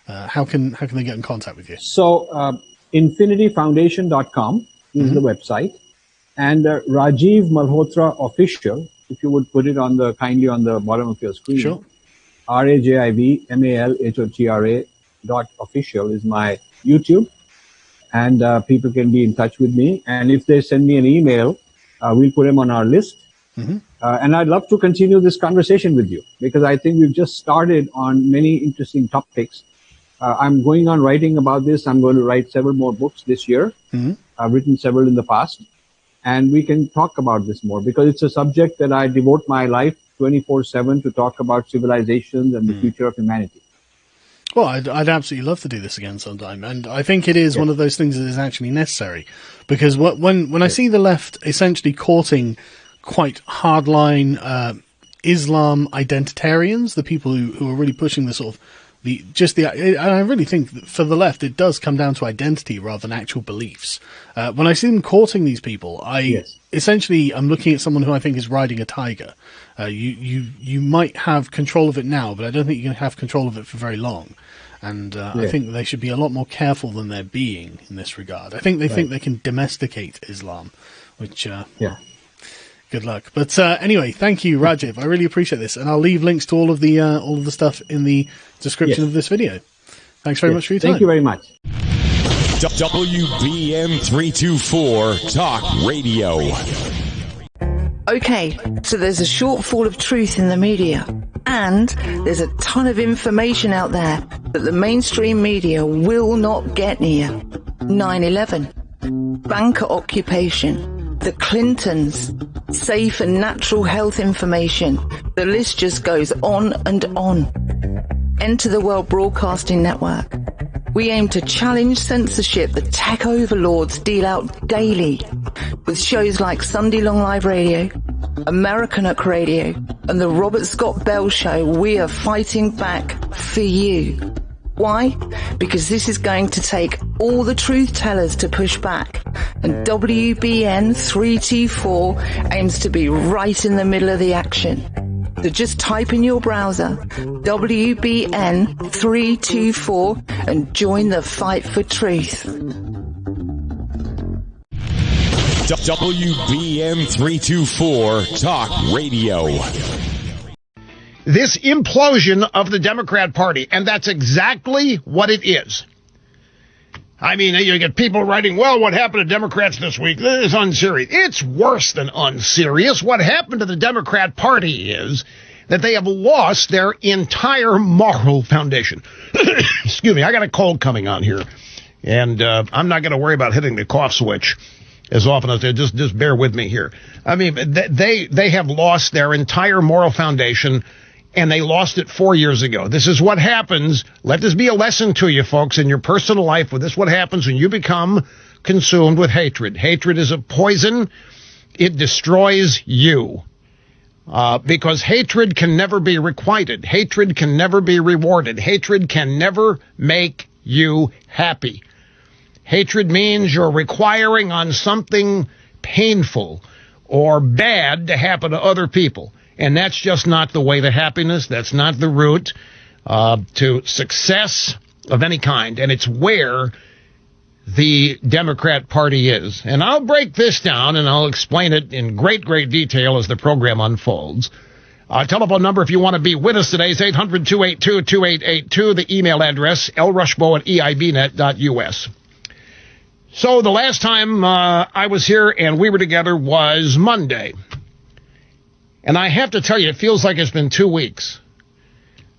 How can they get in contact with you? So infinityfoundation.com is the website, and Rajiv Malhotra Official. If you would put it kindly on the bottom of your screen. Sure. RAJIVMALHOTRA.official is my YouTube, and people can be in touch with me. And if they send me an email, we'll put them on our list. Mm-hmm. And I'd love to continue this conversation with you, because I think we've just started on many interesting topics. I'm going on writing about this. I'm going to write several more books this year. Mm-hmm. I've written several in the past, and we can talk about this more, because it's a subject that I devote my life 24/7 to talk about civilizations and the future of humanity. Well, I'd absolutely love to do this again sometime, and I think it is one of those things that is actually necessary, because when I see the left essentially courting quite hardline Islam identitarians, the people who are really pushing the sort of and I really think that for the left it does come down to identity rather than actual beliefs. When I see them courting these people, essentially I'm looking at someone who I think is riding a tiger. You might have control of it now, but I don't think you can have control of it for very long. And I think they should be a lot more careful than they're being in this regard. I think they think they can domesticate Islam, which good luck. But anyway, thank you, Rajiv. I really appreciate this, and I'll leave links to all of the stuff in the description of this video. Thanks very much for your time. Thank you very much. WBM 324 Talk Radio. Okay, so there's a shortfall of truth in the media, and there's a ton of information out there that the mainstream media will not get near. 9/11, banker occupation, the Clintons, safe and natural health information. The list just goes on and on. Enter the World Broadcasting Network. We aim to challenge censorship the tech overlords deal out daily. With shows like Sunday Long Live Radio, Americanuck Radio, and the Robert Scott Bell Show, we are fighting back for you. Why? Because this is going to take all the truth tellers to push back. And WBN 324 aims to be right in the middle of the action. So just type in your browser WBN 324 and join the fight for truth. WBM 324 Talk Radio. This implosion of the Democrat Party, and that's exactly what it is. I mean, you get people writing, well, what happened to Democrats this week? This is unserious. It's worse than unserious. What happened to the Democrat Party is that they have lost their entire moral foundation. Excuse me, I got a cold coming on here, and I'm not going to worry about hitting the cough switch as often as they just bear with me here. I mean, they have lost their entire moral foundation, and they lost it 4 years ago. This is what happens. Let this be a lesson to you, folks, in your personal life. This is what happens when you become consumed with hatred. Hatred is a poison. it destroys you. Because hatred can never be requited. Hatred can never be rewarded. Hatred can never make you happy. Hatred means you're requiring on something painful or bad to happen to other people. And that's just not the way to happiness. That's not the route to success of any kind. And it's where the Democrat Party is. And I'll break this down and I'll explain it in great, great detail as the program unfolds. Telephone number if you want to be with us today is 800-282-2882. The email address, lrushbo@eibnet.us. So the last time I was here and we were together was Monday. And I have to tell you, it feels like it's been 2 weeks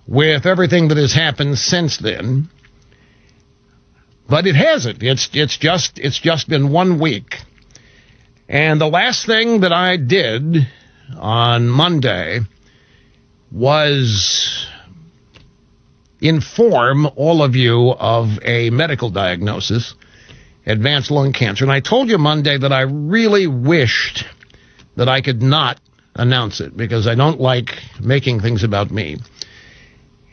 with everything that has happened since then. But it hasn't. It's just been 1 week. And the last thing that I did on Monday was inform all of you of a medical diagnosis, advanced lung cancer. And I told you Monday that I really wished that I could not announce it because I don't like making things about me.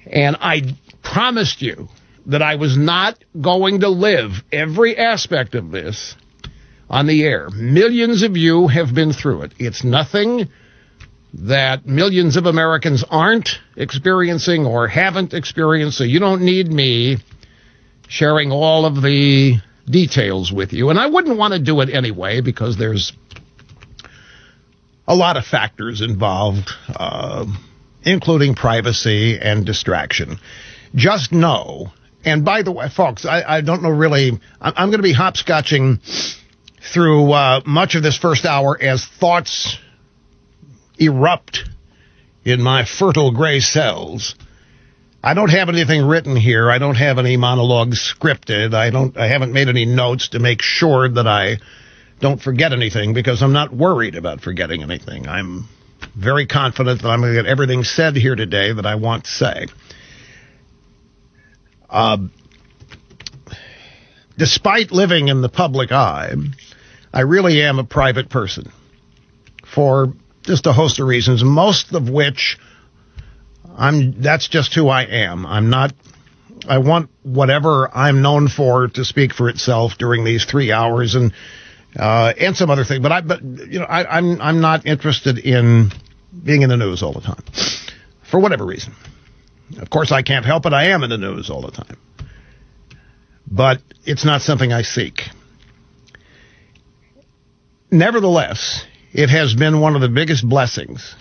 And I promised you that I was not going to live every aspect of this on the air. Millions of you have been through it. It's nothing that millions of Americans aren't experiencing or haven't experienced, so you don't need me sharing all of the details with you. And I wouldn't want to do it anyway because there's a lot of factors involved, including privacy and distraction. Just know, and by the way, folks, I don't know really, I'm going to be hopscotching through much of this first hour as thoughts erupt in my fertile gray cells. I don't have anything written here. I don't have any monologues scripted. I haven't made any notes to make sure that I don't forget anything because I'm not worried about forgetting anything. I'm very confident that I'm going to get everything said here today that I want to say. Despite living in the public eye, I really am a private person for just a host of reasons, most of which that's just who I am. I want whatever I'm known for to speak for itself during these 3 hours and some other thing. But I'm not interested in being in the news all the time for whatever reason. Of course, I can't help it. I am in the news all the time. But it's not something I seek. Nevertheless, it has been one of the biggest blessings.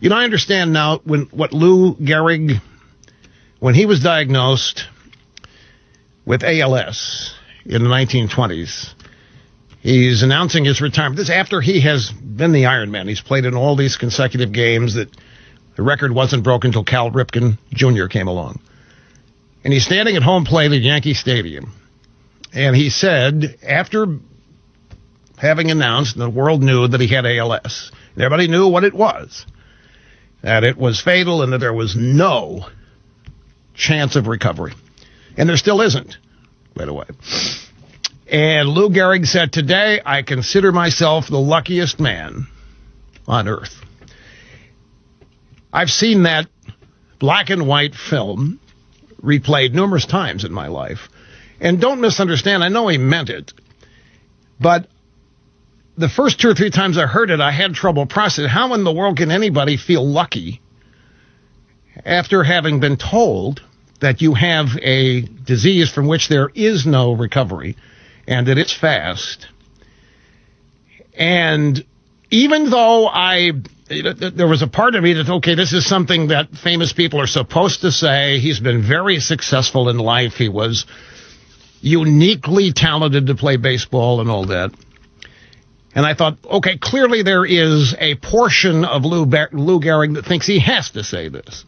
I understand now what Lou Gehrig, when he was diagnosed with ALS in the 1920s, he's announcing his retirement. This after he has been the Iron Man. He's played in all these consecutive games that the record wasn't broken until Cal Ripken Jr. came along. And he's standing at home plate at Yankee Stadium. And he said, after having announced, the world knew that he had ALS. Everybody knew what it was. That it was fatal and that there was no chance of recovery. And there still isn't, by the way. And Lou Gehrig said, today I consider myself the luckiest man on earth. I've seen that black and white film replayed numerous times in my life. And don't misunderstand, I know he meant it. But the first 2 or 3 times I heard it, I had trouble processing. How in the world can anybody feel lucky after having been told that you have a disease from which there is no recovery and that it's fast? And even though there was a part of me that, okay, this is something that famous people are supposed to say. He's been very successful in life. He was uniquely talented to play baseball and all that. And I thought, okay, clearly there is a portion of Lou Gehrig that thinks he has to say this.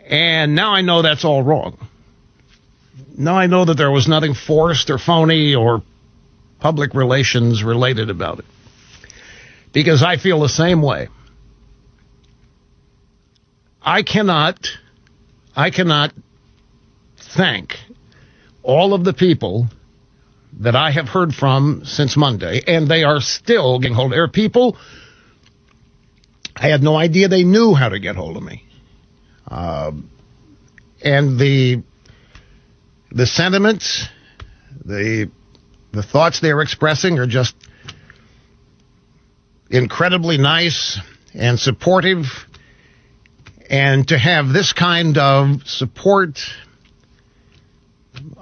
And now I know that's all wrong. Now I know that there was nothing forced or phony or public relations related about it. Because I feel the same way. I cannot thank all of the people that I have heard from since Monday, and they are still getting hold of. There are people I had no idea they knew how to get hold of me. And the sentiments, the thoughts they're expressing are just incredibly nice and supportive. And to have this kind of support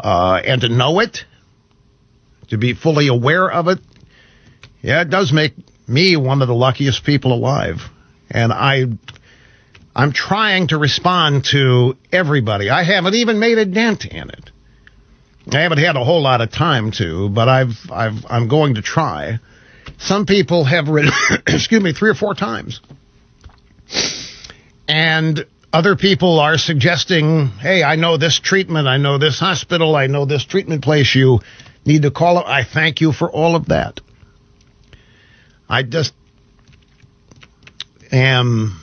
and to know it, to be fully aware of it, yeah, it does make me one of the luckiest people alive. And I'm trying to respond to everybody. I haven't even made a dent in it. I haven't had a whole lot of time to, but I'm going to try. Some people have written, 3 or 4 times. And other people are suggesting, hey, I know this treatment, I know this hospital, I know this treatment place, you need to call it. I thank you for all of that. I just am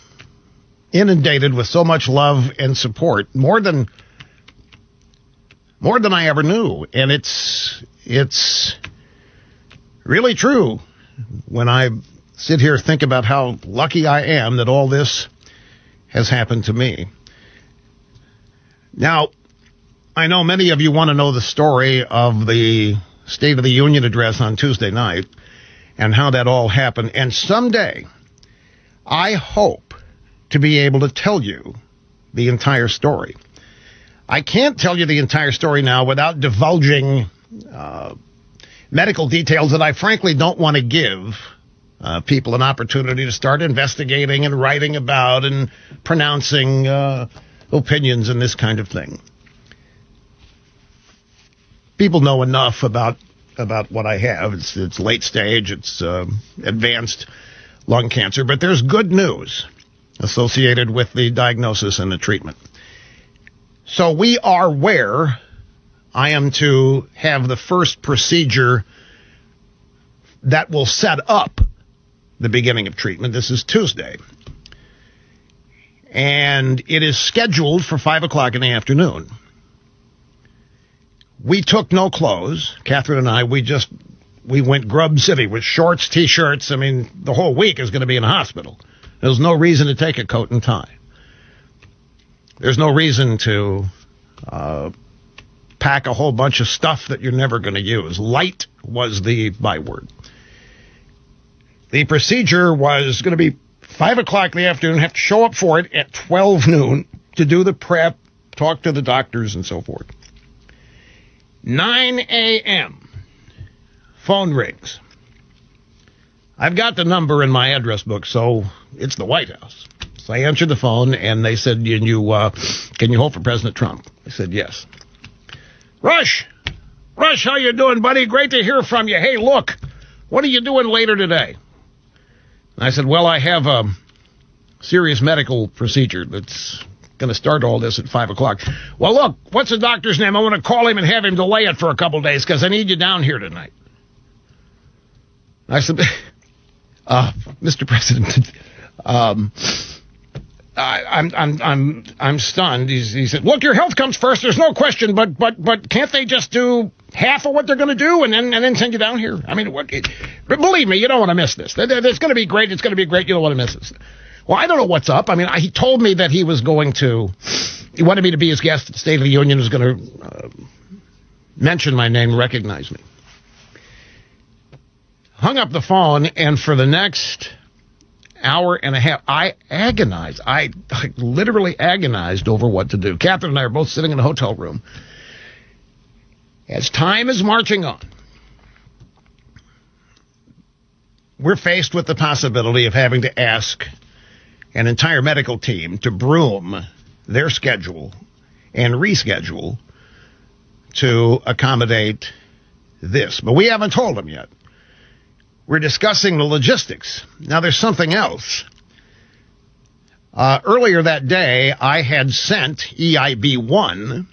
inundated with so much love and support, more than I ever knew. And it's really true when I sit here and think about how lucky I am that all this has happened to me. Now, I know many of you want to know the story of the State of the Union address on Tuesday night and how that all happened. And someday, I hope to be able to tell you the entire story. I can't tell you the entire story now without divulging medical details that I frankly don't want to give people an opportunity to start investigating and writing about and pronouncing opinions and this kind of thing. People know enough about what I have. It's late stage, it's advanced lung cancer, but there's good news associated with the diagnosis and the treatment. So we are where I am to have the first procedure that will set up the beginning of treatment. This is Tuesday. And it is scheduled for 5 o'clock in the afternoon. We took no clothes. Catherine and I, we went Grub City with shorts, T-shirts. I mean, the whole week is going to be in a hospital. There's no reason to take a coat and tie. There's no reason to pack a whole bunch of stuff that you're never going to use. Light was the byword. The procedure was going to be 5 o'clock in the afternoon. Have to show up for it at 12 noon to do the prep, talk to the doctors, and so forth. 9 a.m. Phone rings. I've got the number in my address book, so it's the White House. So I answered the phone, and they said, can you hold for President Trump? I said, yes. Rush, how you doing, buddy? Great to hear from you. Hey, look, what are you doing later today? And I said, well, I have a serious medical procedure that's going to start all this at 5 o'clock. Well, look, what's the doctor's name? I want to call him and have him delay it for a couple days because I need you down here tonight. I said, Mr. President, I'm stunned. He said, look, your health comes first. There's no question, but can't they just do half of what they're going to do and then send you down here? I mean, but believe me, you don't want to miss this. It's going to be great. It's going to be great. You don't want to miss this. Well, I don't know what's up. I mean, he told me that he wanted me to be his guest at the State of the Union, was going to mention my name, recognize me. Hung up the phone, and for the next hour and a half, I agonized. I literally agonized over what to do. Catherine and I are both sitting in a hotel room. As time is marching on, we're faced with the possibility of having to ask an entire medical team to broom their schedule and reschedule to accommodate this. But we haven't told them yet. We're discussing the logistics. Now, there's something else. Earlier that day, I had sent EIB-1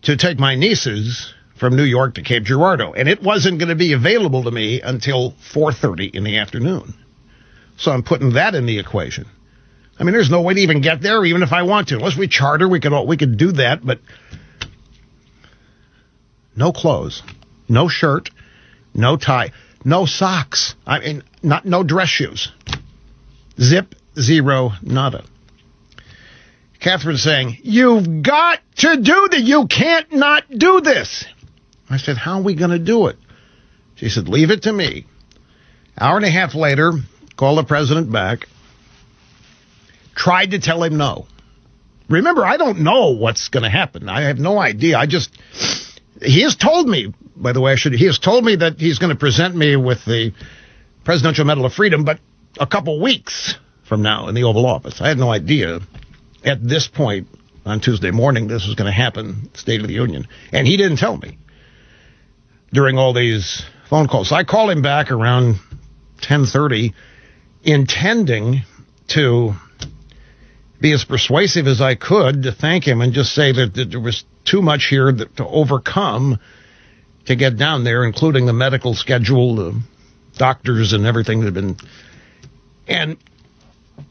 to take my nieces from New York to Cape Girardeau, and it wasn't going to be available to me until 4:30 in the afternoon. So I'm putting that in the equation. I mean, there's no way to even get there, even if I want to. Unless we charter, we could do that, but no clothes, no shirt, no tie, no socks. I mean, no dress shoes. Zip, zero, nada. Catherine saying, you've got to do that. You can't not do this. I said, how are we going to do it? She said, leave it to me. Hour and a half later, called the president back, tried to tell him no. Remember, I don't know what's going to happen. I have no idea. He has told me, by the way, he has told me that he's going to present me with the Presidential Medal of Freedom, but a couple weeks from now in the Oval Office. I had no idea at this point on Tuesday morning this was going to happen, State of the Union. And he didn't tell me during all these phone calls. So I called him back around 10:30, intending to be as persuasive as I could to thank him and just say that there was too much here to overcome to get down there, including the medical schedule, the doctors and everything that had been. And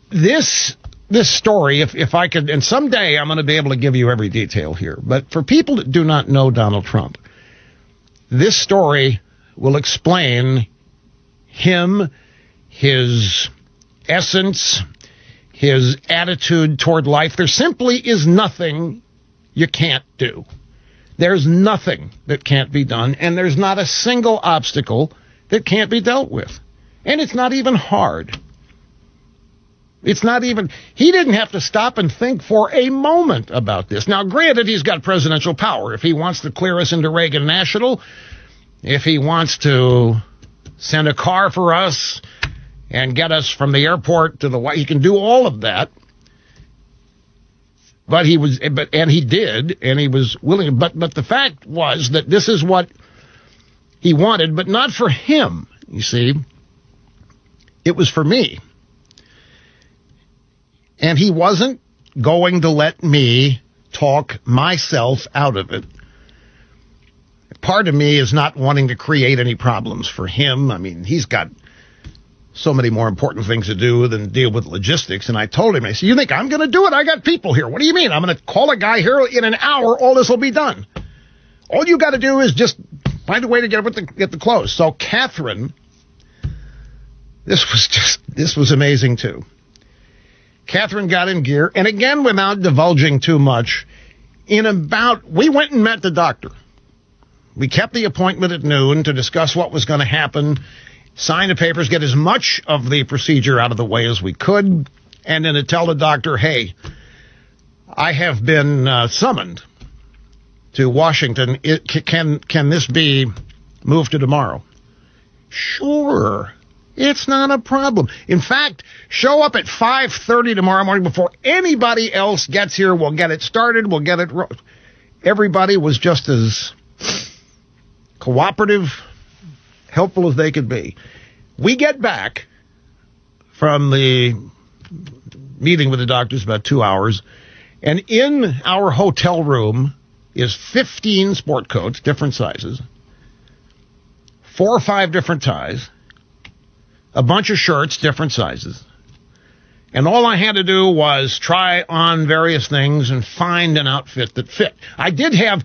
this story, if I could, and someday I'm going to be able to give you every detail here, but for people that do not know Donald Trump, this story will explain him, his essence, his attitude toward life. There simply is nothing you can't do. There's nothing that can't be done, and there's not a single obstacle that can't be dealt with. And it's not even hard. It's not even, he didn't have to stop and think for a moment about this. Now, granted, he's got presidential power. If he wants to clear us into Reagan National, if he wants to send a car for us and get us from the airport to the White, he can do all of that. But he did, and he was willing. But the fact was that this is what he wanted, but not for him, you see. It was for me. And he wasn't going to let me talk myself out of it. Part of me is not wanting to create any problems for him. I mean, he's got so many more important things to do than deal with logistics. And I told him, I said, you think I'm going to do it? I got people here. What do you mean? I'm going to call a guy here in an hour. All this will be done. All you got to do is just find a way to get the clothes. So Catherine, this was amazing too. Catherine got in gear, and again, without divulging too much, we went and met the doctor. We kept the appointment at noon to discuss what was going to happen, sign the papers, get as much of the procedure out of the way as we could, and then to tell the doctor, hey, I have been summoned to Washington. Can this be moved to tomorrow? Sure. It's not a problem. In fact, show up at 5:30 tomorrow morning before anybody else gets here. We'll get it started. We'll get it. Everybody was just as cooperative, helpful as they could be. We get back from the meeting with the doctors, about 2 hours, and in our hotel room is 15 sport coats, different sizes, 4 or 5 different ties, a bunch of shirts, different sizes. And all I had to do was try on various things and find an outfit that fit. I did have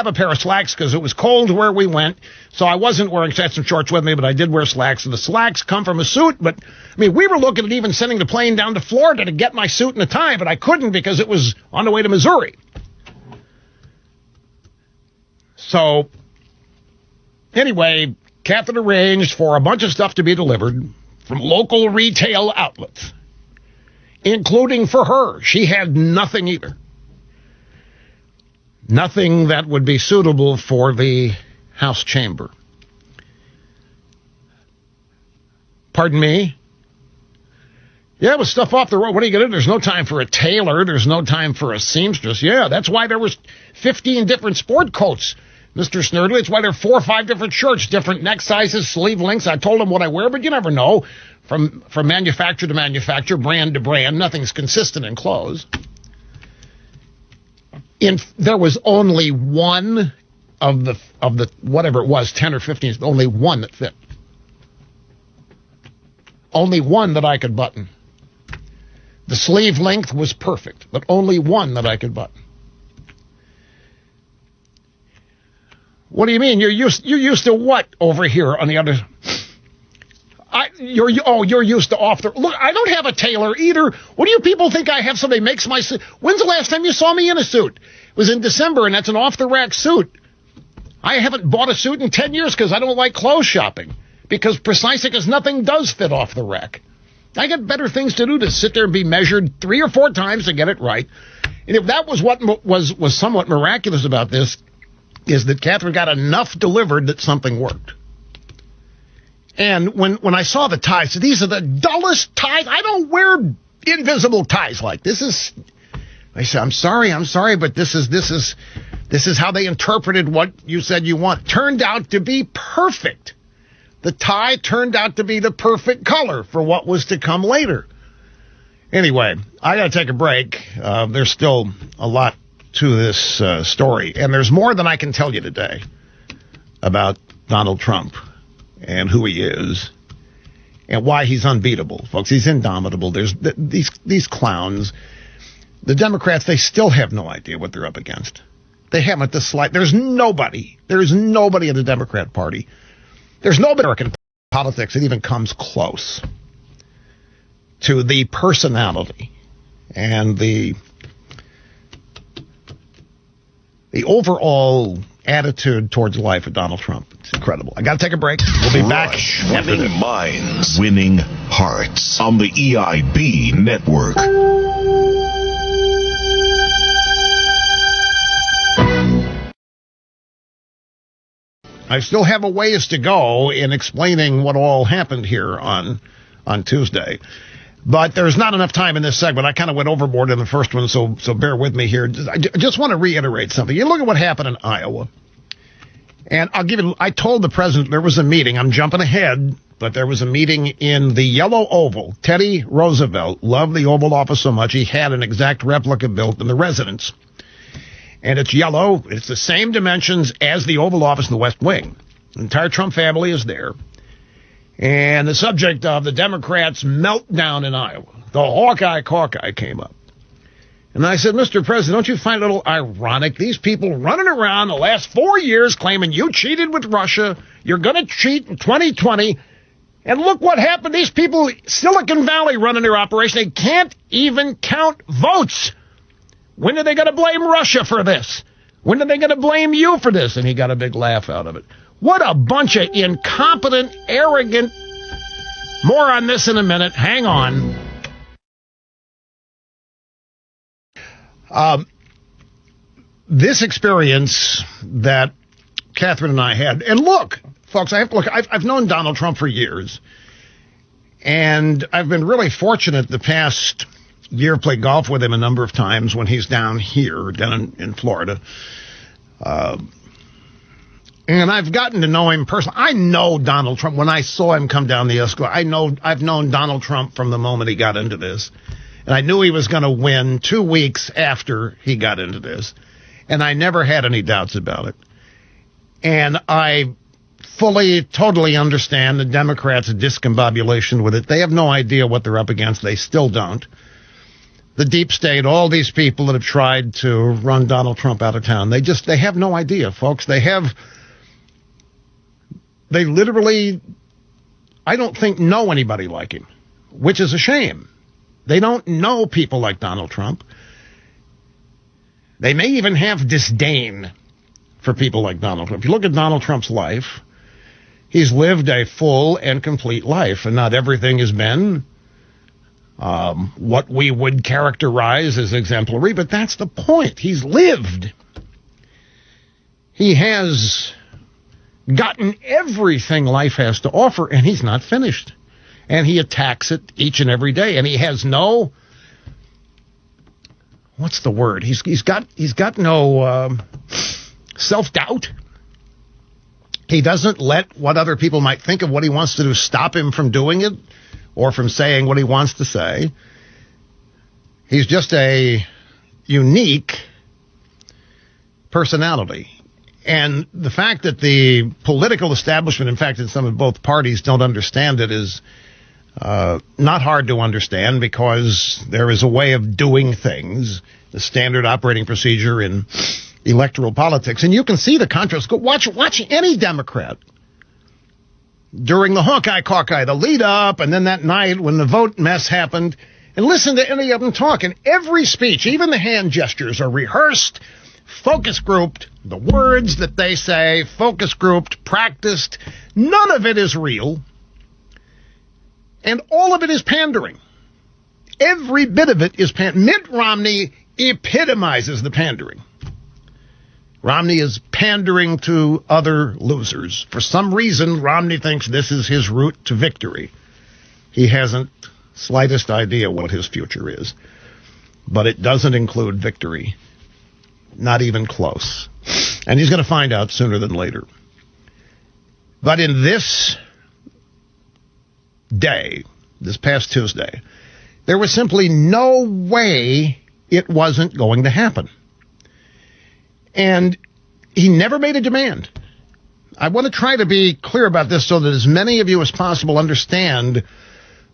a pair of slacks because it was cold where we went, so I wasn't wearing sets and shorts with me, but I did wear slacks. And the slacks come from a suit, but, I mean, we were looking at even sending the plane down to Florida to get my suit and a tie, but I couldn't because it was on the way to Missouri. So, anyway, Catherine arranged for a bunch of stuff to be delivered from local retail outlets, including for her. She had nothing either. Nothing that would be suitable for the House chamber. Pardon me? Yeah, it was stuff off the road. What are you going to do? There's no time for a tailor. There's no time for a seamstress. Yeah, that's why there was 15 different sport coats, Mr. Snerdley. It's why there are 4 or 5 different shirts, different neck sizes, sleeve lengths. I told him what I wear, but you never know. From manufacturer to manufacturer, brand to brand, nothing's consistent in clothes. There was only one of the whatever it was, 10 or 15, only one that fit. Only one that I could button. The sleeve length was perfect, but only one that I could button. What do you mean? You're used to what over here on the other? You're used to off the. Look, I don't have a tailor either. What do you people think I have? Somebody makes my suit. When's the last time you saw me in a suit? It was in December, and that's an off the rack suit. I haven't bought a suit in 10 years because I don't like clothes shopping. Precisely because nothing does fit off the rack. I got better things to do to sit there and be measured 3 or 4 times to get it right. And if that was what was somewhat miraculous about this, is that Catherine got enough delivered that something worked. And when I saw the ties, these are the dullest ties. I don't wear invisible ties like this. I said, I'm sorry, but this is how they interpreted what you said you want. Turned out to be perfect. The tie turned out to be the perfect color for what was to come later. Anyway, I got to take a break. There's still a lot to this story, and there's more than I can tell you today about Donald Trump and who he is and why he's unbeatable, folks. He's indomitable. There's these clowns. The Democrats, they still have no idea what they're up against. They haven't the slight. There's nobody in the Democrat Party. There's no American politics that even comes close to the personality and the overall attitude towards life of Donald Trump. It's incredible. I got to take a break. We'll be back. Winning minds, winning hearts on the EIB network. I still have a ways to go in explaining what all happened here on Tuesday. But there's not enough time in this segment. I kind of went overboard in the first one, so bear with me here. I just want to reiterate something. You look at what happened in Iowa. And I told the president there was a meeting. I'm jumping ahead, but there was a meeting in the Yellow Oval. Teddy Roosevelt loved the Oval Office so much he had an exact replica built in the residence. And it's yellow. It's the same dimensions as the Oval Office in the West Wing. The entire Trump family is there. And the subject of the Democrats' meltdown in Iowa, the Hawkeye came up. And I said, Mr. President, don't you find it a little ironic? These people running around the last 4 years claiming you cheated with Russia, you're going to cheat in 2020, and look what happened. These people, Silicon Valley running their operation, they can't even count votes. When are they going to blame Russia for this? When are they going to blame you for this? And he got a big laugh out of it. What a bunch of incompetent, arrogant... More on this in a minute. Hang on. This experience that Catherine and I had... And look, folks, I've known Donald Trump for years. And I've been really fortunate the past year, played golf with him a number of times when he's down here, down in Florida. And I've gotten to know him personally. I know Donald Trump. When I saw him come down the escalator, I've known Donald Trump from the moment he got into this. And I knew he was going to win 2 weeks after he got into this. And I never had any doubts about it. And I fully, totally understand the Democrats' discombobulation with it. They have no idea what they're up against. They still don't. The deep state, all these people that have tried to run Donald Trump out of town, they have no idea, folks. They literally, I don't think, know anybody like him, which is a shame. They don't know people like Donald Trump. They may even have disdain for people like Donald Trump. If you look at Donald Trump's life, he's lived a full and complete life, and not everything has been what we would characterize as exemplary, but that's the point. He's lived. He has gotten everything life has to offer, and he's not finished. And he attacks it each and every day, and he has no, what's the word? He's got no self-doubt. He doesn't let what other people might think of what he wants to do stop him from doing it or from saying what he wants to say. He's just a unique personality. And the fact that the political establishment, in fact, in some of both parties, don't understand it is not hard to understand, because there is a way of doing things. The standard operating procedure in electoral politics. And you can see the contrast. Go watch any Democrat during the Hawkeye Caucus, the lead up, and then that night when the vote mess happened, and listen to any of them talk. And every speech, even the hand gestures, are rehearsed, focus grouped, the words that they say, focus grouped, practiced. None of it is real. And all of it is pandering. Every bit of it is Mitt Romney epitomizes the pandering. Romney is pandering to other losers. For some reason, Romney thinks this is his route to victory. He hasn't slightest idea what his future is. But it doesn't include victory. Not even close. And he's going to find out sooner than later. But in this day, this past Tuesday, there was simply no way it wasn't going to happen. And he never made a demand. I want to try to be clear about this so that as many of you as possible understand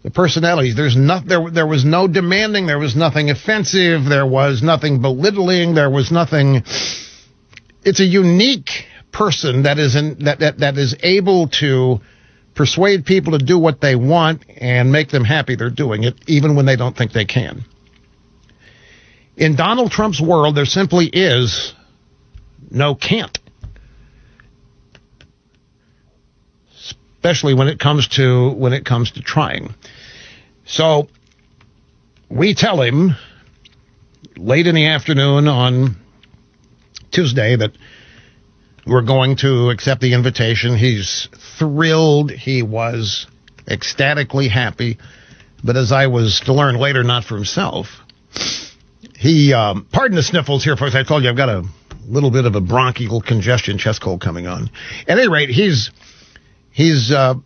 the personalities. There was no demanding. There was nothing offensive. There was nothing belittling. There was nothing. It's a unique person that is able to persuade people to do what they want and make them happy they're doing it, even when they don't think they can. In Donald Trump's world, there simply is no can't. Especially when it comes to trying. So we tell him late in the afternoon on Tuesday that we're going to accept the invitation. He's thrilled. He was ecstatically happy. But as I was to learn later, not for himself, he, pardon the sniffles here, folks. I told you I've got a little bit of a bronchial congestion, chest cold coming on. At any rate, he's on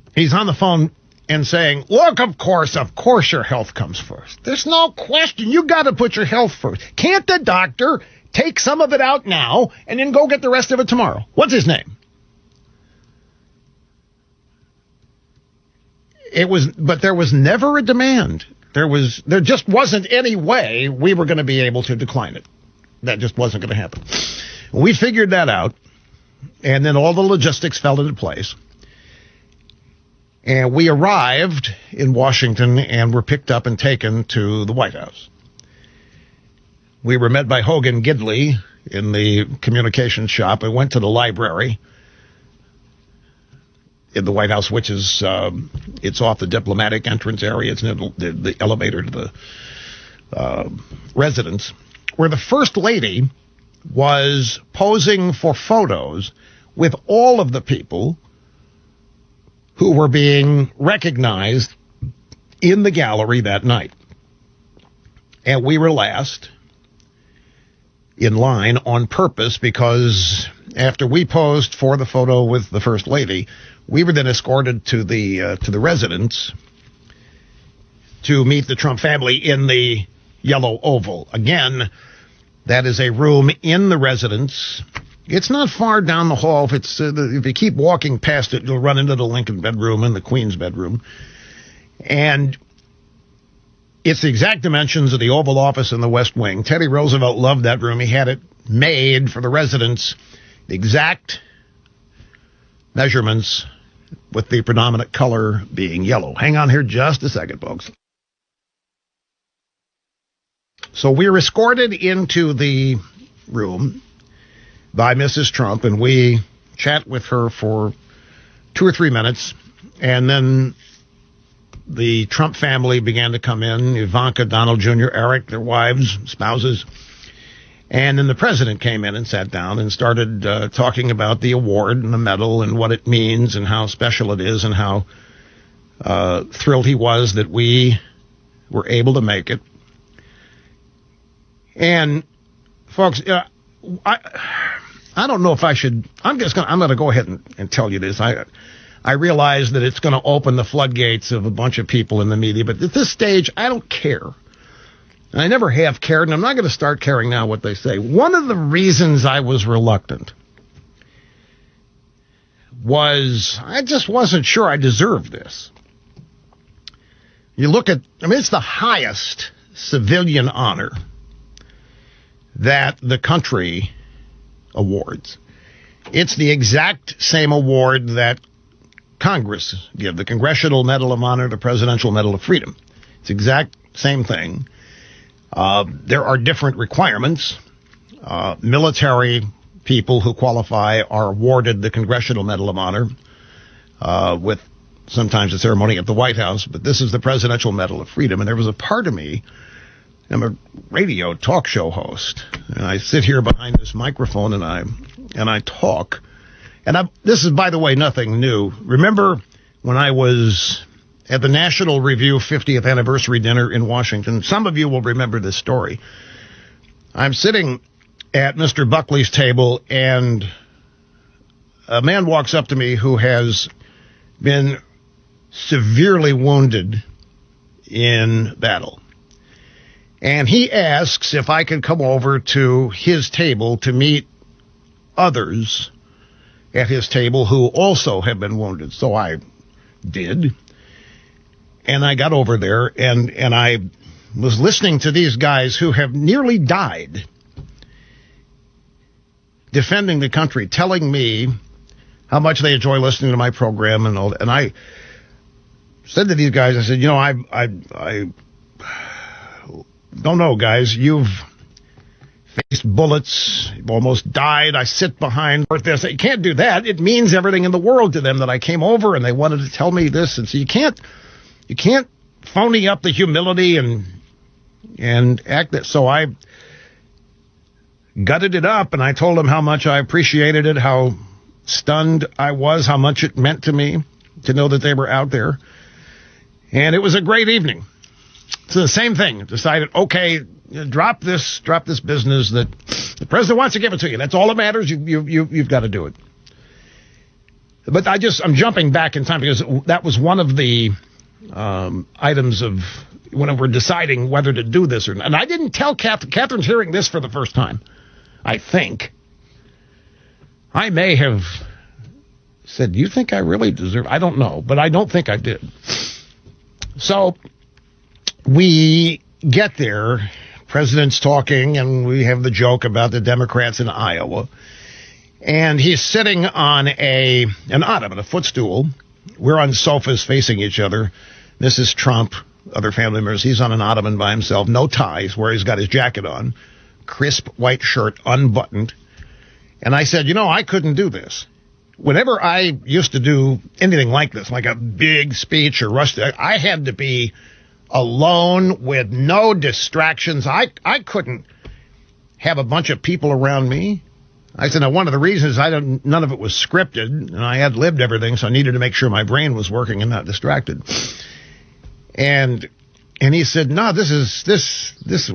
the phone and saying, look, of course your health comes first. There's no question. You got to put your health first. Can't the doctor take some of it out now and then go get the rest of it tomorrow? What's his name? But there was never a demand. There just wasn't any way we were going to be able to decline it. That just wasn't going to happen. We figured that out, and then all the logistics fell into place. And we arrived in Washington and were picked up and taken to the White House. We were met by Hogan Gidley in the communications shop. I went to the library in the White House, which is, it's off the diplomatic entrance area. It's near the elevator to the residence, where the First Lady was posing for photos with all of the people who were being recognized in the gallery that night. And we were last in line on purpose because after we posed for the photo with the First Lady, we were then escorted to the residence to meet the Trump family in the Yellow Oval. Again, that is a room in the residence. It's not far down the hall. If you keep walking past it, you'll run into the Lincoln bedroom and the Queen's bedroom. And it's the exact dimensions of the Oval Office in the West Wing. Teddy Roosevelt loved that room. He had it made for the residents, the exact measurements with the predominant color being yellow. Hang on here just a second, folks. So we were escorted into the room by Mrs. Trump, and we chat with her for 2 or 3 minutes, and then the Trump family began to come in, Ivanka, Donald Jr., Eric, their wives, spouses, and then the president came in and sat down and started talking about the award and the medal and what it means and how special it is and how thrilled he was that we were able to make it. And, folks, I don't know if I should. I'm going to go ahead and tell you this. I realize that it's going to open the floodgates of a bunch of people in the media, but at this stage, I don't care. And I never have cared, and I'm not going to start caring now what they say. One of the reasons I was reluctant was I just wasn't sure I deserved this. You look at, it's the highest civilian honor that the country awards. It's the exact same award that Congress give, the Congressional Medal of Honor, the Presidential Medal of Freedom. It's the exact same thing. There are different requirements. Military people who qualify are awarded the Congressional Medal of Honor with sometimes a ceremony at the White House, but this is the Presidential Medal of Freedom. And there was a part of me, I'm a radio talk show host, and I sit here behind this microphone and I talk. And this is, by the way, nothing new. Remember when I was at the National Review 50th anniversary dinner in Washington? Some of you will remember this story. I'm sitting at Mr. Buckley's table, and a man walks up to me who has been severely wounded in battle. And he asks if I can come over to his table to meet others at his table who also have been wounded. So I did. And I got over there, and I was listening to these guys who have nearly died defending the country, telling me how much they enjoy listening to my program and all that. And I said to these guys, I said, you know, I don't know, guys. You've faced bullets, you've almost died. I sit behind this. You can't do that. It means everything in the world to them that I came over and they wanted to tell me this. And so you can't phony up the humility and act that. So I gutted it up, and I told them how much I appreciated it, how stunned I was, how much it meant to me to know that they were out there. And it was a great evening. So the same thing. Decided, okay, drop this business that the president wants to give it to you. That's all that matters. You've got to do it. But I'm jumping back in time because that was one of the items of when we're deciding whether to do this or not. And I didn't tell Catherine. Catherine's hearing this for the first time, I think. I may have said, do you think I really deserve? I don't know, but I don't think I did. So we get there, president's talking, and we have the joke about the Democrats in Iowa. And he's sitting on an ottoman, a footstool. We're on sofas facing each other. Mrs. Trump, other family members, he's on an ottoman by himself, no ties, where he's got his jacket on, crisp white shirt, unbuttoned. And I said, you know, I couldn't do this. Whenever I used to do anything like this, like a big speech or rush, I had to be alone with no distractions. I couldn't have a bunch of people around me. I said, now, one of the reasons none of it was scripted, and I had lived everything, so I needed to make sure my brain was working and not distracted. And he said, no,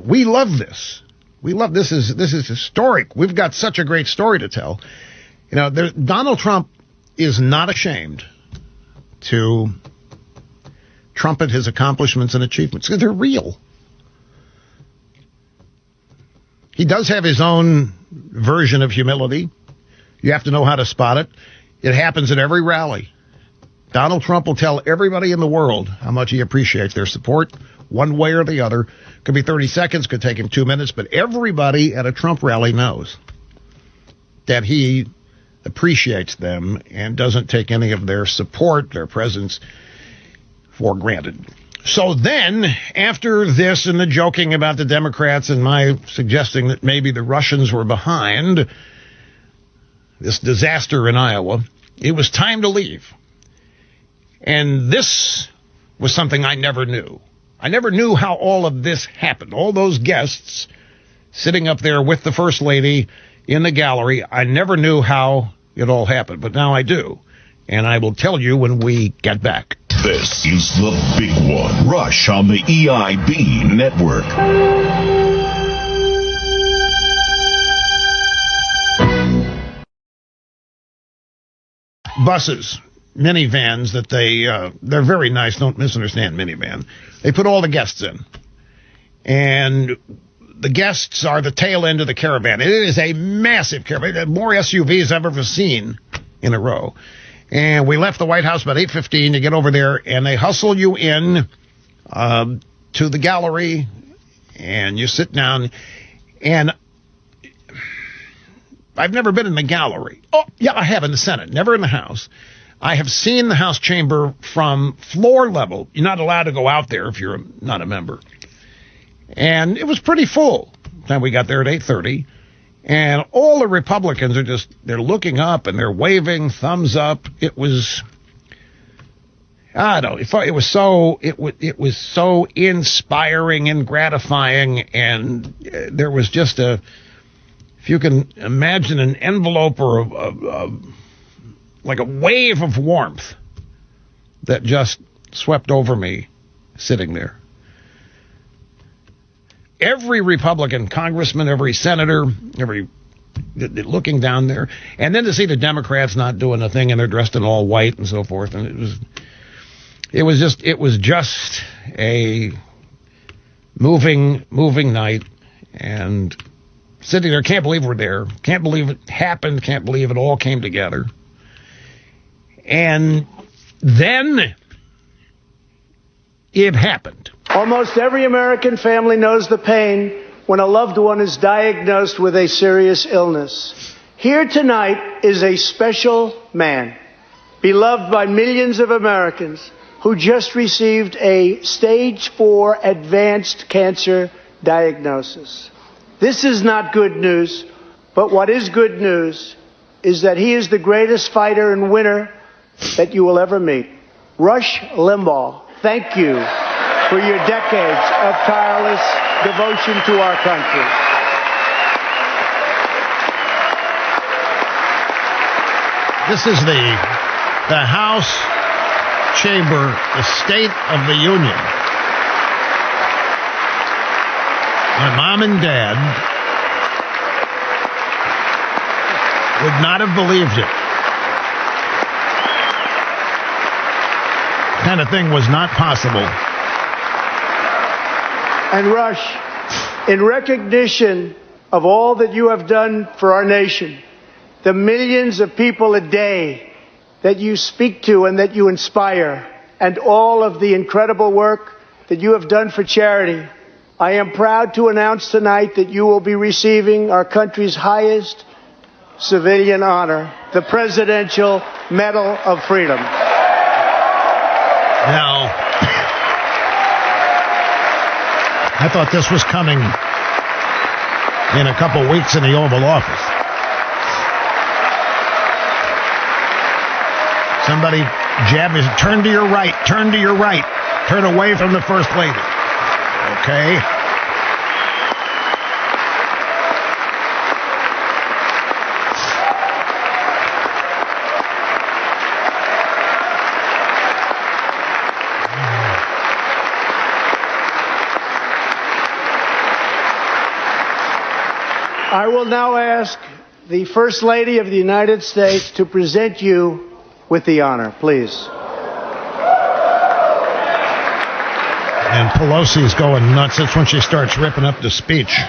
we love this. We love this. This is historic. We've got such a great story to tell. You know, Donald Trump is not ashamed to trumpet his accomplishments and achievements. They're real. He does have his own version of humility. You have to know how to spot it. It happens at every rally. Donald Trump will tell everybody in the world how much he appreciates their support, one way or the other. Could be 30 seconds, could take him 2 minutes, but everybody at a Trump rally knows that he appreciates them and doesn't take any of their support, their presence, for granted. So then, after this and the joking about the Democrats and my suggesting that maybe the Russians were behind this disaster in Iowa, it was time to leave. And this was something I never knew. I never knew how all of this happened. All those guests sitting up there with the First Lady in the gallery, I never knew how it all happened, but now I do. And I will tell you when we get back. This is the big one. Rush on the EIB network. Buses, minivans that they're very nice. Don't misunderstand minivan. They put all the guests in. And the guests are the tail end of the caravan. It is a massive caravan. More SUVs I've ever seen in a row. And we left the White House about 8:15 to get over there, and they hustle you in to the gallery, and you sit down. And I've never been in the gallery. Oh, yeah, I have in the Senate, never in the House. I have seen the House chamber from floor level. You're not allowed to go out there if you're not a member. And it was pretty full. Then we got there at 8:30. And all the Republicans are they're looking up and they're waving thumbs up. It was, I don't know, it was so inspiring and gratifying. And there was just if you can imagine an envelope or like a wave of warmth that just swept over me sitting there. Every Republican congressman, every senator, looking down there, and then to see the Democrats not doing a thing and they're dressed in all white and so forth, and it was just a moving night, and sitting there, can't believe we're there, can't believe it happened, can't believe it all came together, and then it happened. Almost every American family knows the pain when a loved one is diagnosed with a serious illness. Here tonight is a special man, beloved by millions of Americans, who just received a stage 4 advanced cancer diagnosis. This is not good news, but what is good news is that he is the greatest fighter and winner that you will ever meet. Rush Limbaugh, thank you for your decades of tireless devotion to our country. This is the House chamber, the State of the Union. My mom and dad would not have believed it. That kind of thing was not possible. And Rush, in recognition of all that you have done for our nation, the millions of people a day that you speak to and that you inspire, and all of the incredible work that you have done for charity, I am proud to announce tonight that you will be receiving our country's highest civilian honor, the Presidential Medal of Freedom. Now, I thought this was coming in a couple weeks in the Oval Office. Somebody jabbed me, turn to your right, turn to your right, turn away from the First Lady. Okay. I will now ask the First Lady of the United States to present you with the honor, please. And Pelosi's going nuts. That's when she starts ripping up the speech.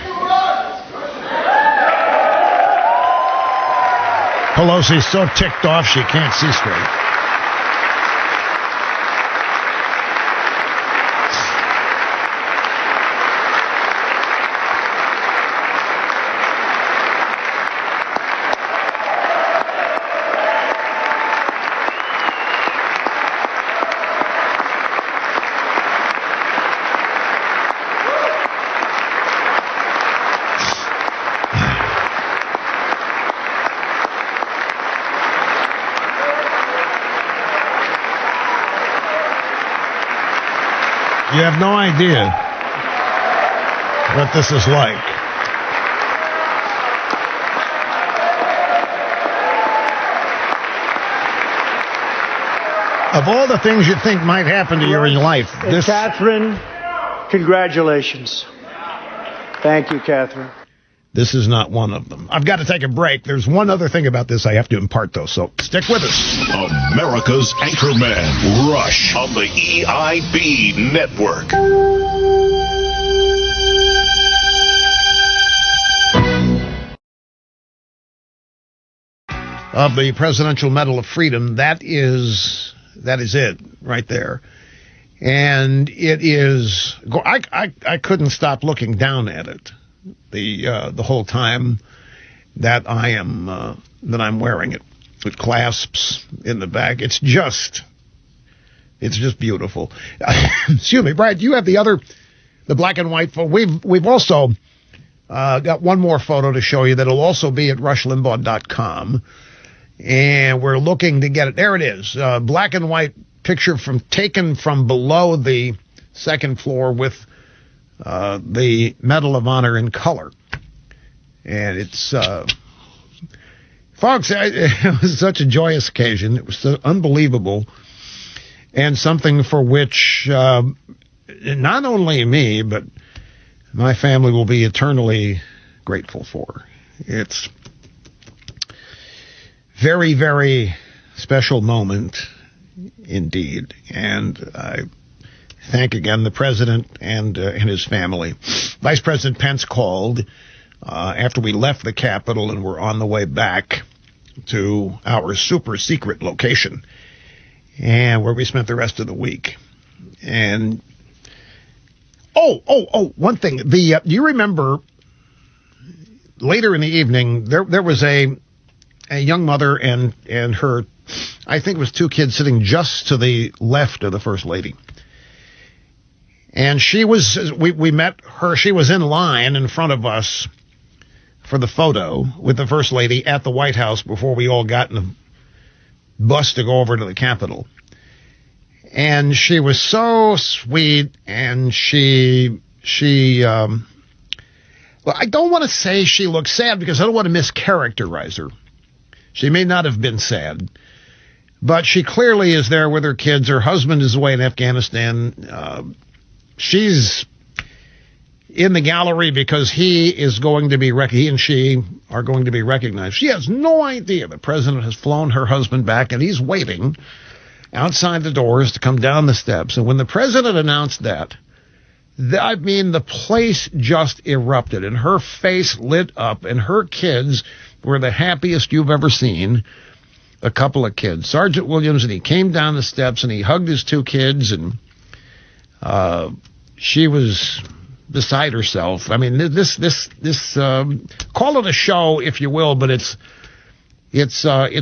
Pelosi's so ticked off she can't see straight. You have no idea what this is like. Of all the things you think might happen to you in life, this... Catherine, congratulations. Thank you, Catherine. This is not one of them. I've got to take a break. There's one other thing about this I have to impart, though, so stick with us. America's Anchorman, Rush, on the EIB Network. Of the Presidential Medal of Freedom, that is it right there. And it is, I couldn't stop looking down at it the whole time. that I'm wearing it with clasps in the back. It's just beautiful. Excuse me, Brad. Do you have the black and white photo? We've also got one more photo to show you that'll also be at RushLimbaugh.com, and we're looking to get it. There it is, black and white picture taken from below the second floor with the Medal of Honor in color. And it's, folks, it was such a joyous occasion. It was so unbelievable, and something for which not only me, but my family will be eternally grateful for. It's very, very special moment indeed, and I thank again the president and his family. Vice President Pence called after we left the Capitol and were on the way back to our super secret location, and where we spent the rest of the week. And one thing, do you remember later in the evening there was a young mother and her, I think it was two kids sitting just to the left of the First Lady. And we met her, she was in line in front of us for the photo with the First Lady at the White House before we all got in the bus to go over to the Capitol. And she was so sweet, and well, I don't want to say she looked sad because I don't want to mischaracterize her. She may not have been sad, but she clearly is there with her kids. Her husband is away in Afghanistan. She's in the gallery because he and she are going to be recognized. She has no idea the president has flown her husband back, and he's waiting outside the doors to come down the steps. And when the president announced that, I mean, the place just erupted, and her face lit up, and her kids were the happiest you've ever seen. A couple of kids, Sergeant Williams, and he came down the steps and he hugged his two kids, and she was beside herself. I mean, this call it a show if you will, but it's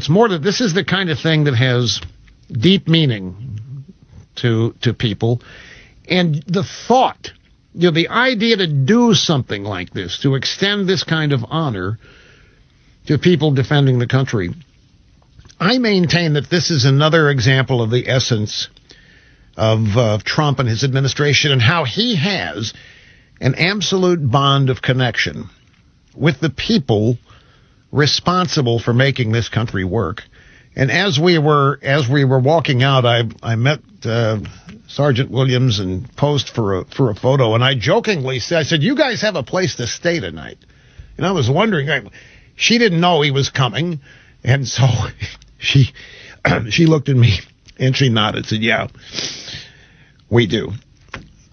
more that this is the kind of thing that has deep meaning to people, and the thought, the idea to do something like this, to extend this kind of honor to people defending the country. I maintain that this is another example of the essence of Trump and his administration, and how he has an absolute bond of connection with the people responsible for making this country work. And as we were walking out, I met Sergeant Williams and posed for a photo, and I jokingly said, I said, "You guys have a place to stay tonight." And I was wondering, she didn't know he was coming, and so she looked at me and she nodded, said, "Yeah, we do."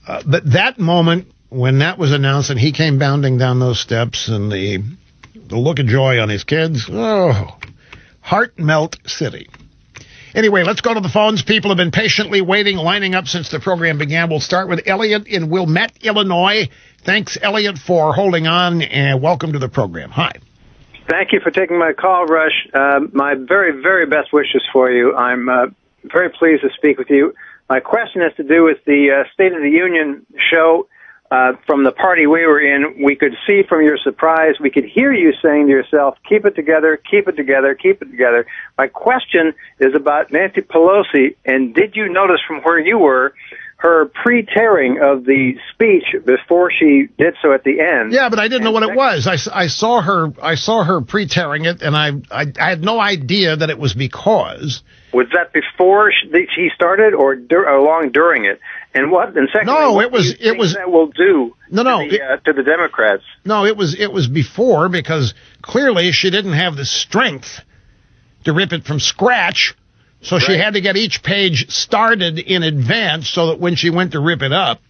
But that moment when that was announced and he came bounding down those steps, and the look of joy on his kids, heart melt city. Anyway, let's go to the phones. People have been patiently waiting, lining up since the program began. We'll start with Elliot in Wilmette, Illinois. Thanks, Elliot, for holding on, and welcome to the program. Hi. Thank you for taking my call, Rush. My very, very best wishes for you. I'm very pleased to speak with you. My question has to do with the State of the Union show. From the party we were in, we could see from your surprise, we could hear you saying to yourself, "Keep it together, keep it together, keep it together." My question is about Nancy Pelosi, and did you notice from where you were her pre-tearing of the speech before she did so at the end? Yeah, but I didn't know what it was. I saw her pre-tearing it, and I had no idea that it was because. Was that before he started, or along during it? And what? And secondly, no, it was that will do. To the Democrats. No, it was before, because clearly she didn't have the strength to rip it from scratch. So she had to get each page started in advance so that when she went to rip it up.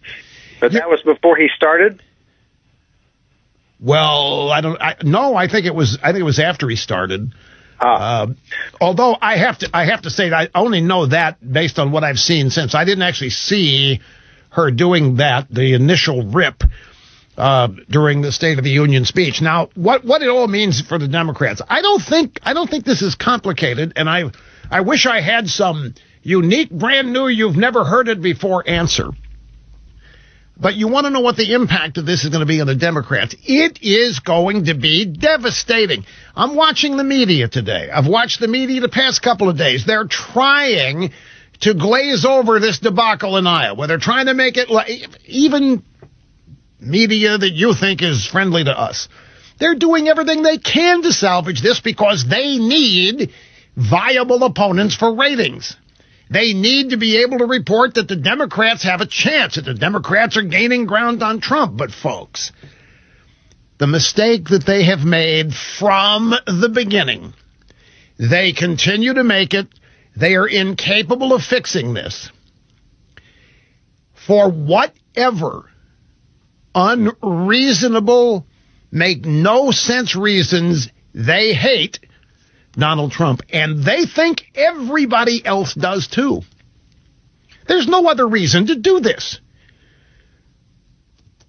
But that was before he started? Well, I think it was after he started. Although I have to say that I only know that based on what I've seen since. I didn't actually see her doing that, the initial rip, during the State of the Union speech. Now, what it all means for the Democrats, I don't think this is complicated, and I wish I had some unique, brand new, you've never heard it before answer. But you want to know what the impact of this is going to be on the Democrats. It is going to be devastating. I'm watching the media today. I've watched the media the past couple of days. They're trying to glaze over this debacle in Iowa. They're trying to make it like even media that you think is friendly to us. They're doing everything they can to salvage this because they need viable opponents for ratings. They need to be able to report that the Democrats have a chance, that the Democrats are gaining ground on Trump. But, folks, the mistake that they have made from the beginning, they continue to make it. They are incapable of fixing this. For whatever unreasonable, make no sense reasons, they hate Donald Trump, and they think everybody else does too. There's no other reason to do this.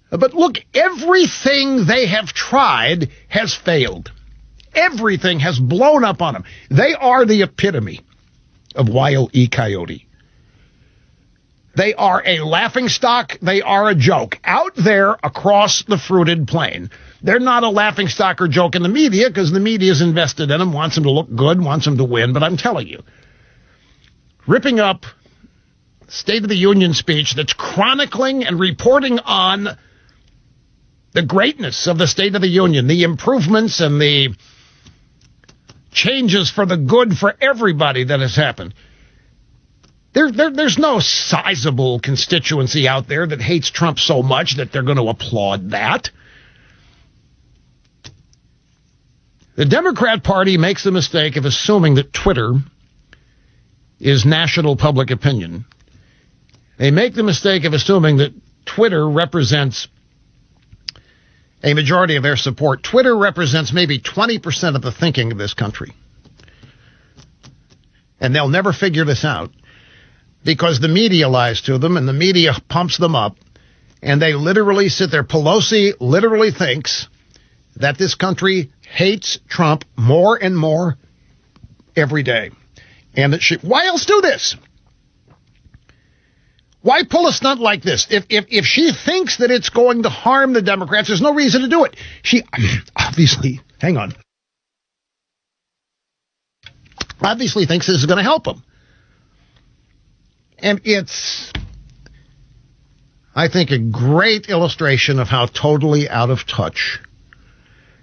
But look, everything they have tried has failed. Everything has blown up on them. They are the epitome of Wile E. Coyote. They are a laughingstock. They are a joke out there across the fruited plain. They're not a laughingstock or joke in the media because the media is invested in them, wants them to look good, wants them to win. But I'm telling you, ripping up State of the Union speech that's chronicling and reporting on the greatness of the State of the Union, the improvements and the changes for the good for everybody that has happened. There's no sizable constituency out there that hates Trump so much that they're going to applaud that. The Democrat Party makes the mistake of assuming that Twitter is national public opinion. They make the mistake of assuming that Twitter represents a majority of their support. Twitter represents maybe 20% of the thinking of this country. And they'll never figure this out because the media lies to them and the media pumps them up. And they literally sit there. Pelosi literally thinks that this country hates Trump more and more every day. And that why else do this? Why pull a stunt like this? If she thinks that it's going to harm the Democrats, there's no reason to do it. She obviously, hang on, obviously thinks this is going to help them. And it's, I think, a great illustration of how totally out of touch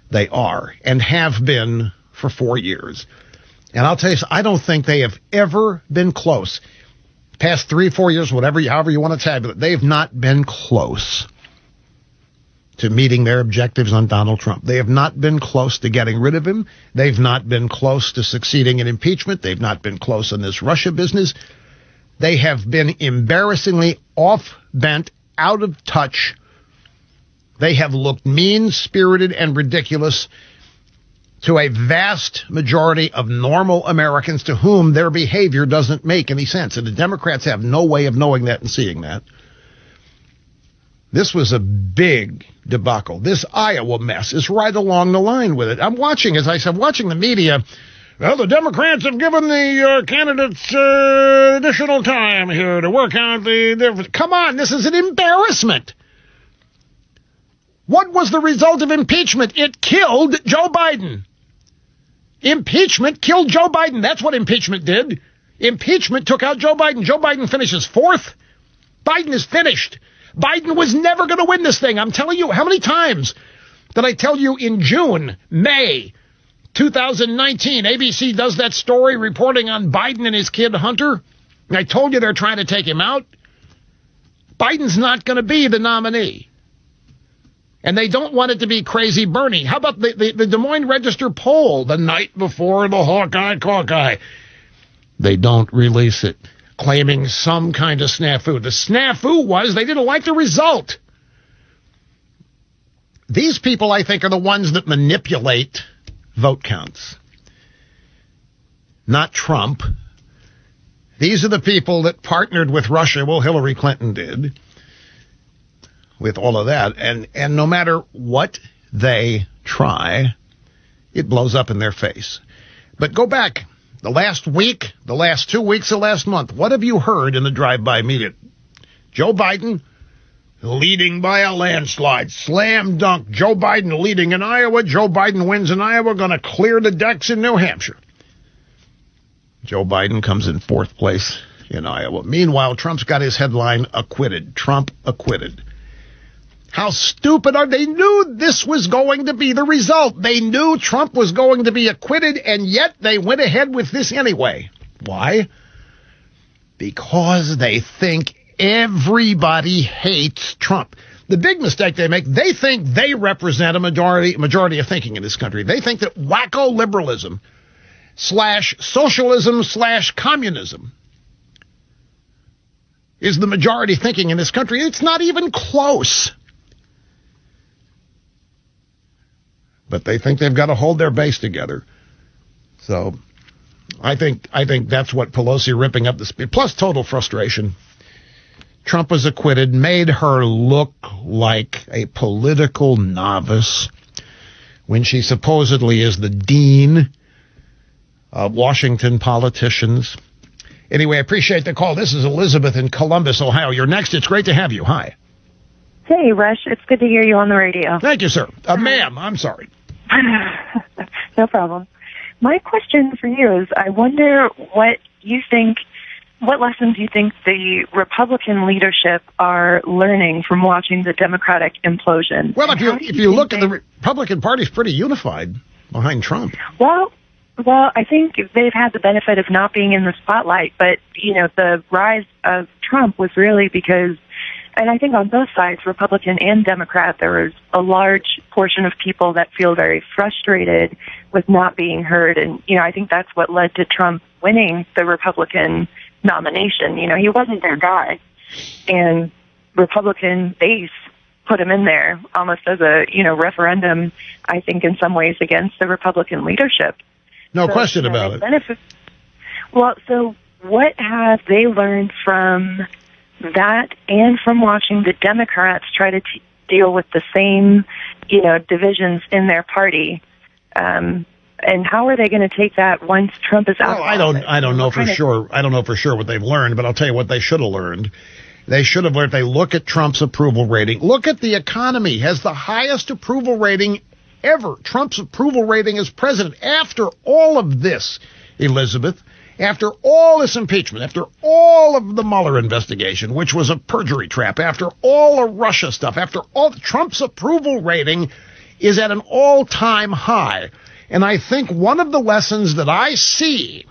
they are and have been for 4 years. And I'll tell you, I don't think they have ever been close. Past 3-4 years, however you want to tabulate, they've not been close to meeting their objectives on Donald Trump. They have not been close to getting rid of him. They've not been close to succeeding in impeachment. They've not been close in this Russia business. They have been embarrassingly off-bent, out of touch. They have looked mean-spirited and ridiculous to a vast majority of normal Americans to whom their behavior doesn't make any sense. And the Democrats have no way of knowing that and seeing that. This was a big debacle. This Iowa mess is right along the line with it. I'm watching, as I said, watching the media. Well, the Democrats have given the candidates additional time here to work out the... Come on, this is an embarrassment. What was the result of impeachment? It killed Joe Biden. Impeachment killed Joe Biden. That's what impeachment did. Impeachment took out Joe Biden. Joe Biden finishes fourth. Biden is finished. Biden was never going to win this thing. I'm telling you, how many times did I tell you in June, May 2019, ABC does that story reporting on Biden and his kid Hunter? And I told you they're trying to take him out. Biden's not going to be the nominee. And they don't want it to be Crazy Bernie. How about the Des Moines Register poll the night before the Hawkeye? They don't release it, claiming some kind of snafu. The snafu was they didn't like the result. These people, I think, are the ones that manipulate vote counts. Not Trump. These are the people that partnered with Russia. Well, Hillary Clinton did. with all of that. And no matter what they try, it blows up in their face. But go back the last week, the last 2 weeks, the last month. What have you heard in the drive-by media? Joe Biden leading by a landslide. Slam dunk. Joe Biden leading in Iowa. Joe Biden wins in Iowa. Going to clear the decks in New Hampshire. Joe Biden comes in 4th place in Iowa. Meanwhile, Trump's got his headline, acquitted. Trump acquitted. How stupid are they? Knew this was going to be the result. They knew Trump was going to be acquitted, and yet they went ahead with this anyway. Why? Because they think everybody hates Trump. The big mistake they make, they think they represent a majority of thinking in this country. They think that wacko liberalism / socialism / communism is the majority thinking in this country. It's not even close. But they think they've got to hold their base together. So I think that's what Pelosi ripping up the speech, plus total frustration. Trump was acquitted, made her look like a political novice when she supposedly is the dean of Washington politicians. Anyway, I appreciate the call. This is Elizabeth in Columbus, Ohio. You're next. It's great to have you. Hi. Hey, Rush. It's good to hear you on the radio. Thank you, sir. Ma'am, I'm sorry. No problem. My question for you is, I wonder what lessons you think the Republican leadership are learning from watching the Democratic implosion. Well, if you look at the Republican Party, is pretty unified behind Trump. Well, I think they've had the benefit of not being in the spotlight, but, the rise of Trump was really because, and I think on both sides, Republican and Democrat, there was a large portion of people that feel very frustrated with not being heard. And, I think that's what led to Trump winning the Republican nomination. He wasn't their guy. And Republican base put him in there almost as a, referendum, I think, in some ways against the Republican leadership. No question about it. Well, so what have they learned from that and from watching the Democrats try to deal with the same, divisions in their party? And how are they going to take that once Trump is out? Well, I don't know for sure. I don't know for sure what they've learned, but I'll tell you what they should have learned. They should have learned. They look at Trump's approval rating. Look at the economy. Has the highest approval rating ever. Trump's approval rating as president. After all of this, Elizabeth, after all this impeachment, after all of the Mueller investigation, which was a perjury trap, after all the Russia stuff, after all, Trump's approval rating is at an all-time high. And I think one of the lessons that I see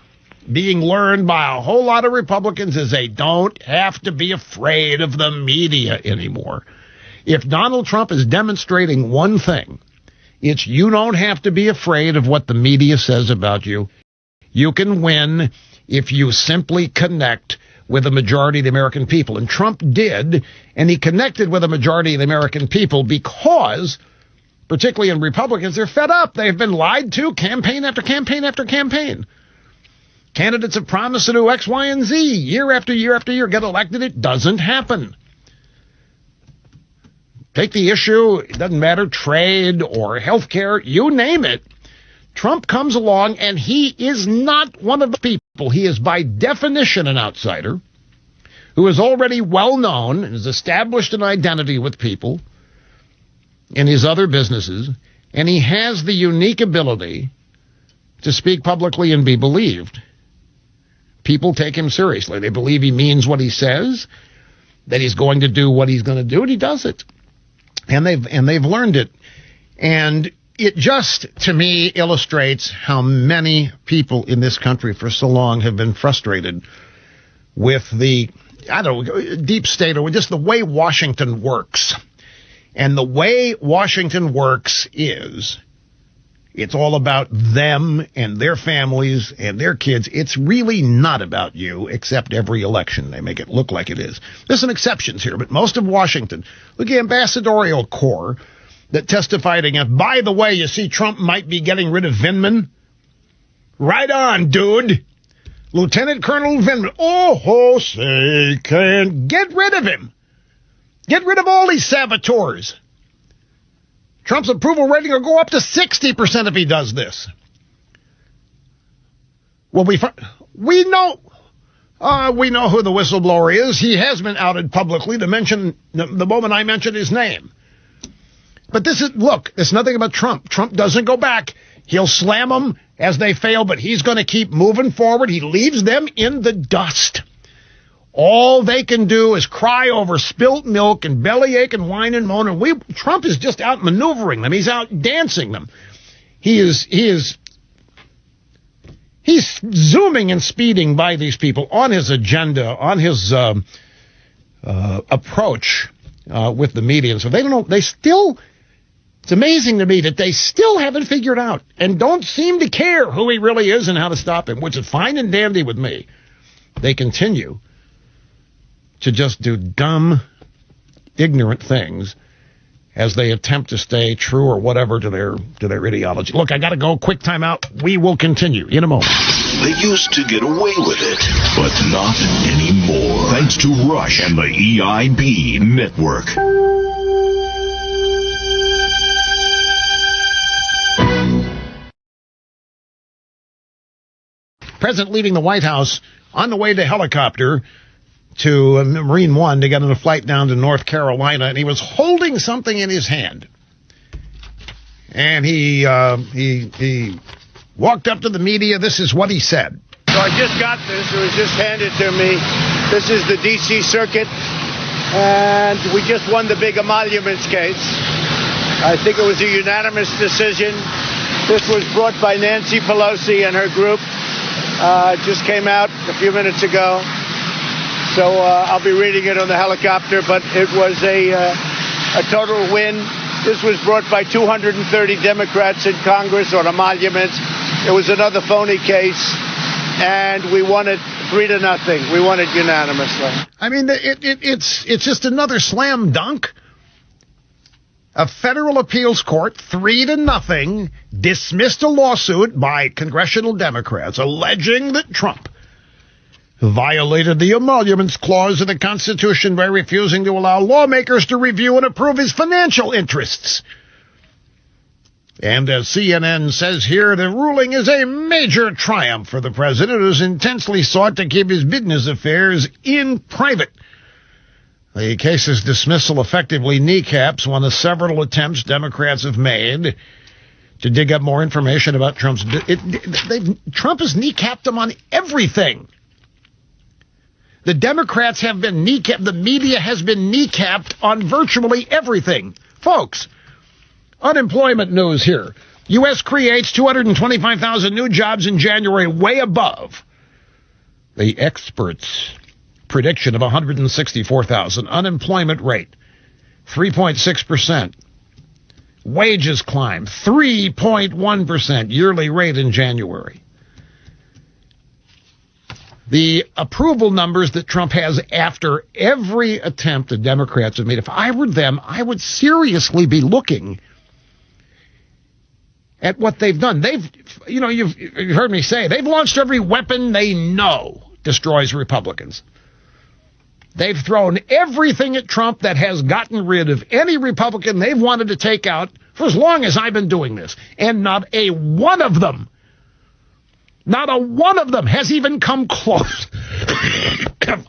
being learned by a whole lot of Republicans is they don't have to be afraid of the media anymore. If Donald Trump is demonstrating one thing, it's you don't have to be afraid of what the media says about you. You can win if you simply connect with a majority of the American people. And Trump did, and he connected with a majority of the American people because, particularly in Republicans, they're fed up. They've been lied to campaign after campaign after campaign. Candidates have promised to do X, Y, and Z year after year after year. Get elected, it doesn't happen. Take the issue, it doesn't matter, trade or health care, you name it. Trump comes along, and he is not one of the people. He is by definition an outsider who is already well known and has established an identity with people in his other businesses, and he has the unique ability to speak publicly and be believed. People take him seriously. They believe he means what he says, that he's going to do what he's going to do, and he does it. And they've learned it. And it just, to me, illustrates how many people in this country for so long have been frustrated with the, deep state, or just the way Washington works. And the way Washington works is, it's all about them and their families and their kids. It's really not about you, except every election. They make it look like it is. There's some exceptions here, but most of Washington, look at the ambassadorial corps that testified against. By the way, you see Trump might be getting rid of Vindman. Right on, dude. Lieutenant Colonel Vindman. Oh, say, can't get rid of him. Get rid of all these saboteurs. Trump's approval rating will go up to 60% if he does this. Well, we know who the whistleblower is. He has been outed publicly to mention the moment I mentioned his name. But it's nothing about Trump. Trump doesn't go back. He'll slam them as they fail, but he's going to keep moving forward. He leaves them in the dust. All they can do is cry over spilt milk and bellyache and whine and moan. And Trump is just out maneuvering them. He's out dancing them. He's zooming and speeding by these people on his agenda, on his approach with the media. And so it's amazing to me that they still haven't figured out and don't seem to care who he really is and how to stop him, which is fine and dandy with me. They continue to just do dumb, ignorant things as they attempt to stay true or whatever to their ideology. Look, I got to go. Quick timeout. We will continue in a moment. They used to get away with it, but not anymore. Thanks to Rush and the EIB network. President leaving the White House on the way to helicopter to Marine One to get on a flight down to North Carolina, and he was holding something in his hand. And he walked up to the media. This is what he said. So I just got this. It was just handed to me. This is the D.C. Circuit, and we just won the big emoluments case. I think it was a unanimous decision. This was brought by Nancy Pelosi and her group. It just came out a few minutes ago. So I'll be reading it on the helicopter, but it was a total win. This was brought by 230 Democrats in Congress on emoluments. It was another phony case, and we won it 3-0. We won it unanimously. I mean, it's just another slam dunk. A federal appeals court, 3-0, dismissed a lawsuit by congressional Democrats alleging that Trump violated the emoluments clause of the Constitution by refusing to allow lawmakers to review and approve his financial interests. And as CNN says here, the ruling is a major triumph for the president, who's intensely sought to keep his business affairs in private. The case's dismissal effectively kneecaps one of several attempts Democrats have made to dig up more information about Trump's... Trump has kneecapped them on everything. The Democrats have been kneecapped. The media has been kneecapped on virtually everything. Folks, unemployment news here. U.S. creates 225,000 new jobs in January, way above the experts' prediction of 164,000. Unemployment rate, 3.6%. Wages climb, 3.1% yearly rate in January. The approval numbers that Trump has after every attempt the Democrats have made, if I were them, I would seriously be looking at what they've done. You've heard me say, they've launched every weapon they know destroys Republicans. They've thrown everything at Trump that has gotten rid of any Republican they've wanted to take out for as long as I've been doing this. And not a one of them has even come close.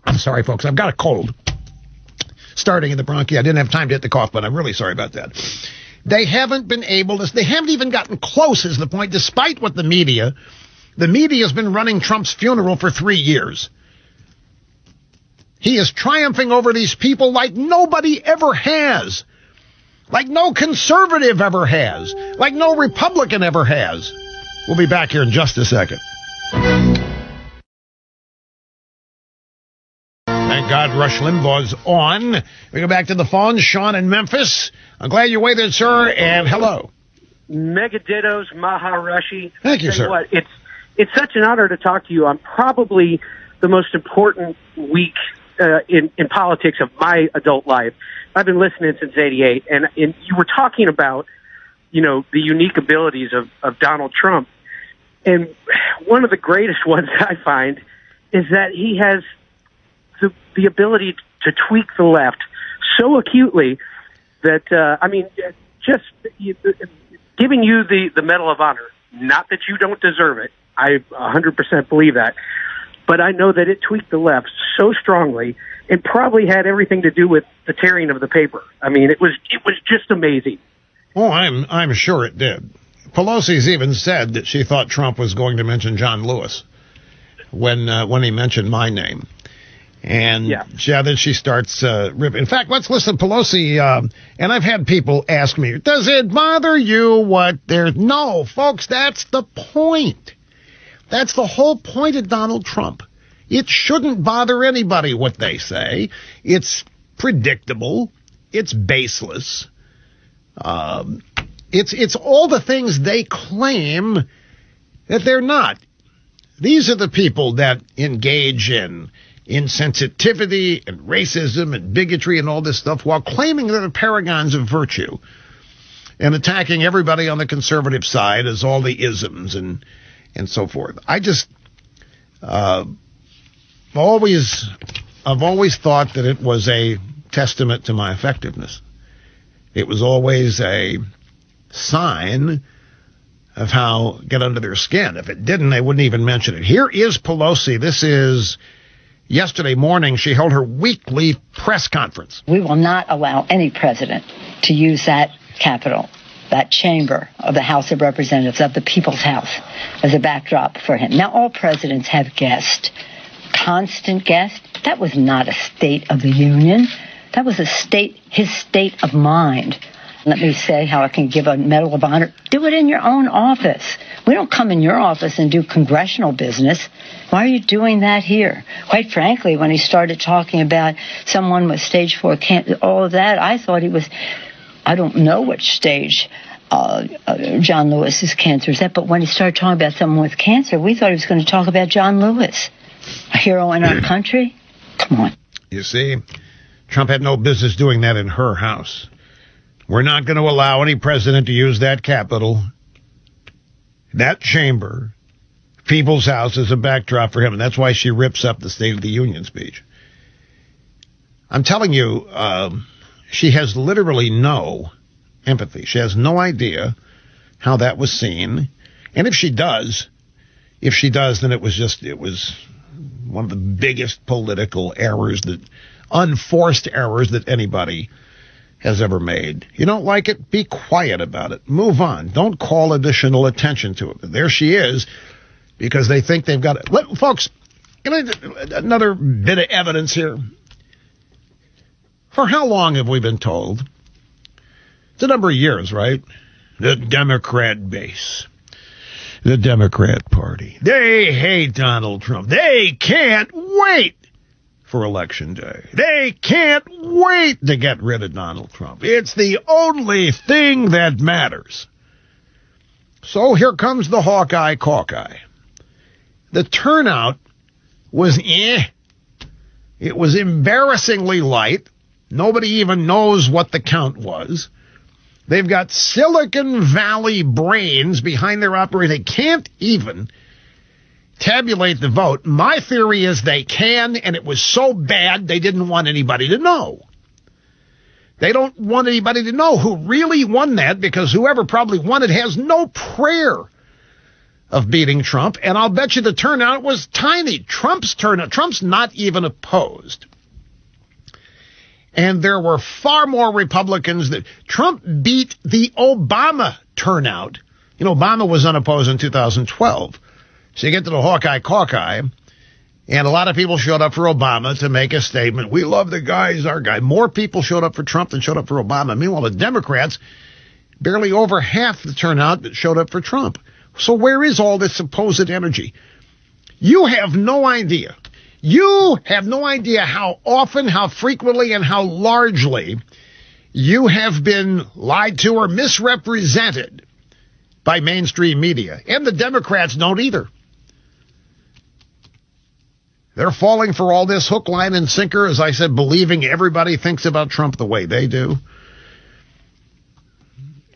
I'm sorry, folks. I've got a cold starting in the bronchi. I didn't have time to hit the cough, but I'm really sorry about that. They haven't been able to, they haven't even gotten close is the point, despite what the media has been running Trump's funeral for 3 years. He is triumphing over these people like nobody ever has. Like no conservative ever has. Like no Republican ever has. We'll be back here in just a second. Thank God Rush Limbaugh's on. We go back to the phone. Sean in Memphis. I'm glad you waited, sir, and hello. Mega dittos, Maharashi. Thank you, sir. What, it's such an honor to talk to you on probably the most important week in politics of my adult life. I've been listening since '88, and you were talking about, the unique abilities of Donald Trump. And one of the greatest ones I find is that he has the ability to tweak the left so acutely that, just giving you the Medal of Honor, not that you don't deserve it. I 100% believe that. But I know that it tweaked the left so strongly, it probably had everything to do with the tearing of the paper. I mean, it was just amazing. Oh, I'm sure it did. Pelosi's even said that she thought Trump was going to mention John Lewis when he mentioned my name. And then she starts ripping. In fact, let's listen to Pelosi. And I've had people ask me, does it bother you what they're... No, folks, that's the point. That's the whole point of Donald Trump. It shouldn't bother anybody what they say. It's predictable. It's baseless. It's all the things they claim that they're not. These are the people that engage in insensitivity and racism and bigotry and all this stuff while claiming they're the paragons of virtue and attacking everybody on the conservative side as all the isms and so forth. I've always thought that it was a testament to my effectiveness. It was always a sign of how get under their skin. If it didn't, they wouldn't even mention it. Here is Pelosi. This is yesterday morning. She held her weekly press conference. We will not allow any president to use that Capitol, that chamber of the House of Representatives, of the People's House, as a backdrop for him. Now, all presidents have guests, constant guests. That was not a State of the Union. That was his state of mind. Let me say how I can give a Medal of Honor. Do it in your own office. We don't come in your office and do congressional business. Why are you doing that here? Quite frankly, when he started talking about someone with stage 4 cancer, all of that, I thought he was, I don't know which stage John Lewis's cancer is at, but when he started talking about someone with cancer, we thought he was going to talk about John Lewis, a hero in our country. Come on. You see, Trump had no business doing that in her house. We're not going to allow any president to use that Capitol, that chamber, People's House as a backdrop for him. And that's why she rips up the State of the Union speech. I'm telling you, she has literally no empathy. She has no idea how that was seen. And if she does, then it was one of the biggest political errors, unforced errors that anybody has ever made. You don't like it? Be quiet about it. Move on. Don't call additional attention to it. But there she is, because they think they've got it. Folks, another bit of evidence here. For how long have we been told? It's a number of years, right? The Democrat base. The Democrat Party. They hate Donald Trump. They can't wait for Election Day. They can't wait to get rid of Donald Trump. It's the only thing that matters. So here comes the Hawkeye Caucus. The turnout was It was embarrassingly light. Nobody even knows what the count was. They've got Silicon Valley brains behind their operation. They can't even tabulate the vote. My theory is they can, and it was so bad they didn't want anybody to know. They don't want anybody to know who really won that, because whoever probably won it has no prayer of beating Trump, and I'll bet you the turnout was tiny. Trump's turnout, Trump's not even opposed. And there were far more Republicans that Trump beat the Obama turnout. You know, Obama was unopposed in 2012. So you get to the Hawkeye Caucus, and a lot of people showed up for Obama to make a statement. We love the guy, he's our guy. More people showed up for Trump than showed up for Obama. Meanwhile, the Democrats, barely over half the turnout that showed up for Trump. So where is all this supposed energy? You have no idea. You have no idea how often, how frequently, and how largely you have been lied to or misrepresented by mainstream media. And the Democrats don't either. They're falling for all this hook, line, and sinker, as I said, believing everybody thinks about Trump the way they do.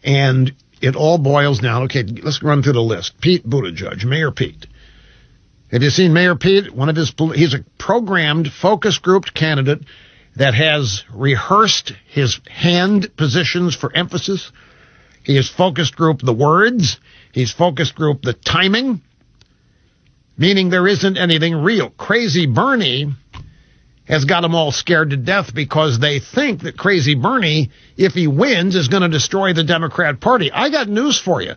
And it all boils down. Okay, let's run through the list. Pete Buttigieg, Mayor Pete. Have you seen Mayor Pete? He's a programmed, focus grouped candidate that has rehearsed his hand positions for emphasis. He has focus grouped the words. He's focus grouped the timing, meaning there isn't anything real. Crazy Bernie has got them all scared to death because they think that Crazy Bernie, if he wins, is going to destroy the Democrat Party. I got news for you.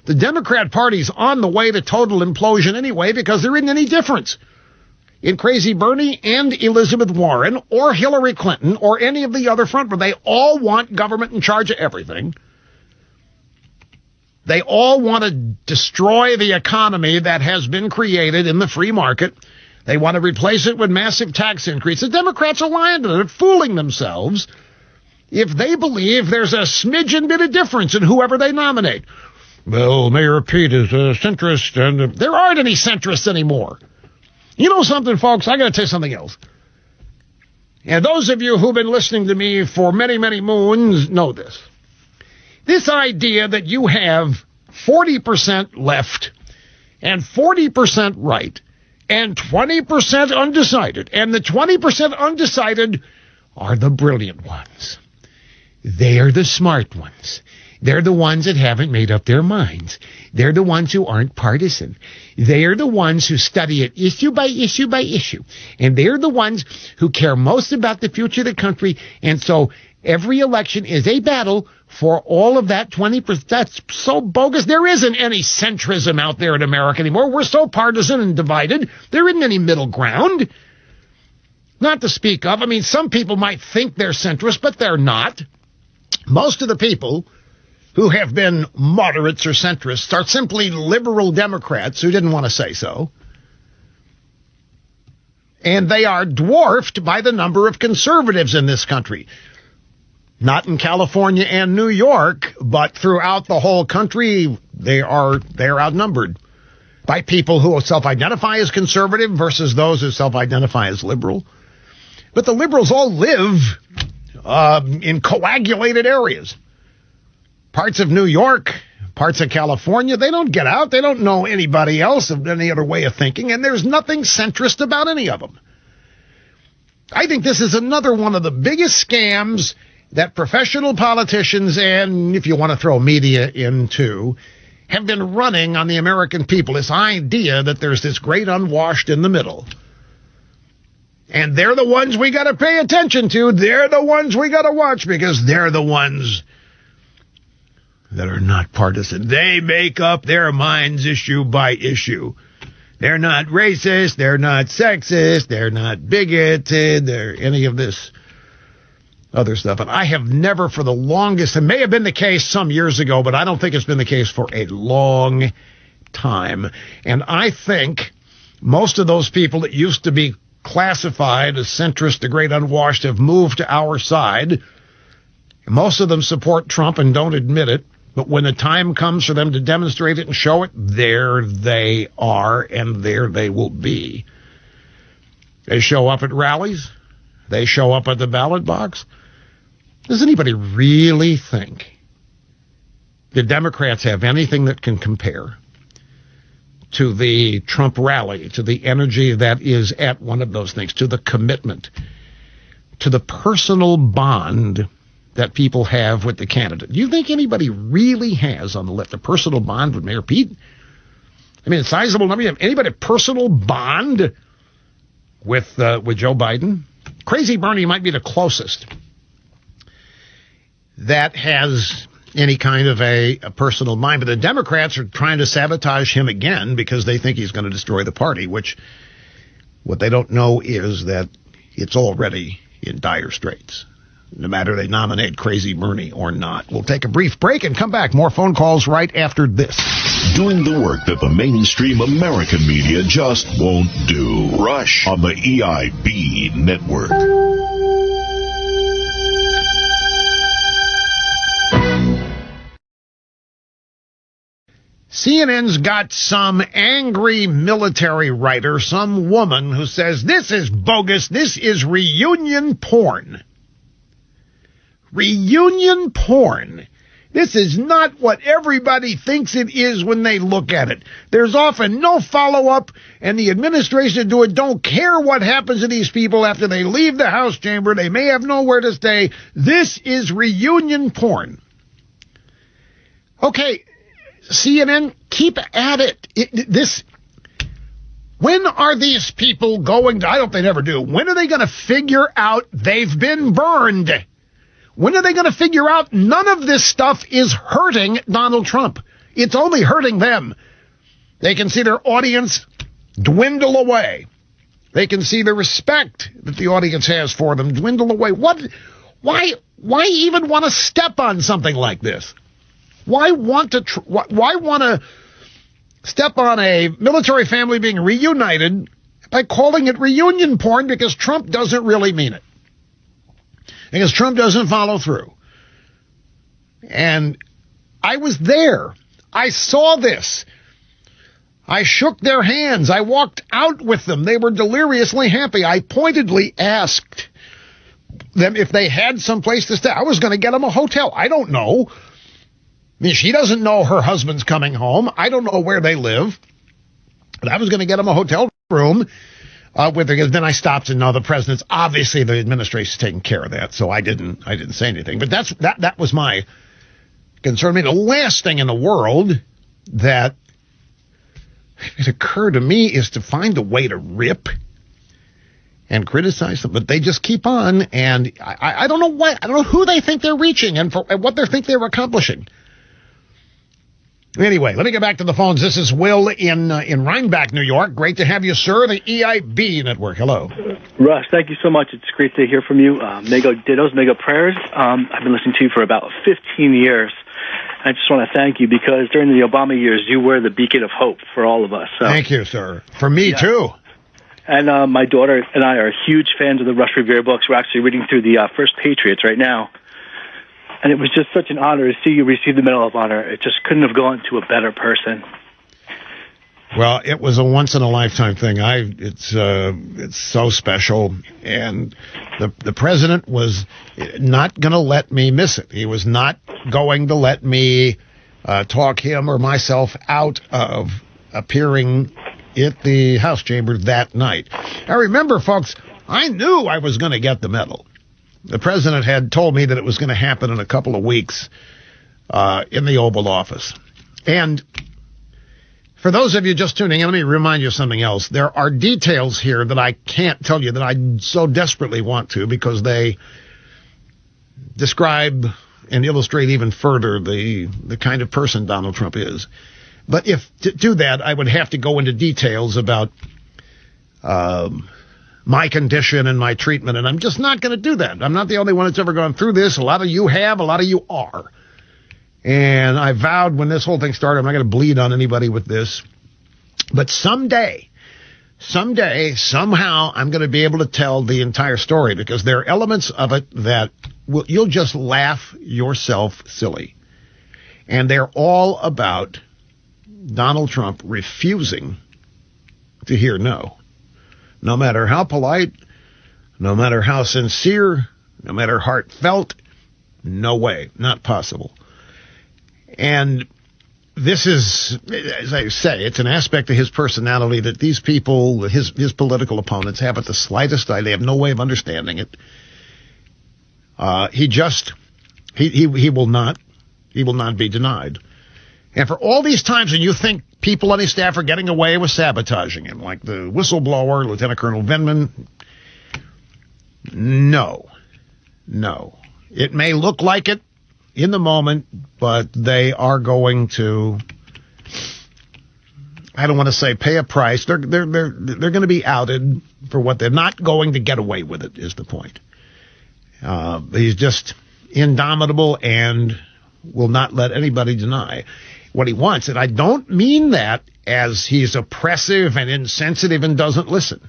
The Democrat Party's on the way to total implosion anyway because there isn't any difference in Crazy Bernie and Elizabeth Warren or Hillary Clinton or any of the other frontmen. They all want government in charge of everything. They all want to destroy the economy that has been created in the free market. They want to replace it with massive tax increases. The Democrats are lying to them, fooling themselves if they believe there's a smidgen bit of difference in whoever they nominate. Well, Mayor Pete is a centrist, and there aren't any centrists anymore. You know something, folks? I got to tell you something else. And those of you who've been listening to me for many, many moons know this. This idea that you have 40% left and 40% right and 20% undecided, and the 20% undecided are the brilliant ones. They are the smart ones. They're the ones that haven't made up their minds. They're the ones who aren't partisan. They're the ones who study it issue by issue by issue. And they're the ones who care most about the future of the country. And so every election is a battle for all of that 20%. That's so bogus. There isn't any centrism out there in America anymore. We're so partisan and divided. There isn't any middle ground. Not to speak of. I mean, some people might think they're centrist, but they're not. Most of the people who have been moderates or centrists are simply liberal Democrats who didn't want to say so. And they are dwarfed by the number of conservatives in this country. Not in California and New York, but throughout the whole country, they are outnumbered by people who self-identify as conservative versus those who self-identify as liberal. But the liberals all live in coagulated areas. Parts of New York, parts of California, they don't get out. They don't know anybody else of any other way of thinking, and there's nothing centrist about any of them. I think this is another one of the biggest scams that professional politicians, and if you want to throw media in too, have been running on the American people. This idea that there's this great unwashed in the middle. And they're the ones we got to pay attention to. They're the ones we got to watch because they're the ones that are not partisan. They make up their minds issue by issue. They're not racist. They're not sexist. They're not bigoted. They're any of this other stuff. And I have never for the longest, it may have been the case some years ago, but I don't think it's been the case for a long time. And I think most of those people that used to be classified as centrist, the great unwashed, have moved to our side. Most of them support Trump and don't admit it. But when the time comes for them to demonstrate it and show it, there they are, and there they will be. They show up at rallies. They show up at the ballot box. Does anybody really think the Democrats have anything that can compare to the Trump rally, to the energy that is at one of those things, to the commitment, to the personal bond that people have with the candidate? Do you think anybody really has on the left a personal bond with Mayor Pete? I mean, a sizable number. Anybody a personal bond with Joe Biden? Crazy Bernie might be the closest that has any kind of a personal mind. But the Democrats are trying to sabotage him again because they think he's going to destroy the party, which what they don't know is that it's already in dire straits, no matter they nominate Crazy Bernie or not. We'll take a brief break and come back. More phone calls right after this. Doing the work that the mainstream American media just won't do. Rush on the EIB network. CNN's got some angry military writer, some woman who says this is bogus, this is reunion porn. Reunion porn. This is not what everybody thinks it is when they look at it. There's often no follow-up, and the administration don't care what happens to these people after they leave the House chamber. They may have nowhere to stay. This is reunion porn. Okay, CNN, keep at it. When are these people going to, I hope they never do, when are they going to figure out they've been burned? When are they going to figure out none of this stuff is hurting Donald Trump? It's only hurting them. They can see their audience dwindle away. They can see the respect that the audience has for them dwindle away. Why even want to step on something like this? Why want to step on a military family being reunited by calling it reunion porn because Trump doesn't really mean it? Because Trump doesn't follow through. And I was there. I saw this. I shook their hands. I walked out with them. They were deliriously happy. I pointedly asked them if they had some place to stay. I was going to get them a hotel. I don't know. I mean, she doesn't know her husband's coming home. I don't know where they live. But I was going to get them a hotel room. Then I stopped and no, the president's obviously the administration's taking care of that, so I didn't say anything. But that was my concern. I mean, the last thing in the world that it occurred to me is to find a way to rip and criticize them, but they just keep on, and I don't know what, I don't know who they think they're reaching and what they think they're accomplishing. Anyway, let me get back to the phones. This is Will in Rhinebeck, New York. Great to have you, sir. The EIB Network. Hello. Russ, thank you so much. It's great to hear from you. Mega dittos, mega prayers. I've been listening to you for about 15 years. I just want to thank you because during the Obama years, you were the beacon of hope for all of us. So. Thank you, sir. For me, too. And my daughter and I are huge fans of the Rush Revere books. We're actually reading through the First Patriots right now. And it was just such an honor to see you receive the Medal of Honor. It just couldn't have gone to a better person. Well, it was a once-in-a-lifetime thing. It's so special. And the president was not going to let me miss it. He was not going to let me talk him or myself out of appearing at the House chamber that night. Now, remember, folks, I knew I was going to get the medal. The president had told me that it was going to happen in a couple of weeks in the Oval Office. And for those of you just tuning in, let me remind you of something else. There are details here that I can't tell you that I so desperately want to because they describe and illustrate even further the kind of person Donald Trump is. But if to do that, I would have to go into details about my condition and my treatment, and I'm just not going to do that. I'm not the only one that's ever gone through this. A lot of you have, a lot of you are. And I vowed when this whole thing started, I'm not going to bleed on anybody with this. But someday, somehow, I'm going to be able to tell the entire story because there are elements of it that you'll just laugh yourself silly. And they're all about Donald Trump refusing to hear no. No matter how polite, no matter how sincere, no matter heartfelt, no way, not possible. And this is, as I say, it's an aspect of his personality that these people, his political opponents, haven't the slightest idea. They have no way of understanding it. He will not be denied. And for all these times when you think people on his staff are getting away with sabotaging him, like the whistleblower, Lieutenant Colonel Vindman, no. It may look like it in the moment, but they are going to, I don't want to say pay a price. They're going to be outed for what they're not going to get away with it, is the point. He's just indomitable and will not let anybody deny what he wants. And I don't mean that as he's oppressive and insensitive and doesn't listen.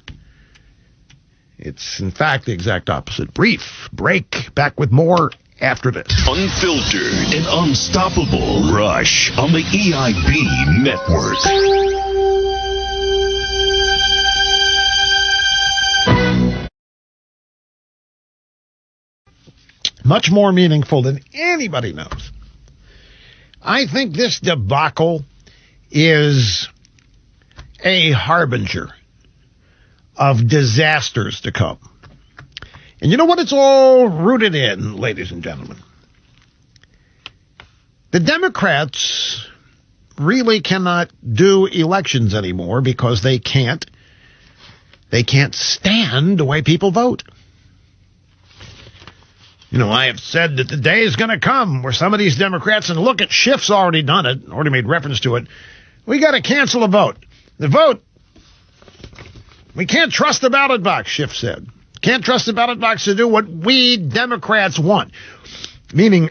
It's, in fact, the exact opposite. Brief break. Back with more after this. Unfiltered and unstoppable. Rush on the EIB Network. Much more meaningful than anybody knows. I think this debacle is a harbinger of disasters to come. And you know what it's all rooted in, ladies and gentlemen? The Democrats really cannot do elections anymore because they can't stand the way people vote. You know, I have said that the day is going to come where some of these Democrats, and look at Schiff's already done it, already made reference to it, we got to cancel a vote. The vote, we can't trust the ballot box, Schiff said. Can't trust the ballot box to do what we Democrats want. Meaning,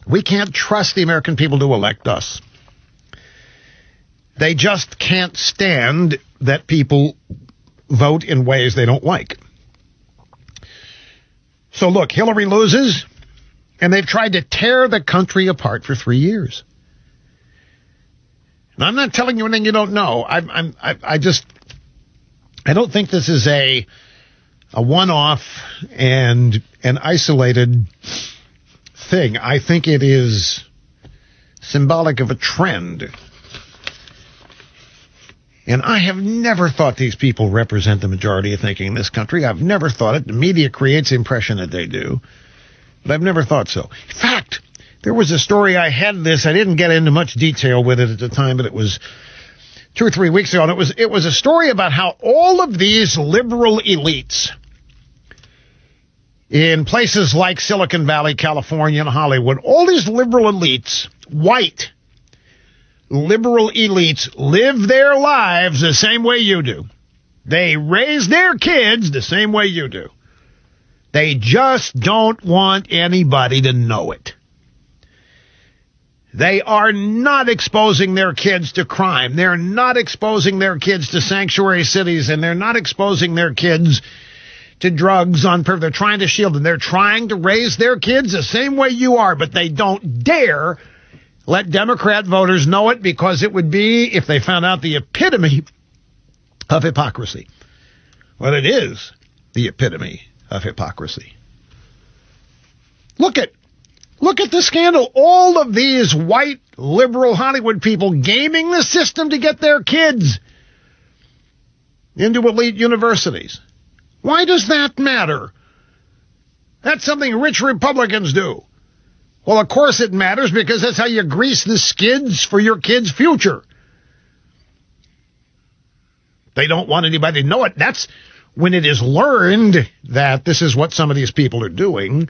we can't trust the American people to elect us. They just can't stand that people vote in ways they don't like. So look, Hillary loses, and they've tried to tear the country apart for 3 years. And I'm not telling you anything you don't know. I don't think this is a one-off and an isolated thing. I think it is symbolic of a trend. And I have never thought these people represent the majority of thinking in this country. I've never thought it. The media creates the impression that they do. But I've never thought so. In fact, there was a story I had this. I didn't get into much detail with it at the time, but it was 2 or 3 weeks ago. And it was a story about how all of these liberal elites in places like Silicon Valley, California, and Hollywood, all these liberal elites, white liberal elites, live their lives the same way you do. They raise their kids the same way you do. They just don't want anybody to know it. They are not exposing their kids to crime. They're not exposing their kids to sanctuary cities, and they're not exposing their kids to drugs on purpose. They're trying to shield them. They're trying to raise their kids the same way you are, but they don't dare let Democrat voters know it, because it would be, if they found out, the epitome of hypocrisy. Well, it is the epitome of hypocrisy. Look at the scandal. All of these white liberal Hollywood people gaming the system to get their kids into elite universities. Why does that matter? That's something rich Republicans do. Well, of course it matters, because that's how you grease the skids for your kids' future. They don't want anybody to know it. That's when it is learned that this is what some of these people are doing.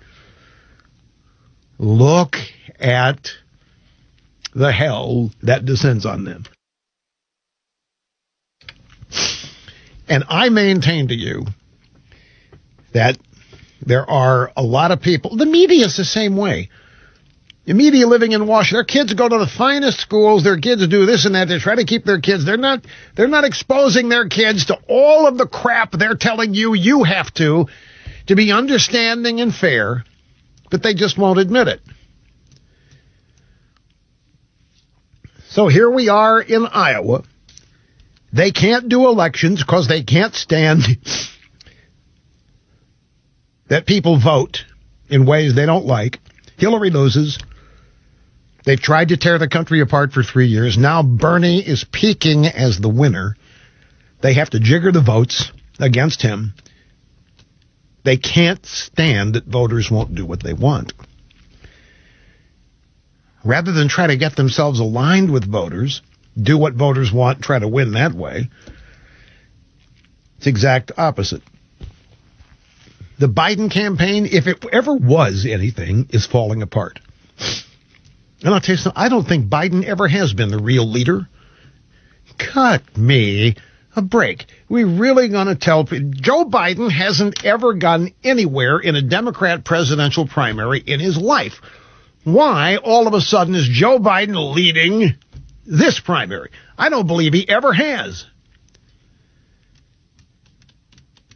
Look at the hell that descends on them. And I maintain to you that there are a lot of people, the media is the same way. The media living in Washington, their kids go to the finest schools, their kids do this and that, they try to keep their kids, they're not exposing their kids to all of the crap they're telling you have to be understanding and fair, but they just won't admit it. So here we are in Iowa. They can't do elections because they can't stand that people vote in ways they don't like. Hillary loses. They've tried to tear the country apart for 3 years. Now Bernie is peaking as the winner. They have to jigger the votes against him. They can't stand that voters won't do what they want. Rather than try to get themselves aligned with voters, do what voters want, try to win that way, it's exact opposite. The Biden campaign, if it ever was anything, is falling apart. And I'll tell you something, I don't think Biden ever has been the real leader. Cut me a break. We really going to tell people, Joe Biden hasn't ever gotten anywhere in a Democrat presidential primary in his life. Why all of a sudden is Joe Biden leading this primary? I don't believe he ever has.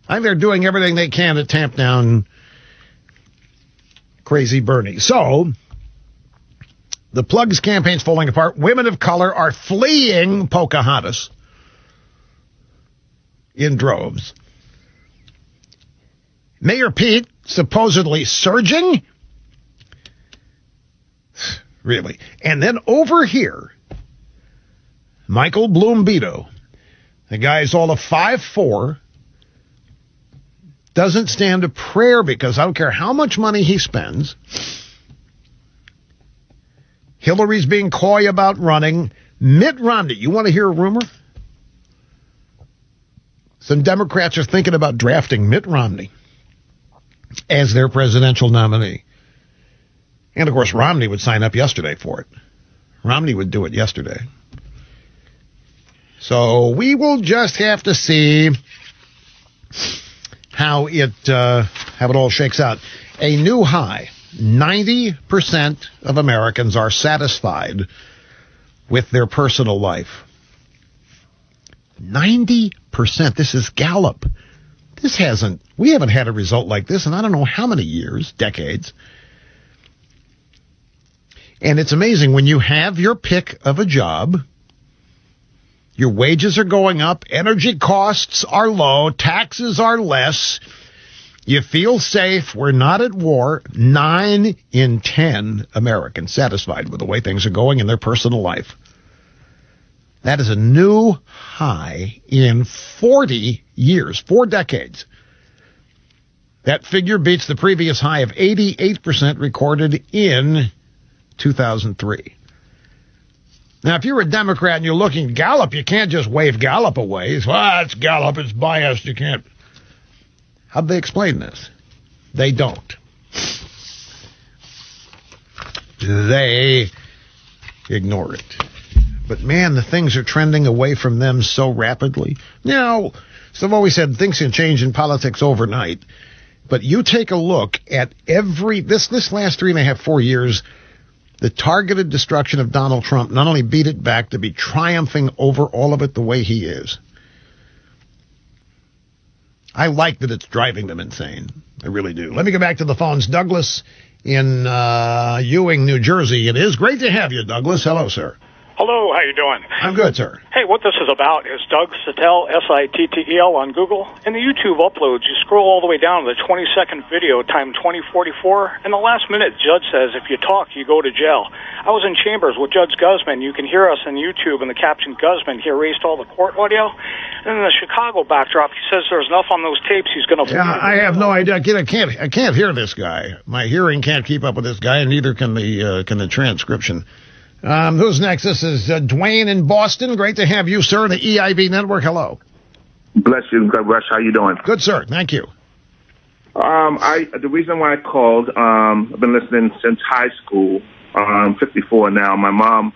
I think they're doing everything they can to tamp down crazy Bernie. So, the Plugs campaign's falling apart. Women of color are fleeing Pocahontas in droves. Mayor Pete supposedly surging. Really. And then over here, Michael Bloomberg, the guy's all of 5'4", doesn't stand a prayer because I don't care how much money he spends. Hillary's being coy about running. Mitt Romney, you want to hear a rumor? Some Democrats are thinking about drafting Mitt Romney as their presidential nominee. And, of course, Romney would sign up yesterday for it. Romney would do it yesterday. So we will just have to see how it all shakes out. A new high. 90% of Americans are satisfied with their personal life. 90%. This is Gallup. We haven't had a result like this in I don't know how many years, decades. And it's amazing when you have your pick of a job, your wages are going up, energy costs are low, taxes are less, you feel safe, we're not at war. 9 in 10 Americans satisfied with the way things are going in their personal life. That is a new high in 40 years, 4 decades. That figure beats the previous high of 88% recorded in 2003. Now, if you're a Democrat and you're looking at Gallup, you can't just wave Gallup away. It's Gallup, it's biased, you can't. How'd they explain this? They don't. They ignore it. But, man, the things are trending away from them so rapidly. Now, so I've always said things can change in politics overnight. But you take a look at this last 3.5, 4 years, the targeted destruction of Donald Trump not only beat it back to be triumphing over all of it the way he is. I like that it's driving them insane. I really do. Let me go back to the phones. Douglas in Ewing, New Jersey. It is great to have you, Douglas. Hello, sir. Hello, how you doing? I'm good, sir. Hey, what this is about is Doug Sittel, Sittel on Google. In the YouTube uploads, you scroll all the way down to the 20-second video, time 2044, and the last minute, Judge says, if you talk, you go to jail. I was in chambers with Judge Guzman. You can hear us on YouTube, and the caption, Guzman, he erased all the court audio. And in the Chicago backdrop, he says there's enough on those tapes, he's going to... Yeah, I have no idea. I can't hear this guy. My hearing can't keep up with this guy, and neither can the transcription. Who's next? This is Dwayne in Boston. Great to have you, sir, the EIB Network. Hello. Bless you, Rush. How you doing? Good, sir. Thank you. The reason why I called, I've been listening since high school. I'm 54 now. My mom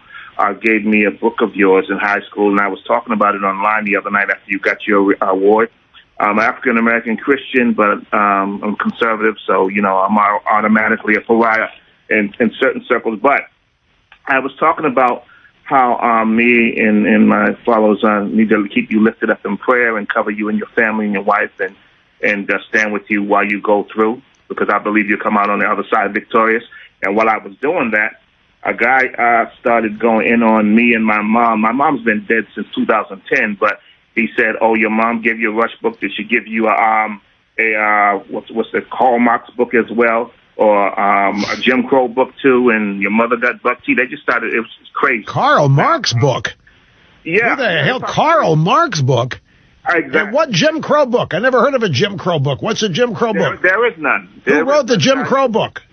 gave me a book of yours in high school, and I was talking about it online the other night after you got your award. I'm African-American Christian, but I'm conservative, so, I'm automatically a pariah in certain circles. But I was talking about how me and my followers need to keep you lifted up in prayer and cover you and your family and your wife and stand with you while you go through, because I believe you'll come out on the other side victorious. And while I was doing that, a guy started going in on me and my mom. My mom's been dead since 2010, but he said, "Oh, your mom gave you a Rush book. Did she give you what's the Karl Marx book as well?" Or a Jim Crow book, too, and your mother got buck tea. They just started, it was crazy. Karl Marx book? Yeah. Who the hell, Karl Marx book? Exactly. And what Jim Crow book? I never heard of a Jim Crow book. What's a Jim Crow book? There is none. Who wrote the Jim Crow book?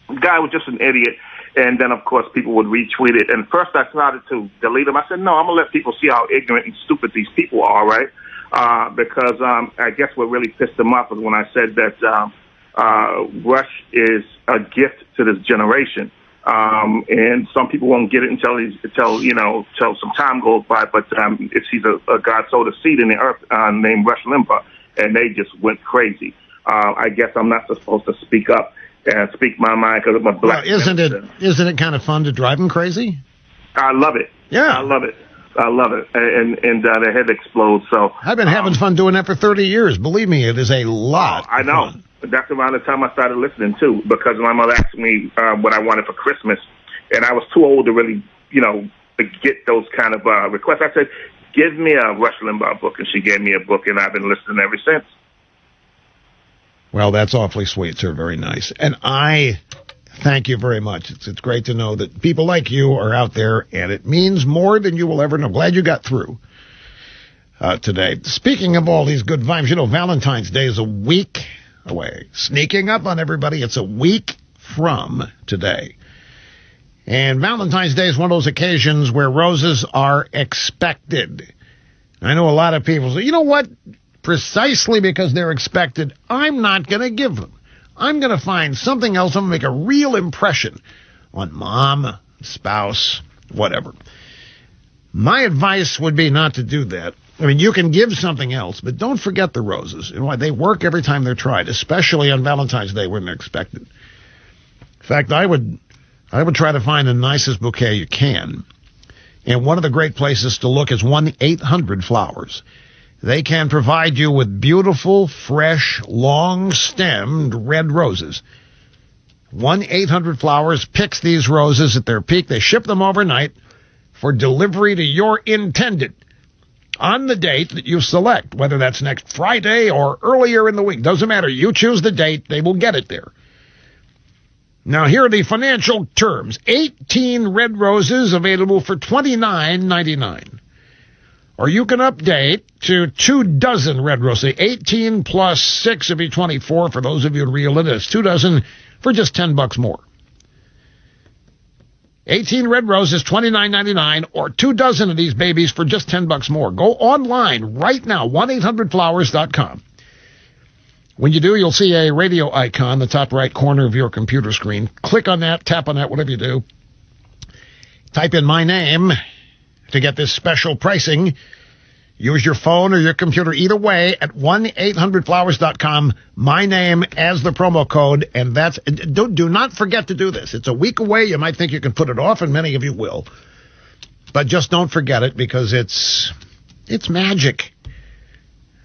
The guy was just an idiot, and then, of course, people would retweet it. And first I started to delete them. I said, no, I'm going to let people see how ignorant and stupid these people are, right? Because I guess what really pissed them off was when I said that Rush is a gift to this generation. And some people won't get it until some time goes by, but he's a God sowed a seed in the earth named Rush Limbaugh, and they just went crazy. I guess I'm not supposed to speak up and speak my mind because I'm a black. Well, isn't it kind of fun to drive them crazy? I love it. Yeah. I love it. And their head explodes. So I've been having fun doing that for 30 years. Believe me, it is a lot. I know. Fun. That's around the time I started listening, too, because my mother asked me what I wanted for Christmas, and I was too old to really, get those kind of requests. I said, give me a Rush Limbaugh book, and she gave me a book, and I've been listening ever since. Well, that's awfully sweet, sir. Very nice. And I Thank you very much. It's great to know that people like you are out there, and it means more than you will ever know. Glad you got through today. Speaking of all these good vibes, you know, Valentine's Day is a week away. Sneaking up on everybody, it's a week from today. And Valentine's Day is one of those occasions where roses are expected. I know a lot of people say, you know what? Precisely because they're expected, I'm not going to give them. I'm going to find something else. I'm going to make a real impression on mom, spouse, whatever. My advice would be not to do that. I mean, you can give something else, but don't forget the roses. You know, they work every time they're tried, especially on Valentine's Day when they're expected. In fact, I would try to find the nicest bouquet you can. And one of the great places to look is 1-800-Flowers. They can provide you with beautiful, fresh, long-stemmed red roses. 1-800-Flowers picks these roses at their peak. They ship them overnight for delivery to your intended on the date that you select, whether that's next Friday or earlier in the week. Doesn't matter. You choose the date. They will get it there. Now, here are the financial terms. 18 red roses available for $29.99. Or you can update to 2 dozen red roses. 18 plus 6 would be 24 for those of you in real it is. 2 dozen for just $10 more. 18 red roses, $29.99, or 2 dozen of these babies for just $10 more. Go online right now, 1-800-Flowers.com. When you do, you'll see a radio icon in the top right corner of your computer screen. Click on that, tap on that, whatever you do. Type in my name to get this special pricing. Use your phone or your computer either way at 1-800-Flowers.com. My name as the promo code, and that's do not forget to do this. It's a week away. You might think you can put it off, and many of you will. But just don't forget it because it's magic.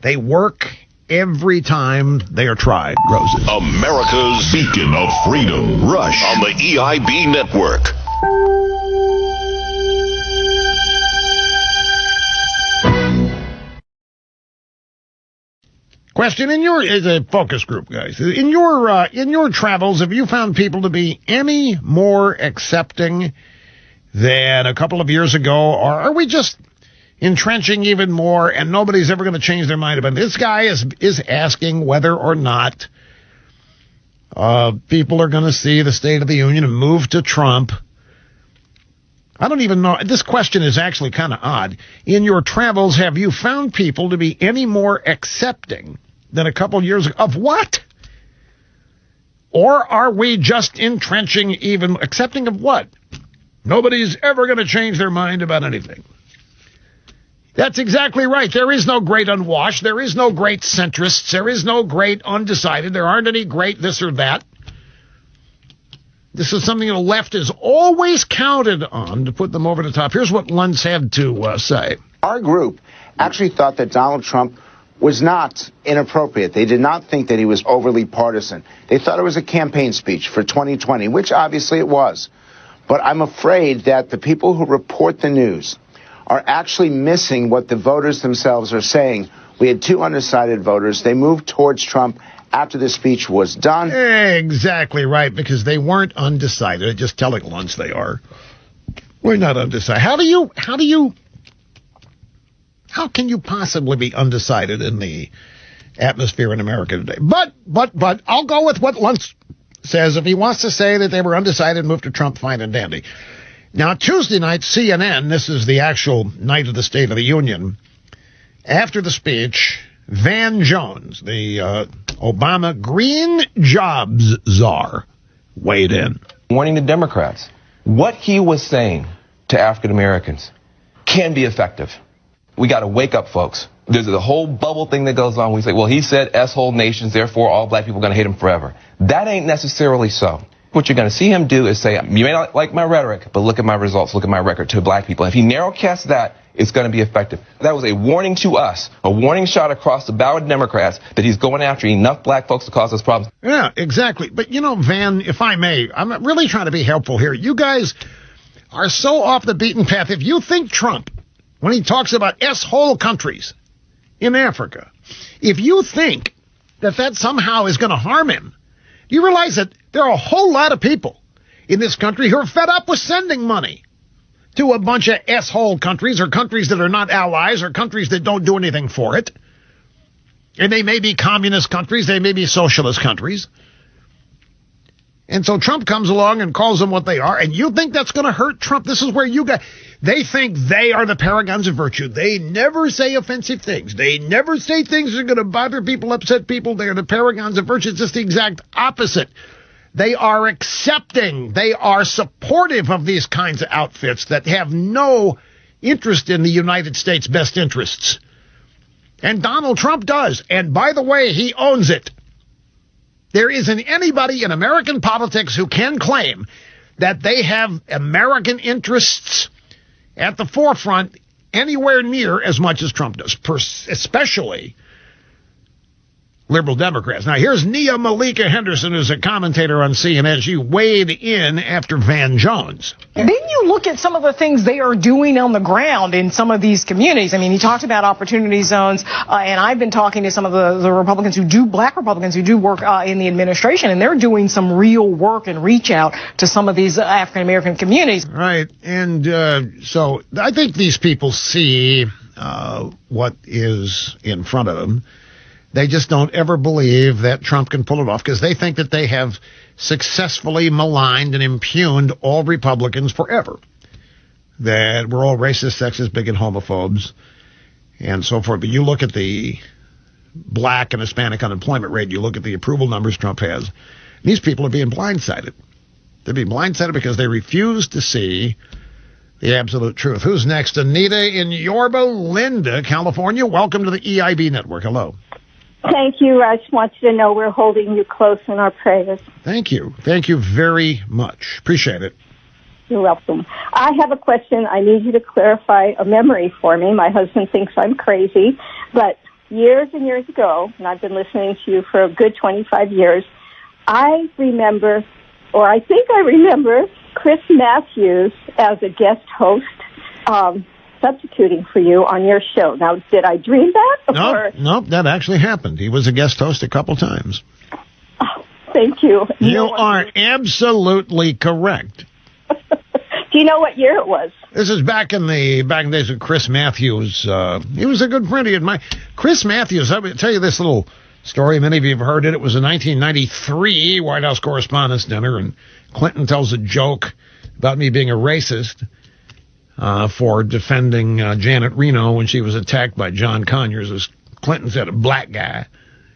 They work every time they are tried. Roses. America's beacon of freedom. Rush on the EIB network. Question is a focus group, guys. In your travels, have you found people to be any more accepting than a couple of years ago, or are we just entrenching even more and nobody's ever going to change their mind about it? This guy is asking whether or not people are going to see the State of the Union and move to Trump. I don't even know. This question is actually kind of odd. In your travels, have you found people to be any more accepting than a couple of years ago? Of what? Or are we just entrenching even, accepting of what? Nobody's ever going to change their mind about anything. That's exactly right. There is no great unwashed. There is no great centrists. There is no great undecided. There aren't any great this or that. This is something the left is always counted on to put them over the top. Here's what Luntz had to say. Our group actually thought that Donald Trump was not inappropriate. They did not think that he was overly partisan. They thought it was a campaign speech for 2020, which obviously it was. But I'm afraid that the people who report the news are actually missing what the voters themselves are saying. We had 2 undecided voters. They moved towards Trump after the speech was done. Exactly right, because they weren't undecided. Just telling Luntz they are. We're not undecided. How can you possibly be undecided in the atmosphere in America today? But I'll go with what Luntz says. If he wants to say that they were undecided and moved to Trump, fine and dandy. Now, Tuesday night, CNN, this is the actual night of the State of the Union, after the speech, Van Jones, the Obama green jobs czar, weighed in. Warning the Democrats, what he was saying to African Americans can be effective. We got to wake up, folks. There's a whole bubble thing that goes on. We say, well, he said S-hole nations, therefore all black people are going to hate him forever. That ain't necessarily so. What you're going to see him do is say, you may not like my rhetoric, but look at my results, look at my record to black people. And if he narrowcasts that, it's going to be effective. That was a warning to us, a warning shot across the bow of Democrats that he's going after enough black folks to cause us problems. Yeah, exactly. But, you know, Van, if I may, I'm really trying to be helpful here. You guys are so off the beaten path. If you think Trump, when he talks about S-hole countries in Africa, if you think that somehow is going to harm him, do you realize that There are a whole lot of people in this country who are fed up with sending money to a bunch of S-hole countries or countries that are not allies or countries that don't do anything for it. And they may be communist countries, they may be socialist countries. And so Trump comes along and calls them what they are, and you think that's going to hurt Trump? This is where you got... They think they are the paragons of virtue. They never say offensive things. They never say things that are going to bother people, upset people. They are the paragons of virtue. It's just the exact opposite. They are accepting. They are supportive of these kinds of outfits that have no interest in the United States' best interests. And Donald Trump does. And by the way, he owns it. There isn't anybody in American politics who can claim that they have American interests at the forefront anywhere near as much as Trump does, especially liberal Democrats. Now, here's Nia Malika Henderson, who's a commentator on CNN. She weighed in after Van Jones. Then you look at some of the things they are doing on the ground in some of these communities. I mean, he talked about opportunity zones, and I've been talking to some of the Republicans black Republicans who do work in the administration, and they're doing some real work and reach out to some of these African-American communities. Right, and so I think these people see what is in front of them. They just don't ever believe that Trump can pull it off because they think that they have successfully maligned and impugned all Republicans forever. That we're all racist, sexist, bigot, homophobes, and so forth. But you look at the black and Hispanic unemployment rate, you look at the approval numbers Trump has, these people are being blindsided. They're being blindsided because they refuse to see the absolute truth. Who's next? Anita in Yorba Linda, California. Welcome to the EIB Network. Hello. Thank you. I just want you to know we're holding you close in our prayers. Thank you. Thank you very much. Appreciate it. You're welcome. I have a question. I need you to clarify a memory for me. My husband thinks I'm crazy, but years and years ago, and I've been listening to you for a good 25 years, I remember, or I think I remember, Chris Matthews as a guest host substituting for you on your show. Now, did I dream that? Nope, that actually happened. He was a guest host a couple times. Oh, thank you. You are absolutely correct. Do you know what year it was? This is back in the days of Chris Matthews. He was a good friend of mine. Chris Matthews, I will tell you this little story. Many of you have heard it. It was a 1993 White House Correspondents' Dinner, and Clinton tells a joke about me being a racist for defending Janet Reno when she was attacked by John Conyers, as Clinton said, a black guy.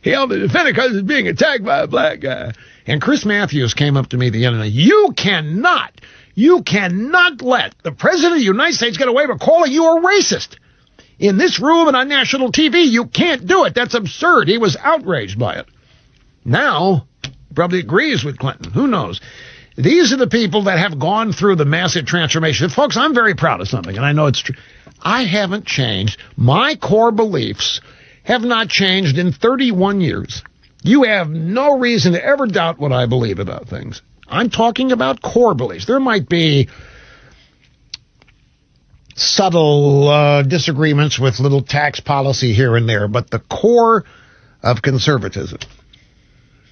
He held the defendant because he's being attacked by a black guy. And Chris Matthews came up to me at the end of the night. You cannot let the President of the United States get away with calling you a racist. In this room and on national TV, you can't do it. That's absurd. He was outraged by it. Now, he probably agrees with Clinton. Who knows? These are the people that have gone through the massive transformation. Folks, I'm very proud of something, and I know it's true. I haven't changed. My core beliefs have not changed in 31 years. You have no reason to ever doubt what I believe about things. I'm talking about core beliefs. There might be subtle disagreements with little tax policy here and there, but the core of conservatism,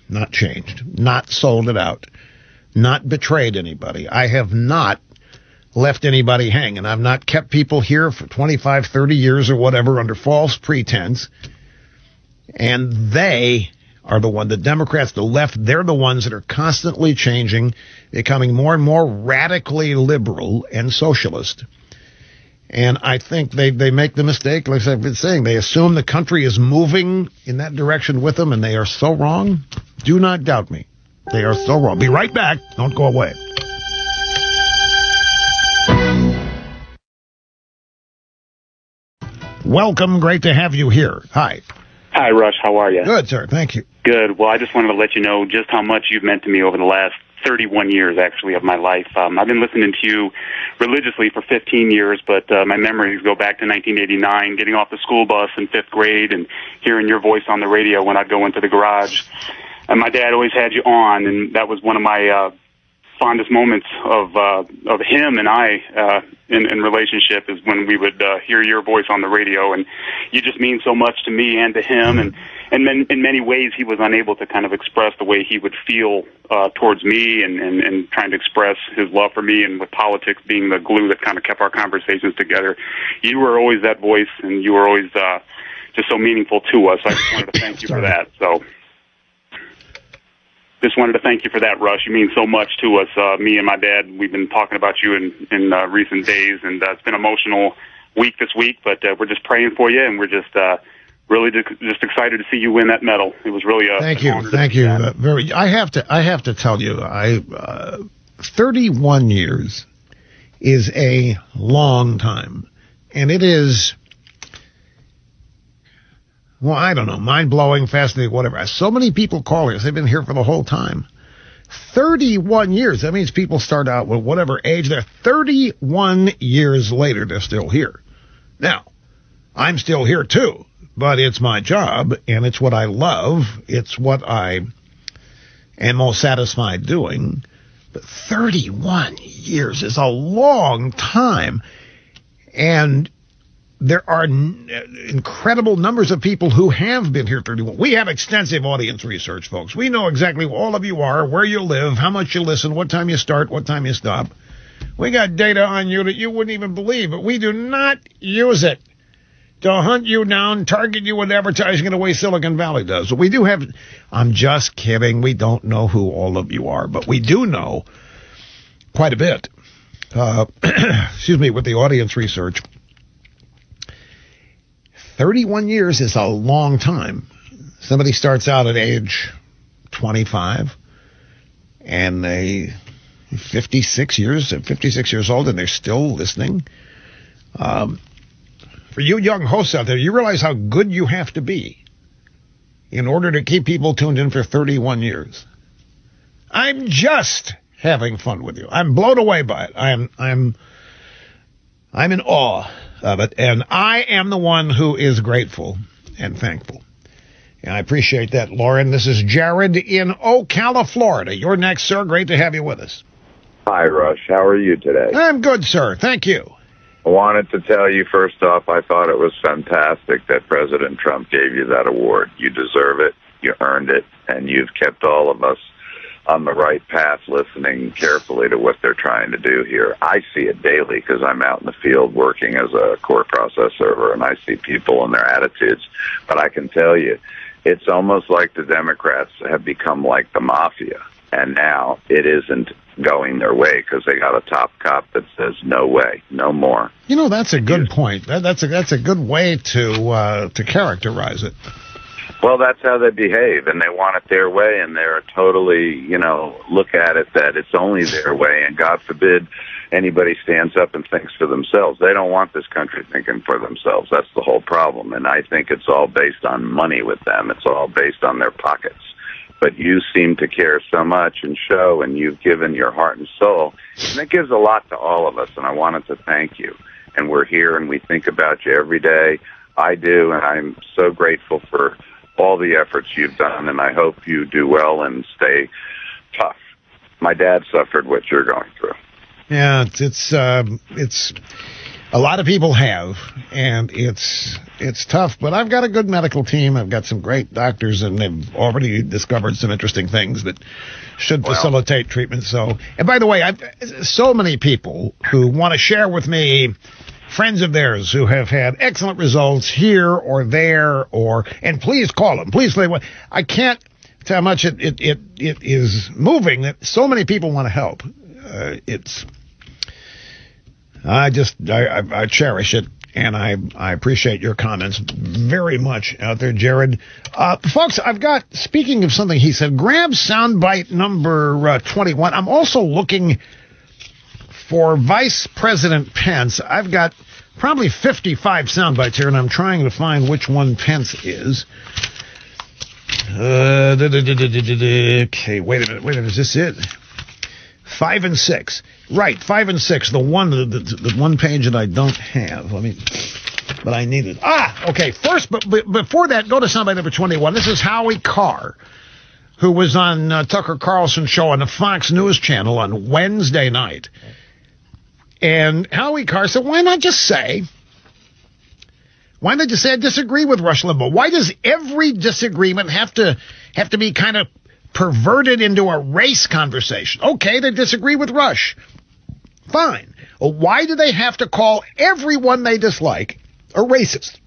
not changed, not sold it out, not betrayed anybody. I have not left anybody hanging. I've not kept people here for 25, 30 years or whatever under false pretense. And they are the Democrats, the left, they're the ones that are constantly changing, becoming more and more radically liberal and socialist. And I think they make the mistake, like I've been saying, they assume the country is moving in that direction with them, and they are so wrong. Do not doubt me. They are so wrong. Be right back. Don't go away. Welcome. Great to have you here. Hi. Hi, Rush. How are you? Good, sir. Thank you. Good. Well, I just wanted to let you know just how much you've meant to me over the last 31 years, actually, of my life. I've been listening to you religiously for 15 years, but my memories go back to 1989, getting off the school bus in 5th grade and hearing your voice on the radio when I'd go into the garage. And my dad always had you on, and that was one of my fondest moments of him and I in relationship is when we would hear your voice on the radio. And you just mean so much to me and to him. And in many ways he was unable to kind of express the way he would feel towards me, and trying to express his love for me, and with politics being the glue that kind of kept our conversations together. You were always that voice, and you were always just so meaningful to us. I just wanted to thank you for that. So just wanted to thank you for that, Rush. You mean so much to us. Me and my dad, we've been talking about you in recent days, and it's been an emotional week this week, but we're just praying for you, and we're just really just excited to see you win that medal. It was really a thank you. Very. I have to tell you, 31 years is a long time, and it is. Well, I don't know, mind-blowing, fascinating, whatever. So many people call us. They've been here for the whole time. 31 years. That means people start out with whatever age they're. 31 years later, they're still here. Now, I'm still here too, but it's my job, and it's what I love. It's what I am most satisfied doing. But 31 years is a long time, and there are incredible numbers of people who have been here 31. We have extensive audience research, folks. We know exactly who all of you are, where you live, how much you listen, what time you start, what time you stop. We got data on you that you wouldn't even believe, but we do not use it to hunt you down, target you with advertising in the way Silicon Valley does. We do have, I'm just kidding, we don't know who all of you are, but we do know quite a bit. Excuse me, with the audience research. 31 years is a long time. Somebody starts out at age 25, and they 56 years old, and they're still listening. For you young hosts out there, you realize how good you have to be in order to keep people tuned in for 31 years. I'm just having fun with you. I'm blown away by it. I'm in awe of it, and I am the one who is grateful and thankful. And I appreciate that, Lauren. This is Jared in Ocala, Florida. You're next, sir. Great to have you with us. Hi, Rush. How are you today? I'm good, sir. Thank you. I wanted to tell you, first off, I thought it was fantastic that President Trump gave you that award. You deserve it. You earned it. And you've kept all of us on the right path, listening carefully to what they're trying to do here. I see it daily because I'm out in the field working as a core process server, and I see people and their attitudes. But I can tell you, it's almost like the Democrats have become like the mafia, and now it isn't going their way because they got a top cop that says no way, no more. You know, that's a good point. That's a good way to characterize it. Well, that's how they behave, and they want it their way, and they're totally, look at it that it's only their way, and God forbid anybody stands up and thinks for themselves. They don't want this country thinking for themselves. That's the whole problem, and I think it's all based on money with them. It's all based on their pockets. But you seem to care so much and show, and you've given your heart and soul, and it gives a lot to all of us, and I wanted to thank you. And we're here, and we think about you every day. I do, and I'm so grateful for all the efforts you've done, and I hope you do well and stay tough. My dad suffered what you're going through. Yeah, it's a lot of people have, and it's tough, but I've got a good medical team. I've got some great doctors, and they've already discovered some interesting things that should facilitate treatment. So, and by the way, I've so many people who want to share with me friends of theirs who have had excellent results here or there, and please call them. Please say what. I can't tell how much it is moving that so many people want to help. I cherish it, and I appreciate your comments very much out there, Jared. Folks, speaking of something he said, grab soundbite number 21. I'm also looking for Vice President Pence. I've got probably 55 sound bites here, and I'm trying to find which one Pence is. Okay, wait a minute, is this it? 5 and 6. Right, 5 and 6, the one page that I don't have. But I need it. Okay, first, but before that, go to soundbite number 21. This is Howie Carr, who was on Tucker Carlson's show on the Fox News Channel on Wednesday night. And Howie Carr said, why not just say, Why don't they just say, I disagree with Rush Limbaugh? Why does every disagreement have to be kind of perverted into a race conversation? Okay, they disagree with Rush. Fine. Well, why do they have to call everyone they dislike a racist?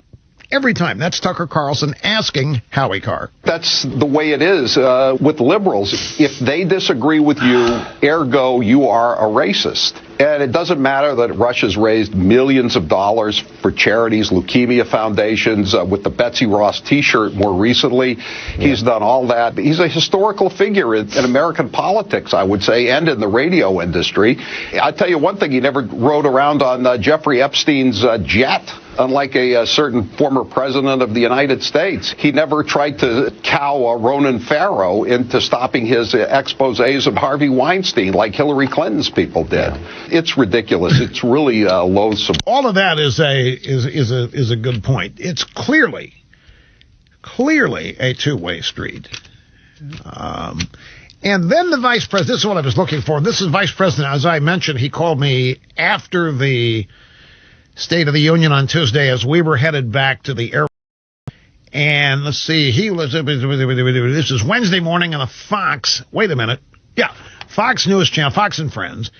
Every time. That's Tucker Carlson asking Howie Carr. That's the way it is with liberals. If they disagree with you, ergo, you are a racist. And it doesn't matter that Rush has raised millions of dollars for charities, leukemia foundations, with the Betsy Ross T-shirt more recently. He's done all that. He's a historical figure in American politics, I would say, and in the radio industry. I'll tell you one thing, he never rode around on Jeffrey Epstein's jet. Unlike a certain former president of the United States, he never tried to cow Ronan Farrow into stopping his exposés of Harvey Weinstein like Hillary Clinton's people did. It's ridiculous. It's really loathsome. All of that is a good point. It's clearly a two-way street. And then the vice president. This is what I was looking for. This is Vice President. As I mentioned, he called me after the State of the Union on Tuesday as we were headed back to the airport. And let's see, this is Wednesday morning on the Fox. Wait a minute. Yeah, Fox News Channel, Fox and Friends.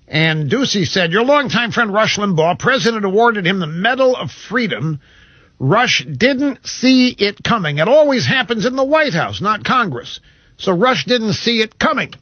And Ducey said, your longtime friend Rush Limbaugh, President awarded him the Medal of Freedom. Rush didn't see it coming. It always happens in the White House, not Congress. So Rush didn't see it coming.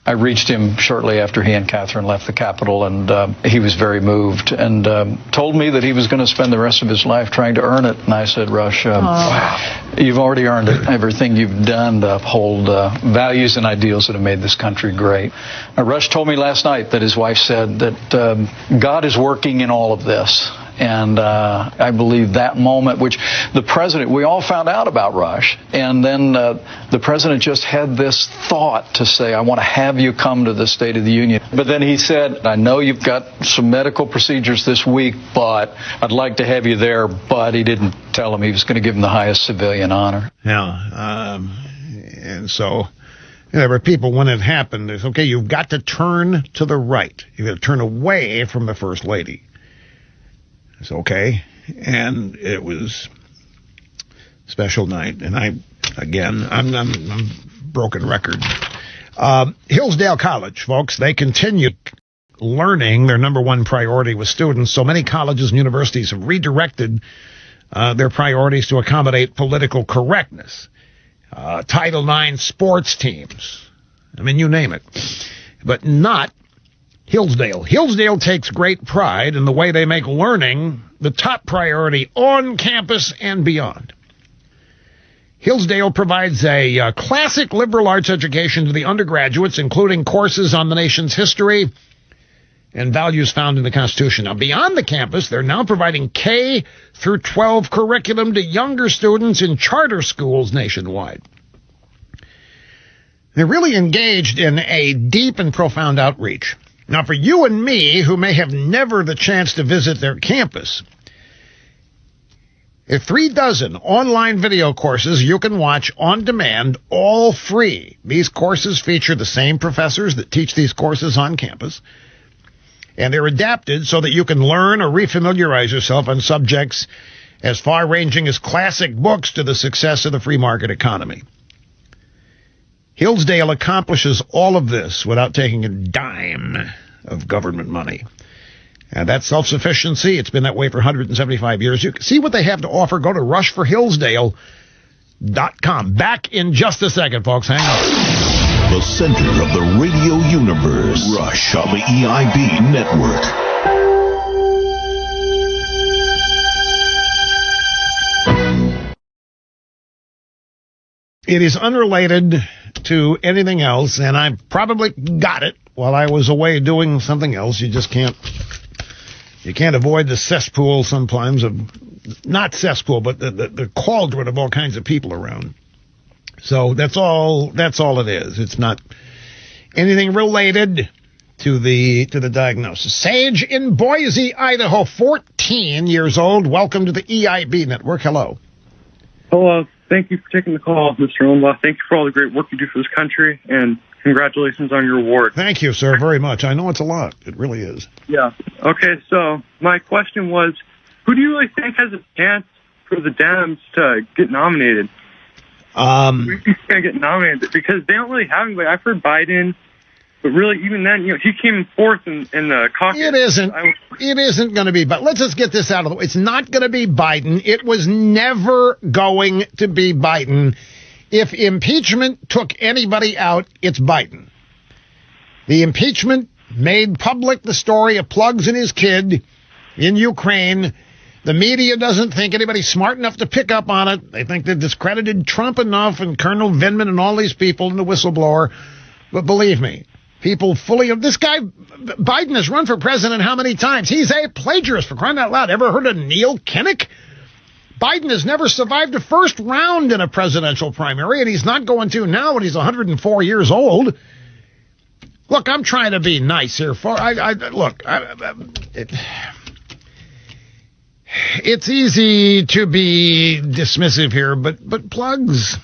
I reached him shortly after he and Catherine left the Capitol, and he was very moved and told me that he was going to spend the rest of his life trying to earn it. And I said, Rush, you've already earned it. Everything you've done to uphold values and ideals that have made this country great. Rush told me last night that his wife said that God is working in all of this. And I believe that moment, which the president, we all found out about Rush, and then the president just had this thought to say, I want to have you come to the State of the Union. But then he said, I know you've got some medical procedures this week, but I'd like to have you there. But he didn't tell him he was going to give him the highest civilian honor. Yeah, and so there were people when it happened, it's okay, you've got to turn to the right. You've got to turn away from the First Lady. It's okay. And it was a special night. And I'm broken record. Hillsdale College, folks, they continue learning. Their number one priority with students. So many colleges and universities have redirected their priorities to accommodate political correctness. Title IX sports teams. I mean, you name it. But not Hillsdale. Hillsdale takes great pride in the way they make learning the top priority on campus and beyond. Hillsdale provides a classic liberal arts education to the undergraduates, including courses on the nation's history and values found in the Constitution. Now, beyond the campus, they're now providing K through 12 curriculum to younger students in charter schools nationwide. They're really engaged in a deep and profound outreach. Now, for you and me, who may have never the chance to visit their campus, there are 36 online video courses you can watch on demand, all free. These courses feature the same professors that teach these courses on campus, and they're adapted so that you can learn or refamiliarize yourself on subjects as far-ranging as classic books to the success of the free market economy. Hillsdale accomplishes all of this without taking a dime of government money. And that self-sufficiency, it's been that way for 175 years. You can see what they have to offer. Go to rushforhillsdale.com. Back in just a second, folks. Hang on. The center of the radio universe. Rush on the EIB network. It is unrelated to anything else, and I probably got it while I was away doing something else. You just can't avoid the cesspool sometimes of, not cesspool, but the cauldron of all kinds of people around. So that's all it is. It's not anything related to the diagnosis. Sage in Boise, Idaho, 14 years old. Welcome to the EIB network. Hello. Hello. Thank you for taking the call, Mr. Limbaugh. Thank you for all the great work you do for this country, and congratulations on your award. Thank you, sir, very much. I know it's a lot. It really is. Yeah. Okay, so my question was, who do you really think has a chance for the Dems to get nominated. He's gonna get nominated because they don't really have anybody. I've heard Biden, but really, even then, he came fourth in the caucus. It isn't going to be. But let's just get this out of the way. It's not going to be Biden. It was never going to be Biden. If impeachment took anybody out, it's Biden. The impeachment made public the story of Plugs and his kid in Ukraine. The media doesn't think anybody's smart enough to pick up on it. They think they've discredited Trump enough and Colonel Vindman and all these people and the whistleblower. But believe me, people fully... This guy, Biden, has run for president how many times? He's a plagiarist, for crying out loud. Ever heard of Neil Kinnock? Biden has never survived a first round in a presidential primary, and he's not going to now when he's 104 years old. Look, I'm trying to be nice here. It's easy to be dismissive here, but Plugs...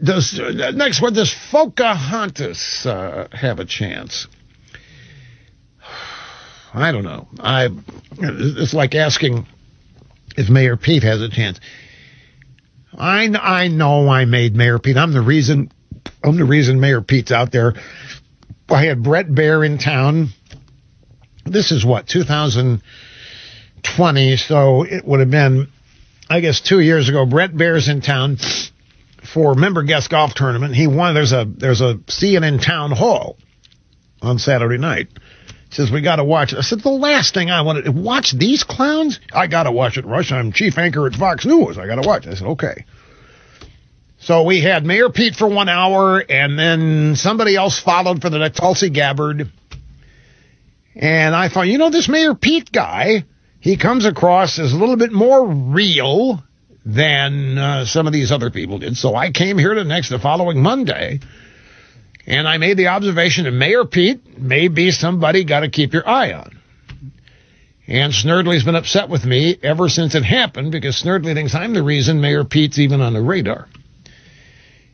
Next one, does Pocahontas have a chance? I don't know. It's like asking if Mayor Pete has a chance. I know I made Mayor Pete. I'm the reason Mayor Pete's out there. I had Brett Baier in town. This is what, 2020, so it would have been, I guess, 2 years ago. Brett Baier's in town for member guest golf tournament. He won. There's a CNN town hall on Saturday night. He says, we got to watch it. I said, the last thing I wanted to watch these clowns? I got to watch it, Rush. I'm chief anchor at Fox News. I got to watch it. I said, okay. So we had Mayor Pete for 1 hour, and then somebody else followed for the next, Tulsi Gabbard. And I thought, this Mayor Pete guy, he comes across as a little bit more real than some of these other people did. So I came here the following Monday, and I made the observation that Mayor Pete may be somebody got to keep your eye on. And Snerdley's been upset with me ever since it happened, because Snerdley thinks I'm the reason Mayor Pete's even on the radar.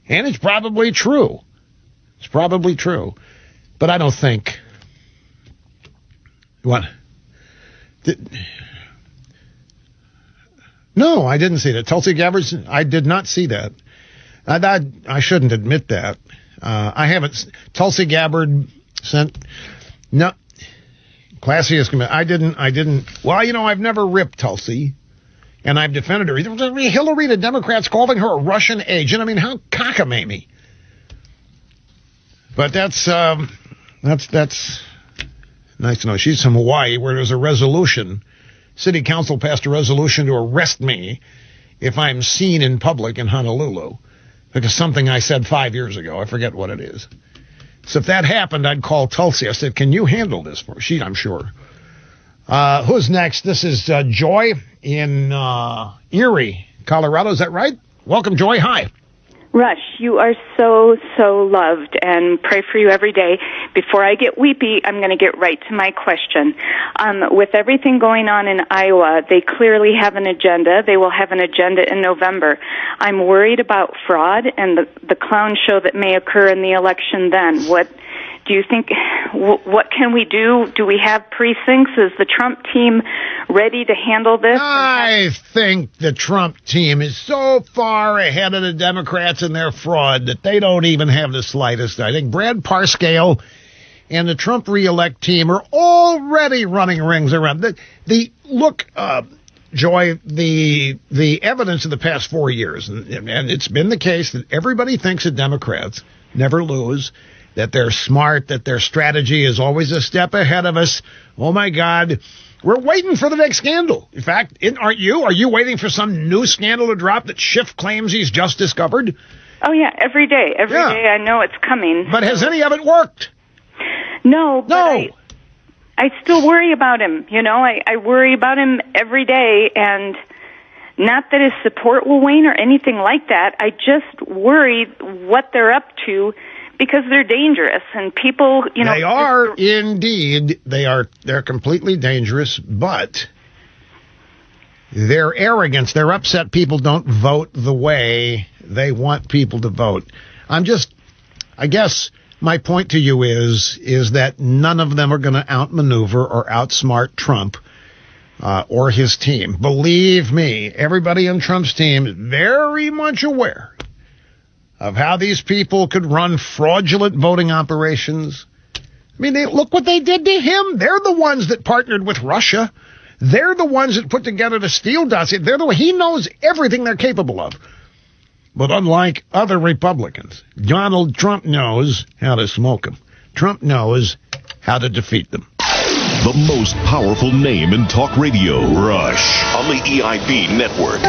And it's probably true. It's probably true. But I don't think... What? No, I didn't see that. Tulsi Gabbard, I did not see that. I shouldn't admit that. I haven't. Tulsi Gabbard sent. No. Classiest. I didn't. Well, I've never ripped Tulsi, and I've defended her. Hillary, the Democrats calling her a Russian agent. I mean, how cockamamie. But that's nice to know. She's from Hawaii, where there's a resolution. City Council passed a resolution to arrest me if I'm seen in public in Honolulu, because something I said 5 years ago. I forget what it is. So if that happened, I'd call Tulsi. I said, can you handle this for me? I'm sure. Who's next? This is Joy in Erie, Colorado. Is that right? Welcome, Joy. Hi. Rush, you are so, so loved, and pray for you every day. Before I get weepy, I'm going to get right to my question. With everything going on in Iowa, they clearly have an agenda. They will have an agenda in November. I'm worried about fraud and the clown show that may occur in the election then. What do you think? What can we do? Do we have precincts? Is the Trump team ready to handle this? I think the Trump team is so far ahead of the Democrats in their fraud that they don't even have the slightest. I think Brad Parscale and the Trump reelect team are already running rings around. Look, Joy, the evidence of the past 4 years, and it's been the case that everybody thinks that Democrats never lose, that they're smart, that their strategy is always a step ahead of us. Oh, my God. We're waiting for the next scandal. In fact, aren't you? Are you waiting for some new scandal to drop that Schiff claims he's just discovered? Oh, yeah, every day. Every day I know it's coming. But has any of it worked? No. But I still worry about him. I worry about him every day, and not that his support will wane or anything like that. I just worry what they're up to, because they're dangerous, and people, They are, indeed. They're completely dangerous, but their arrogance, their upset people don't vote the way they want people to vote. I guess my point to you is that none of them are going to outmaneuver or outsmart Trump or his team. Believe me, everybody in Trump's team is very much aware of how these people could run fraudulent voting operations. I mean, look what they did to him. They're the ones that partnered with Russia. They're the ones that put together the Steele dossier. He knows everything they're capable of. But unlike other Republicans, Donald Trump knows how to smoke them. Trump knows how to defeat them. The most powerful name in talk radio, Rush, on the EIB network.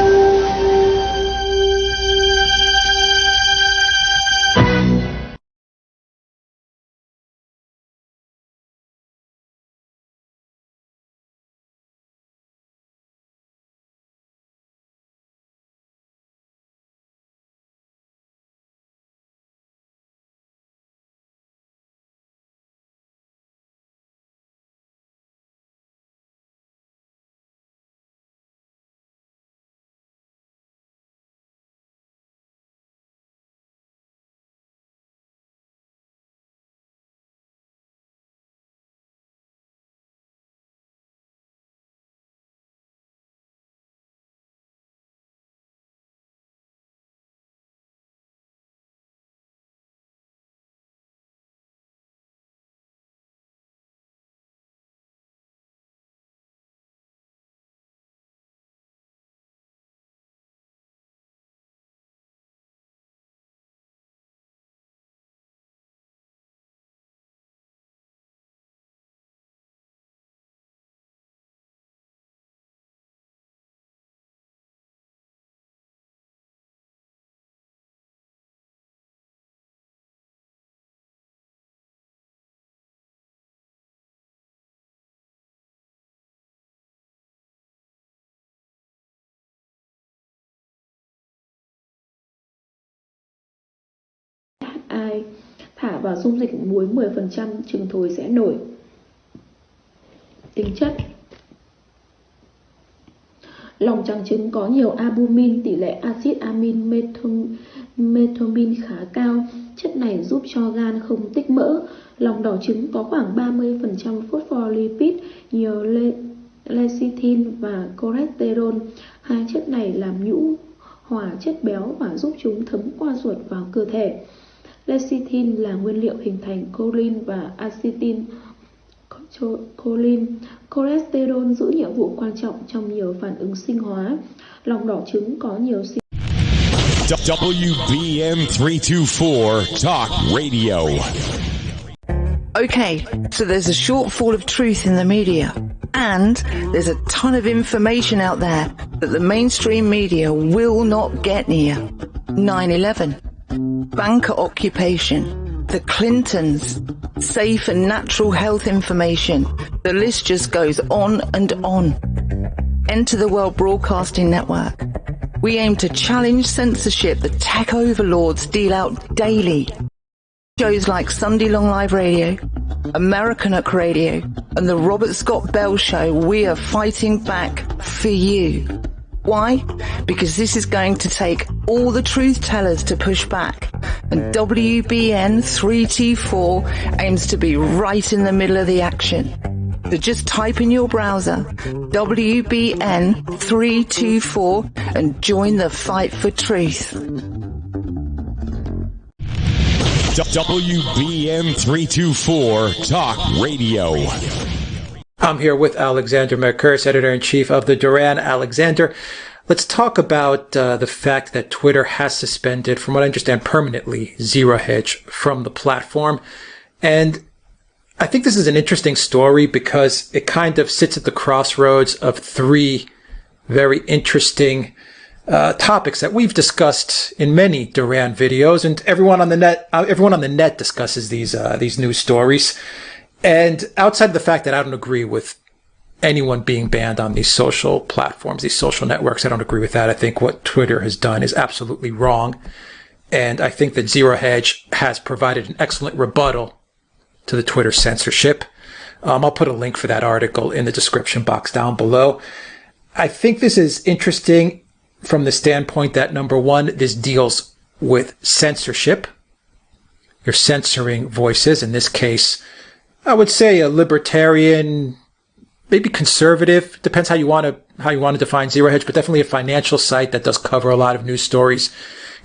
Ai thả vào dung dịch muối 10% chừng thối sẽ nổi. Tính chất: lòng trắng trứng có nhiều albumin, tỷ lệ axit amin metformin khá cao. Chất này giúp cho gan không tích mỡ. Lòng đỏ trứng có khoảng 30% phospholipid, nhiều lecithin và cholesterol. Hai chất này làm nhũ hòa chất béo và giúp chúng thấm qua ruột vào cơ thể. Lecithin là nguyên liệu hình thành choline và acetylcholine. Cholesterol giữ nhiệm vụ quan trọng trong nhiều phản ứng sinh hóa. Lòng đỏ trứng có nhiều WBM 324 Talk Radio. Okay, so there's a shortfall of truth in the media, and there's a ton of information out there that the mainstream media will not get near. 9/11, banker occupation, the Clintons, safe and natural health information. The list just goes on and on. Enter the World Broadcasting Network. We aim to challenge censorship the tech overlords deal out daily. Shows like Sunday Long Live Radio, Americanuck Radio, and the Robert Scott Bell Show, we are fighting back for you. Why? Because this is going to take all the truth tellers to push back. And WBN 324 aims to be right in the middle of the action. So just type in your browser WBN 324 and join the fight for truth. WBN 324 Talk Radio. I'm here with Alexander Mercouris, editor-in-chief of the Duran. Alexander, let's talk about the fact that Twitter has suspended, from what I understand, permanently Zero Hedge from the platform. And I think this is an interesting story because it kind of sits at the crossroads of three very interesting topics that we've discussed in many Duran videos, and everyone on the net discusses these news stories. And outside of the fact that I don't agree with anyone being banned on these social platforms, these social networks, I don't agree with that. I think what Twitter has done is absolutely wrong. And I think that Zero Hedge has provided an excellent rebuttal to the Twitter censorship. I'll put a link for that article in the description box down below. I think this is interesting from the standpoint that, number one, this deals with censorship. You're censoring voices. In this case, I would say a libertarian, maybe conservative, depends how you want to define Zero Hedge, but definitely a financial site that does cover a lot of news stories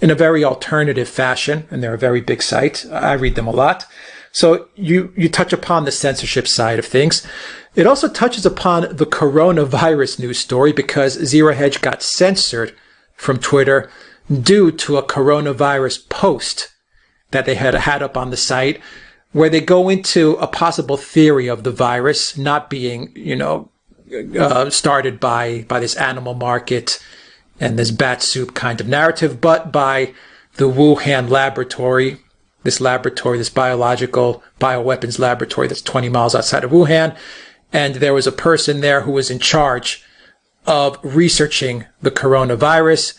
in a very alternative fashion, and they're a very big site. I read them a lot. So you touch upon the censorship side of things. It also touches upon the coronavirus news story, because Zero Hedge got censored from Twitter due to a coronavirus post that they had up on the site, where they go into a possible theory of the virus not being, started by this animal market and this bat soup kind of narrative, but by the Wuhan laboratory, this biological bioweapons laboratory that's 20 miles outside of Wuhan. And there was a person there who was in charge of researching the coronavirus,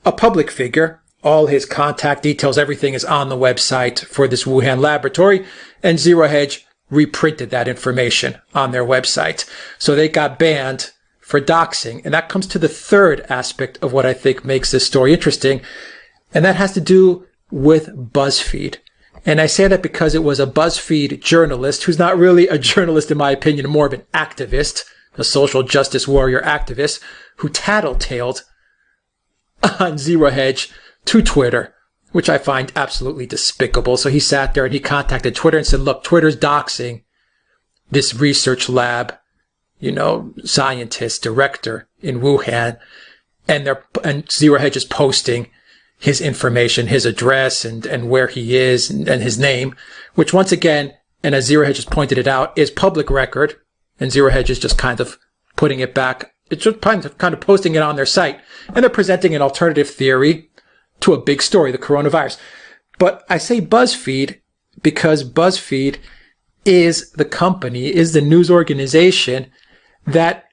a public figure. All his contact details, everything is on the website for this Wuhan laboratory, and Zero Hedge reprinted that information on their website. So they got banned for doxing. And that comes to the third aspect of what I think makes this story interesting, and that has to do with BuzzFeed. And I say that because it was a BuzzFeed journalist, who's not really a journalist in my opinion, more of an activist, a social justice warrior activist, who tattletaled on Zero Hedge to Twitter, which I find absolutely despicable. So he sat there and he contacted Twitter and said, look, Twitter's doxing this research lab, scientist, director in Wuhan, and Zero Hedge is posting his information, his address, and where he is, and his name, which once again, and as Zero Hedge has pointed it out, is public record, and Zero Hedge is just kind of putting it back. It's just kind of posting it on their site, and they're presenting an alternative theory to a big story, the coronavirus. But I say BuzzFeed because BuzzFeed is the company, is the news organization that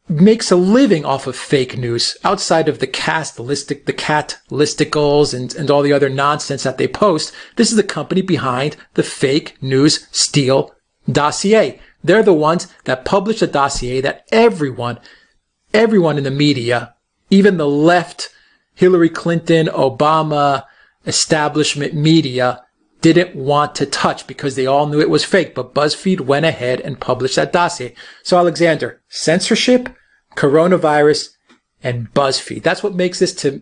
makes a living off of fake news outside of the cat listicles and all the other nonsense that they post. This is the company behind the fake news steal dossier. They're the ones that publish a dossier that everyone in the media, even the left, Hillary Clinton, Obama, establishment media, didn't want to touch because they all knew it was fake. But BuzzFeed went ahead and published that dossier. So Alexander, censorship, coronavirus, and BuzzFeed. That's what makes this, to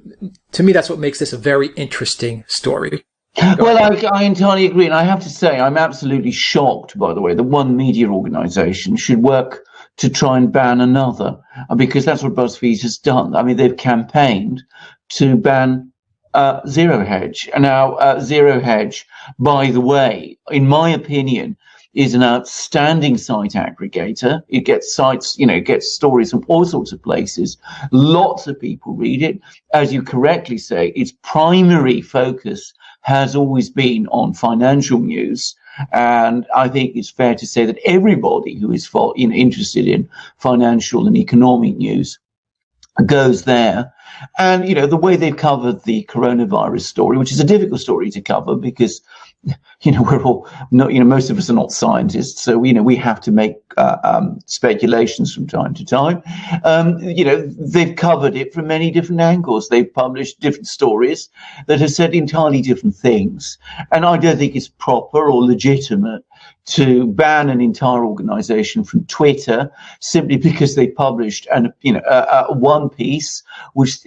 me, that's what makes this a very interesting story. Well, I entirely agree. And I have to say, I'm absolutely shocked, by the way, that one media organization should work to try and ban another, because that's what BuzzFeed has done. I mean, they've campaigned to ban Zero Hedge. Now, Zero Hedge, by the way, in my opinion, is an outstanding site aggregator. It gets sites, gets stories from all sorts of places. Lots of people read it. As you correctly say, its primary focus has always been on financial news. And I think it's fair to say that everybody who is interested in financial and economic news goes there. And, the way they've covered the coronavirus story, which is a difficult story to cover because, we're all not, most of us are not scientists. So, we have to make speculations from time to time. They've covered it from many different angles. They've published different stories that have said entirely different things. And I don't think it's proper or legitimate to ban an entire organization from Twitter simply because they published one piece which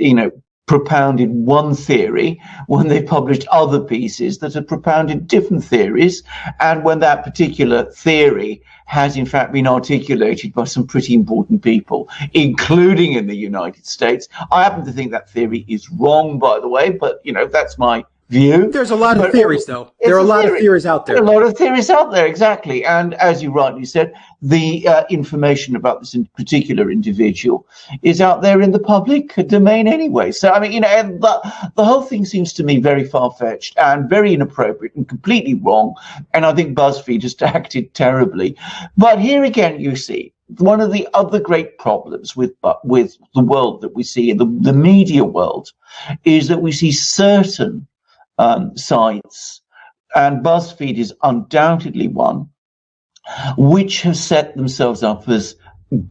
propounded one theory, when they published other pieces that have propounded different theories, and when that particular theory has in fact been articulated by some pretty important people, including in the United States. I happen to think that theory is wrong, by the way, but that's my view. There's a lot of theories, though. There are a lot of theories out there. A lot of theories out there, exactly. And as you rightly said, the information about this particular individual is out there in the public domain anyway. So, I mean, and the whole thing seems to me very far-fetched and very inappropriate and completely wrong. And I think BuzzFeed has acted terribly. But here again, you see, one of the other great problems with the world that we see, the media world, is that we see certain sites, and BuzzFeed is undoubtedly one, which have set themselves up as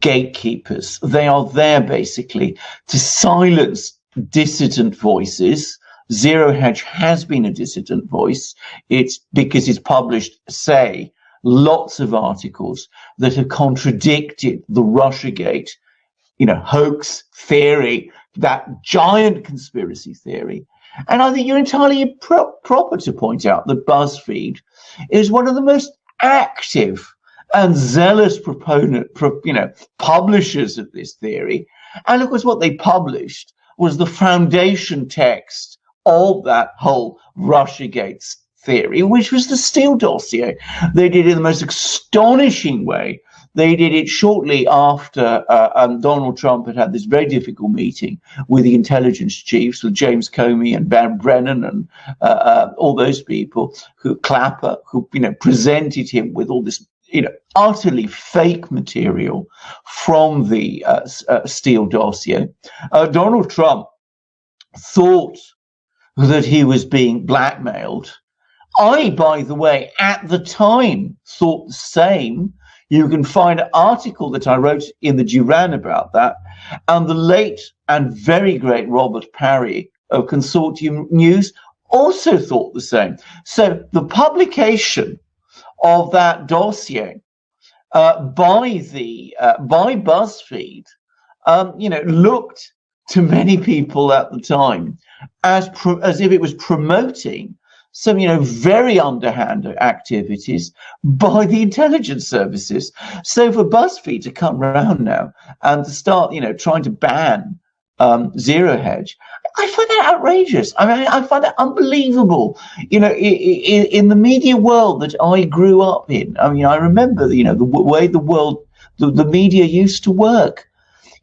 gatekeepers. They are there basically to silence dissident voices. Zero Hedge has been a dissident voice. It's because it's published, say, lots of articles that have contradicted the Russiagate, hoax theory, that giant conspiracy theory. And I think you're entirely proper to point out that BuzzFeed is one of the most active and zealous publishers of this theory. And of course, what they published was the foundation text of that whole Russiagate theory, which was the Steele dossier. They did it in the most astonishing way. They did it shortly after Donald Trump had this very difficult meeting with the intelligence chiefs, with James Comey and Van Brennan and all those people, Clapper, who presented him with all this utterly fake material from the Steele dossier. Donald Trump thought that he was being blackmailed. I, by the way, at the time thought the same. You can find an article that I wrote in the Duran about that. And the late and very great Robert Parry of Consortium News also thought the same. So the publication of that dossier by BuzzFeed, looked to many people at the time as if it was promoting some, very underhand activities by the intelligence services. So for BuzzFeed to come around now and to start, trying to ban Zero Hedge, I find that outrageous. I mean, I find that unbelievable. In the media world that I grew up in, I mean, I remember, the way the media used to work.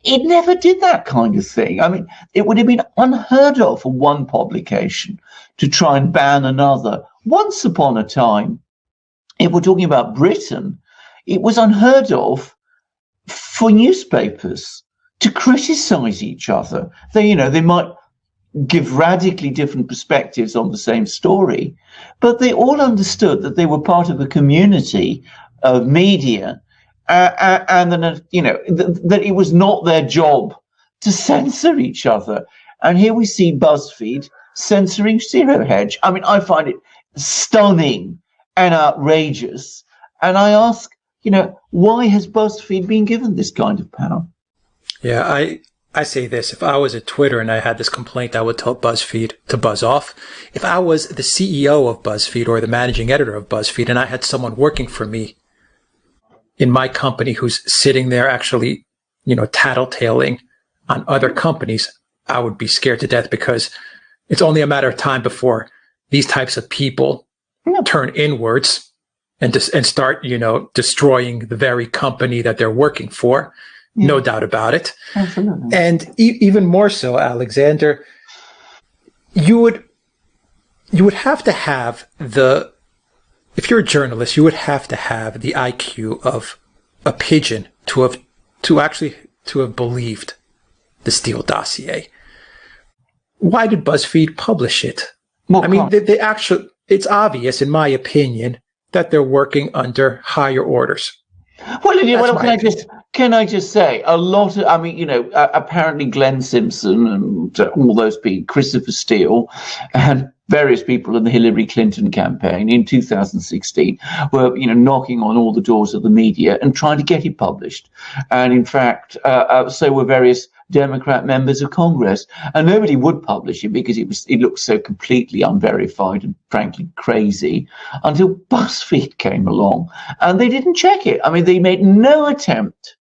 It never did that kind of thing. I mean, it would have been unheard of for one publication to try and ban another. Once upon a time, if we're talking about Britain, it was unheard of for newspapers to criticize each other. They might give radically different perspectives on the same story, but they all understood that they were part of a community of media, and then, that it was not their job to censor each other. And here we see BuzzFeed censoring Zero Hedge. I mean, I find it stunning and outrageous. And I ask, why has BuzzFeed been given this kind of power? Yeah, I say this. If I was at Twitter and I had this complaint, I would tell BuzzFeed to buzz off. If I was the CEO of BuzzFeed or the managing editor of BuzzFeed and I had someone working for me in my company who's sitting there actually, tattletaling on other companies, I would be scared to death, because it's only a matter of time before these types of people turn inwards and start, destroying the very company that they're working for. Yeah. No doubt about it. Absolutely. And even more so, Alexander, you would have to have if you're a journalist, you would have to have the IQ of a pigeon to have believed the Steele dossier. Why did BuzzFeed publish it? Well, I mean, it's obvious, in my opinion, that they're working under higher orders. Well, can I just say a lot of, apparently Glenn Simpson and all those people, Christopher Steele and various people in the Hillary Clinton campaign in 2016 were, knocking on all the doors of the media and trying to get it published. And in fact, so were various Democrat members of Congress, and nobody would publish it because it looked so completely unverified and frankly crazy, until BuzzFeed came along and they didn't check it. I mean, they made no attempt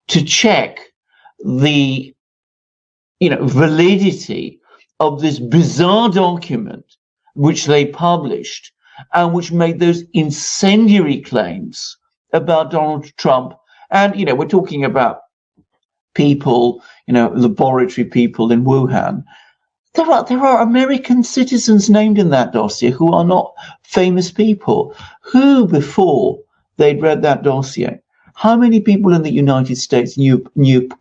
to check the validity of this bizarre document which they published and which made those incendiary claims about Donald Trump. And we're talking about people, laboratory people in Wuhan. There are American citizens named in that dossier who are not famous people. Who, before they'd read that dossier, how many people in the United States knew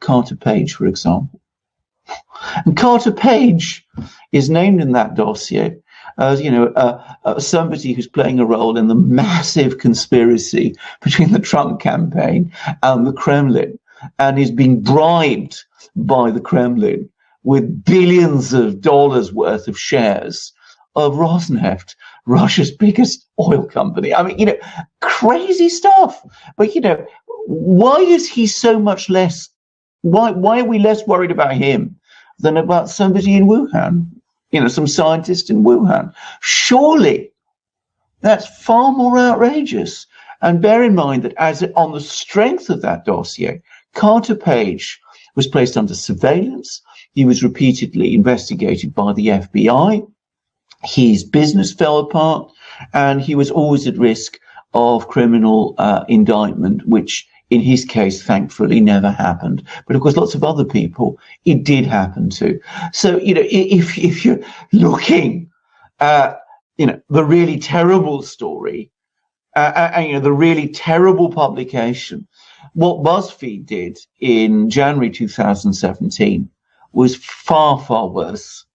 Carter Page, for example? And Carter Page is named in that dossier as, somebody who's playing a role in the massive conspiracy between the Trump campaign and the Kremlin, and is being bribed by the Kremlin with billions of dollars worth of shares of Rosneft, Russia's biggest oil company. I mean, crazy stuff. But, why is he so much less, why are we less worried about him than about somebody in Wuhan? Some scientist in Wuhan. Surely that's far more outrageous. And bear in mind that on the strength of that dossier, Carter Page was placed under surveillance. He was repeatedly investigated by the FBI. His business fell apart, and he was always at risk of criminal indictment, which in his case, thankfully, never happened. But of course, lots of other people, it did happen to. So, if you're looking at, the really terrible story, and the really terrible publication, what BuzzFeed did in January 2017 was far, far worse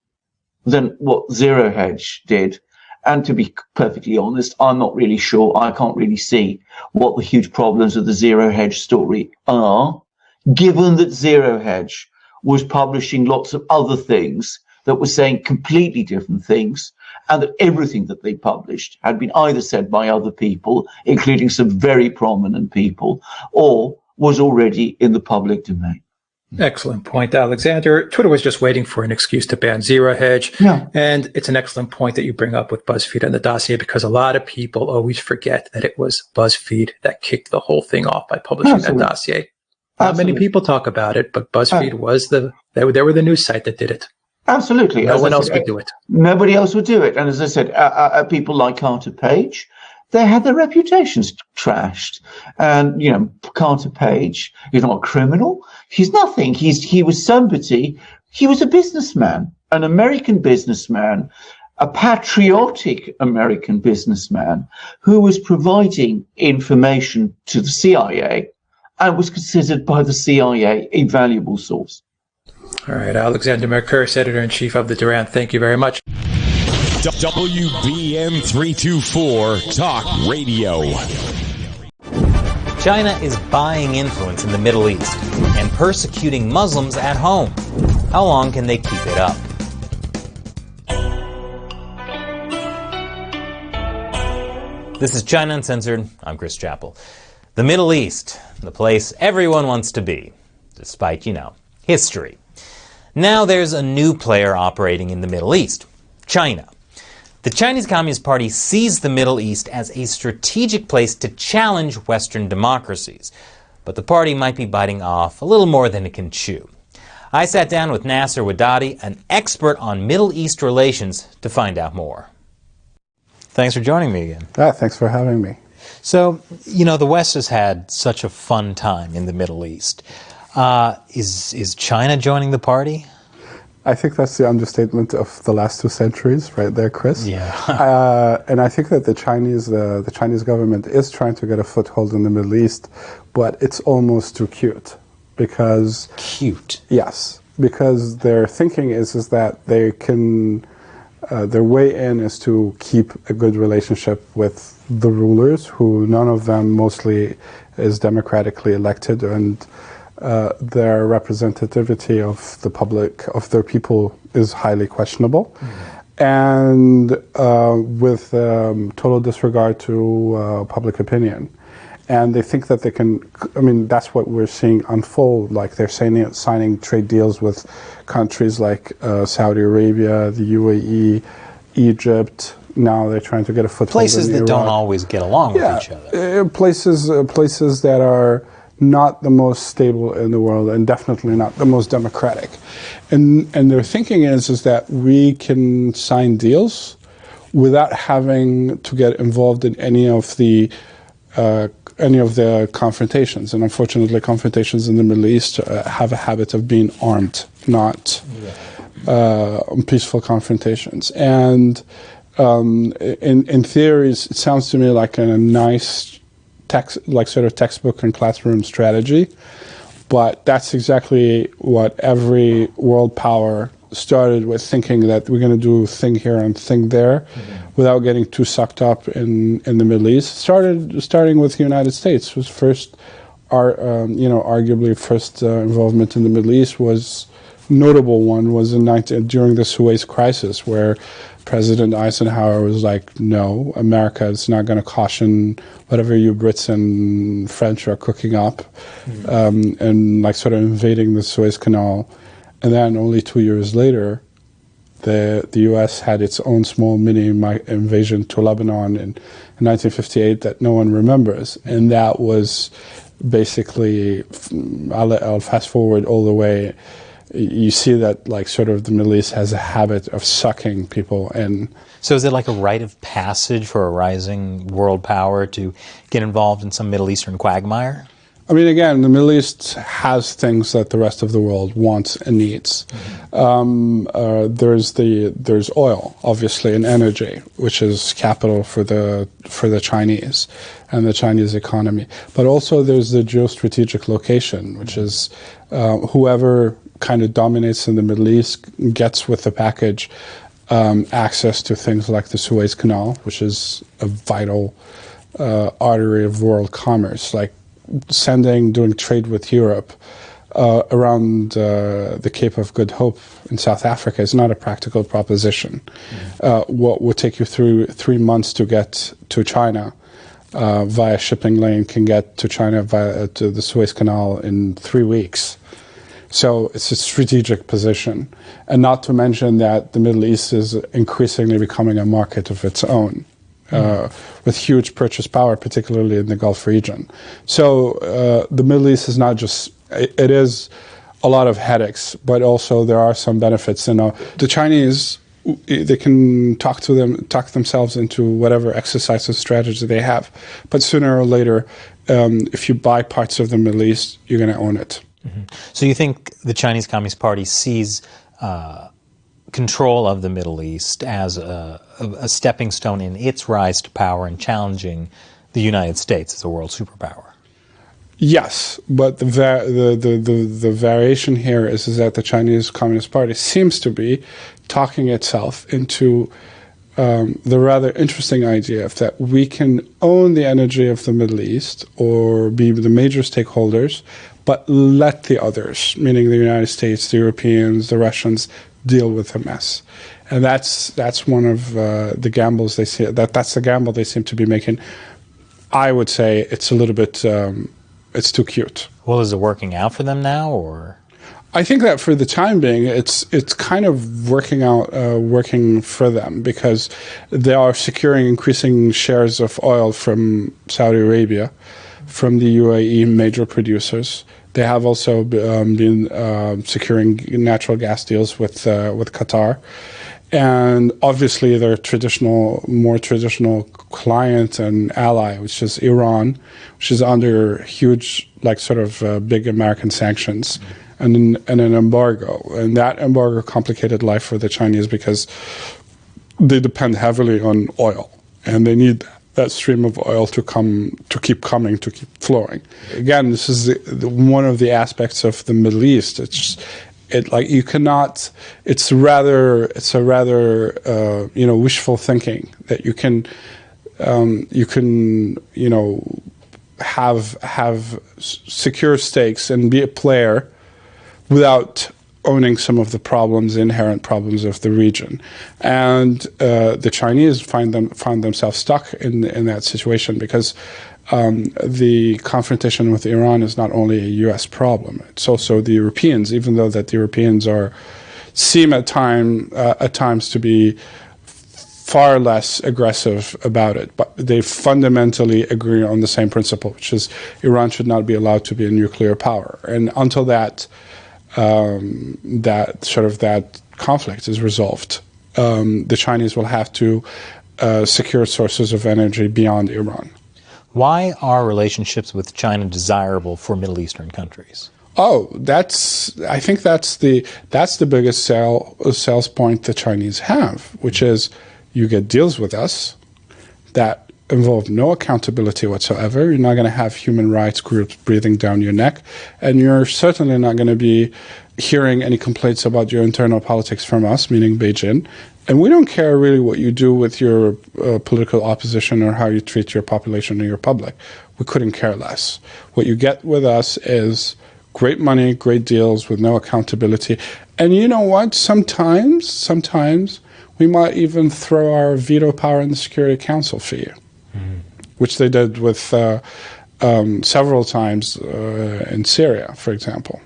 than what Zero Hedge did. And to be perfectly honest, I'm not really sure. I can't really see what the huge problems of the Zero Hedge story are, given that Zero Hedge was publishing lots of other things that were saying completely different things, and that everything that they published had been either said by other people, including some very prominent people, or was already in the public domain. Excellent point, Alexander. Twitter was just waiting for an excuse to ban Zero Hedge. Yeah. And it's an excellent point that you bring up with BuzzFeed and the dossier, because a lot of people always forget that it was BuzzFeed that kicked the whole thing off by publishing that dossier. Not many people talk about it, but BuzzFeed was they were the news site that did it. Absolutely. No one else could do it. Nobody else would do it. And as I said, people like Carter Page, they had their reputations trashed. And, Carter Page, he's not a criminal. He's nothing. He was somebody. He was a businessman, an American businessman, a patriotic American businessman who was providing information to the CIA and was considered by the CIA a valuable source. All right, Alexander Mercouris, editor-in-chief of the Duran, thank you very much. WBM 324 Talk Radio. China is buying influence in the Middle East and persecuting Muslims at home. How long can they keep it up? This is China Uncensored. I'm Chris Chappell. The Middle East, the place everyone wants to be, despite, history. Now there's a new player operating in the Middle East, China. The Chinese Communist Party sees the Middle East as a strategic place to challenge Western democracies, but the party might be biting off a little more than it can chew. I sat down with Nasser Wadadi, an expert on Middle East relations, to find out more. Thanks for joining me again. Thanks for having me. So, the West has had such a fun time in the Middle East. Is China joining the party? I think that's the understatement of the last 2 centuries, right there, Chris. Yeah. And I think that the Chinese government is trying to get a foothold in the Middle East, but it's almost too cute, because yes, because their thinking is that they can. Their way in is to keep a good relationship with the rulers, who none of them mostly is democratically elected, and their representativity of the public, of their people, is highly questionable. And with total disregard to public opinion. And they think that they can, that's what we're seeing unfold. Like, they're signing trade deals with countries like Saudi Arabia, the UAE, Egypt. Now they're trying to get a foothold places in that Iraq. Don't always get along with each other. Places that are not the most stable in the world, and definitely not the most democratic. And their thinking is that we can sign deals without having to get involved in any of the confrontations. And unfortunately, confrontations in the Middle East have a habit of being armed, not peaceful confrontations. And in theories, it sounds to me like a nice sort of textbook and classroom strategy, but that's exactly what every world power started with, thinking that we're going to do thing here and thing there, without getting too sucked up in the Middle East. Starting with the United States was first, arguably first involvement in the Middle East was notable one was during the Suez Crisis, where President Eisenhower was like, no, America is not going to caution whatever you Brits and French are cooking up, and like sort of invading the Suez Canal. And then only 2 years later, the U.S. had its own small mini invasion to Lebanon in 1958 that no one remembers. And that was basically, I'll fast forward all the way, you see that like sort of the Middle East has a habit of sucking people in. So is it like a rite of passage for a rising world power to get involved in some Middle Eastern quagmire? I mean, again, the Middle East has things that the rest of the world wants and needs. There's oil, obviously, and energy, which is capital for the Chinese and the Chinese economy. But also there's the geostrategic location, which is whoever kind of dominates in the Middle East gets with the package access to things like the Suez Canal, which is a vital artery of world commerce, like doing trade with Europe around the Cape of Good Hope in South Africa is not a practical proposition. What would take you through 3 months to get to China via shipping lane can get to China to the Suez Canal in 3 weeks. So it's a strategic position. And not to mention that the Middle East is increasingly becoming a market of its own. With huge purchase power, particularly in the Gulf region. So the Middle East is not just, it is a lot of headaches, but also there are some benefits. The Chinese, they can talk themselves into whatever exercise or strategy they have. But sooner or later, if you buy parts of the Middle East, you're going to own it. So you think the Chinese Communist Party sees control of the Middle East as a stepping stone in its rise to power and challenging the United States as a world superpower? Yes, but the variation here is that the Chinese Communist Party seems to be talking itself into the rather interesting idea of that we can own the energy of the Middle East or be the major stakeholders, but let the others, meaning the United States, the Europeans, the Russians, deal with the mess. And that's one of the gambles they see. That's the gamble they seem to be making. I would say it's a little bit, it's too cute. Well, is it working out for them now, or? I think that for the time being, it's kind of working for them because they are securing increasing shares of oil from Saudi Arabia, from the UAE major producers. They have also been securing natural gas deals with Qatar, and obviously their more traditional client and ally, which is Iran, which is under huge, like sort of big American sanctions and an embargo, and that embargo complicated life for the Chinese because they depend heavily on oil, and they need that stream of oil to keep flowing. Again, this is one of the aspects of the Middle East. It's a rather wishful thinking that you can have secure stakes and be a player without owning some of the inherent problems of the region. And the Chinese found themselves stuck in that situation because the confrontation with Iran is not only a U.S. problem, it's also the Europeans, even though that the Europeans seem at times to be far less aggressive about it, but they fundamentally agree on the same principle, which is Iran should not be allowed to be a nuclear power. And until that conflict is resolved, the Chinese will have to secure sources of energy beyond Iran. Why are relationships with China desirable for Middle Eastern countries? I think that's the biggest sales point the Chinese have, which is you get deals with us that involve no accountability whatsoever. You're not going to have human rights groups breathing down your neck, and you're certainly not going to be hearing any complaints about your internal politics from us, meaning Beijing. And we don't care really what you do with your political opposition or how you treat your population or your public. We couldn't care less. What you get with us is great money, great deals with no accountability. And you know what? Sometimes we might even throw our veto power in the Security Council for you, which they did with several times in Syria, for example.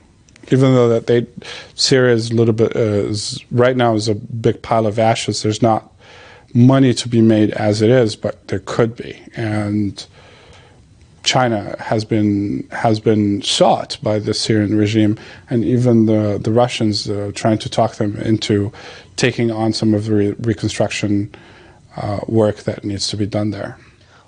Even though that Syria is a little bit right now is a big pile of ashes. There's not money to be made as it is, but there could be. And China has been sought by the Syrian regime, and even the Russians trying to talk them into taking on some of the reconstruction work that needs to be done there.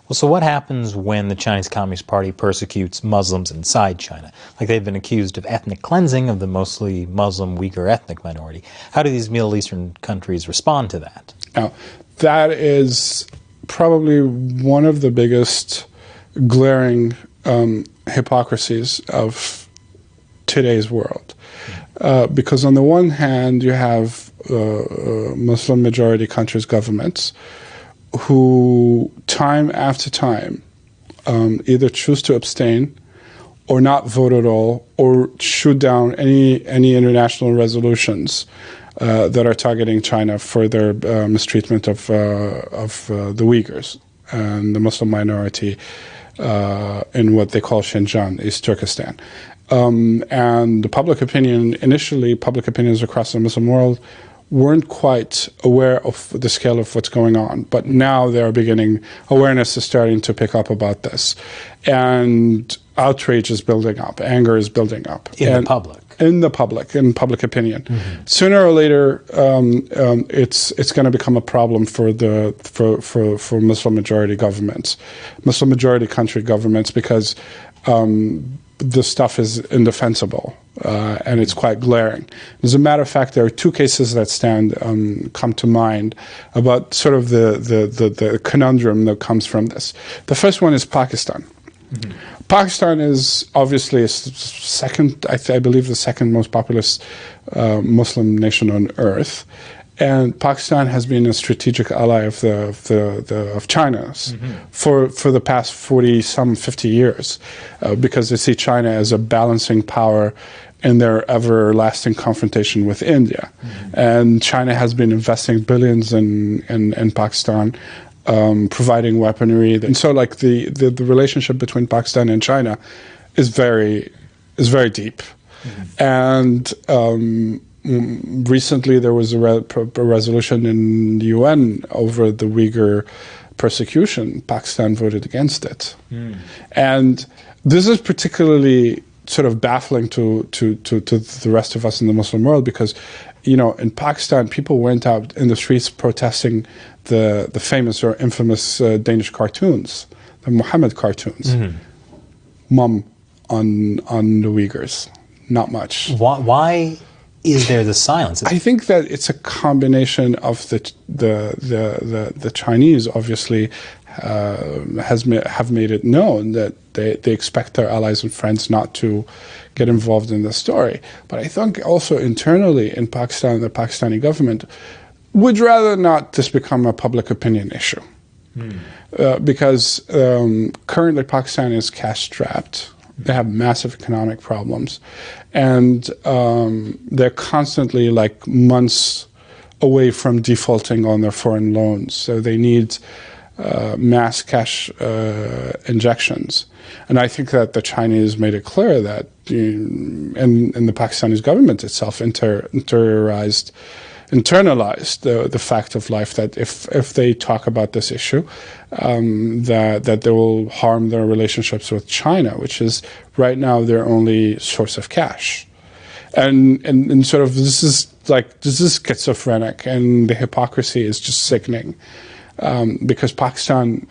Well, so what happens when the Chinese Communist Party persecutes Muslims inside China? Like, they've been accused of ethnic cleansing of the mostly Muslim Uyghur ethnic minority. How do these Middle Eastern countries respond to that? Now, that is probably one of the biggest glaring hypocrisies of today's world. Because on the one hand, you have Muslim majority countries' governments who time after time either choose to abstain or not vote at all, or shoot down any international resolutions that are targeting China for their mistreatment of the Uyghurs and the Muslim minority in what they call Xinjiang, East Turkestan. And the public opinion, initially public opinions across the Muslim world weren't quite aware of the scale of what's going on, but now they are beginning, awareness is starting to pick up about this. And outrage is building up, anger is building up. In public opinion. Mm-hmm. Sooner or later, it's going to become a problem for for Muslim majority governments, Muslim majority country governments, because the stuff is indefensible and it's quite glaring. As a matter of fact, there are two cases that come to mind about sort of the conundrum that comes from this. The first one is Pakistan. Mm-hmm. Pakistan is obviously I believe the second most populous Muslim nation on earth, and Pakistan has been a strategic ally of China's for the past 50 years, because they see China as a balancing power in their everlasting confrontation with India, and China has been investing billions in Pakistan. Providing weaponry, and so like the relationship between Pakistan and China is very deep, and recently there was a resolution in the UN over the Uyghur persecution. Pakistan voted against it, and this is particularly sort of baffling to the rest of us in the Muslim world, because in Pakistan people went out in the streets protesting the famous or infamous Danish cartoons, the Muhammad cartoons. Mum on the Uyghurs, not much. Why is there the silence? I think that it's a combination of the Chinese obviously have made it known that they expect their allies and friends not to get involved in the story. But I think also internally in Pakistan, the Pakistani government would rather not this become a public opinion issue. Because currently Pakistan is cash-strapped. They have massive economic problems. And they're constantly like months away from defaulting on their foreign loans. So they need mass cash injections. And I think that the Chinese made it clear that, and the Pakistani government itself internalized the fact of life that if they talk about this issue, that they will harm their relationships with China, which is right now their only source of cash. And sort of this is schizophrenic, and the hypocrisy is just sickening. Because Pakistan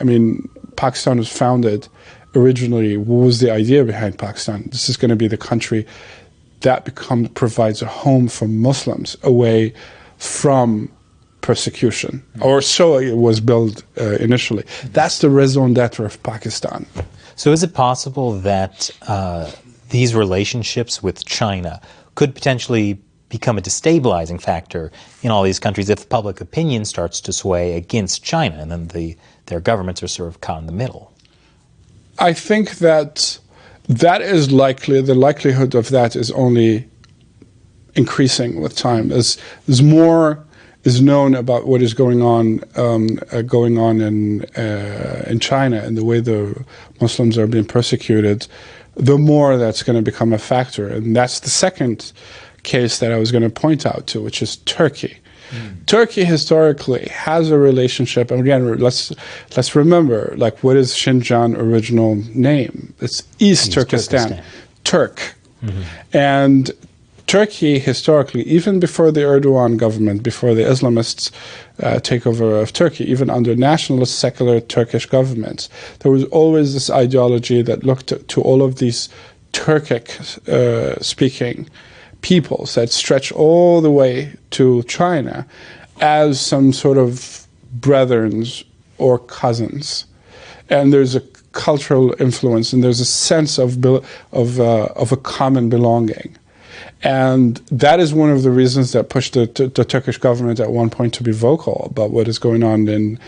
was founded originally. What was the idea behind Pakistan? This is going to be the country that provides a home for Muslims away from persecution, or so it was built initially. That's the raison d'être of Pakistan. So is it possible that these relationships with China could potentially become a destabilizing factor in all these countries if public opinion starts to sway against China, and then their governments are sort of caught in the middle? I think that is likely. The likelihood of that is only increasing with time. As more is known about what is going on in China and the way the Muslims are being persecuted, the more that's going to become a factor. And that's the second case that I was going to point out to, which is Turkey. Turkey historically has a relationship, and again, let's remember, like, what is Xinjiang original name? It's East Turkestan. Turk. And Turkey historically, even before the Erdogan government, before the Islamists takeover of Turkey, even under nationalist secular Turkish governments, there was always this ideology that looked to all of these Turkic speaking peoples that stretch all the way to China as some sort of brethrens or cousins. And there's a cultural influence, and there's a sense of a common belonging. And that is one of the reasons that pushed the Turkish government at one point to be vocal about what is going on in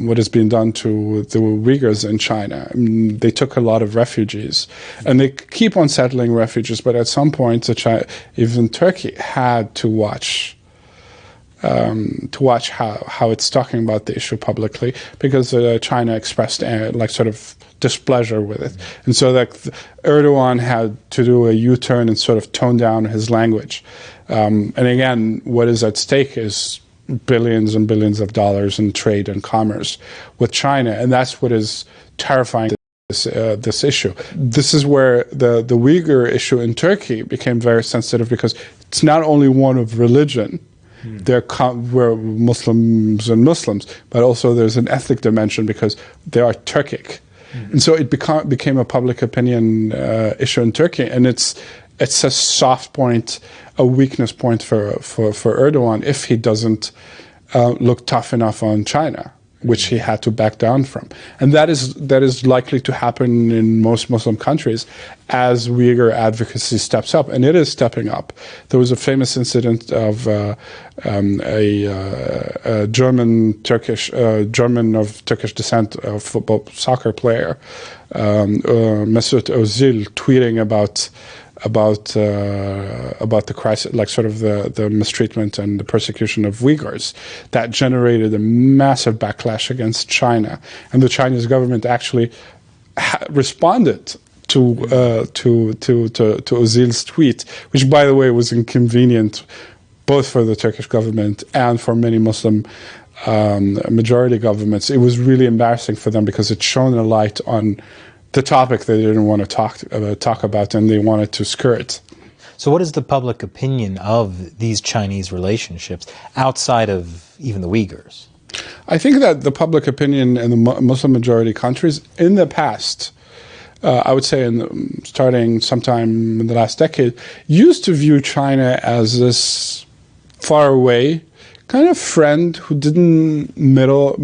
what is being done to the Uyghurs in China. I mean, they took a lot of refugees, and they keep on settling refugees, but at some point even Turkey had to watch how it's talking about the issue publicly, because China expressed sort of displeasure with it. And so Erdogan had to do a U-turn and sort of tone down his language. And again, what is at stake is billions and billions of dollars in trade and commerce with China, and that's what is terrifying this issue. This is where the Uyghur issue in Turkey became very sensitive, because it's not only one of religion. We're Muslims and Muslims, but also there's an ethnic dimension because they are Turkic. And so it became a public opinion issue in Turkey, and it's a soft point, a weakness point for Erdogan if he doesn't look tough enough on China, which he had to back down from. And that is likely to happen in most Muslim countries as Uyghur advocacy steps up, and it is stepping up. There was a famous incident of a German of Turkish descent, soccer player, Mesut Özil, tweeting about the crisis, like sort of the mistreatment and the persecution of Uyghurs, that generated a massive backlash against China, and the Chinese government actually responded to Özil's tweet, which, by the way, was inconvenient both for the Turkish government and for many Muslim majority governments. It was really embarrassing for them because it shone a light on the topic they didn't want to talk about, and they wanted to skirt. So what is the public opinion of these Chinese relationships outside of even the Uyghurs? I think that the public opinion in the Muslim majority countries in the past, I would say starting sometime in the last decade, used to view China as this far away kind of friend who didn't meddle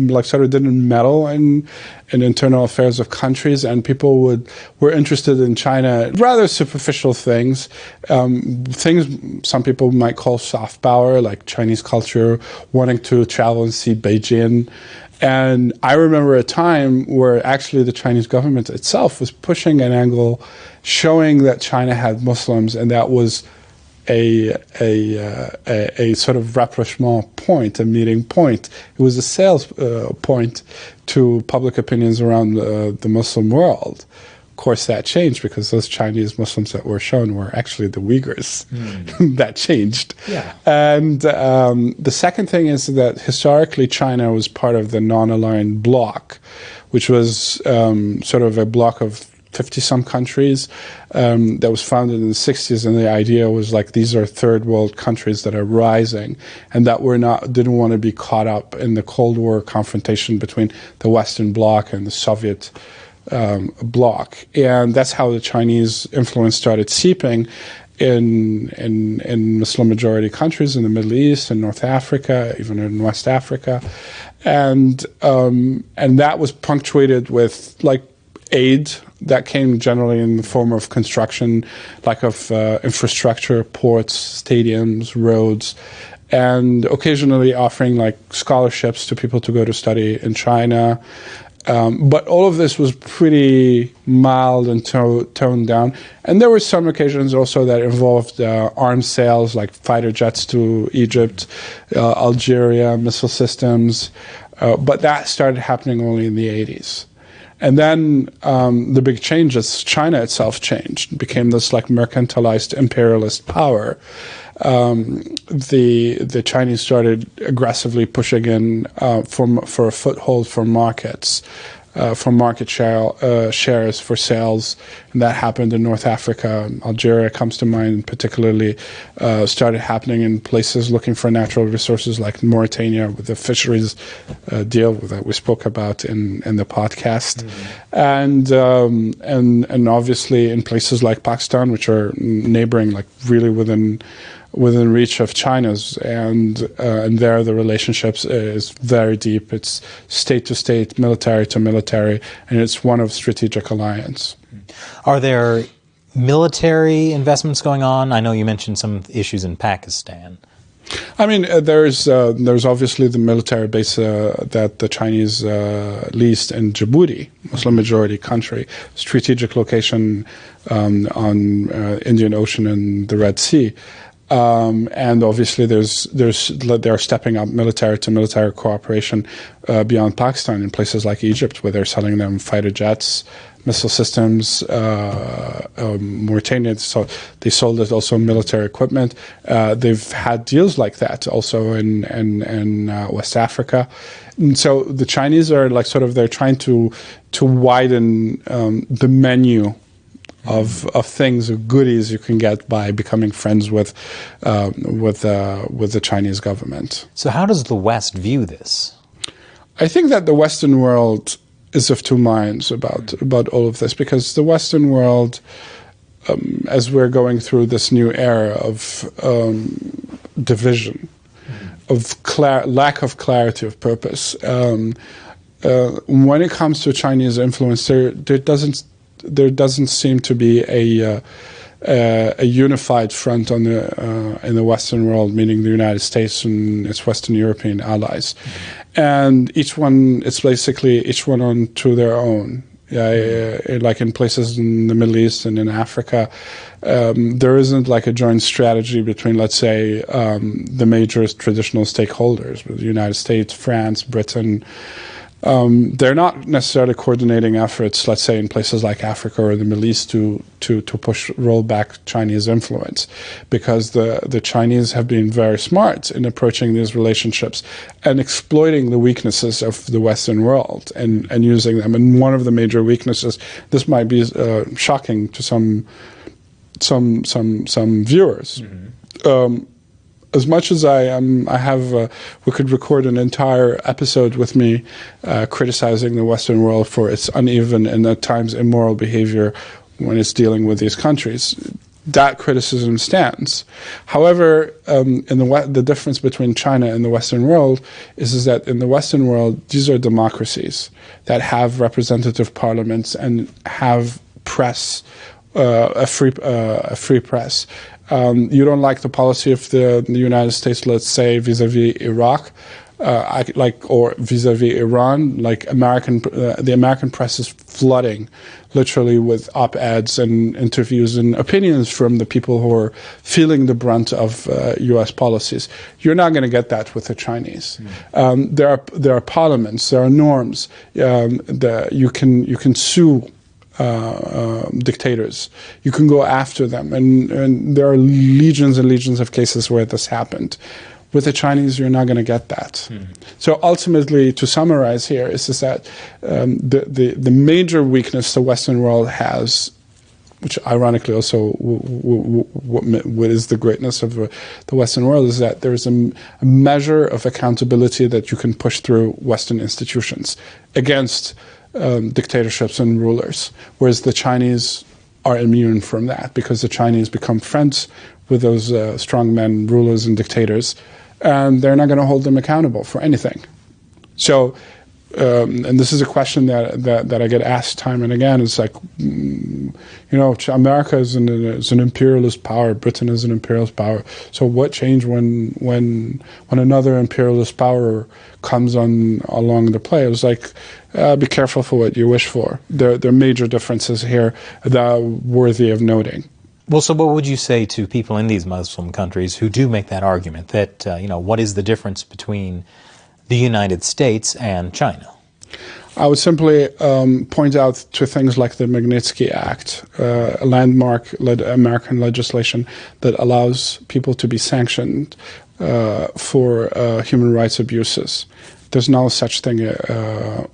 in internal affairs of countries, and people were interested in China, rather superficial things some people might call soft power, like Chinese culture, wanting to travel and see Beijing. And I remember a time where actually the Chinese government itself was pushing an angle showing that China had Muslims, and that was a sort of rapprochement point, a meeting point. It was a sales point to public opinions around the Muslim world. Of course, that changed because those Chinese Muslims that were shown were actually the Uyghurs. That changed. Yeah. And the second thing is that historically China was part of the non-aligned bloc, which was sort of a bloc of 50-some countries that was founded in the 60s, and the idea was like these are third world countries that are rising, and that didn't want to be caught up in the Cold War confrontation between the Western Bloc and the Soviet bloc. And that's how the Chinese influence started seeping in Muslim majority countries in the Middle East and North Africa, even in West Africa, and that was punctuated with like aid that came generally in the form of construction, like of infrastructure, ports, stadiums, roads, and occasionally offering like scholarships to people to go to study in China. But all of this was pretty mild and toned down. And there were some occasions also that involved arms sales, like fighter jets to Egypt, Algeria, missile systems. But that started happening only in the 80s. And then the big change is China itself changed, became this like mercantilized imperialist power. The Chinese started aggressively pushing in for a foothold for markets, for market shares for sales, and that happened in North Africa. Algeria comes to mind, particularly started happening in places looking for natural resources like Mauritania with the fisheries deal that we spoke about in the podcast, and obviously in places like Pakistan, which are neighboring, like really within reach of China's, and there the relationships is very deep. It's state to state, military to military, and it's one of strategic alliance. Are there military investments going on? I know you mentioned some issues in Pakistan. I mean, there's obviously the military base that the Chinese leased in Djibouti, Muslim majority country, strategic location on Indian Ocean and the Red Sea. And obviously they're stepping up military to military cooperation beyond Pakistan in places like Egypt, where they're selling them fighter jets, missile systems. Mauritania, so they sold it also military equipment. They've had deals like that also in West Africa. And so the Chinese are like they're trying to widen the menu of things, of goodies you can get by becoming friends with the Chinese government. So how does the West view this? I think that the Western world is of two minds about all of this, because the Western world, as we're going through this new era of division, of lack of clarity of purpose, when it comes to Chinese influence, there doesn't seem to be a unified front in the Western world, meaning the United States and its Western European allies, and each one on to their own. Like in places in the Middle East and in Africa, there isn't like a joint strategy between, let's say, the major traditional stakeholders, the United States, France, Britain. They're not necessarily coordinating efforts, let's say, in places like Africa or the Middle East to roll back Chinese influence, because the Chinese have been very smart in approaching these relationships and exploiting the weaknesses of the Western world and using them. And one of the major weaknesses, this might be shocking to some viewers. As much as we could record an entire episode with me criticizing the Western world for its uneven and at times immoral behavior when it's dealing with these countries. That criticism stands. However, the difference between China and the Western world is that in the Western world, these are democracies that have representative parliaments and have press, a free press. You don't like the policy of the United States, let's say, vis-a-vis Iraq, or vis-a-vis Iran. Like the American press is flooding, literally, with op-eds and interviews and opinions from the people who are feeling the brunt of U.S. policies. You're not going to get that with the Chinese. There are parliaments, there are norms. You can sue dictators. You can go after them, and there are legions and legions of cases where this happened. With the Chinese, you're not going to get that. So ultimately, to summarize here, is that the major weakness the Western world has, which ironically also what is the greatness of the Western world, is that there's a measure of accountability that you can push through Western institutions against dictatorships and rulers, whereas the Chinese are immune from that, because the Chinese become friends with those strongmen, rulers and dictators, and they're not going to hold them accountable for anything. So and this is a question that I get asked time and again. It's like, America is an imperialist power. Britain is an imperialist power. So what changed when another imperialist power comes along the play? It was like, be careful for what you wish for. There are major differences here that are worthy of noting. Well, so what would you say to people in these Muslim countries who do make that argument that, what is the difference between the United States and China? I would simply point out to things like the Magnitsky Act, a landmark American legislation that allows people to be sanctioned for human rights abuses. There's no such thing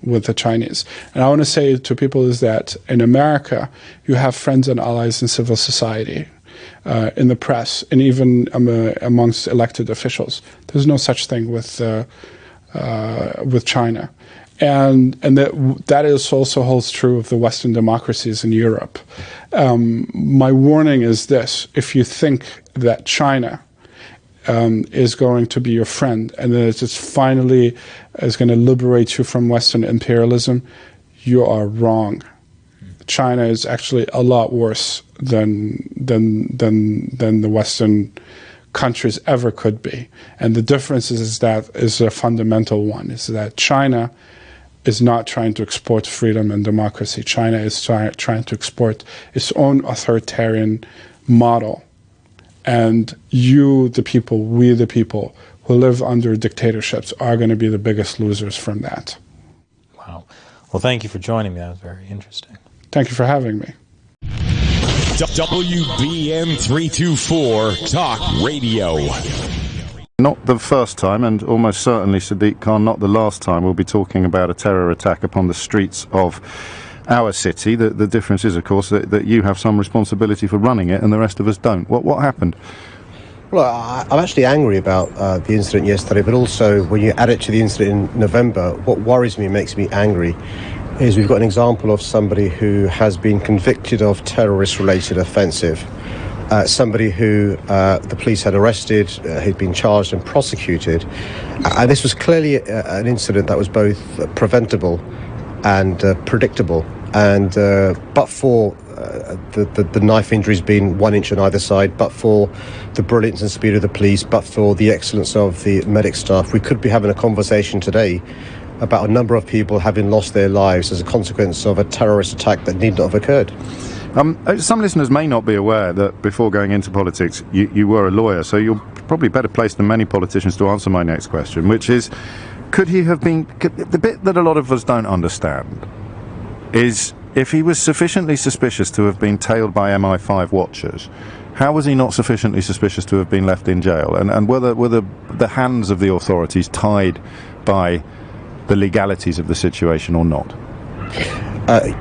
with the Chinese. And I want to say to people is that in America, you have friends and allies in civil society, in the press, and even amongst elected officials. There's no such thing with China. And that is also holds true of the Western democracies in Europe. My warning is this: if you think that China is going to be your friend and that it just finally is going to liberate you from Western imperialism, you are wrong. China is actually a lot worse than the Western countries ever could be. And the difference is a fundamental one, is that China is not trying to export freedom and democracy. China is trying to export its own authoritarian model. And you, the people, we, the people who live under dictatorships, are going to be the biggest losers from that. Wow. Well, thank you for joining me. That was very interesting. Thank you for having me. WBM 324 Talk Radio. Not the first time, and almost certainly, Sadiq Khan, not the last time, we'll be talking about a terror attack upon the streets of our city. The difference is, of course, that you have some responsibility for running it and the rest of us don't. What happened? Well, I'm actually angry about the incident yesterday, but also when you add it to the incident in November, what worries me and makes me angry is we've got an example of somebody who has been convicted of terrorist-related offensive. Somebody who the police had arrested, who'd been charged and prosecuted. And this was clearly an incident that was both preventable and predictable. And but for the knife injuries being 1 inch on either side, but for the brilliance and speed of the police, but for the excellence of the medic staff, we could be having a conversation today about a number of people having lost their lives as a consequence of a terrorist attack that need not have occurred. Some listeners may not be aware that before going into politics, you were a lawyer, so you're probably better placed than many politicians to answer my next question, which is, could he have been... The bit that a lot of us don't understand is, if he was sufficiently suspicious to have been tailed by MI5 watchers, how was he not sufficiently suspicious to have been left in jail? And were the hands of the authorities tied by the legalities of the situation or not?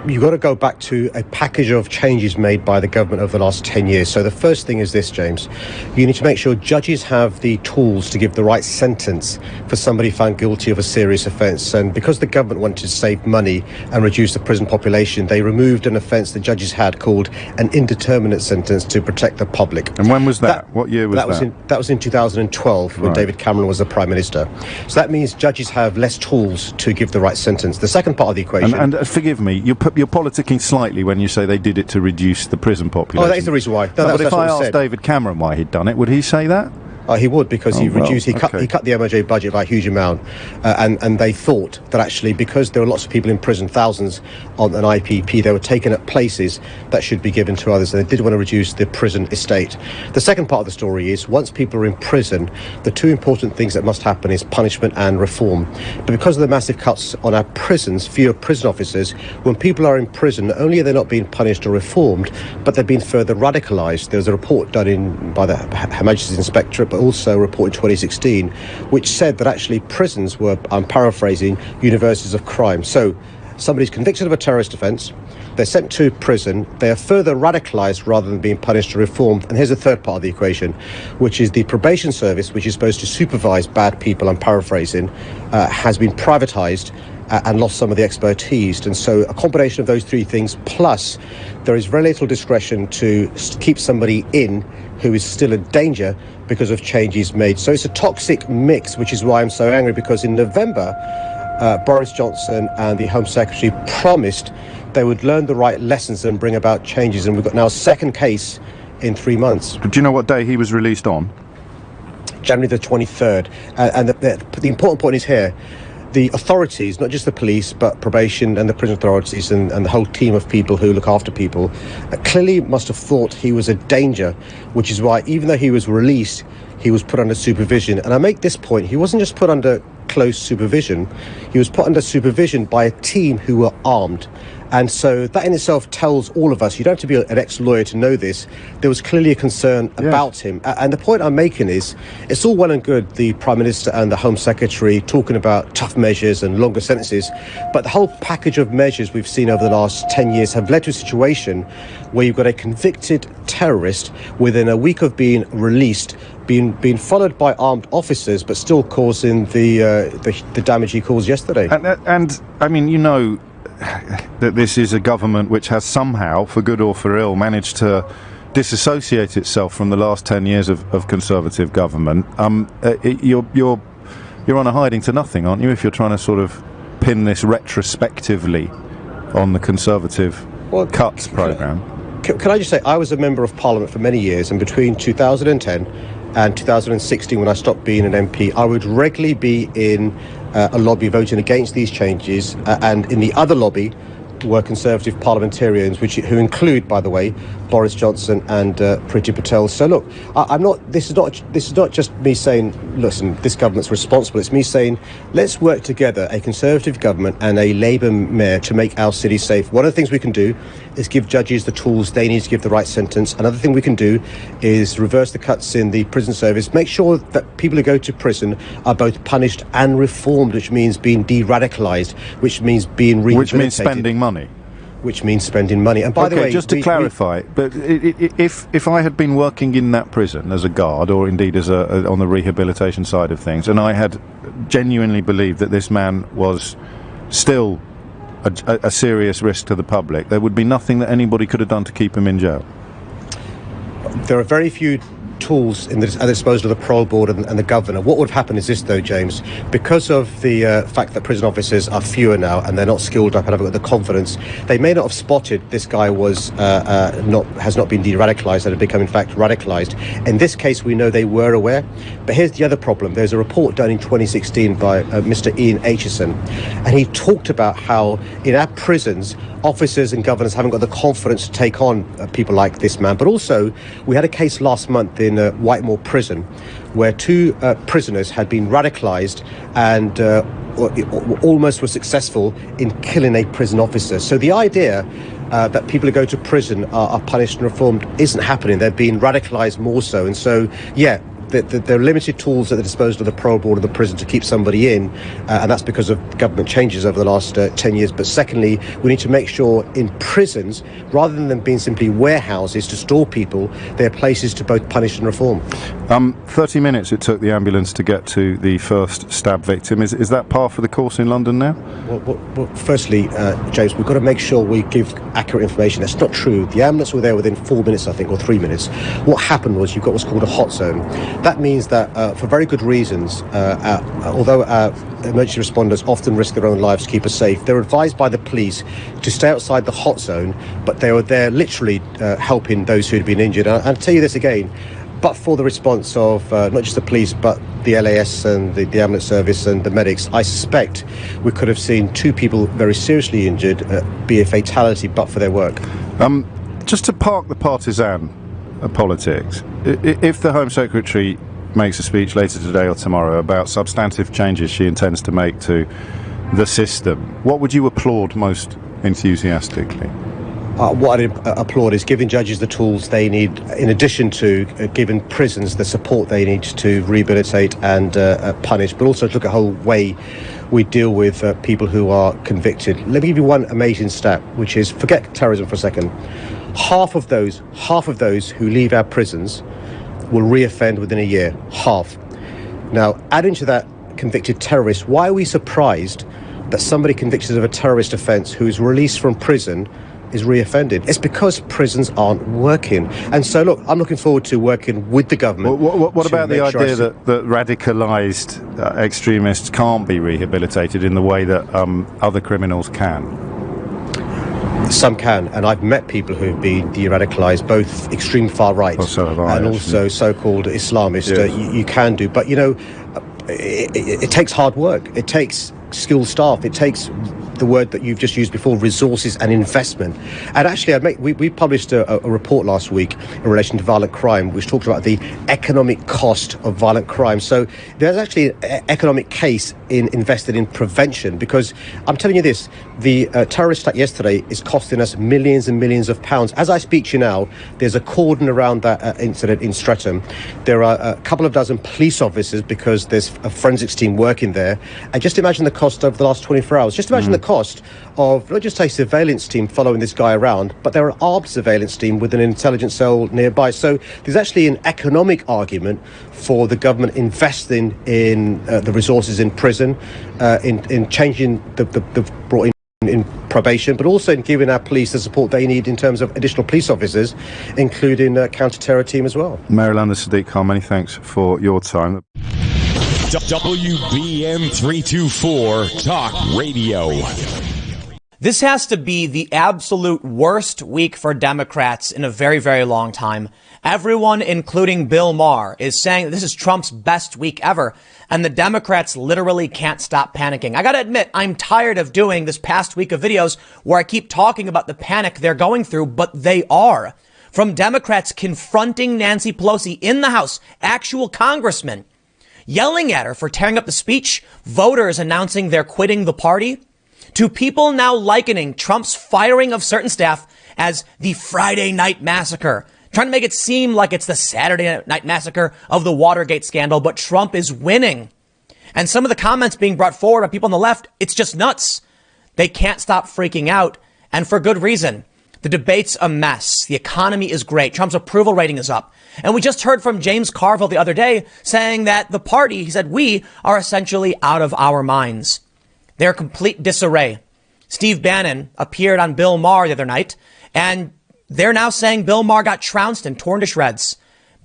You've got to go back to a package of changes made by the government over the last 10 years. So the first thing is this, James. You need to make sure judges have the tools to give the right sentence for somebody found guilty of a serious offence. And because the government wanted to save money and reduce the prison population, they removed an offence the judges had called an indeterminate sentence to protect the public. And when was that? What year was that? That was in 2012 when David Cameron was the Prime Minister. So that means judges have less tools to give the right sentence. The second part of the equation... And forgive me, you're politicking slightly when you say they did it to reduce the prison population. Oh, that is the reason why. But if I asked David Cameron why he'd done it, would he say that? He would, because he cut the MOJ budget by a huge amount, and they thought that actually, because there were lots of people in prison, thousands on an IPP, they were taken at places that should be given to others, and they did want to reduce the prison estate. The second part of the story is, once people are in prison, the two important things that must happen is punishment and reform. But because of the massive cuts on our prisons, fewer prison officers, when people are in prison, not only are they not being punished or reformed, but they're being further radicalised. There was a report done by the Her Majesty's Inspectorate, but also a report in 2016, which said that actually prisons were, I'm paraphrasing, universities of crime. So somebody's convicted of a terrorist offence, they're sent to prison, they are further radicalised rather than being punished or reformed. And here's the third part of the equation, which is the probation service, which is supposed to supervise bad people, I'm paraphrasing, has been privatised and lost some of the expertise. And so a combination of those three things, plus there is very little discretion to keep somebody in who is still a danger because of changes made. So it's a toxic mix, which is why I'm so angry, because in November, Boris Johnson and the Home Secretary promised they would learn the right lessons and bring about changes. And we've got now a second case in 3 months. Do you know what day he was released on? January the 23rd. And the important point is here, the authorities, not just the police, but probation and the prison authorities and the whole team of people who look after people, clearly must have thought he was a danger, which is why, even though he was released, he was put under supervision. And I make this point, he wasn't just put under close supervision, he was put under supervision by a team who were armed. And so that in itself tells all of us, you don't have to be an ex-lawyer to know this, there was clearly a concern about him. And the point I'm making is, it's all well and good, the Prime Minister and the Home Secretary talking about tough measures and longer sentences, but the whole package of measures we've seen over the last 10 years have led to a situation where you've got a convicted terrorist within a week of being released, being followed by armed officers, but still causing the damage he caused yesterday. And I mean, you know, that this is a government which has somehow, for good or for ill, managed to disassociate itself from the last 10 years of Conservative government. You're on a hiding to nothing, aren't you, if you're trying to sort of pin this retrospectively on the Conservative cuts programme? Can I just say, I was a member of Parliament for many years, and between 2010 and 2016, when I stopped being an MP, I would regularly be in a lobby voting against these changes, and in the other lobby were Conservative parliamentarians, who include, by the way, Boris Johnson and Priti Patel. So look, I'm not. This is not just me saying, listen, this government's responsible. It's me saying, let's work together, a Conservative government and a Labour mayor, to make our city safe. One of the things we can do is give judges the tools they need to give the right sentence. Another thing we can do is reverse the cuts in the prison service, make sure that people who go to prison are both punished and reformed, which means being de-radicalised, which means being rehabilitated. Which means spending money. Which means spending money. And by the way, just to clarify, but if I had been working in that prison as a guard, or indeed as on the rehabilitation side of things, and I had genuinely believed that this man was still a serious risk to the public, there would be nothing that anybody could have done to keep him in jail. There are very few tools at the disposal of the parole board and the governor. What would happen is this, though, James, because of the fact that prison officers are fewer now and they're not skilled up and haven't got the confidence, they may not have spotted this guy has not been de-radicalised and had become in fact radicalised. In this case, we know they were aware. But here's the other problem. There's a report done in 2016 by Mr. Ian Aitchison, and he talked about how in our prisons, officers and governors haven't got the confidence to take on people like this man. But also, we had a case last month in Whitemore Prison where two prisoners had been radicalised and almost were successful in killing a prison officer. So the idea that people who go to prison are punished and reformed isn't happening. They're being radicalised more so. And so, yeah, there are limited tools at the disposal of the parole board of the prison to keep somebody in, and that's because of government changes over the last 10 years. But secondly, we need to make sure in prisons, rather than them being simply warehouses to store people, they're places to both punish and reform. 30 minutes it took the ambulance to get to the first stab victim. Is that par for the course in London now? Well, firstly, James, we've got to make sure we give accurate information. That's not true. The ambulance were there within 4 minutes, I think, or 3 minutes. What happened was you've got what's called a hot zone. That means that, for very good reasons, although emergency responders often risk their own lives to keep us safe, they're advised by the police to stay outside the hot zone, but they were there literally helping those who had been injured. And I'll tell you this again, but for the response of not just the police, but the LAS and the ambulance service and the medics, I suspect we could have seen two people very seriously injured, be a fatality, but for their work. Just to park the partisan politics, if the Home Secretary makes a speech later today or tomorrow about substantive changes she intends to make to the system, what would you applaud most enthusiastically? What I'd applaud is giving judges the tools they need, in addition to giving prisons the support they need to rehabilitate and punish, but also to look at the whole way we deal with people who are convicted. Let me give you one amazing stat, which is, forget terrorism for a second, half of those who leave our prisons will reoffend within a year. Half. Now, adding to that convicted terrorists, why are we surprised that somebody convicted of a terrorist offence who is released from prison is reoffended. It's because prisons aren't working. And so, look, I'm looking forward to working with the government. What about the idea that radicalised extremists can't be rehabilitated in the way that other criminals can? Some can, and I've met people who've been de-radicalised, both extreme far right and also so-called Islamist. Yes. You can do, but it takes hard work. It takes skilled staff. It takes the word that you've just used before, resources and investment. And actually, we published a report last week in relation to violent crime, which talked about the economic cost of violent crime. So there's actually an economic case in invested in prevention, because I'm telling you this, the terrorist attack yesterday is costing us millions and millions of pounds. As I speak to you now, there's a cordon around that incident in Streatham. There are a couple of dozen police officers because there's a forensics team working there. And just imagine the cost over the last 24 hours. Just imagine the cost of not just a surveillance team following this guy around, but there are armed surveillance team with an intelligence cell nearby. So there's actually an economic argument for the government investing in the resources in prison, in changing the brought in probation, but also in giving our police the support they need in terms of additional police officers, including counter-terror team as well. Marilyn Sadiq Khan, many thanks for your time. WBN 324 Talk Radio. This has to be the absolute worst week for Democrats in a very, very long time. Everyone, including Bill Maher, is saying that this is Trump's best week ever, and the Democrats literally can't stop panicking. I gotta admit, I'm tired of doing this past week of videos where I keep talking about the panic they're going through, but they are. From Democrats confronting Nancy Pelosi in the House, actual congressmen, yelling at her for tearing up the speech, voters announcing they're quitting the party, to people now likening Trump's firing of certain staff as the Friday Night Massacre, trying to make it seem like it's the Saturday Night Massacre of the Watergate scandal, but Trump is winning. And some of the comments being brought forward by people on the left, it's just nuts. They can't stop freaking out, and for good reason. The debate's a mess. The economy is great. Trump's approval rating is up. And we just heard from James Carville the other day saying that the party, he said, we are essentially out of our minds. They're complete disarray. Steve Bannon appeared on Bill Maher the other night, and they're now saying Bill Maher got trounced and torn to shreds.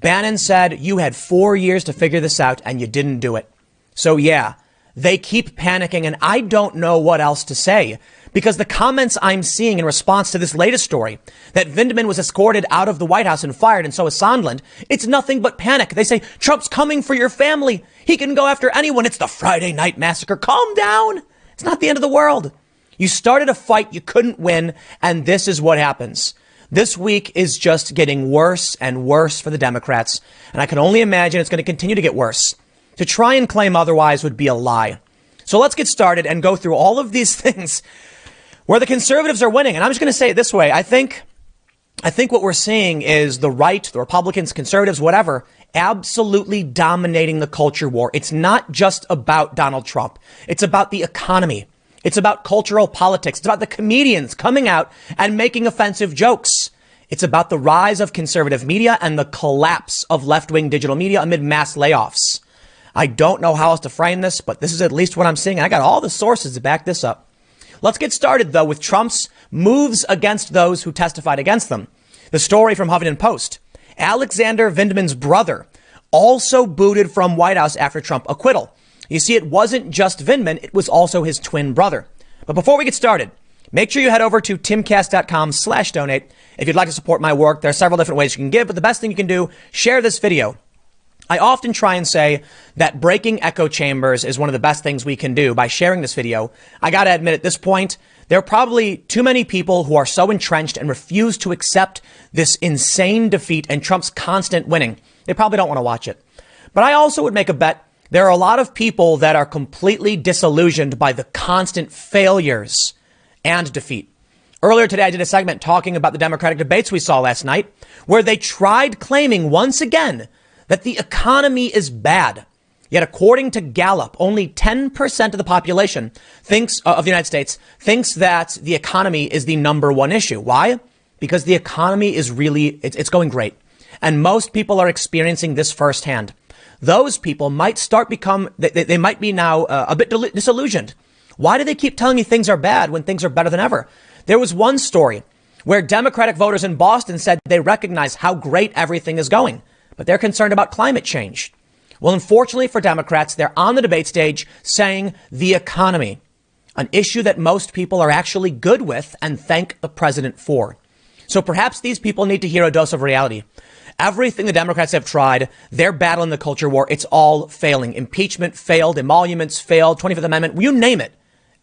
Bannon said, you had 4 years to figure this out, and you didn't do it. So yeah, they keep panicking, and I don't know what else to say. Because the comments I'm seeing in response to this latest story, that Vindman was escorted out of the White House and fired, and so is Sondland, it's nothing but panic. They say, Trump's coming for your family. He can go after anyone. It's the Friday Night Massacre. Calm down. It's not the end of the world. You started a fight you couldn't win, and this is what happens. This week is just getting worse and worse for the Democrats, and I can only imagine it's going to continue to get worse. To try and claim otherwise would be a lie. So let's get started and go through all of these things where the conservatives are winning. And I'm just going to say it this way. I think what we're seeing is the right, the Republicans, conservatives, whatever, absolutely dominating the culture war. It's not just about Donald Trump. It's about the economy. It's about cultural politics. It's about the comedians coming out and making offensive jokes. It's about the rise of conservative media and the collapse of left-wing digital media amid mass layoffs. I don't know how else to frame this, but this is at least what I'm seeing. And I got all the sources to back this up. Let's get started, though, with Trump's moves against those who testified against them. The story from Huffington Post. Alexander Vindman's brother also booted from White House after Trump acquittal. You see, it wasn't just Vindman, it was also his twin brother. But before we get started, make sure you head over to timcast.com/donate if you'd like to support my work. There are several different ways you can give, but the best thing you can do, share this video. I often try and say that breaking echo chambers is one of the best things we can do by sharing this video. I got to admit at this point, there are probably too many people who are so entrenched and refuse to accept this insane defeat and Trump's constant winning. They probably don't want to watch it. But I also would make a bet there are a lot of people that are completely disillusioned by the constant failures and defeat. Earlier today, I did a segment talking about the Democratic debates we saw last night, where they tried claiming once again that the economy is bad. Yet according to Gallup, only 10% of the population of the United States thinks that the economy is the number one issue. Why? Because the economy is really, it's going great. And most people are experiencing this firsthand. Those people might they might be now a bit disillusioned. Why do they keep telling me things are bad when things are better than ever? There was one story where Democratic voters in Boston said they recognize how great everything is going, but they're concerned about climate change. Well, unfortunately for Democrats, they're on the debate stage saying the economy, an issue that most people are actually good with and thank the president for. So perhaps these people need to hear a dose of reality. Everything the Democrats have tried, their battle in the culture war, it's all failing. Impeachment failed, emoluments failed, 25th Amendment, you name it.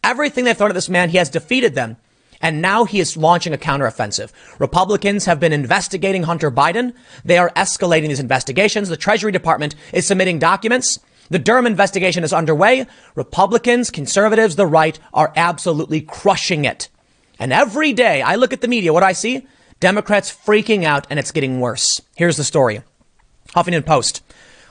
Everything they've thrown at this man, he has defeated them. And now he is launching a counteroffensive. Republicans have been investigating Hunter Biden. They are escalating these investigations. The Treasury Department is submitting documents. The Durham investigation is underway. Republicans, conservatives, the right are absolutely crushing it. And every day I look at the media, what do I see? Democrats freaking out, and it's getting worse. Here's the story. Huffington Post.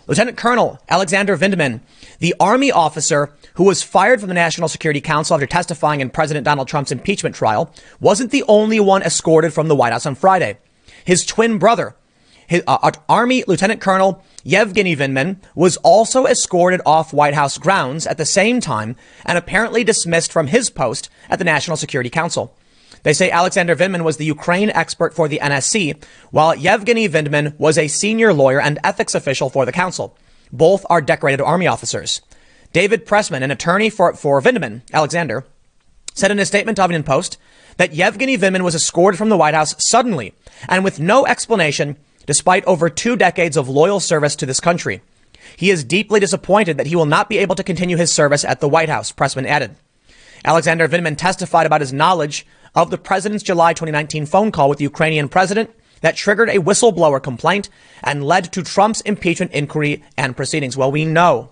Lieutenant Colonel Alexander Vindman, the Army officer who was fired from the National Security Council after testifying in President Donald Trump's impeachment trial, wasn't the only one escorted from the White House on Friday. His twin brother, Army Lieutenant Colonel Yevgeny Vindman, was also escorted off White House grounds at the same time and apparently dismissed from his post at the National Security Council. They say Alexander Vindman was the Ukraine expert for the NSC, while Yevgeny Vindman was a senior lawyer and ethics official for the council. Both are decorated Army officers. David Pressman, an attorney for Vindman, Alexander, said in a statement to Huffington Post that Yevgeny Vindman was escorted from the White House suddenly and with no explanation, despite over 2 decades of loyal service to this country. He is deeply disappointed that he will not be able to continue his service at the White House, Pressman added. Alexander Vindman testified about his knowledge of the president's July 2019 phone call with the Ukrainian president that triggered a whistleblower complaint and led to Trump's impeachment inquiry and proceedings. Well, we know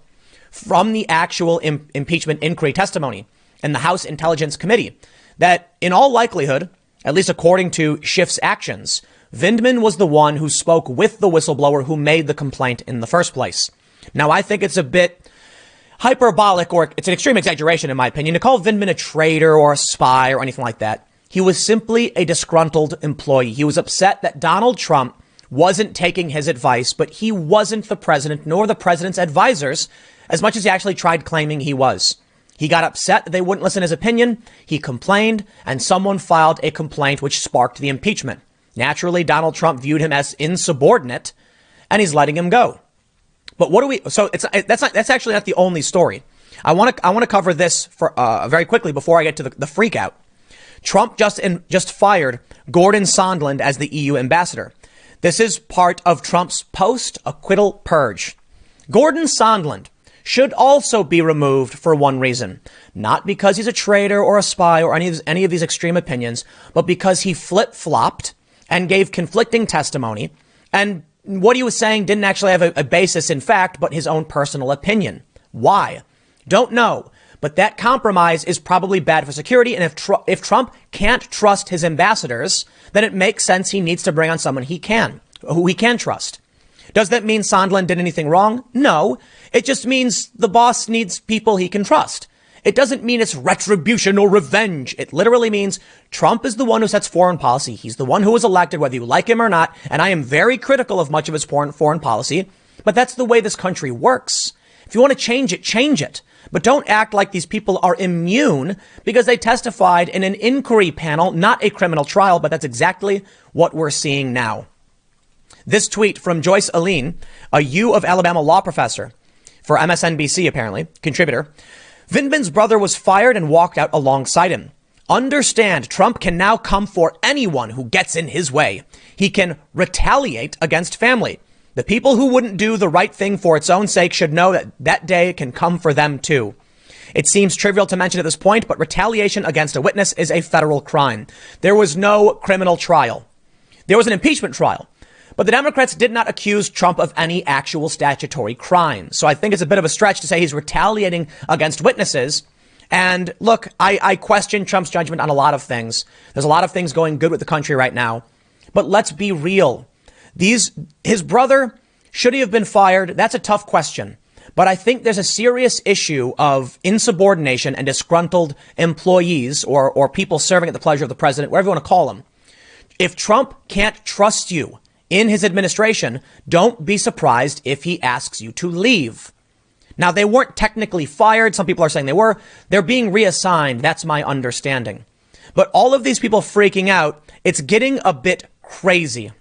from the actual impeachment inquiry testimony in the House Intelligence Committee that in all likelihood, at least according to Schiff's actions, Vindman was the one who spoke with the whistleblower who made the complaint in the first place. Now, I think it's a bit hyperbolic, or it's an extreme exaggeration, in my opinion, to call Vindman a traitor or a spy or anything like that. He was simply a disgruntled employee. He was upset that Donald Trump wasn't taking his advice, but he wasn't the president nor the president's advisors as much as he actually tried claiming he was. He got upset that they wouldn't listen to his opinion. He complained, and someone filed a complaint which sparked the impeachment. Naturally, Donald Trump viewed him as insubordinate, and he's letting him go. But what do we? So that's actually not the only story. I want to cover this for very quickly before I get to the freak out. Trump just fired Gordon Sondland as the EU ambassador. This is part of Trump's post-acquittal purge. Gordon Sondland should also be removed for one reason, not because he's a traitor or a spy or any of these extreme opinions, but because he flip-flopped and gave conflicting testimony, and what he was saying didn't actually have a basis in fact, but his own personal opinion. Why? Don't know. But that compromise is probably bad for security. And if Trump can't trust his ambassadors, then it makes sense he needs to bring on someone who he can trust. Does that mean Sondland did anything wrong? No. It just means the boss needs people he can trust. It doesn't mean it's retribution or revenge. It literally means Trump is the one who sets foreign policy. He's the one who was elected, whether you like him or not. And I am very critical of much of his foreign policy. But that's the way this country works. If you want to change it, change it. But don't act like these people are immune because they testified in an inquiry panel, not a criminal trial. But that's exactly what we're seeing now. This tweet from Joyce Aline, a U of Alabama law professor for MSNBC, apparently, contributor. Vindman's brother was fired and walked out alongside him. Understand, Trump can now come for anyone who gets in his way. He can retaliate against family. The people who wouldn't do the right thing for its own sake should know that that day can come for them too. It seems trivial to mention at this point, but retaliation against a witness is a federal crime. There was no criminal trial. There was an impeachment trial. But the Democrats did not accuse Trump of any actual statutory crime. So I think it's a bit of a stretch to say he's retaliating against witnesses. And look, I question Trump's judgment on a lot of things. There's a lot of things going good with the country right now. But let's be real. His brother, should he have been fired? That's a tough question. But I think there's a serious issue of insubordination and disgruntled employees or people serving at the pleasure of the president, whatever you want to call them. If Trump can't trust you in his administration, don't be surprised if he asks you to leave. Now, they weren't technically fired. Some people are saying they were. They're being reassigned. That's my understanding. But all of these people freaking out, it's getting a bit crazy.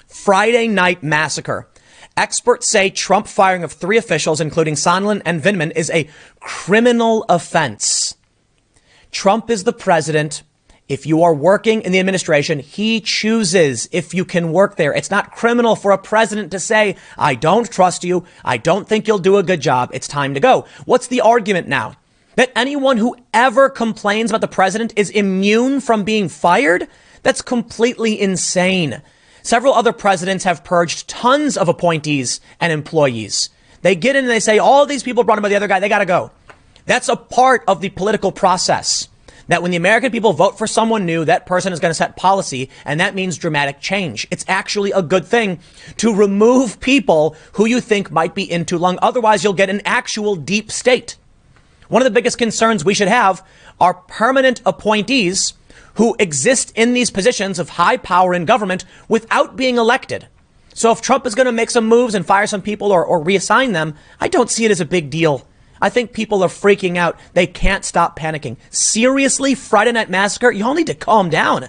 Friday night massacre. Experts say Trump firing of 3 officials, including Sondland and Vindman, is a criminal offense. Trump is the president. If you are working in the administration, he chooses if you can work there. It's not criminal for a president to say, I don't trust you. I don't think you'll do a good job. It's time to go. What's the argument now? That anyone who ever complains about the president is immune from being fired? That's completely insane. Several other presidents have purged tons of appointees and employees. They get in and they say, all these people brought in by the other guy, they got to go. That's a part of the political process. That when the American people vote for someone new, that person is going to set policy, and that means dramatic change. It's actually a good thing to remove people who you think might be in too long. Otherwise, you'll get an actual deep state. One of the biggest concerns we should have are permanent appointees who exist in these positions of high power in government without being elected. So if Trump is going to make some moves and fire some people or reassign them, I don't see it as a big deal. I think people are freaking out. They can't stop panicking. Seriously, Friday Night Massacre? You all need to calm down.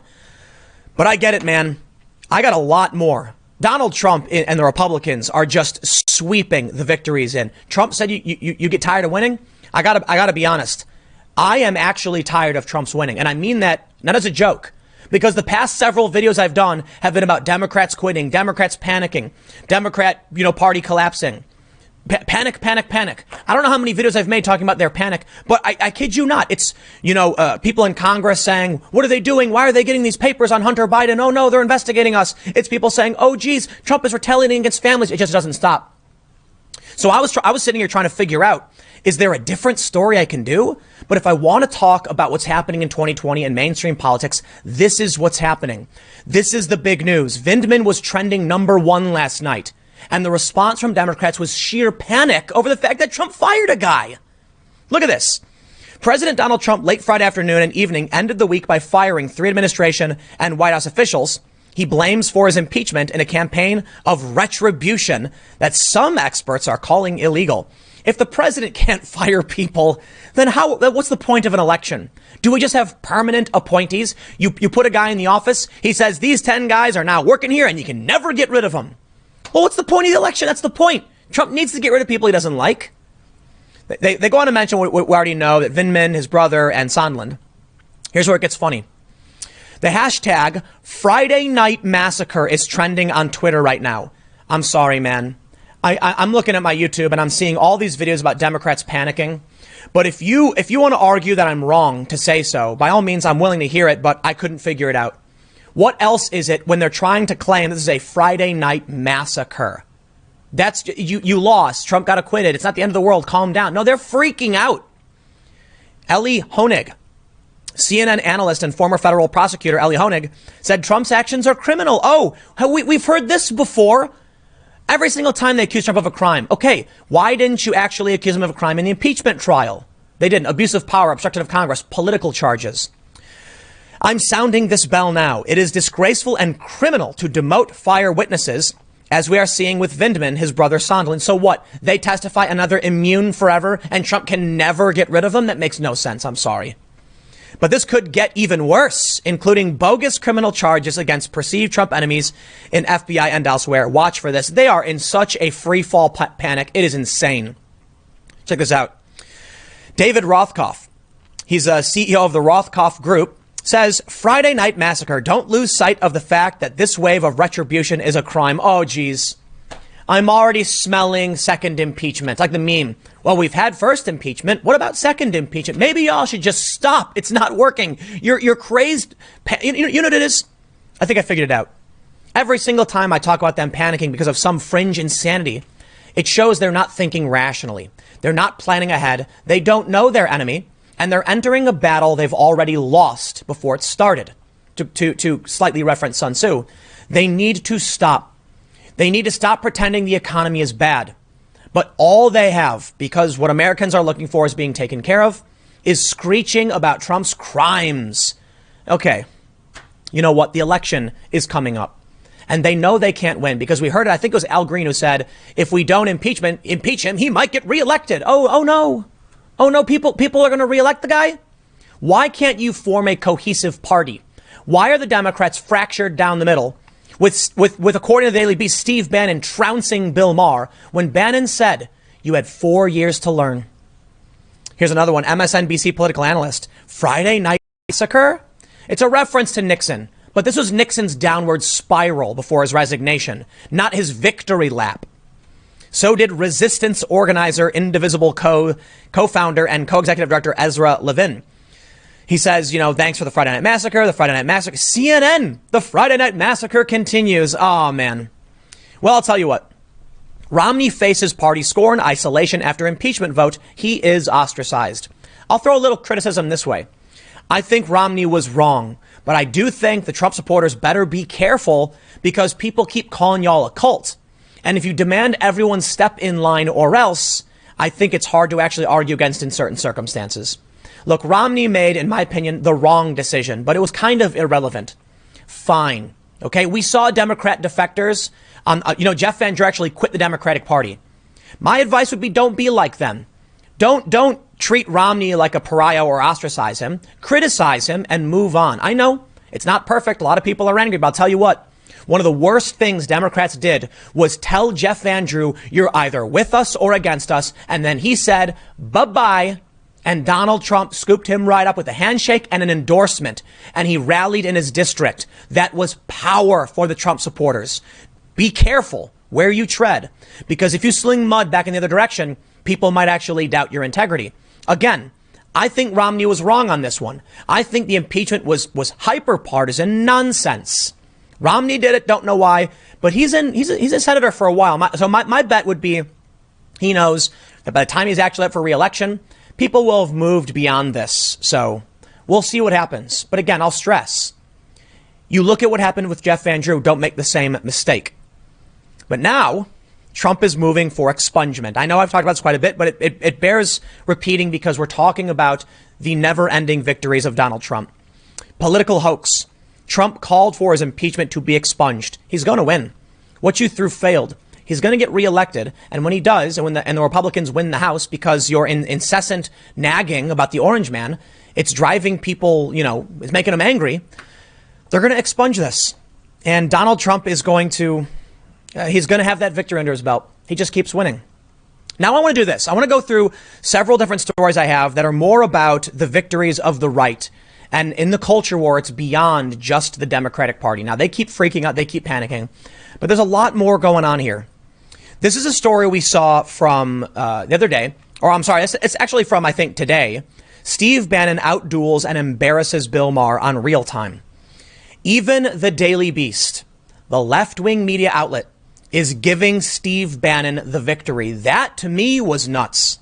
But I get it, man. I got a lot more. Donald Trump and the Republicans are just sweeping the victories in. Trump said you get tired of winning? I gotta be honest. I am actually tired of Trump's winning. And I mean that not as a joke, because the past several videos I've done have been about Democrats quitting, Democrats panicking, Democrat, party collapsing. Panic. I don't know how many videos I've made talking about their panic, but I kid you not. It's, people in Congress saying, what are they doing? Why are they getting these papers on Hunter Biden? Oh, no, they're investigating us. It's people saying, oh, geez, Trump is retaliating against families. It just doesn't stop. So I was sitting here trying to figure out, is there a different story I can do? But if I want to talk about what's happening in 2020 in mainstream politics, this is what's happening. This is the big news. Vindman was trending #1 last night. And the response from Democrats was sheer panic over the fact that Trump fired a guy. Look at this. President Donald Trump late Friday afternoon and evening ended the week by firing 3 administration and White House officials he blames for his impeachment in a campaign of retribution that some experts are calling illegal. If the president can't fire people, then what's the point of an election? Do we just have permanent appointees? You put a guy in the office, he says these 10 guys are now working here and you can never get rid of them. Well, what's the point of the election? That's the point. Trump needs to get rid of people he doesn't like. They go on to mention what we already know, that Vindman, his brother, and Sondland. Here's where it gets funny. The hashtag Friday Night Massacre is trending on Twitter right now. I'm sorry, man. I'm looking at my YouTube and I'm seeing all these videos about Democrats panicking. But if you want to argue that I'm wrong to say so, by all means, I'm willing to hear it, but I couldn't figure it out. What else is it when they're trying to claim this is a Friday night massacre? That's you lost. Trump got acquitted. It's not the end of the world. Calm down. No, they're freaking out. Elie Honig, CNN analyst and former federal prosecutor Elie Honig, said Trump's actions are criminal. Oh, we've heard this before. Every single time they accuse Trump of a crime. Okay, why didn't you actually accuse him of a crime in the impeachment trial? They didn't. Abuse of power, obstruction of Congress, political charges. I'm sounding this bell now. It is disgraceful and criminal to demote, fire witnesses, as we are seeing with Vindman, his brother Sondland. So what? They testify another immune forever and Trump can never get rid of them? That makes no sense. I'm sorry. But this could get even worse, including bogus criminal charges against perceived Trump enemies in FBI and elsewhere. Watch for this. They are in such a free fall panic. It is insane. Check this out. David Rothkopf, he's a CEO of the Rothkopf Group, says Friday Night Massacre. Don't lose sight of the fact that this wave of retribution is a crime. Oh, geez. I'm already smelling second impeachment, like the meme. Well, we've had first impeachment. What about second impeachment? Maybe y'all should just stop. It's not working. You're crazed. You know what it is? I think I figured it out. Every single time I talk about them panicking because of some fringe insanity, it shows they're not thinking rationally. They're not planning ahead. They don't know their enemy, and they're entering a battle they've already lost before it started. To slightly reference Sun Tzu, they need to stop. They need to stop pretending the economy is bad. But all they have, because what Americans are looking for is being taken care of, is screeching about Trump's crimes. Okay, you know what? The election is coming up. And they know they can't win because we heard it. I think it was Al Green who said, if we don't impeach him, he might get reelected. Oh no. Oh no, people are going to reelect the guy? Why can't you form a cohesive party? Why are the Democrats fractured down the middle with according to the Daily Beast, Steve Bannon trouncing Bill Maher when Bannon said you had 4 years to learn? Here's another one. MSNBC political analyst. Friday Night Massacre? It's a reference to Nixon, but this was Nixon's downward spiral before his resignation, not his victory lap. So did Resistance organizer, Indivisible co-founder and co-executive director Ezra Levin. He says, thanks for the Friday Night Massacre. The Friday Night Massacre. CNN, the Friday Night Massacre continues. Oh, man. Well, I'll tell you what. Romney faces party scorn, isolation after impeachment vote. He is ostracized. I'll throw a little criticism this way. I think Romney was wrong, but I do think the Trump supporters better be careful because people keep calling y'all a cult. And if you demand everyone step in line or else, I think it's hard to actually argue against in certain circumstances. Look, Romney made, in my opinion, the wrong decision, but it was kind of irrelevant. Fine. OK, we saw Democrat defectors. Jeff Van Drew actually quit the Democratic Party. My advice would be don't be like them. Don't treat Romney like a pariah or ostracize him. Criticize him and move on. I know it's not perfect. A lot of people are angry, but I'll tell you what. One of the worst things Democrats did was tell Jeff Van Drew, you're either with us or against us. And then he said, bye-bye. And Donald Trump scooped him right up with a handshake and an endorsement. And he rallied in his district. That was power for the Trump supporters. Be careful where you tread, because if you sling mud back in the other direction, people might actually doubt your integrity. Again, I think Romney was wrong on this one. I think the impeachment was hyper-partisan nonsense. Romney did it. Don't know why, but he's a senator for a while. So my bet would be he knows that by the time he's actually up for re-election, people will have moved beyond this. So we'll see what happens. But again, I'll stress, you look at what happened with Jeff Van Drew. Don't make the same mistake. But now Trump is moving for expungement. I know I've talked about this quite a bit, but it bears repeating because we're talking about the never-ending victories of Donald Trump. Political hoax. Trump called for his impeachment to be expunged. He's going to win. What you threw failed. He's going to get reelected. And when he does, and when the Republicans win the House because you're incessant nagging about the Orange Man, it's driving people, it's making them angry. They're going to expunge this. And Donald Trump is going to, he's going to have that victory under his belt. He just keeps winning. Now I want to do this. I want to go through several different stories I have that are more about the victories of the right. And in the culture war, it's beyond just the Democratic Party. Now, they keep freaking out. They keep panicking. But there's a lot more going on here. This is a story we saw from the other day. Or I'm sorry, it's actually from, I think, today. Steve Bannon outduels and embarrasses Bill Maher on Real Time. Even the Daily Beast, the left-wing media outlet, is giving Steve Bannon the victory. That, to me, was nuts.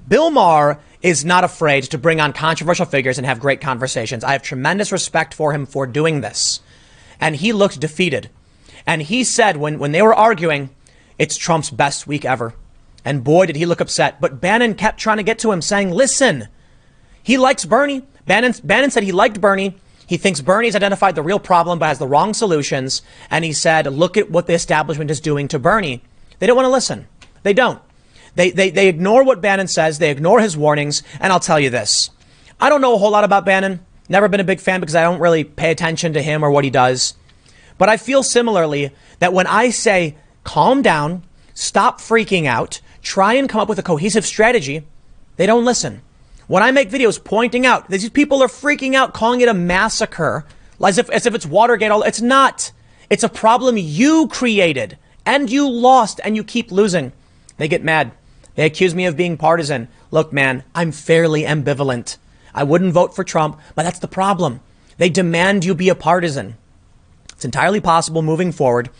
Bill Maher is not afraid to bring on controversial figures and have great conversations. I have tremendous respect for him for doing this. And he looked defeated. And he said when they were arguing, it's Trump's best week ever. And boy, did he look upset. But Bannon kept trying to get to him saying, listen, he likes Bernie. Bannon said he liked Bernie. He thinks Bernie's identified the real problem but has the wrong solutions. And he said, look at what the establishment is doing to Bernie. They don't want to listen. They don't. They ignore what Bannon says. They ignore his warnings. And I'll tell you this. I don't know a whole lot about Bannon. Never been a big fan because I don't really pay attention to him or what he does. But I feel similarly that when I say calm down, stop freaking out, try and come up with a cohesive strategy, they don't listen. When I make videos pointing out that these people are freaking out, calling it a massacre, as if it's Watergate, it's not. It's a problem you created and you lost and you keep losing. They get mad. They accuse me of being partisan. Look, man, I'm fairly ambivalent. I wouldn't vote for Trump, but that's the problem. They demand you be a partisan. It's entirely possible moving forward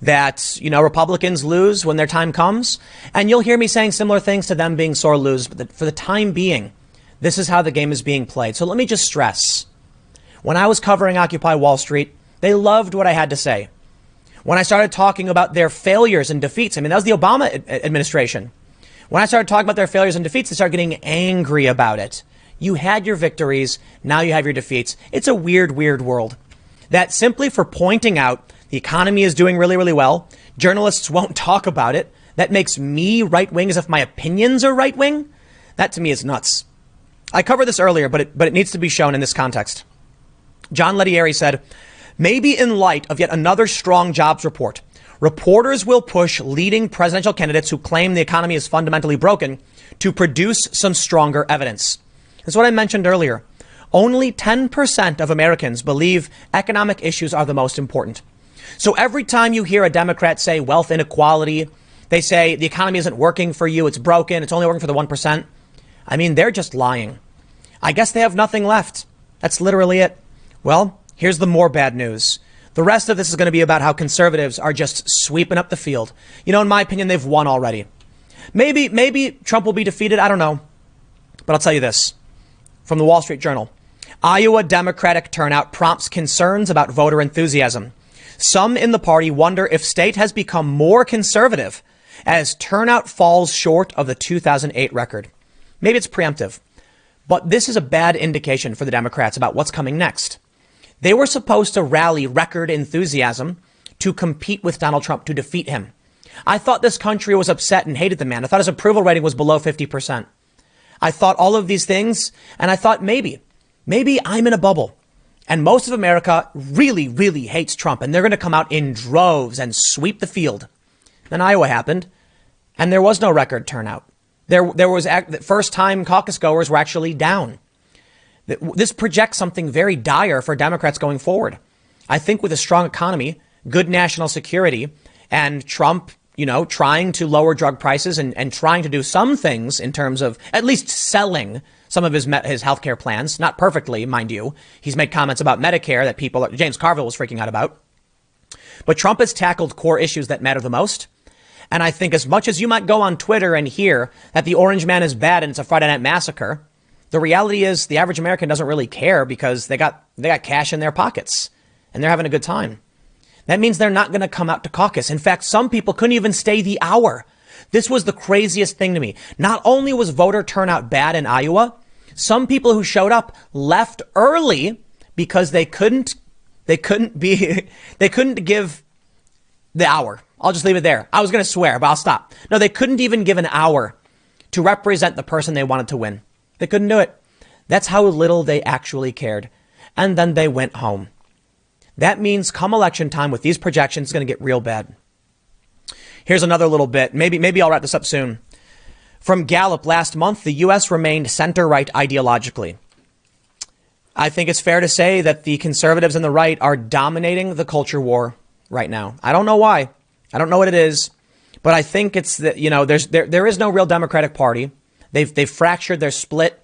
that, Republicans lose when their time comes. And you'll hear me saying similar things to them being sore lose. But for the time being, this is how the game is being played. So let me just stress. When I was covering Occupy Wall Street, they loved what I had to say. When I started talking about their failures and defeats, that was the Obama administration. When I started talking about their failures and defeats, they started getting angry about it. You had your victories. Now you have your defeats. It's a weird, weird world. That simply for pointing out the economy is doing really, really well, journalists won't talk about it. That makes me right-wing as if my opinions are right-wing. That to me is nuts. I covered this earlier, but it needs to be shown in this context. John Lettieri said, maybe in light of yet another strong jobs report, reporters will push leading presidential candidates who claim the economy is fundamentally broken to produce some stronger evidence. That's what I mentioned earlier. Only 10% of Americans believe economic issues are the most important. So every time you hear a Democrat say wealth inequality, they say the economy isn't working for you, it's broken, it's only working for the 1%. I mean, they're just lying. I guess they have nothing left. That's literally it. Well, here's the more bad news. The rest of this is going to be about how conservatives are just sweeping up the field. You know, in my opinion, they've won already. Maybe Trump will be defeated. I don't know. But I'll tell you this from the Wall Street Journal. Iowa Democratic turnout prompts concerns about voter enthusiasm. Some in the party wonder if state has become more conservative as turnout falls short of the 2008 record. Maybe it's preemptive, but this is a bad indication for the Democrats about what's coming next. They were supposed to rally record enthusiasm to compete with Donald Trump to defeat him. I thought this country was upset and hated the man. I thought his approval rating was below 50%. I thought all of these things, and I thought maybe I'm in a bubble. And most of America really, really hates Trump, and they're going to come out in droves and sweep the field. Then Iowa happened, and there was no record turnout. There was first-time caucus goers were actually down. This projects something very dire for Democrats going forward. I think with a strong economy, good national security, and Trump, trying to lower drug prices and trying to do some things in terms of at least selling some of his healthcare plans, not perfectly, mind you. He's made comments about Medicare that James Carville was freaking out about. But Trump has tackled core issues that matter the most. And I think as much as you might go on Twitter and hear that the Orange Man is bad and it's a Friday Night Massacre, the reality is the average American doesn't really care because they got cash in their pockets and they're having a good time. That means they're not going to come out to caucus. In fact, some people couldn't even stay the hour. This was the craziest thing to me. Not only was voter turnout bad in Iowa, some people who showed up left early because they couldn't give the hour. I'll just leave it there. I was going to swear, but I'll stop. No, they couldn't even give an hour to represent the person they wanted to win. They couldn't do it. That's how little they actually cared. And then they went home. That means come election time with these projections, it's going to get real bad. Here's another little bit. Maybe I'll wrap this up soon. From Gallup last month, the U.S. remained center-right ideologically. I think it's fair to say that the conservatives and the right are dominating the culture war right now. I don't know why. I don't know what it is, but I think it's that, there is no real Democratic Party. They've fractured, they're split.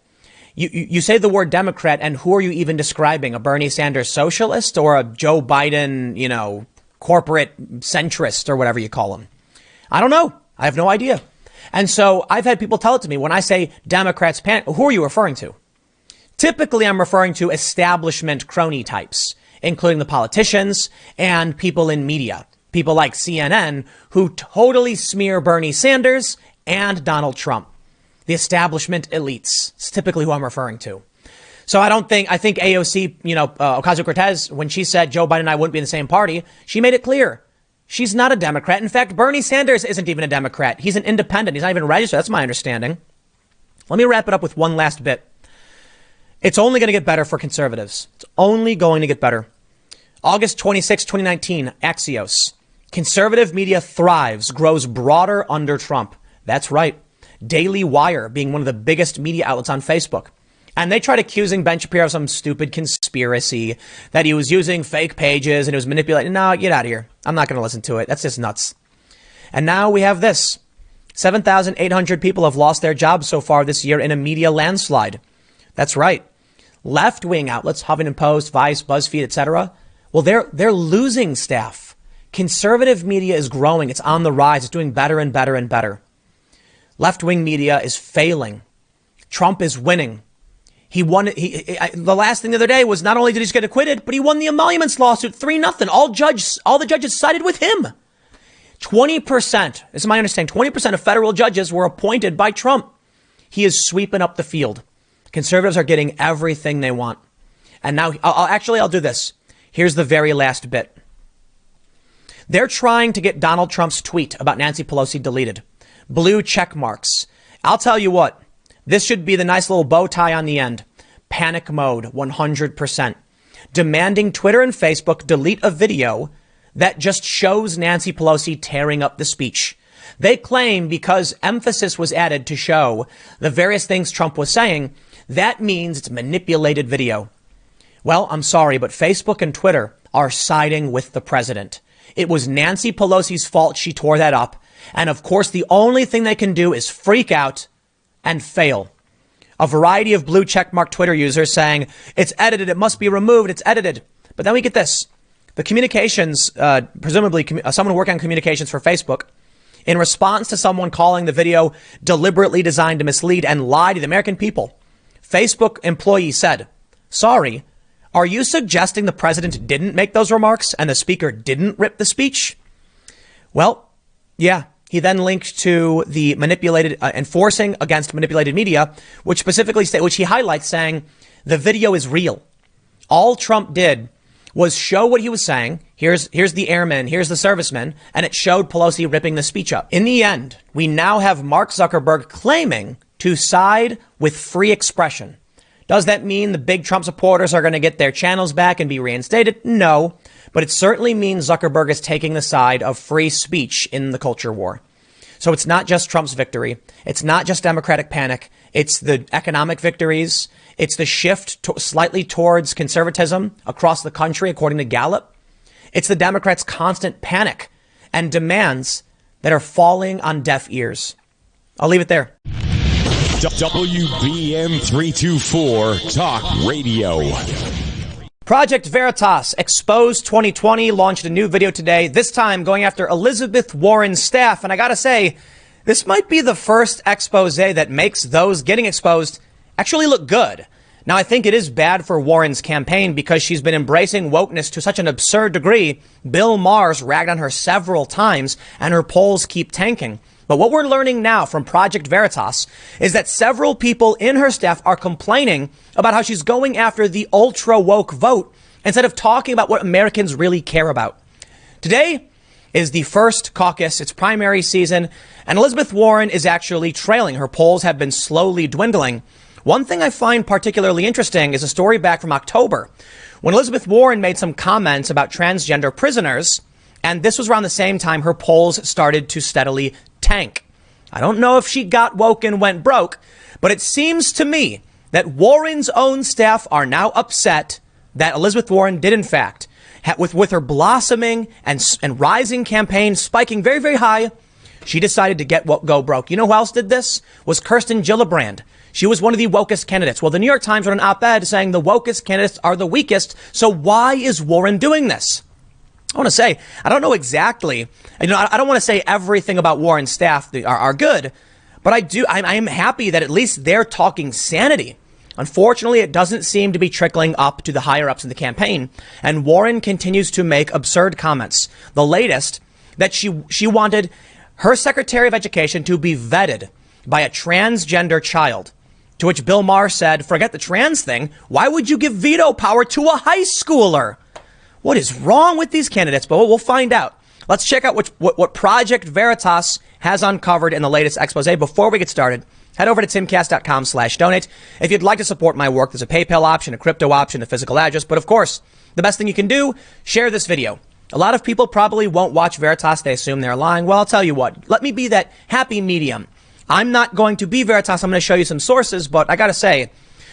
You say the word Democrat, and who are you even describing? A Bernie Sanders socialist or a Joe Biden, corporate centrist or whatever you call him? I don't know. I have no idea. And so I've had people tell it to me when I say Democrats panic. Who are you referring to? Typically, I'm referring to establishment crony types, including the politicians and people in media, people like CNN, who totally smear Bernie Sanders and Donald Trump. The establishment elites is typically who I'm referring to. So I think AOC, Ocasio-Cortez, when she said Joe Biden and I wouldn't be in the same party, she made it clear. She's not a Democrat. In fact, Bernie Sanders isn't even a Democrat. He's an independent. He's not even registered. That's my understanding. Let me wrap it up with one last bit. It's only going to get better for conservatives. It's only going to get better. August 26, 2019, Axios. Conservative media thrives, grows broader under Trump. That's right. Daily Wire being one of the biggest media outlets on Facebook. And they tried accusing Ben Shapiro of some stupid conspiracy, that he was using fake pages and he was manipulating. No, get out of here. I'm not going to listen to it. That's just nuts. And now we have this. 7,800 people have lost their jobs so far this year in a media landslide. That's right. Left-wing outlets, Huffington Post, Vice, BuzzFeed, etc. Well, they're losing staff. Conservative media is growing. It's on the rise. It's doing better and better and better. Left-wing media is failing. Trump is winning. He won. The last thing the other day was not only did he just get acquitted, but he won the emoluments lawsuit 3-0. All the judges sided with him. 20%, this is my understanding, 20% of federal judges were appointed by Trump. He is sweeping up the field. Conservatives are getting everything they want. And now I'll do this. Here's the very last bit. They're trying to get Donald Trump's tweet about Nancy Pelosi deleted. Blue check marks. I'll tell you what. This should be the nice little bow tie on the end. Panic mode, 100%. Demanding Twitter and Facebook delete a video that just shows Nancy Pelosi tearing up the speech. They claim because emphasis was added to show the various things Trump was saying, that means it's manipulated video. Well, I'm sorry, but Facebook and Twitter are siding with the president. It was Nancy Pelosi's fault she tore that up. And of course, the only thing they can do is freak out and fail. A variety of blue checkmark Twitter users saying, it's edited, it must be removed, it's edited. But then we get this. The communications, presumably someone working on communications for Facebook, in response to someone calling the video deliberately designed to mislead and lie to the American people, Facebook employee said, sorry, are you suggesting the president didn't make those remarks and the speaker didn't rip the speech? Well, yeah. He then linked to the manipulated, enforcing against manipulated media, which specifically which he highlights saying the video is real. All Trump did was show what he was saying. Here's the airmen, here's the servicemen, and it showed Pelosi ripping the speech up. In the end, we now have Mark Zuckerberg claiming to side with free expression. Does that mean the big Trump supporters are going to get their channels back and be reinstated? No. But it certainly means Zuckerberg is taking the side of free speech in the culture war. So it's not just Trump's victory. It's not just Democratic panic. It's the economic victories. It's the shift slightly towards conservatism across the country, according to Gallup. It's the Democrats' constant panic and demands that are falling on deaf ears. I'll leave it there. WBM 324 Talk Radio. Project Veritas Exposed 2020 launched a new video today, this time going after Elizabeth Warren's staff. And I gotta say, this might be the first expose that makes those getting exposed actually look good. Now, I think it is bad for Warren's campaign because she's been embracing wokeness to such an absurd degree. Bill Maher's ragged on her several times and her polls keep tanking. But what we're learning now from Project Veritas is that several people in her staff are complaining about how she's going after the ultra woke vote instead of talking about what Americans really care about. Today is the first caucus. It's primary season, and Elizabeth Warren is actually trailing. Her polls have been slowly dwindling. One thing I find particularly interesting is a story back from October when Elizabeth Warren made some comments about transgender prisoners. And this was around the same time her polls started to steadily tank. I don't know if she got woke and went broke, but it seems to me that Warren's own staff are now upset that Elizabeth Warren did, in fact, with her blossoming and rising campaign spiking very, very high, she decided to go broke. You know who else did this? Was Kirsten Gillibrand. She was one of the wokest candidates. Well, the New York Times wrote an op-ed saying the wokest candidates are the weakest. So why is Warren doing this? I want to say, I don't know exactly. I don't want to say everything about Warren's staff are good, but I am happy that at least they're talking sanity. Unfortunately, it doesn't seem to be trickling up to the higher ups in the campaign. And Warren continues to make absurd comments. The latest, that she wanted her Secretary of Education to be vetted by a transgender child. To which Bill Maher said, forget the trans thing. Why would you give veto power to a high schooler? What is wrong with these candidates? But we'll find out. Let's check out what Project Veritas has uncovered in the latest expose. Before we get started, head over to timcast.com/donate. If you'd like to support my work, there's a PayPal option, a crypto option, a physical address. But of course, the best thing you can do, share this video. A lot of people probably won't watch Veritas. They assume they're lying. Well, I'll tell you what. Let me be that happy medium. I'm not going to be Veritas. I'm going to show you some sources. But I got to say,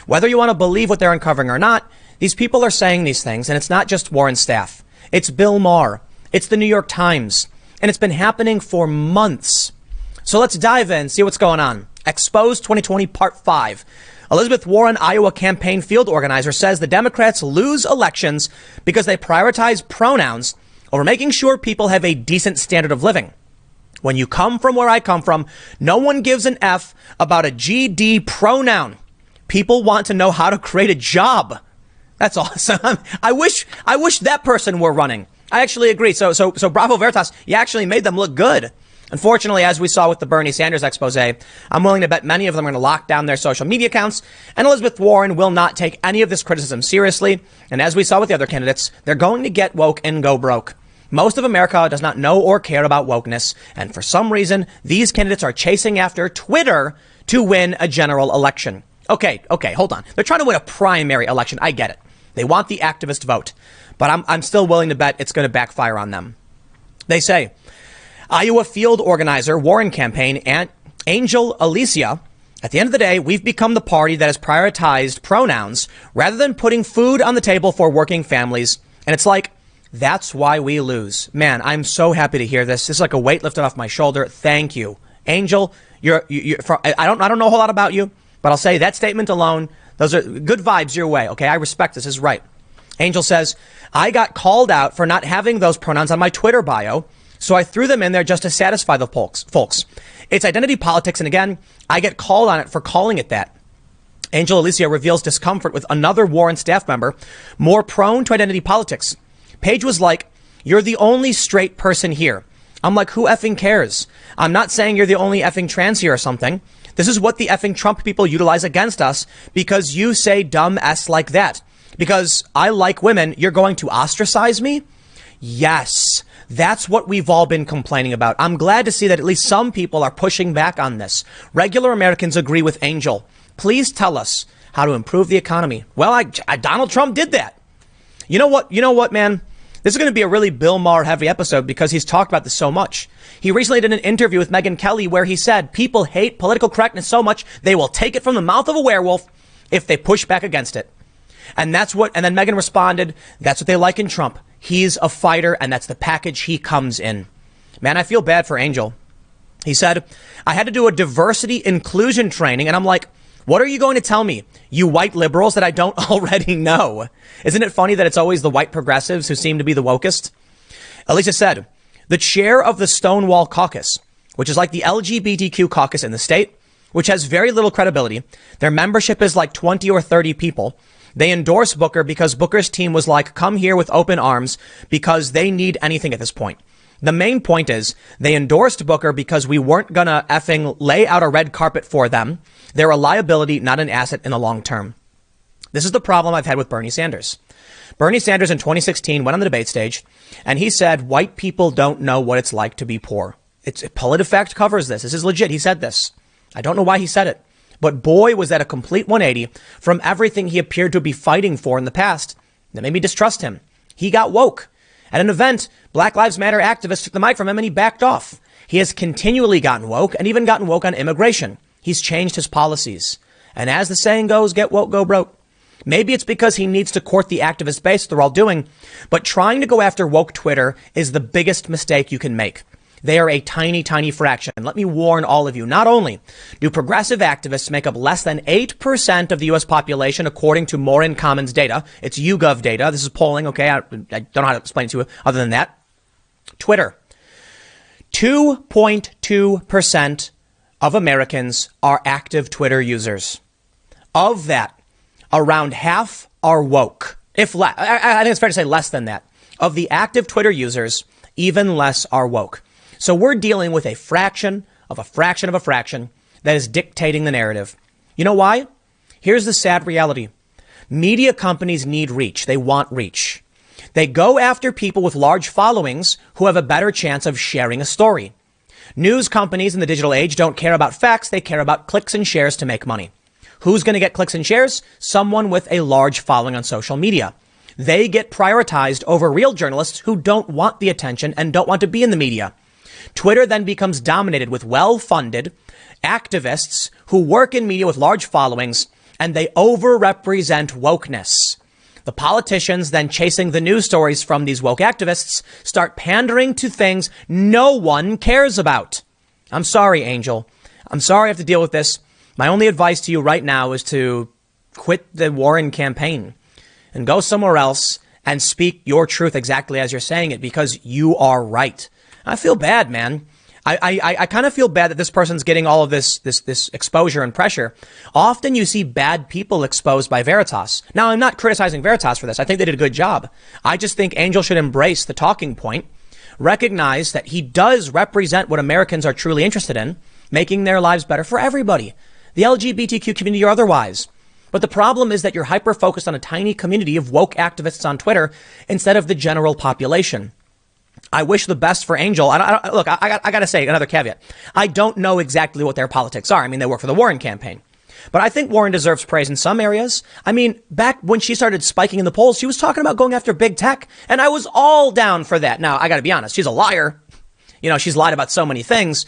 whether you want to believe what they're uncovering or not, these people are saying these things. And it's not just Warren's staff. It's Bill Maher. It's the New York Times. And it's been happening for months. So let's dive in, see what's going on. Expose 2020 Part 5. Elizabeth Warren, Iowa campaign field organizer, says the Democrats lose elections because they prioritize pronouns over making sure people have a decent standard of living. When you come from where I come from, no one gives an F about a GD pronoun. People want to know how to create a job. That's awesome. I wish that person were running. I actually agree. So bravo Veritas. You actually made them look good. Unfortunately, as we saw with the Bernie Sanders expose, I'm willing to bet many of them are going to lock down their social media accounts, and Elizabeth Warren will not take any of this criticism seriously. And as we saw with the other candidates, they're going to get woke and go broke. Most of America does not know or care about wokeness, and for some reason, these candidates are chasing after Twitter to win a general election. Okay, hold on. They're trying to win a primary election. I get it. They want the activist vote, but I'm still willing to bet it's going to backfire on them. They say, Iowa field organizer, Warren campaign, and Angel Alicia, at the end of the day, we've become the party that has prioritized pronouns rather than putting food on the table for working families. And it's like, that's why we lose. Man, I'm so happy to hear this. This is like a weight lifted off my shoulder. Thank you. Angel, I don't know a whole lot about you, but I'll say that statement alone, those are good vibes your way. Okay, I respect this. This is right. Angel says, I got called out for not having those pronouns on my Twitter bio, so I threw them in there just to satisfy the folks. It's identity politics, and again, I get called on it for calling it that. Angel Alicia reveals discomfort with another Warren staff member more prone to identity politics. Paige was like, you're the only straight person here. I'm like, who effing cares? I'm not saying you're the only effing trans here or something. This is what the effing Trump people utilize against us because you say dumb S like that. Because I like women, you're going to ostracize me? Yes, that's what we've all been complaining about. I'm glad to see that at least some people are pushing back on this. Regular Americans agree with Angel. Please tell us how to improve the economy. Well, Donald Trump did that. You know what, man? This is going to be a really Bill Maher heavy episode because he's talked about this so much. He recently did an interview with Megyn Kelly where he said people hate political correctness so much they will take it from the mouth of a werewolf if they push back against it. And then Megyn responded, that's what they like in Trump. He's a fighter and that's the package he comes in. Man, I feel bad for Angel. He said, I had to do a diversity inclusion training and I'm like, what are you going to tell me, you white liberals, that I don't already know? Isn't it funny that it's always the white progressives who seem to be the wokest? Alicia said, the chair of the Stonewall Caucus, which is like the LGBTQ caucus in the state, which has very little credibility. Their membership is like 20 or 30 people. They endorse Booker because Booker's team was like, come here with open arms because they need anything at this point. The main point is they endorsed Booker because we weren't going to effing lay out a red carpet for them. They're a liability, not an asset in the long term. This is the problem I've had with Bernie Sanders. Bernie Sanders in 2016 went on the debate stage and he said, white people don't know what it's like to be poor. PolitiFact covers this. This is legit. He said this. I don't know why he said it, but boy, was that a complete 180 from everything he appeared to be fighting for in the past. That made me distrust him. He got woke. At an event, Black Lives Matter activists took the mic from him and he backed off. He has continually gotten woke and even gotten woke on immigration. He's changed his policies. And as the saying goes, get woke, go broke. Maybe it's because he needs to court the activist base they're all doing, but trying to go after woke Twitter is the biggest mistake you can make. They are a tiny, tiny fraction. And let me warn all of you, not only do progressive activists make up less than 8% of the U.S. population, according to More in Commons data. It's YouGov data. This is polling, okay? I don't know how to explain it to you other than that. Twitter. 2.2% of Americans are active Twitter users. Of that, around half are woke. I think it's fair to say less than that. Of the active Twitter users, even less are woke. So we're dealing with a fraction of a fraction of a fraction that is dictating the narrative. You know why? Here's the sad reality. Media companies need reach. They want reach. They go after people with large followings who have a better chance of sharing a story. News companies in the digital age don't care about facts. They care about clicks and shares to make money. Who's going to get clicks and shares? Someone with a large following on social media. They get prioritized over real journalists who don't want the attention and don't want to be in the media. Twitter then becomes dominated with well-funded activists who work in media with large followings, and they overrepresent wokeness. The politicians then chasing the news stories from these woke activists start pandering to things no one cares about. I'm sorry, Angel. I'm sorry I have to deal with this. My only advice to you right now is to quit the Warren campaign and go somewhere else and speak your truth exactly as you're saying it, because you are right. I feel bad, man. I kind of feel bad that this person's getting all of this exposure and pressure. Often you see bad people exposed by Veritas. Now, I'm not criticizing Veritas for this. I think they did a good job. I just think Angel should embrace the talking point, recognize that he does represent what Americans are truly interested in, making their lives better for everybody, the LGBTQ community or otherwise. But the problem is that you're hyper-focused on a tiny community of woke activists on Twitter instead of the general population. I wish the best for Angel. Look, I got to say another caveat. I don't know exactly what their politics are. I mean, they work for the Warren campaign. But I think Warren deserves praise in some areas. I mean, back when she started spiking in the polls, she was talking about going after big tech, and I was all down for that. Now, I got to be honest, she's a liar. You know, she's lied about so many things.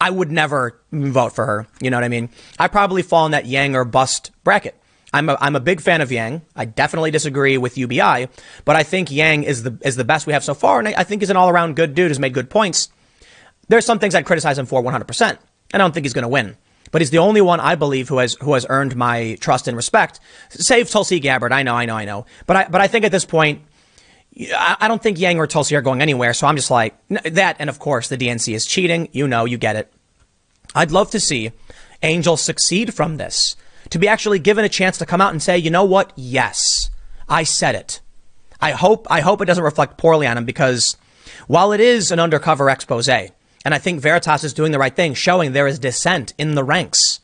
I would never vote for her. You know what I mean? I probably fall in that Yang or bust bracket. I'm a big fan of Yang. I definitely disagree with UBI, but I think Yang is the best we have so far, and I think he's an all-around good dude who's made good points. There's some things I'd criticize him for 100%. I don't think he's going to win. But he's the only one I believe who has earned my trust and respect. Save Tulsi Gabbard. I know. But I think at this point, I don't think Yang or Tulsi are going anywhere. So I'm just like that. And of course, the DNC is cheating. You know, you get it. I'd love to see Angel succeed from this, to be actually given a chance to come out and say, you know what? Yes, I said it. I hope it doesn't reflect poorly on him, because while it is an undercover expose, and I think Veritas is doing the right thing, showing there is dissent in the ranks,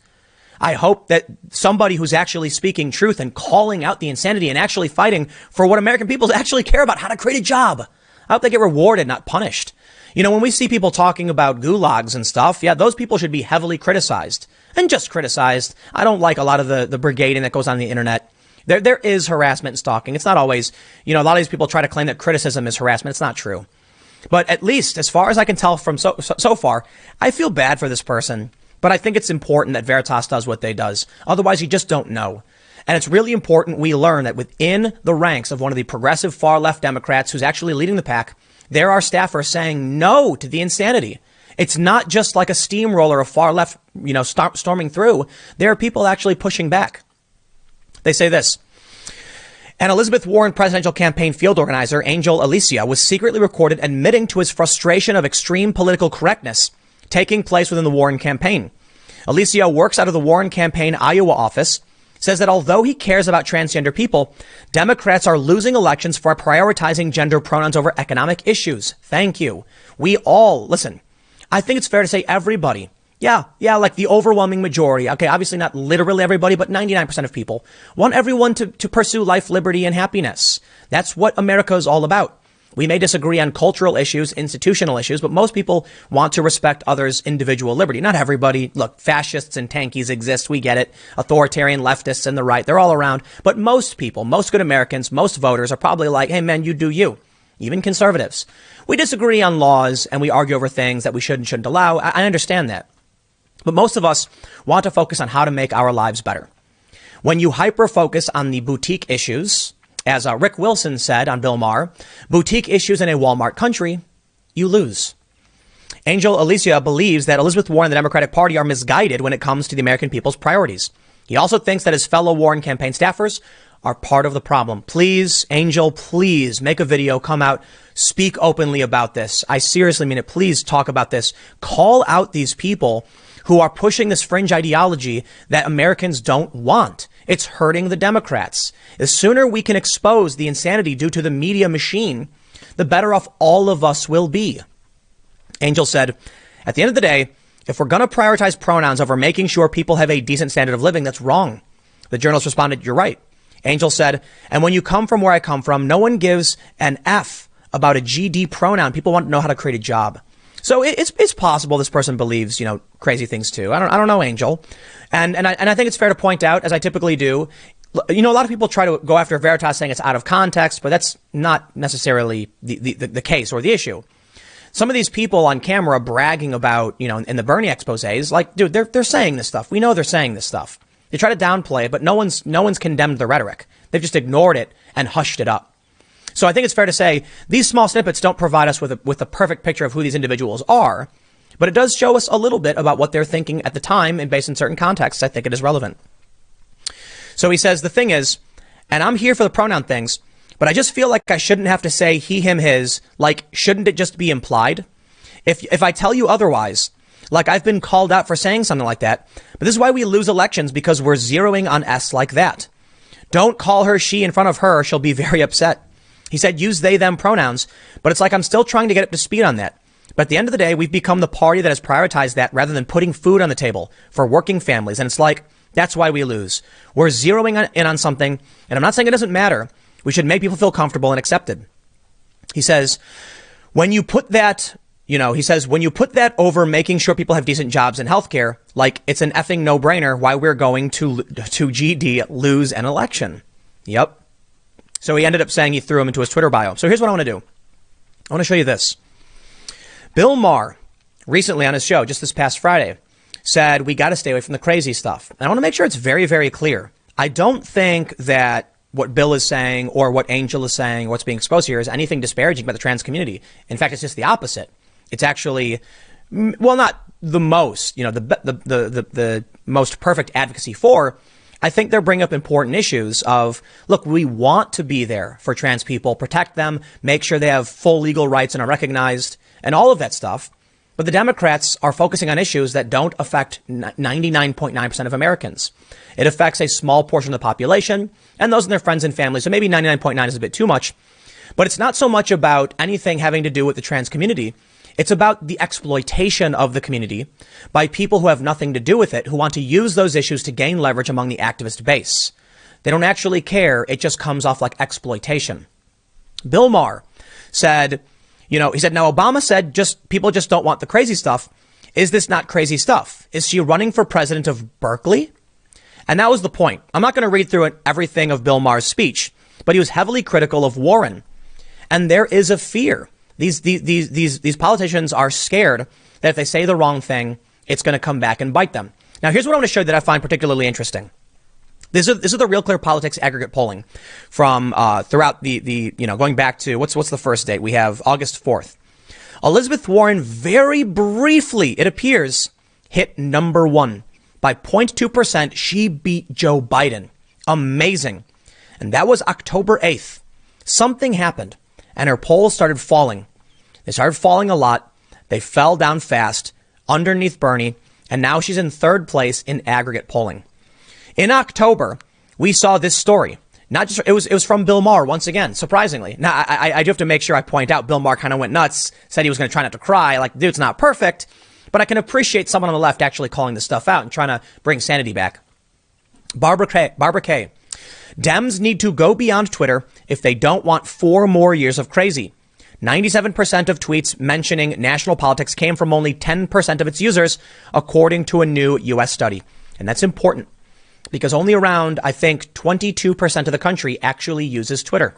I hope that somebody who's actually speaking truth and calling out the insanity and actually fighting for what American people actually care about, how to create a job, I hope they get rewarded, not punished. You know, when we see people talking about gulags and stuff, yeah, those people should be heavily criticized. And just criticized. I don't like a lot of the brigading that goes on the internet. There is harassment and stalking. It's not always, you know, a lot of these people try to claim that criticism is harassment. It's not true. But at least, as far as I can tell from so far, I feel bad for this person. But I think it's important that Veritas does what they does. Otherwise, you just don't know. And it's really important we learn that within the ranks of one of the progressive far-left Democrats who's actually leading the pack, there are staffers saying no to the insanity. It's not just like a steamroller of far left, you know, storming through. There are people actually pushing back. They say this. An Elizabeth Warren presidential campaign field organizer, Angel Alicia, was secretly recorded admitting to his frustration of extreme political correctness taking place within the Warren campaign. Alicia works out of the Warren campaign Iowa office, says that although he cares about transgender people, Democrats are losing elections for prioritizing gender pronouns over economic issues. Thank you. We all, listen, I think it's fair to say everybody. Yeah, like the overwhelming majority. Okay, obviously not literally everybody, but 99% of people want everyone to pursue life, liberty, and happiness. That's what America is all about. We may disagree on cultural issues, institutional issues, but most people want to respect others' individual liberty. Not everybody. Look, fascists and tankies exist. We get it. Authoritarian leftists and the right, they're all around. But most people, most good Americans, most voters are probably like, hey, man, you do you. Even conservatives. We disagree on laws and we argue over things that we should and shouldn't allow. I understand that. But most of us want to focus on how to make our lives better. When you hyper-focus on the boutique issues, as Rick Wilson said on Bill Maher, boutique issues in a Walmart country, you lose. Angel Alicia believes that Elizabeth Warren and the Democratic Party are misguided when it comes to the American people's priorities. He also thinks that his fellow Warren campaign staffers are part of the problem. Please, Angel, please make a video, come out, speak openly about this. I seriously mean it. Please talk about this. Call out these people who are pushing this fringe ideology that Americans don't want. It's hurting the Democrats. The sooner we can expose the insanity due to the media machine, the better off all of us will be. Angel said, at the end of the day, if we're going to prioritize pronouns over making sure people have a decent standard of living, that's wrong. The journalist responded, you're right. Angel said, and when you come from where I come from, no one gives an F about a GD pronoun. People want to know how to create a job. So it's possible this person believes, you know, crazy things too. I don't know, Angel. And I think it's fair to point out, as I typically do, you know, a lot of people try to go after Veritas saying it's out of context, but that's not necessarily the case or the issue. Some of these people on camera bragging about, you know, in the Bernie exposés, like, dude, they're saying this stuff. We know they're saying this stuff. They try to downplay it, but no one's condemned the rhetoric. They've just ignored it and hushed it up. So I think it's fair to say these small snippets don't provide us with a perfect picture of who these individuals are, but it does show us a little bit about what they're thinking at the time, and based in certain contexts, I think it is relevant. So he says, the thing is, and I'm here for the pronoun things, but I just feel like I shouldn't have to say he, him, his. Like, shouldn't it just be implied? If I tell you otherwise, like I've been called out for saying something like that, but this is why we lose elections, because we're zeroing on S like that. Don't call her she in front of her. She'll be very upset. He said, use they, them pronouns, but it's like I'm still trying to get up to speed on that. But at the end of the day, we've become the party that has prioritized that rather than putting food on the table for working families. And it's like, that's why we lose. We're zeroing in on something. And I'm not saying it doesn't matter. We should make people feel comfortable and accepted. He says, When you put that, he says, when you put that over making sure people have decent jobs and healthcare, like it's an effing no-brainer why we're going to GD lose an election. Yep. So he ended up saying he threw him into his Twitter bio. So here's what I want to do. I want to show you this. Bill Maher, recently on his show, just this past Friday, said we got to stay away from the crazy stuff. And I want to make sure it's very, very clear. I don't think that what Bill is saying or what Angel is saying, what's being exposed here is anything disparaging about the trans community. In fact, it's just the opposite. It's actually, well, not the most, the most perfect advocacy for. I think they're bringing up important issues of, look, we want to be there for trans people, protect them, make sure they have full legal rights and are recognized and all of that stuff. But the Democrats are focusing on issues that don't affect 99.9% of Americans. It affects a small portion of the population and those and their friends and family. So maybe 99.9 is a bit too much. But it's not so much about anything having to do with the trans community. It's about the exploitation of the community by people who have nothing to do with it, who want to use those issues to gain leverage among the activist base. They don't actually care. It just comes off like exploitation. Bill Maher said, he said, now Obama said people just don't want the crazy stuff. Is this not crazy stuff? Is she running for president of Berkeley? And that was the point. I'm not going to read through everything of Bill Maher's speech, but he was heavily critical of Warren. And there is a fear. These politicians are scared that if they say the wrong thing, it's going to come back and bite them. Now, here's what I want to show you that I find particularly interesting. This is the Real Clear Politics aggregate polling from throughout the going back to what's the first date? We have August 4th. Elizabeth Warren very briefly, it appears, hit number 1 by 0.2%. She beat Joe Biden. Amazing. And that was October 8th. Something happened and her polls started falling. They started falling a lot. They fell down fast underneath Bernie. And now she's in 3rd place in aggregate polling. In October, we saw this story. Not just it was from Bill Maher once again, surprisingly. Now, I do have to make sure I point out Bill Maher kind of went nuts, said he was going to try not to cry. Like, dude, it's not perfect. But I can appreciate someone on the left actually calling this stuff out and trying to bring sanity back. Barbara Kay. Dems need to go beyond Twitter if they don't want 4 more years of crazy. 97% of tweets mentioning national politics came from only 10% of its users, according to a new U.S. study. And that's important because only around, I think, 22% of the country actually uses Twitter.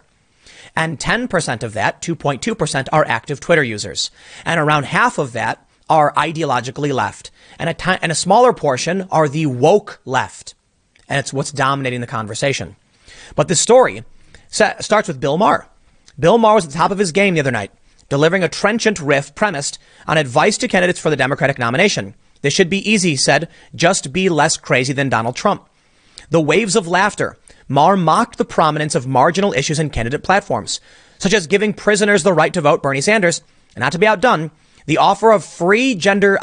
And 10% of that, 2.2%, are active Twitter users. And around half of that are ideologically left. And a smaller portion are the woke left. And it's what's dominating the conversation. But the story starts with Bill Maher. Bill Maher was at the top of his game the other night, delivering a trenchant riff premised on advice to candidates for the Democratic nomination. This should be easy, he said. Just be less crazy than Donald Trump. The waves of laughter. Maher mocked the prominence of marginal issues in candidate platforms, such as giving prisoners the right to vote Bernie Sanders, and not to be outdone, the offer of free gender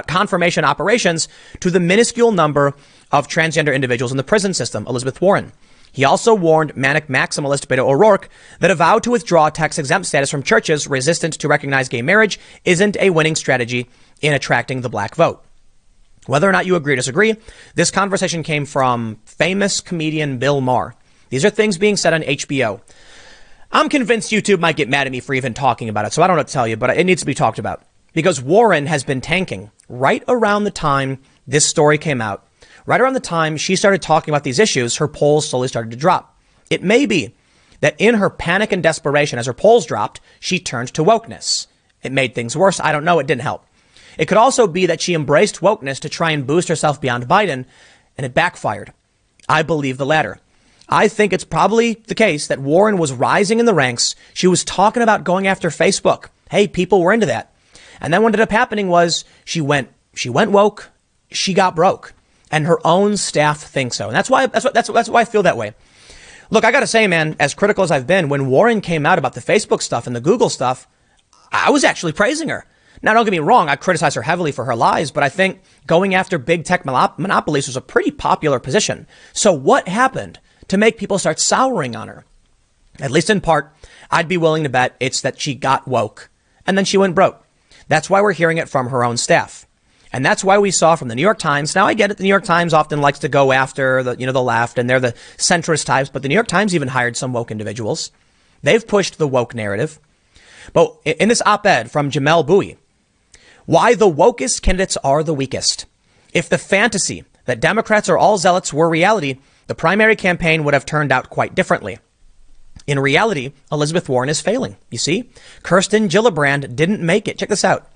confirmation operations to the minuscule number of transgender individuals in the prison system, Elizabeth Warren. He also warned manic maximalist Beto O'Rourke that a vow to withdraw tax-exempt status from churches resistant to recognize gay marriage isn't a winning strategy in attracting the black vote. Whether or not you agree or disagree, this conversation came from famous comedian Bill Maher. These are things being said on HBO. I'm convinced YouTube might get mad at me for even talking about it, so I don't know what to tell you, but it needs to be talked about. Because Warren has been tanking right around the time this story came out. Right around the time she started talking about these issues, her polls slowly started to drop. It may be that in her panic and desperation as her polls dropped, she turned to wokeness. It made things worse. I don't know. It didn't help. It could also be that she embraced wokeness to try and boost herself beyond Biden, and it backfired. I believe the latter. I think it's probably the case that Warren was rising in the ranks. She was talking about going after Facebook. Hey, people were into that. And then what ended up happening was she went woke. She got broke. And her own staff think so. And that's why I feel that way. Look, I got to say, man, as critical as I've been, when Warren came out about the Facebook stuff and the Google stuff, I was actually praising her. Now, don't get me wrong. I criticize her heavily for her lies, but I think going after big tech monopolies was a pretty popular position. So what happened to make people start souring on her? At least in part, I'd be willing to bet it's that she got woke and then she went broke. That's why we're hearing it from her own staff. And that's why we saw from the New York Times. Now, I get it. The New York Times often likes to go after the left, and they're the centrist types. But the New York Times even hired some woke individuals. They've pushed the woke narrative. But in this op-ed from Jamel Bouie, why the wokest candidates are the weakest. If the fantasy that Democrats are all zealots were reality, the primary campaign would have turned out quite differently. In reality, Elizabeth Warren is failing. You see, Kirsten Gillibrand didn't make it. Check this out.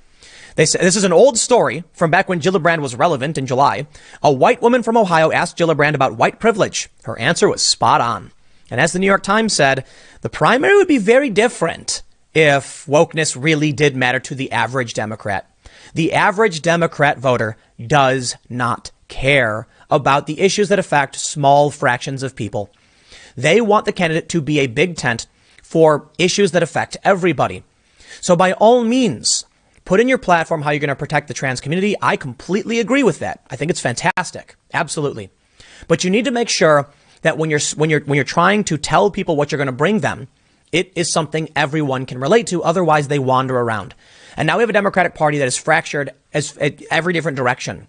They say this is an old story from back when Gillibrand was relevant in July. A white woman from Ohio asked Gillibrand about white privilege. Her answer was spot on. And as the New York Times said, the primary would be very different if wokeness really did matter to the average Democrat. The average Democrat voter does not care about the issues that affect small fractions of people. They want the candidate to be a big tent for issues that affect everybody. So by all means, put in your platform how you're going to protect the trans community. I completely agree with that. I think it's fantastic. Absolutely. But you need to make sure that when you're trying to tell people what you're going to bring them, it is something everyone can relate to. Otherwise, they wander around. And now we have a Democratic Party that is fractured as every different direction.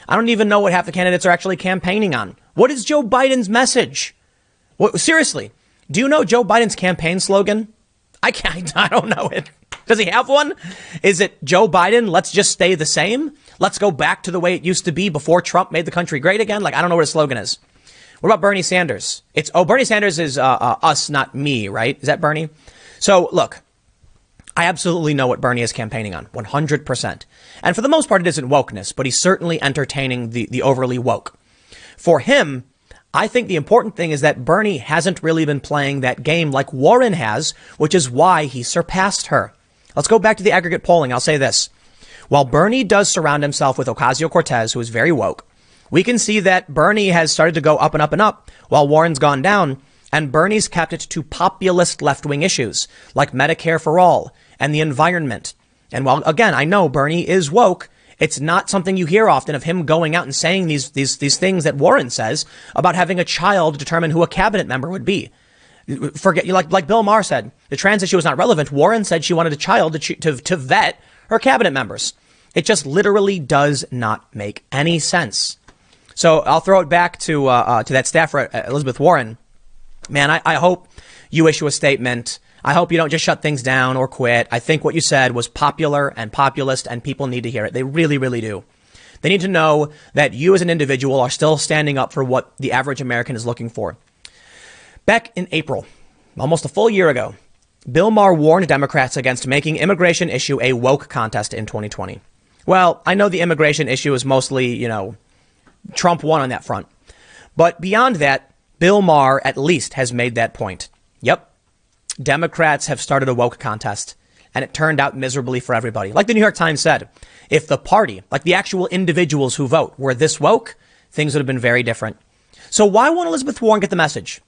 I don't even know what half the candidates are actually campaigning on. What is Joe Biden's message? Seriously, do you know Joe Biden's campaign slogan? I don't know it. Does he have one? Is it Joe Biden, let's just stay the same? Let's go back to the way it used to be before Trump made the country great again? Like, I don't know what his slogan is. What about Bernie Sanders? Bernie Sanders is us, not me, right? Is that Bernie? So look, I absolutely know what Bernie is campaigning on, 100%. And for the most part, it isn't wokeness, but he's certainly entertaining the overly woke. For him, I think the important thing is that Bernie hasn't really been playing that game like Warren has, which is why he surpassed her. Let's go back to the aggregate polling. I'll say this. While Bernie does surround himself with Ocasio-Cortez, who is very woke, we can see that Bernie has started to go up and up and up while Warren's gone down. And Bernie's kept it to populist left-wing issues like Medicare for all and the environment. And while, again, I know Bernie is woke, it's not something you hear often of him going out and saying these things that Warren says about having a child determine who a cabinet member would be. Forget, like Bill Maher said, the trans issue is not relevant. Warren said she wanted a child to vet her cabinet members. It just literally does not make any sense. So I'll throw it back to that staffer, Elizabeth Warren. Man, I hope you issue a statement. I hope you don't just shut things down or quit. I think what you said was popular and populist, and people need to hear it. They really, really do. They need to know that you as an individual are still standing up for what the average American is looking for. Back in April, almost a full year ago, Bill Maher warned Democrats against making immigration issue a woke contest in 2020. Well, I know the immigration issue is mostly, Trump won on that front. But beyond that, Bill Maher at least has made that point. Yep. Democrats have started a woke contest, and it turned out miserably for everybody. Like the New York Times said, if the party, like the actual individuals who vote, were this woke, things would have been very different. So why won't Elizabeth Warren get the message?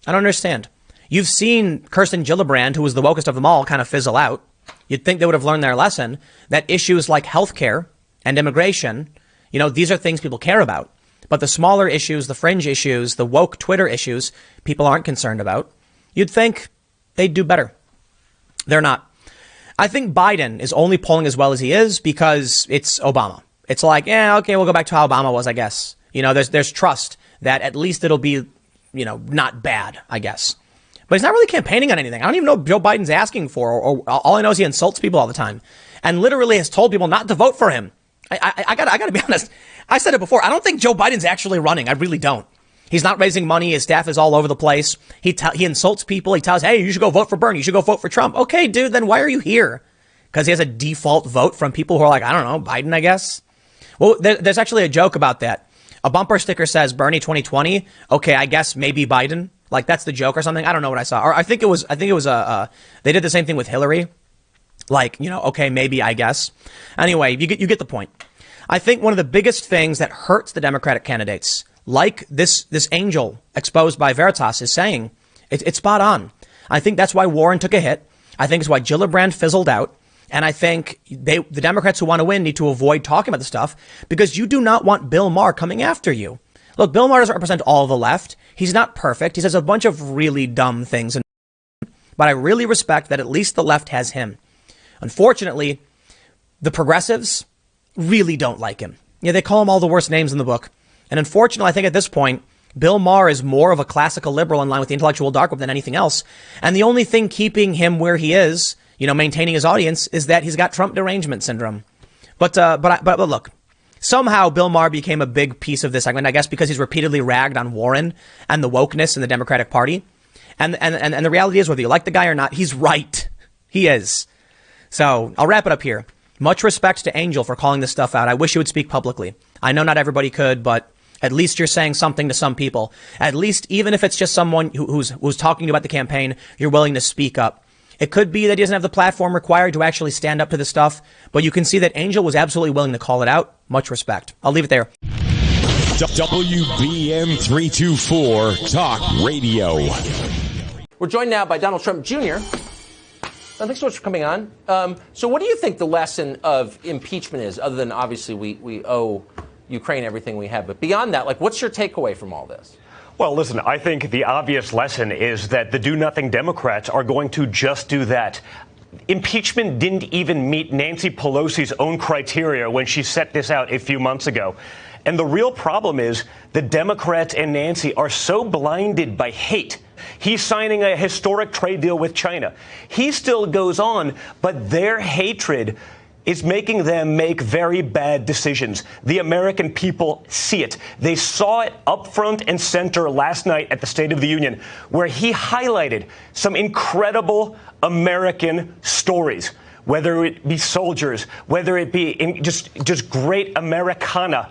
I don't understand. You've seen Kirsten Gillibrand, who was the wokest of them all, kind of fizzle out. You'd think they would have learned their lesson that issues like healthcare and immigration, these are things people care about. But the smaller issues, the fringe issues, the woke Twitter issues, people aren't concerned about. You'd think they'd do better. They're not. I think Biden is only polling as well as he is because it's Obama. It's like, okay, we'll go back to how Obama was, I guess. There's trust that at least it'll be, not bad, I guess. But he's not really campaigning on anything. I don't even know what Joe Biden's asking for, or all I know is he insults people all the time and literally has told people not to vote for him. I gotta be honest. I said it before. I don't think Joe Biden's actually running. I really don't. He's not raising money. His staff is all over the place. He insults people. He tells, hey, you should go vote for Bernie. You should go vote for Trump. Okay, dude, then why are you here? Because he has a default vote from people who are like, I don't know, Biden, I guess. Well, there's actually a joke about that. A bumper sticker says Bernie 2020. Okay, I guess maybe Biden. Like that's the joke or something. I don't know what I saw. Or I think it was they did the same thing with Hillary. Like, okay, maybe, I guess. Anyway, you get the point. I think one of the biggest things that hurts the Democratic candidates, like this angel exposed by Veritas is saying, it's spot on. I think that's why Warren took a hit. I think it's why Gillibrand fizzled out. And I think the Democrats who want to win need to avoid talking about the stuff because you do not want Bill Maher coming after you. Look, Bill Maher doesn't represent all the left. He's not perfect. He says a bunch of really dumb things. But I really respect that at least the left has him. Unfortunately, the progressives really don't like him. They call him all the worst names in the book. And unfortunately, I think at this point, Bill Maher is more of a classical liberal in line with the intellectual dark web than anything else. And the only thing keeping him where he is, maintaining his audience is that he's got Trump derangement syndrome. But look, somehow Bill Maher became a big piece of this segment, I guess, because he's repeatedly ragged on Warren and the wokeness in the Democratic Party. And the reality is, whether you like the guy or not, he's right. He is. So I'll wrap it up here. Much respect to Angel for calling this stuff out. I wish you would speak publicly. I know not everybody could, but at least you're saying something to some people. At least, even if it's just someone who's talking to you about the campaign, you're willing to speak up. It could be that he doesn't have the platform required to actually stand up to this stuff, but you can see that Angel was absolutely willing to call it out. Much respect. I'll leave it there. WBM 324 Talk Radio. We're joined now by Donald Trump Jr. Thanks so much for coming on. So what do you think the lesson of impeachment is, other than obviously we owe Ukraine everything we have? But beyond that, what's your takeaway from all this? Well, listen, I think the obvious lesson is that the do-nothing Democrats are going to just do that. Impeachment didn't even meet Nancy Pelosi's own criteria when she set this out a few months ago. And the real problem is the Democrats and Nancy are so blinded by hate. He's signing a historic trade deal with China. He still goes on, but their hatred is making them make very bad decisions. The American people see it. They saw it up front and center last night at the State of the Union, where he highlighted some incredible American stories, whether it be soldiers, whether it be just great Americana.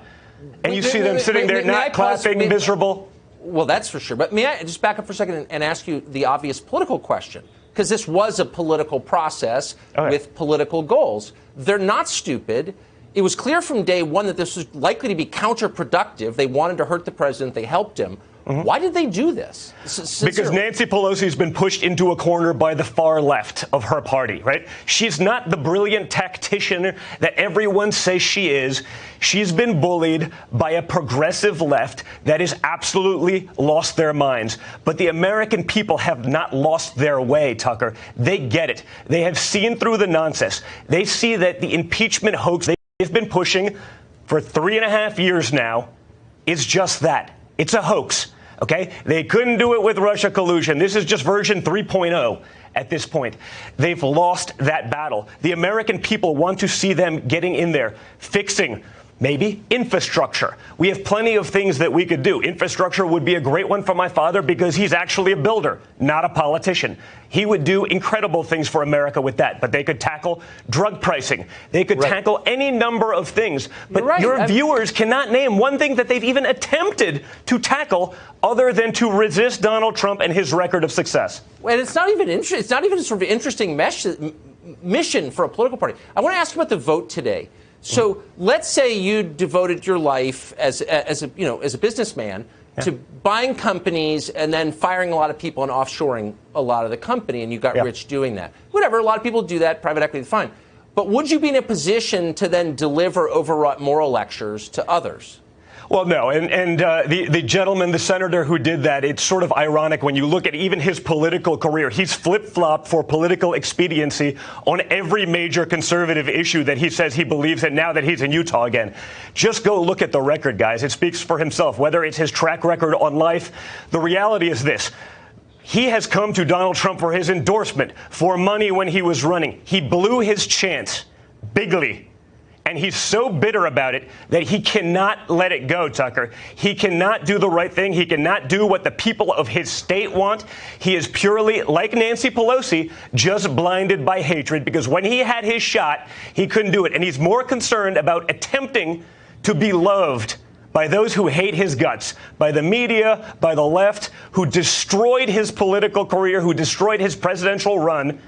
And you see them sitting there not clapping, miserable. Well, that's for sure. But may I just back up for a second and ask you the obvious political question? Because this was a political process with political goals. They're not stupid. It was clear from day one that this was likely to be counterproductive. They wanted to hurt the president. They helped him. Why did they do this? Because Nancy Pelosi has been pushed into a corner by the far left of her party, right? She's not the brilliant tactician that everyone says she is. She's been bullied by a progressive left that has absolutely lost their minds. But the American people have not lost their way, Tucker. They get it. They have seen through the nonsense. They see that the impeachment hoax they've been pushing for 3.5 years now is just that. It's a hoax. OK, they couldn't do it with Russia collusion. This is just version 3.0 at this point. They've lost that battle. The American people want to see them getting in there, fixing maybe infrastructure. We have plenty of things that we could do. Infrastructure would be a great one for my father because he's actually a builder, not a politician. He would do incredible things for America with that. But they could tackle drug pricing. They could tackle any number of things. But your viewers cannot name one thing that they've even attempted to tackle other than to resist Donald Trump and his record of success. And it's not even it's not even sort of interesting mission for a political party. I want to ask you about the vote today. So let's say you devoted your life as a businessman to buying companies and then firing a lot of people and offshoring a lot of the company, and you got rich doing that. Whatever, a lot of people do that. Private equity, fine. But would you be in a position to then deliver overwrought moral lectures to others? Well, no. And the gentleman, the senator who did that, it's sort of ironic when you look at even his political career. He's flip-flopped for political expediency on every major conservative issue that he says he believes in now that he's in Utah again. Just go look at the record, guys. It speaks for himself, whether it's his track record on life. The reality is this. He has come to Donald Trump for his endorsement, for money when he was running. He blew his chance bigly. And he's so bitter about it that he cannot let it go, Tucker. He cannot do the right thing. He cannot do what the people of his state want. He is purely, like Nancy Pelosi, just blinded by hatred, because when he had his shot, he couldn't do it. And he's more concerned about attempting to be loved by those who hate his guts, by the media, by the left, who destroyed his political career, who destroyed his presidential run,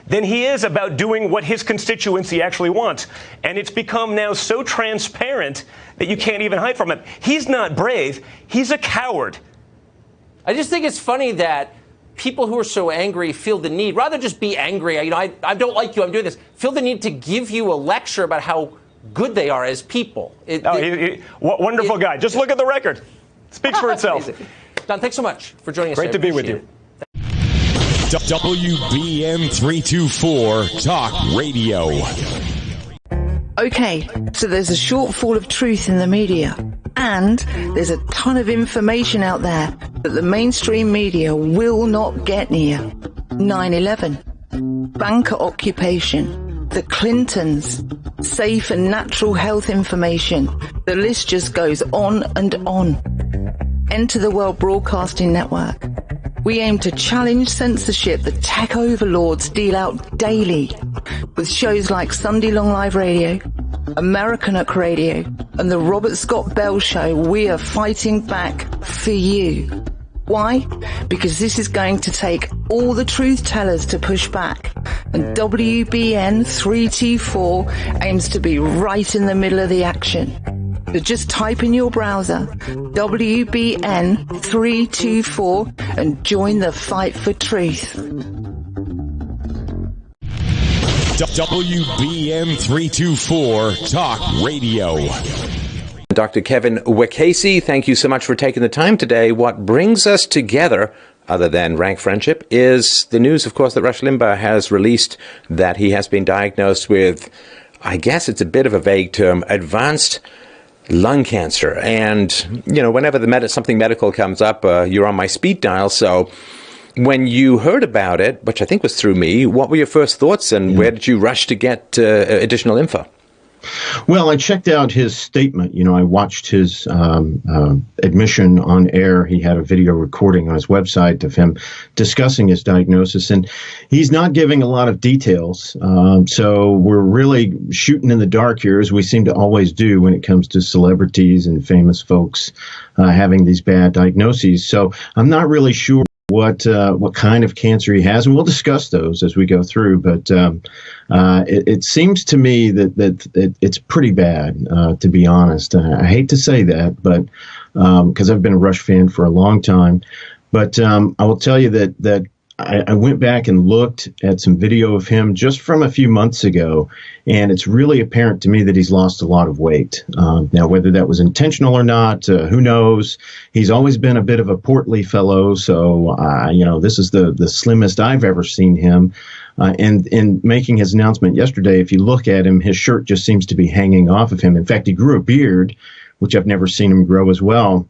than he is about doing what his constituency actually wants. And it's become now so transparent that you can't even hide from it. He's not brave. He's a coward. I just think it's funny that people who are so angry feel the need, rather than just be angry, I don't like you, I'm doing this, feel the need to give you a lecture about how good they are as people. Wonderful guy. Just look at the record. Speaks for itself. Don, thanks so much for joining us. Great to be with you. WBM 324 Talk Radio. Okay, so there's a shortfall of truth in the media, and there's a ton of information out there that the mainstream media will not get near. 9/11. banker occupation, the Clintons, safe and natural health information. The list just goes on and on. Enter the World Broadcasting Network. We aim to challenge censorship the tech overlords deal out daily with shows like Sunday Long Live Radio, Americanuck Radio, and the Robert Scott Bell Show. We are fighting back for you. Why? Because this is going to take all the truth tellers to push back. And WBN 324 aims to be right in the middle of the action. So just type in your browser WBN 324 and join the fight for truth. WBN 324 Talk Radio. Dr. Kevin Wacasey, thank you so much for taking the time today. What brings us together, other than rank friendship, is the news, of course, that Rush Limbaugh has released that he has been diagnosed with, I guess it's a bit of a vague term, advanced lung cancer. And, you know, whenever something medical comes up, you're on my speed dial. So when you heard about it, which I think was through me, what were your first thoughts and where did you rush to get additional info? Well, I checked out his statement. You know, I watched his admission on air. He had a video recording on his website of him discussing his diagnosis, and he's not giving a lot of details. So we're really shooting in the dark here, as we seem to always do when it comes to celebrities and famous folks having these bad diagnoses. So I'm not really sure what kind of cancer he has, and we'll discuss those as we go through. But it seems to me that it's pretty bad, to be honest. I hate to say that, but because I've been a Rush fan for a long time. But I will tell you that I went back and looked at some video of him just from a few months ago, and it's really apparent to me that he's lost a lot of weight. Now, whether that was intentional or not, who knows? He's always been a bit of a portly fellow, so, this is the slimmest I've ever seen him. And in making his announcement yesterday, if you look at him, his shirt just seems to be hanging off of him. In fact, he grew a beard, which I've never seen him grow as well.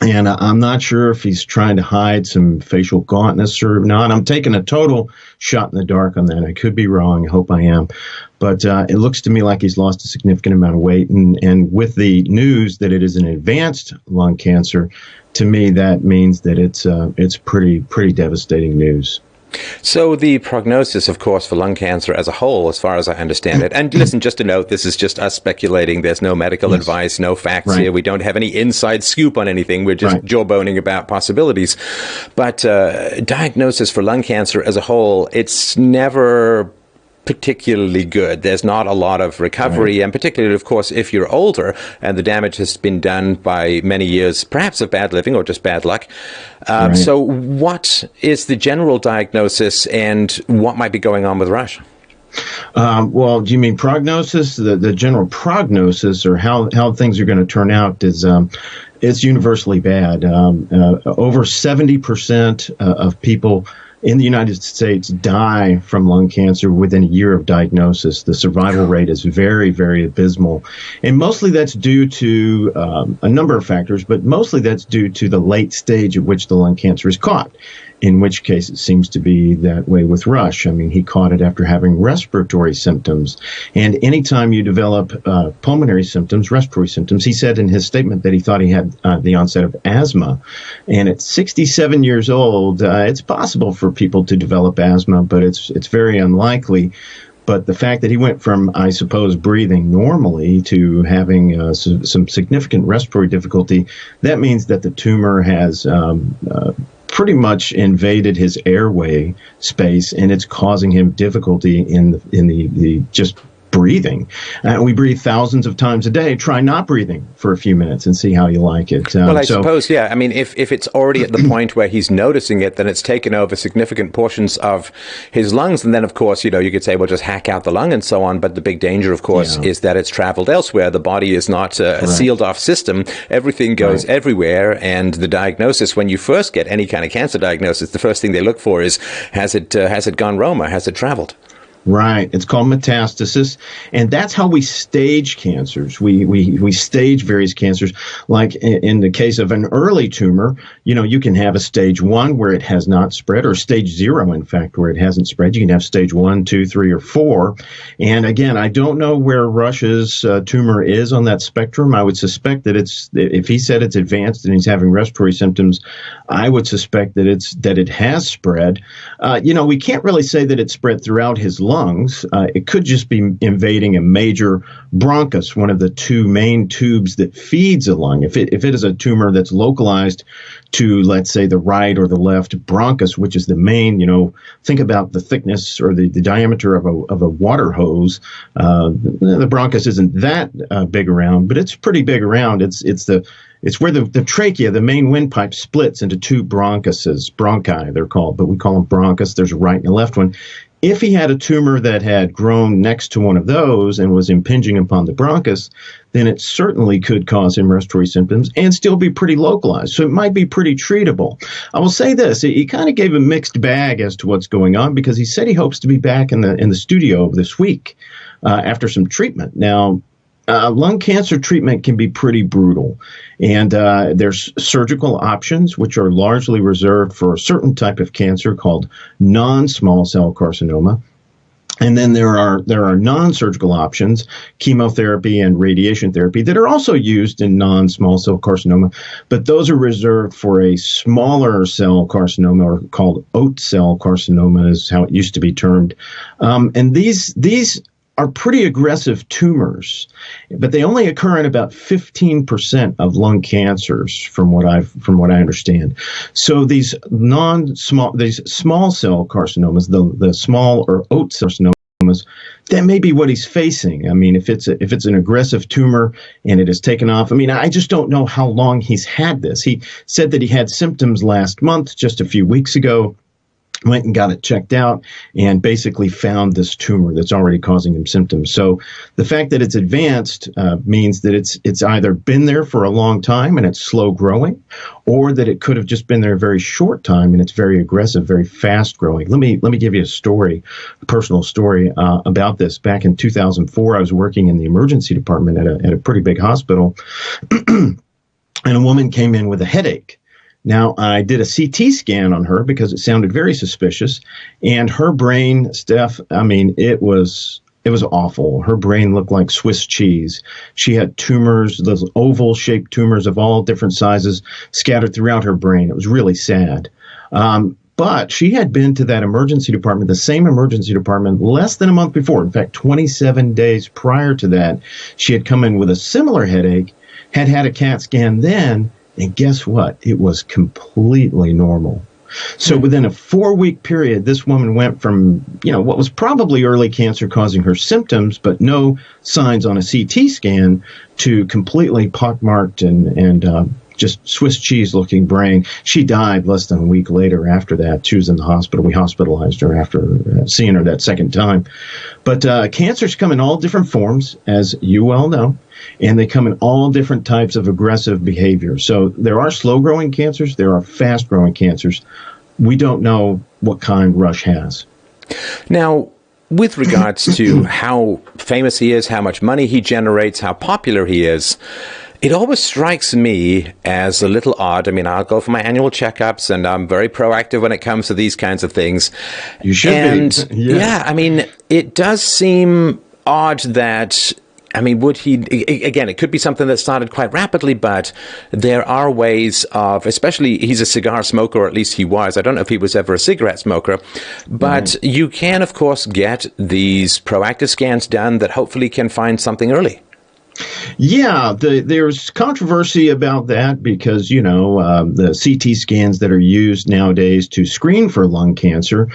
And I'm not sure if he's trying to hide some facial gauntness or not. I'm taking a total shot in the dark on that. I could be wrong. I hope I am. But it looks to me like he's lost a significant amount of weight. And with the news that it is an advanced lung cancer, to me, that means that it's pretty devastating news. So the prognosis, of course, for lung cancer as a whole, as far as I understand it, and listen, just to note, this is just us speculating. There's no medical advice, no facts here. We don't have any inside scoop on anything. We're just jawboning about possibilities. But diagnosis for lung cancer as a whole, it's never particularly good. There's not a lot of recovery, and particularly, of course, if you're older and the damage has been done by many years, perhaps of bad living or just bad luck. So what is the general diagnosis and what might be going on with Rush? Well, do you mean prognosis? The general prognosis, or how things are going to turn out, is it's universally bad. Over 70% of people in the United States die from lung cancer within a year of diagnosis. The survival rate is very, very abysmal. And mostly that's due to a number of factors, but mostly that's due to the late stage at which the lung cancer is caught, in which case it seems to be that way with Rush. I mean, he caught it after having respiratory symptoms. And anytime you develop pulmonary symptoms, respiratory symptoms, he said in his statement that he thought he had the onset of asthma. And at 67 years old, it's possible for people to develop asthma, but it's very unlikely. But the fact that he went from, I suppose, breathing normally to having some significant respiratory difficulty, that means that the tumor has pretty much invaded his airway space, and it's causing him difficulty in the just breathing. We breathe thousands of times a day. Try not breathing for a few minutes and see how you like it. Well, I suppose, yeah. I mean, if it's already at the point where he's noticing it, then it's taken over significant portions of his lungs. And then, of course, you could say, well, just hack out the lung and so on. But the big danger, of course, is that it's traveled elsewhere. The body is not a sealed off system. Everything goes everywhere. And the diagnosis, when you first get any kind of cancer diagnosis, the first thing they look for is, has it gone Roma? Has it traveled? Right. It's called metastasis. And that's how we stage cancers. We stage various cancers. Like in the case of an early tumor, you can have a stage 1 where it has not spread, or stage 0, in fact, where it hasn't spread. You can have stage 1, 2, 3, or 4. And again, I don't know where Rush's tumor is on that spectrum. I would suspect that if he said it's advanced and he's having respiratory symptoms, I would suspect that it has spread. We can't really say that it spread throughout his lungs. It could just be invading a major bronchus, one of the two main tubes that feeds a lung. If it is a tumor that's localized to, let's say, the right or the left bronchus, which is the main, think about the thickness or the diameter of a water hose. The bronchus isn't that big around, but it's pretty big around. It's where the trachea, the main windpipe, splits into two bronchi, they're called, but we call them bronchus. There's a right and a left one. If he had a tumor that had grown next to one of those and was impinging upon the bronchus, then it certainly could cause him respiratory symptoms and still be pretty localized. So it might be pretty treatable. I will say this, he kind of gave a mixed bag as to what's going on, because he said he hopes to be back in the studio this week after some treatment. Now, lung cancer treatment can be pretty brutal, and there's surgical options which are largely reserved for a certain type of cancer called non-small cell carcinoma. And then there are non-surgical options, chemotherapy and radiation therapy, that are also used in non-small cell carcinoma, but those are reserved for a smaller cell carcinoma, or called oat cell carcinoma is how it used to be termed. And these are pretty aggressive tumors, but they only occur in about 15% of lung cancers, from what I understand. So these small cell carcinomas, the small or oat cell carcinomas, that may be what he's facing. I mean, if it's an aggressive tumor and it has taken off, I just don't know how long he's had this. He said that he had symptoms last month, just a few weeks ago. Went and got it checked out and basically found this tumor that's already causing him symptoms. So the fact that it's advanced means that it's either been there for a long time and it's slow growing, or that it could have just been there a very short time and it's very aggressive, very fast growing. Let me give you a personal story about this. Back in 2004, I was working in the emergency department at a pretty big hospital, and a woman came in with a headache. Now, I did a CT scan on her because it sounded very suspicious, and her brain, Steph, it was awful. Her brain looked like Swiss cheese. She had tumors, those oval-shaped tumors of all different sizes scattered throughout her brain. It was really sad. But she had been to that emergency department, the same emergency department, less than a month before. In fact, 27 days prior to that, she had come in with a similar headache, had a CAT scan then, and guess what? It was completely normal. So within a 4-week period, this woman went from, what was probably early cancer causing her symptoms, but no signs on a CT scan, to completely pockmarked and just Swiss cheese looking brain. She died less than a week later after that. She was in the hospital. We hospitalized her after seeing her that second time. But cancers come in all different forms, as you well know, and they come in all different types of aggressive behavior. So there are slow-growing cancers. There are fast-growing cancers. We don't know what kind Rush has. Now, with regards to how famous he is, how much money he generates, how popular he is, it always strikes me as a little odd. I'll go for my annual checkups, and I'm very proactive when it comes to these kinds of things. You should be. Yeah, it does seem odd that, would he, again, it could be something that started quite rapidly, but there are ways of, especially he's a cigar smoker, or at least he was. I don't know if he was ever a cigarette smoker, but you can, of course, get these proactive scans done that hopefully can find something early. Yeah, there's controversy about that because, the CT scans that are used nowadays to screen for lung cancer,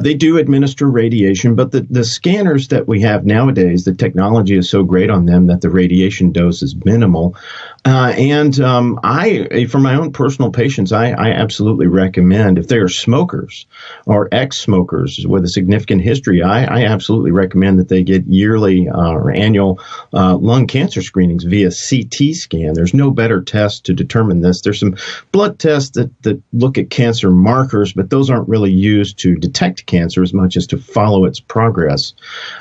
they do administer radiation, but the scanners that we have nowadays, the technology is so great on them that the radiation dose is minimal. For my own personal patients, I absolutely recommend, if they are smokers or ex-smokers with a significant history, I absolutely recommend that they get yearly or annual lung cancer screenings via CT scan. There's no better test to determine this. There's some blood tests that look at cancer markers, but those aren't really used to detect cancer as much as to follow its progress.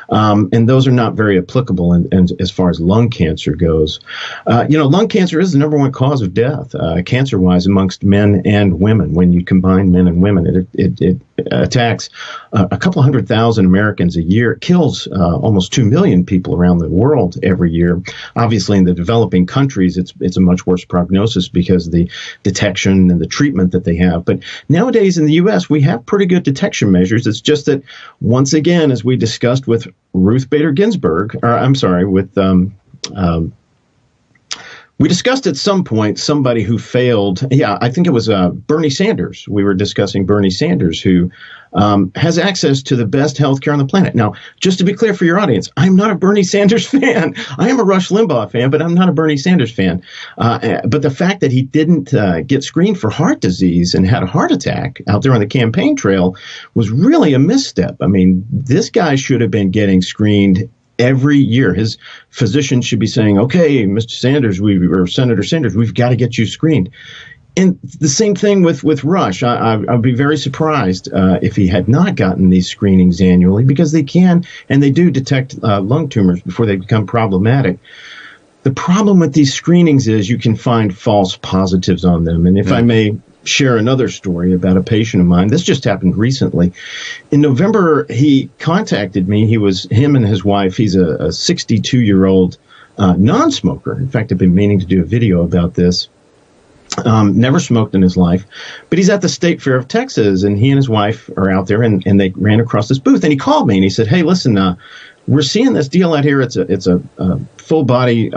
And those are not very applicable as far as lung cancer goes. Lung cancer is the number one cause of death, cancer-wise, amongst men and women. When you combine men and women, it attacks a couple 100,000 Americans a year. It kills almost 2 million people around the world every year. Obviously, in the developing countries, it's a much worse prognosis because of the detection and the treatment that they have. But nowadays in the U.S., we have pretty good detection measures. It's just that, once again, as we discussed with Ruth Bader Ginsburg, we discussed at some point somebody who failed. Yeah, I think it was Bernie Sanders. We were discussing Bernie Sanders, who has access to the best healthcare on the planet. Now, just to be clear for your audience, I'm not a Bernie Sanders fan. I am a Rush Limbaugh fan, but I'm not a Bernie Sanders fan. But the fact that he didn't get screened for heart disease and had a heart attack out there on the campaign trail was really a misstep. I mean, this guy should have been getting screened every year. His physician should be saying, okay, Mr. Sanders, or Senator Sanders, we've got to get you screened. And the same thing with Rush. I'd be very surprised if he had not gotten these screenings annually, because they can and they do detect lung tumors before they become problematic. The problem with these screenings is you can find false positives on them. And if I may share another story about a patient of mine. This just happened recently. In November, he contacted me. Him and his wife, he's a 62-year-old non-smoker. In fact, I've been meaning to do a video about this. Never smoked in his life, but he's at the State Fair of Texas, and he and his wife are out there, and they ran across this booth, and he called me, and he said, hey, listen, we're seeing this deal out here. It's a full body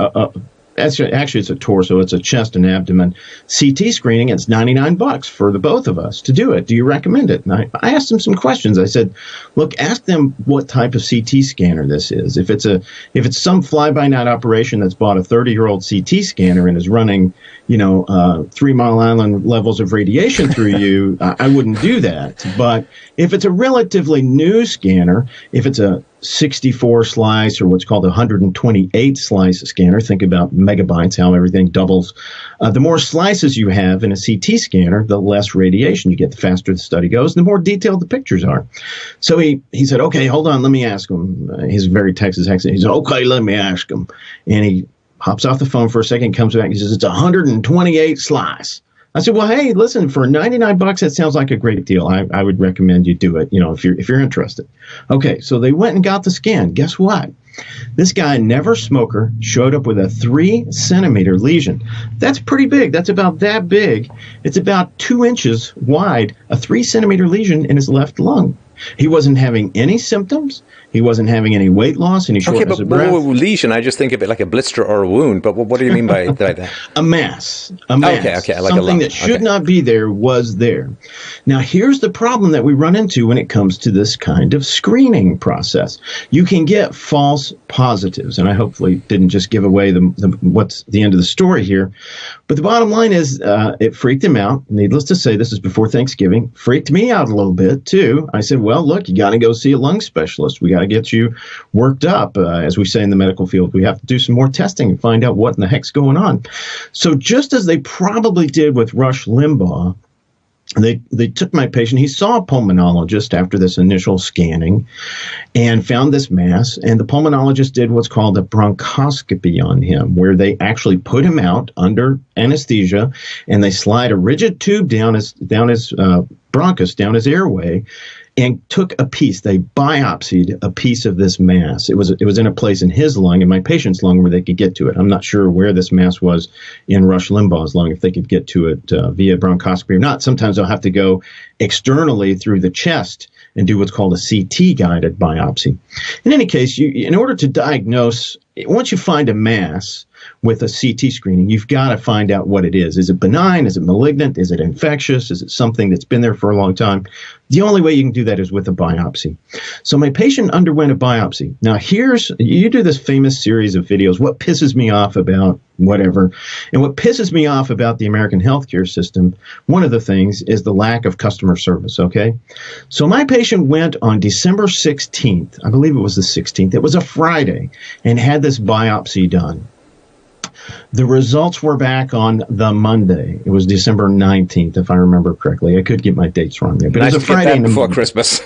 Actually, it's a torso. It's a chest and abdomen CT screening. It's $99 for the both of us to do it. Do you recommend it? And I asked him some questions. I said, look, ask them what type of CT scanner this is. If it's some fly-by-night operation that's bought a 30-year-old CT scanner and is running, 3 Mile Island levels of radiation through you, I wouldn't do that. But if it's a relatively new scanner, if it's a 64 slice or what's called a 128 slice scanner, think about megabytes, how everything doubles. The more slices you have in a CT scanner, the less radiation you get, the faster the study goes, and the more detailed the pictures are. So he said, okay, hold on, let me ask him. He's a very Texas accent. He said, okay, let me ask him. And he hops off the phone for a second, comes back, and he says, it's 128 slice. I said, well, hey, listen, for $99, that sounds like a great deal. I would recommend you do it, if you're interested. Okay, so they went and got the scan. Guess what? This guy, never smoker, showed up with a 3-centimeter lesion. That's pretty big. That's about that big. It's about 2 inches wide, a 3-centimeter lesion in his left lung. He wasn't having any symptoms. He wasn't having any weight loss, any shortness of breath. Okay, but lesion, I just think of it like a blister or a wound. But what do you mean by that? A mass. Okay, like something that should not be there was there. Now, here's the problem that we run into when it comes to this kind of screening process. You can get false positives, and I hopefully didn't just give away what's the end of the story here. But the bottom line is it freaked him out. Needless to say, this is before Thanksgiving. Freaked me out a little bit, too. I said, well, look, you got to go see a lung specialist. We got to get you worked up. As we say in the medical field, we have to do some more testing and find out what in the heck's going on. So just as they probably did with Rush Limbaugh, they took my patient. He saw a pulmonologist after this initial scanning and found this mass. And the pulmonologist did what's called a bronchoscopy on him, where they actually put him out under anesthesia and they slide a rigid tube down his bronchus, down his airway, and took a piece. They biopsied a piece of this mass. It was in a place in his lung, in my patient's lung, where they could get to it. I'm not sure where this mass was in Rush Limbaugh's lung, if they could get to it via bronchoscopy or not. Sometimes they'll have to go externally through the chest and do what's called a CT-guided biopsy. In any case, in order to diagnose, once you find a mass, with a CT screening. You've got to find out what it is. Is it benign? Is it malignant? Is it infectious? Is it something that's been there for a long time? The only way you can do that is with a biopsy. So my patient underwent a biopsy. Now you do this famous series of videos, what pisses me off about whatever. And what pisses me off about the American healthcare system, one of the things is the lack of customer service, okay? So my patient went on December 16th, I believe it was the 16th, it was a Friday, and had this biopsy done. The results were back on the Monday. It was December 19th, if I remember correctly. I could get my dates wrong there. But nice it was a to Friday get that before Christmas.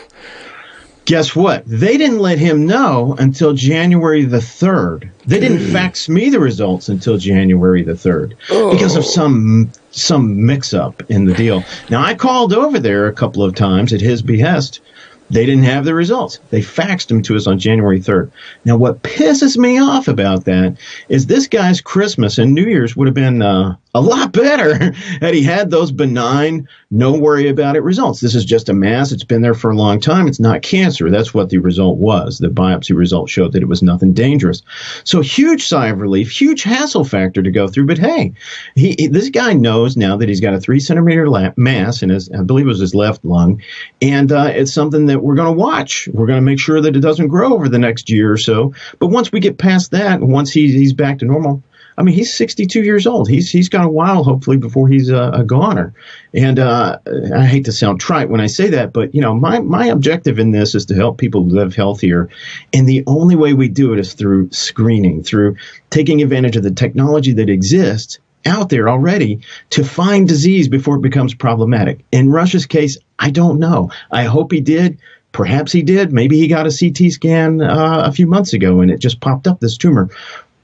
Guess what? They didn't let him know until January the 3rd. They didn't fax me the results until January the 3rd because of some mix-up in the deal. Now, I called over there a couple of times at his behest. They didn't have the results. They faxed them to us on January 3rd. Now, what pisses me off about that is this guy's Christmas and New Year's would have been a lot better had he had those benign, no worry about it results. This is just a mass. It's been there for a long time. It's not cancer. That's what the result was. The biopsy result showed that it was nothing dangerous. So huge sigh of relief, huge hassle factor to go through. But hey, this guy knows now that he's got a 3-centimeter mass in his, I believe it was his left lung. And it's something that we're going to watch. We're going to make sure that it doesn't grow over the next year or so. But once we get past that, once he's back to normal, I mean, he's 62 years old. He's got a while, hopefully, before he's a goner. And I hate to sound trite when I say that, but, you know, my objective in this is to help people live healthier. And the only way we do it is through screening, through taking advantage of the technology that exists out there already to find disease before it becomes problematic. In Rush's case, I don't know. I hope he did. Perhaps he did. Maybe he got a CT scan a few months ago and it just popped up, this tumor.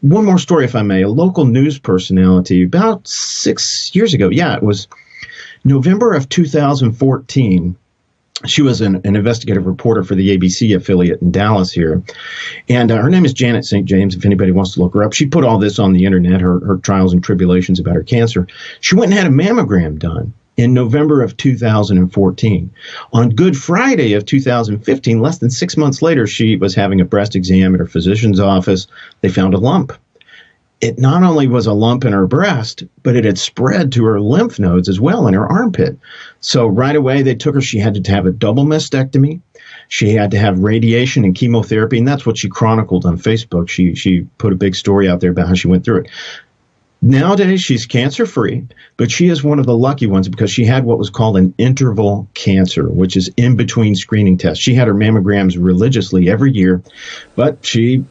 One more story, if I may. A local news personality about 6 years ago. Yeah, it was November of 2014. She was an investigative reporter for the ABC affiliate in Dallas here. And her name is Janet St. James, if anybody wants to look her up. She put all this on the internet, her trials and tribulations about her cancer. She went and had a mammogram done in November of 2014. On Good Friday of 2015, less than 6 months later, she was having a breast exam at her physician's office. They found a lump. It not only was a lump in her breast, but it had spread to her lymph nodes as well in her armpit. So right away, they took her. She had to have a double mastectomy. She had to have radiation and chemotherapy, and that's what she chronicled on Facebook. She put a big story out there about how she went through it. Nowadays, she's cancer-free, but she is one of the lucky ones because she had what was called an interval cancer, which is in-between screening tests. She had her mammograms religiously every year, but she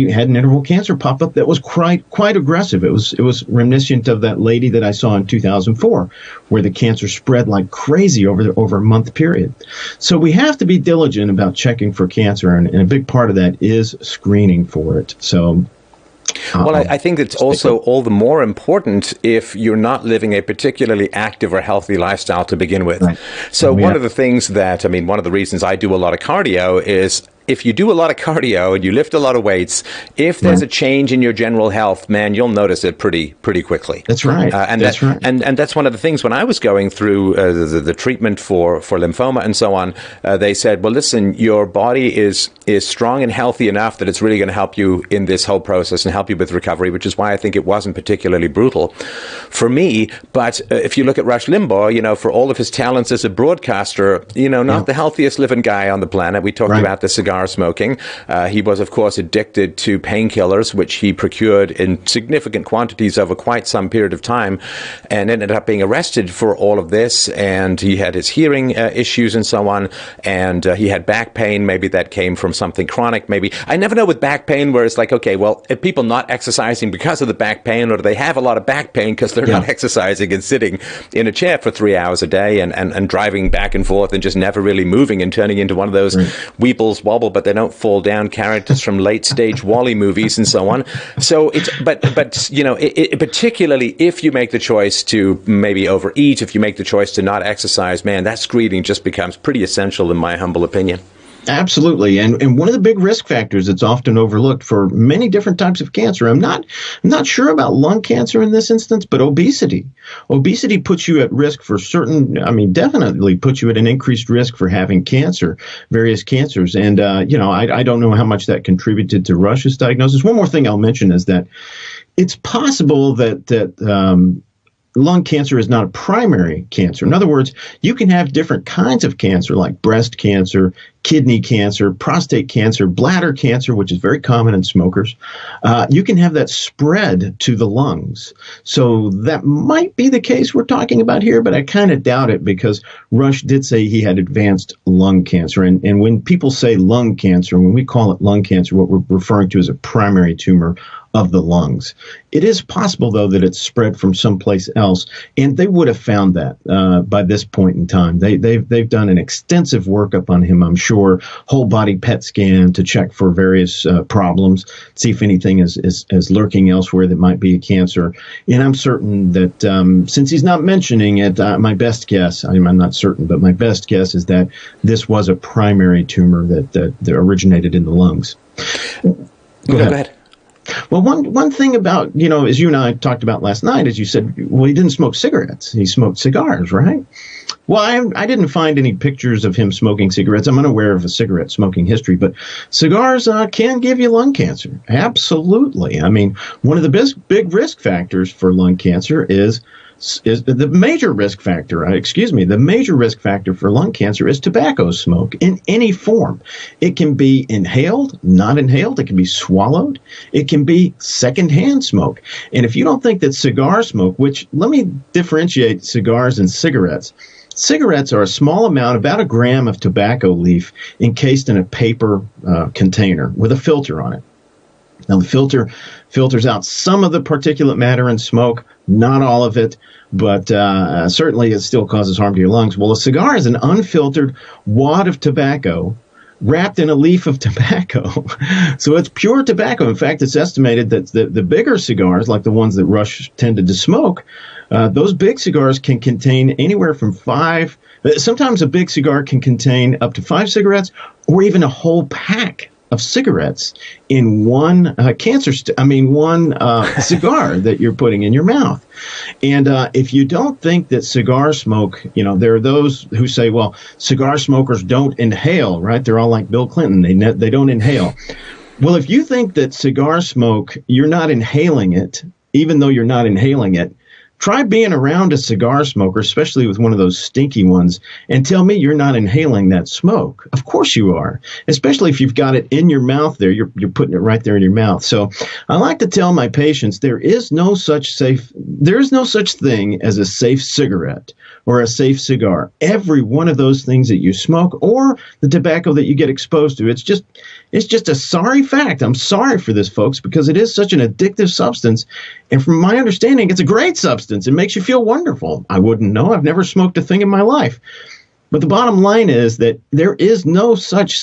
had an interval cancer pop up that was quite aggressive. It was reminiscent of that lady that I saw in 2004, where the cancer spread like crazy over a month period. So we have to be diligent about checking for cancer, and a big part of that is screening for it. So. Well, I think it's also all the more important if you're not living a particularly active or healthy lifestyle to begin with. Right. So one of the things that, I mean, one of the reasons I do a lot of cardio is if you do a lot of cardio and you lift a lot of weights, if there's a change in your general health, man, you'll notice it pretty quickly. That's right. And that's one of the things when I was going through the treatment for lymphoma and so on, they said, well, listen, your body is strong and healthy enough that it's really going to help you in this whole process and help you with recovery, which is why I think it wasn't particularly brutal for me. But if you look at Rush Limbaugh, you know, for all of his talents as a broadcaster, you know, not the healthiest living guy on the planet. We talked about the cigar smoking. He was, of course, addicted to painkillers, which he procured in significant quantities over quite some period of time, and ended up being arrested for all of this. And he had his hearing issues and so on, and he had back pain. Maybe that came from something chronic. Maybe I never know with back pain where it's like, okay, well, are people not exercising because of the back pain, or do they have a lot of back pain because they're not exercising and sitting in a chair for 3 hours a day and driving back and forth and just never really moving and turning into one of those Weebles Wobble but they don't fall down characters from late stage Wall-E movies and so on. So it's but you know, particularly if you make the choice to maybe overeat, if you make the choice to not exercise, man, that screening just becomes pretty essential in my humble opinion. Absolutely. And one of the big risk factors that's often overlooked for many different types of cancer, I'm not sure about lung cancer in this instance, but obesity. Obesity puts you at risk for definitely puts you at an increased risk for having cancer, various cancers. And, I don't know how much that contributed to Rush's diagnosis. One more thing I'll mention is that it's possible that lung cancer is not a primary cancer. In other words, you can have different kinds of cancer like breast cancer, kidney cancer, prostate cancer, bladder cancer, which is very common in smokers. You can have that spread to the lungs. So that might be the case we're talking about here, but I kind of doubt it because Rush did say he had advanced lung cancer. And when people say lung cancer, when we call it lung cancer, what we're referring to is a primary tumor of the lungs. It is possible, though, that it's spread from someplace else, and they would have found that by this point in time. They've done an extensive workup on him, I'm sure, whole body PET scan to check for various problems, see if anything is lurking elsewhere that might be a cancer. And I'm certain that since he's not mentioning it, my best guess, I'm not certain, but my best guess is that this was a primary tumor that originated in the lungs. Go ahead. Well, one thing about, as you and I talked about last night, is you said, well, he didn't smoke cigarettes. He smoked cigars, right? Well, I didn't find any pictures of him smoking cigarettes. I'm unaware of a cigarette smoking history, but cigars can give you lung cancer. Absolutely. I mean, one of the big risk factors for lung cancer is the major risk factor. The major risk factor for lung cancer is tobacco smoke in any form. It can be inhaled, not inhaled. It can be swallowed. It can be secondhand smoke. And if you don't think that cigar smoke, which let me differentiate cigars and cigarettes. Cigarettes are a small amount, about a gram of tobacco leaf encased in a paper container with a filter on it. Now, the filter filters out some of the particulate matter in smoke, not all of it, but certainly it still causes harm to your lungs. Well, a cigar is an unfiltered wad of tobacco wrapped in a leaf of tobacco. So it's pure tobacco. In fact, it's estimated that the bigger cigars, like the ones that Rush tended to smoke, those big cigars can contain anywhere from 5. Sometimes a big cigar can contain up to 5 cigarettes or even a whole pack of cigarettes in one cigar that you're putting in your mouth. And if you don't think that cigar smoke, there are those who say, well, cigar smokers don't inhale, right? They're all like Bill Clinton. They don't inhale. Well, if you think that cigar smoke, you're not inhaling it, even though you're not inhaling it, try being around a cigar smoker, especially with one of those stinky ones, and tell me you're not inhaling that smoke. Of course you are, especially if you've got it in your mouth there. You're putting it right there in your mouth. So I like to tell my patients there is no such thing as a safe cigarette or a safe cigar. Every one of those things that you smoke or the tobacco that you get exposed to, it's just a sorry fact. I'm sorry for this, folks, because it is such an addictive substance. And from my understanding, it's a great substance. It makes you feel wonderful. I wouldn't know. I've never smoked a thing in my life. But the bottom line is that there is no such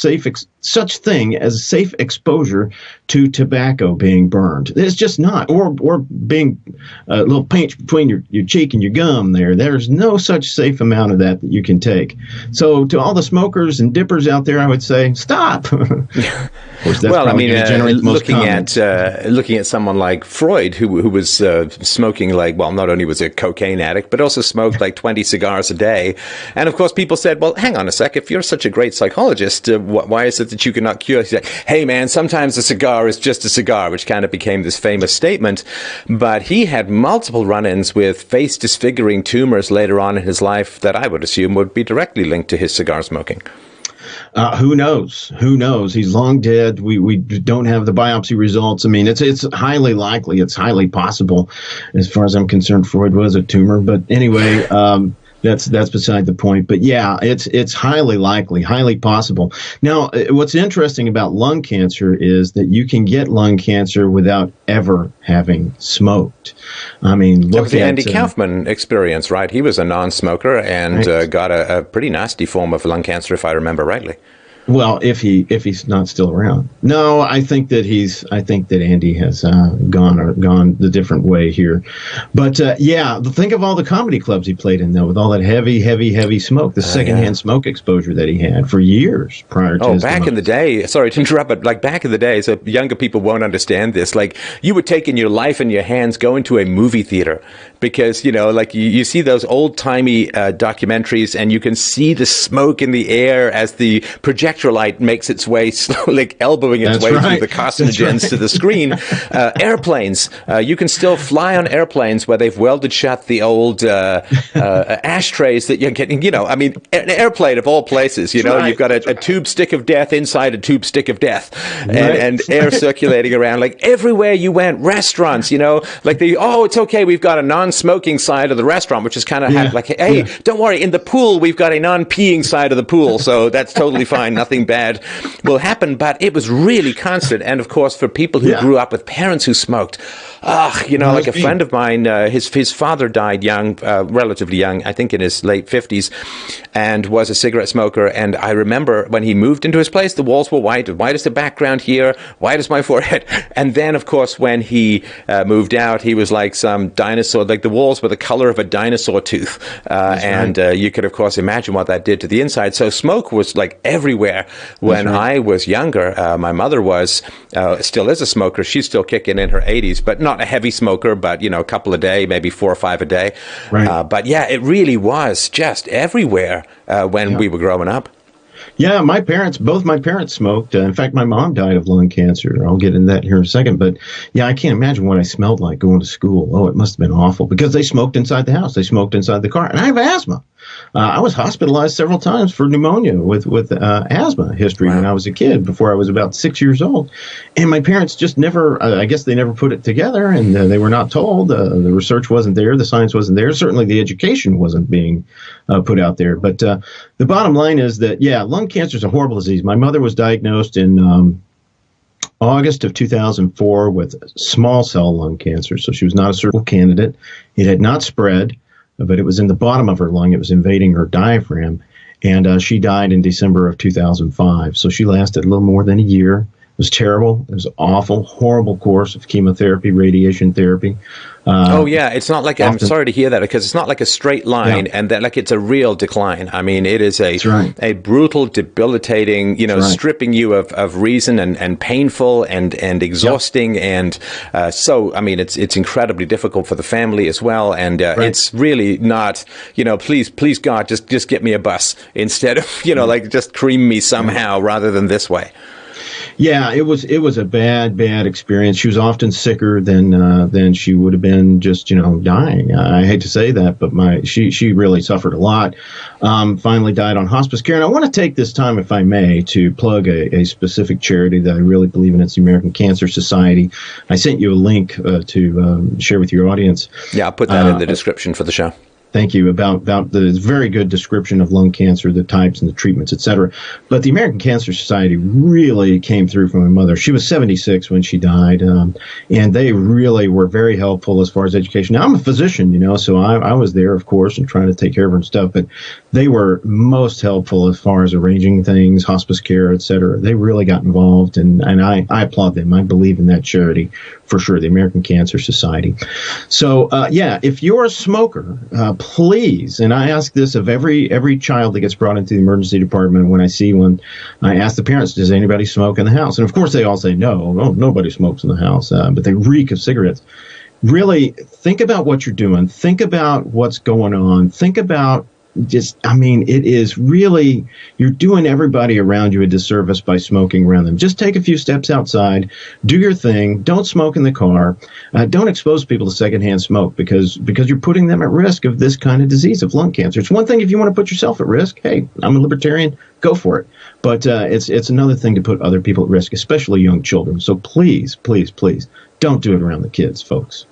thing as safe exposure to tobacco being burned. It's just not. Or being a little pinch between your cheek and your gum there. There's no such safe amount of that you can take. So to all the smokers and dippers out there, I would say, stop. Well, I mean, looking at someone like Freud, who was smoking not only was a cocaine addict, but also smoked like 20 cigars a day. And of course, people said, well, hang on a sec, if you're such a great psychologist, why is it that you cannot cure? He said, hey, man, sometimes a cigar is just a cigar, which kind of became this famous statement. But he had multiple run-ins with face disfiguring tumors later on in his life that I would assume would be directly linked to his cigar smoking. Who knows? Who knows? He's long dead. We don't have the biopsy results. I mean, it's highly likely. It's highly possible. As far as I'm concerned, Freud was a tumor. But anyway, that's beside the point. But yeah, it's highly likely, highly possible. Now, what's interesting about lung cancer is that you can get lung cancer without ever having smoked. I mean, that was the Andy Kaufman experience, right? He was a non-smoker and got a pretty nasty form of lung cancer, if I remember rightly. Well, if he's not still around. No, I think that Andy has gone the different way here. But think of all the comedy clubs he played in, though, with all that heavy smoke, the secondhand smoke exposure that he had for years prior to his demise. In the day, sorry to interrupt, but like back in the day, so younger people won't understand this. Like you would take in your life in your hands, go into a movie theater because, like you see those old timey documentaries and you can see the smoke in the air as the projector light makes its way slowly, like elbowing its way through the carcinogens to the screen. Airplanes, you can still fly on airplanes where they've welded shut the old ashtrays that you're getting. An airplane of all places. You've got a tube stick of death inside a tube stick of death, and air circulating around like everywhere you went. Restaurants, it's okay. We've got a non-smoking side of the restaurant, which is kind of don't worry. In the pool, we've got a non-peeing side of the pool, so that's totally fine. Nothing bad will happen, but it was really constant. And of course, for people who grew up with parents who smoked, like a friend of mine, his father died young, relatively young, I think in his late 50s, and was a cigarette smoker. And I remember when he moved into his place, the walls were white as the background here, white as my forehead. And then, of course, when he moved out, he was like some dinosaur, like the walls were the color of a dinosaur tooth. You could, of course, imagine what that did to the inside. So smoke was like everywhere when I was younger. My mother was, still is a smoker. She's still kicking in her 80s, but not a heavy smoker, but, a couple a day, maybe 4 or 5 a day. But yeah, it really was just everywhere when we were growing up. Yeah, both my parents smoked. In fact, my mom died of lung cancer. I'll get into that here in a second. But yeah, I can't imagine what I smelled like going to school. Oh, it must have been awful because they smoked inside the house. They smoked inside the car. And I have asthma. I was hospitalized several times for pneumonia with asthma history when I was a kid, before I was about 6 years old. And my parents just never, I guess they never put it together, and they were not told. The research wasn't there. The science wasn't there. Certainly the education wasn't being put out there. But the bottom line is that, lung cancer is a horrible disease. My mother was diagnosed in August of 2004 with small cell lung cancer. So she was not a surgical candidate. It had not spread, but it was in the bottom of her lung. It was invading her diaphragm. And she died in December of 2005. So she lasted a little more than a year. It was terrible. It was an awful, horrible course of chemotherapy, radiation therapy. It's not like, I'm sorry to hear that, because it's not like a straight line and that like it's a real decline. I mean, it is a brutal, debilitating, stripping you of reason and painful and exhausting. And so, I mean, it's incredibly difficult for the family as well. And it's really not, please God, just get me a bus instead of, like just cream me somehow rather than this way. Yeah, it was a bad experience. She was often sicker than she would have been just, dying. I hate to say that, but she really suffered a lot. Finally died on hospice care. And I want to take this time, if I may, to plug a specific charity that I really believe in. It's the American Cancer Society. I sent you a link to share with your audience. Yeah, I'll put that in the description for the show. Thank you. About the very good description of lung cancer, the types and the treatments, et cetera. But the American Cancer Society really came through for my mother. She was 76 when she died, and they really were very helpful as far as education. Now, I'm a physician, so I was there, of course, and trying to take care of her and stuff. But they were most helpful as far as arranging things, hospice care, et cetera. They really got involved, and I applaud them. I believe in that charity for sure, the American Cancer Society. So, if you're a smoker, please, and I ask this of every child that gets brought into the emergency department when I see one, I ask the parents, does anybody smoke in the house? And of course they all say no, nobody smokes in the house, but they reek of cigarettes. Really think about what you're doing. Think about what's going on. Think about it is really, you're doing everybody around you a disservice by smoking around them. Just take a few steps outside, do your thing, don't smoke in the car, don't expose people to secondhand smoke because you're putting them at risk of this kind of disease, of lung cancer. It's one thing if you want to put yourself at risk. Hey, I'm a libertarian, go for it. But it's another thing to put other people at risk, especially young children. So please, please, please don't do it around the kids, folks.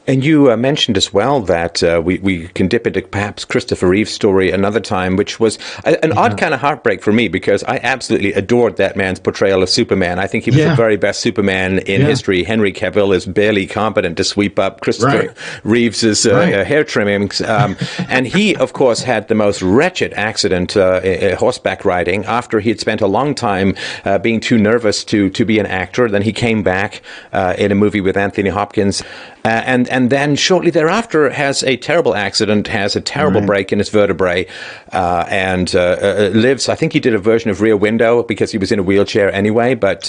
And you mentioned as well that we can dip into perhaps Christopher Reeve's story another time, which was an odd kind of heartbreak for me, because I absolutely adored that man's portrayal of Superman. I think he was the very best Superman in history. Henry Cavill is barely competent to sweep up Christopher Reeves' hair trimmings. And he, of course, had the most wretched accident horseback riding after he had spent a long time being too nervous to be an actor. Then he came back in a movie with Anthony Hopkins. And then shortly thereafter has a terrible accident, has a terrible break in his vertebrae, and lives. I think he did a version of Rear Window because he was in a wheelchair anyway. But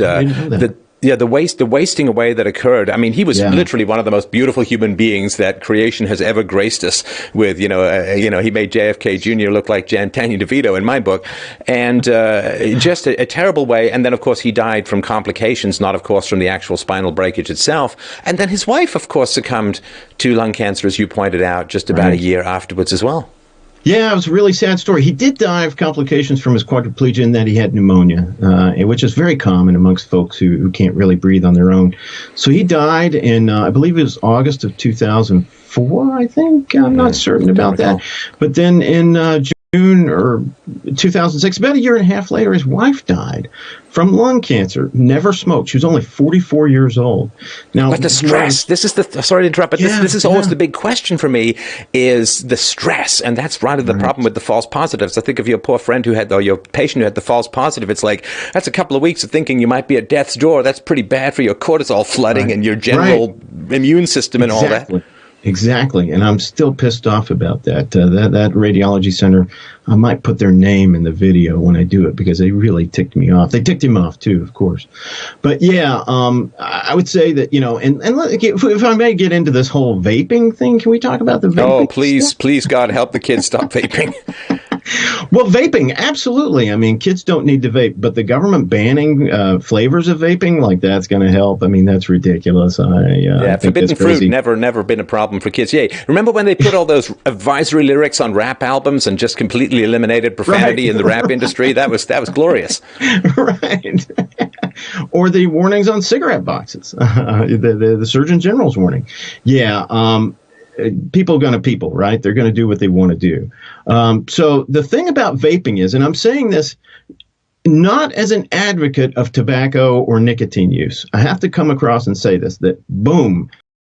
the wasting away that occurred. I mean, he was literally one of the most beautiful human beings that creation has ever graced us with. He made JFK Jr. look like Danny DeVito in my book, and just a terrible way. And then, of course, he died from complications, not, of course, from the actual spinal breakage itself. And then his wife, of course, succumbed to lung cancer, as you pointed out, just about a year afterwards as well. Yeah, it was a really sad story. He did die of complications from his quadriplegia in that he had pneumonia, which is very common amongst folks who can't really breathe on their own. So he died in, I believe it was August of 2004, I think. I'm not certain about that. But then in June or 2006, about a year and a half later, his wife died from lung cancer. Never smoked. She was only 44 years old. Now, but the stress, this is sorry to interrupt, but this is always the big question for me, is the stress. And that's rather the problem with the false positives. I think of your poor friend or your patient who had the false positive. It's like, that's a couple of weeks of thinking you might be at death's door. That's pretty bad for your cortisol flooding and your general immune system and all that. Exactly, and I'm still pissed off about that. That radiology center, I might put their name in the video when I do it because they really ticked me off. They ticked him off too, of course. But yeah, I would say that, and if I may get into this whole vaping thing, can we talk about the vaping? Oh, please, God, help the kids stop vaping. Well, vaping, absolutely. I mean, kids don't need to vape, but the government banning flavors of vaping, like that's going to help. I mean, that's ridiculous. I think forbidden fruit never been a problem for kids. Yeah, remember when they put all those advisory lyrics on rap albums and just completely eliminated profanity in the rap industry? That was glorious. Right. Or the warnings on cigarette boxes, the Surgeon General's warning. Yeah. People going to people, right? They're going to do what they want to do. So the thing about vaping is, and I'm saying this not as an advocate of tobacco or nicotine use. I have to come across and say this, that boom,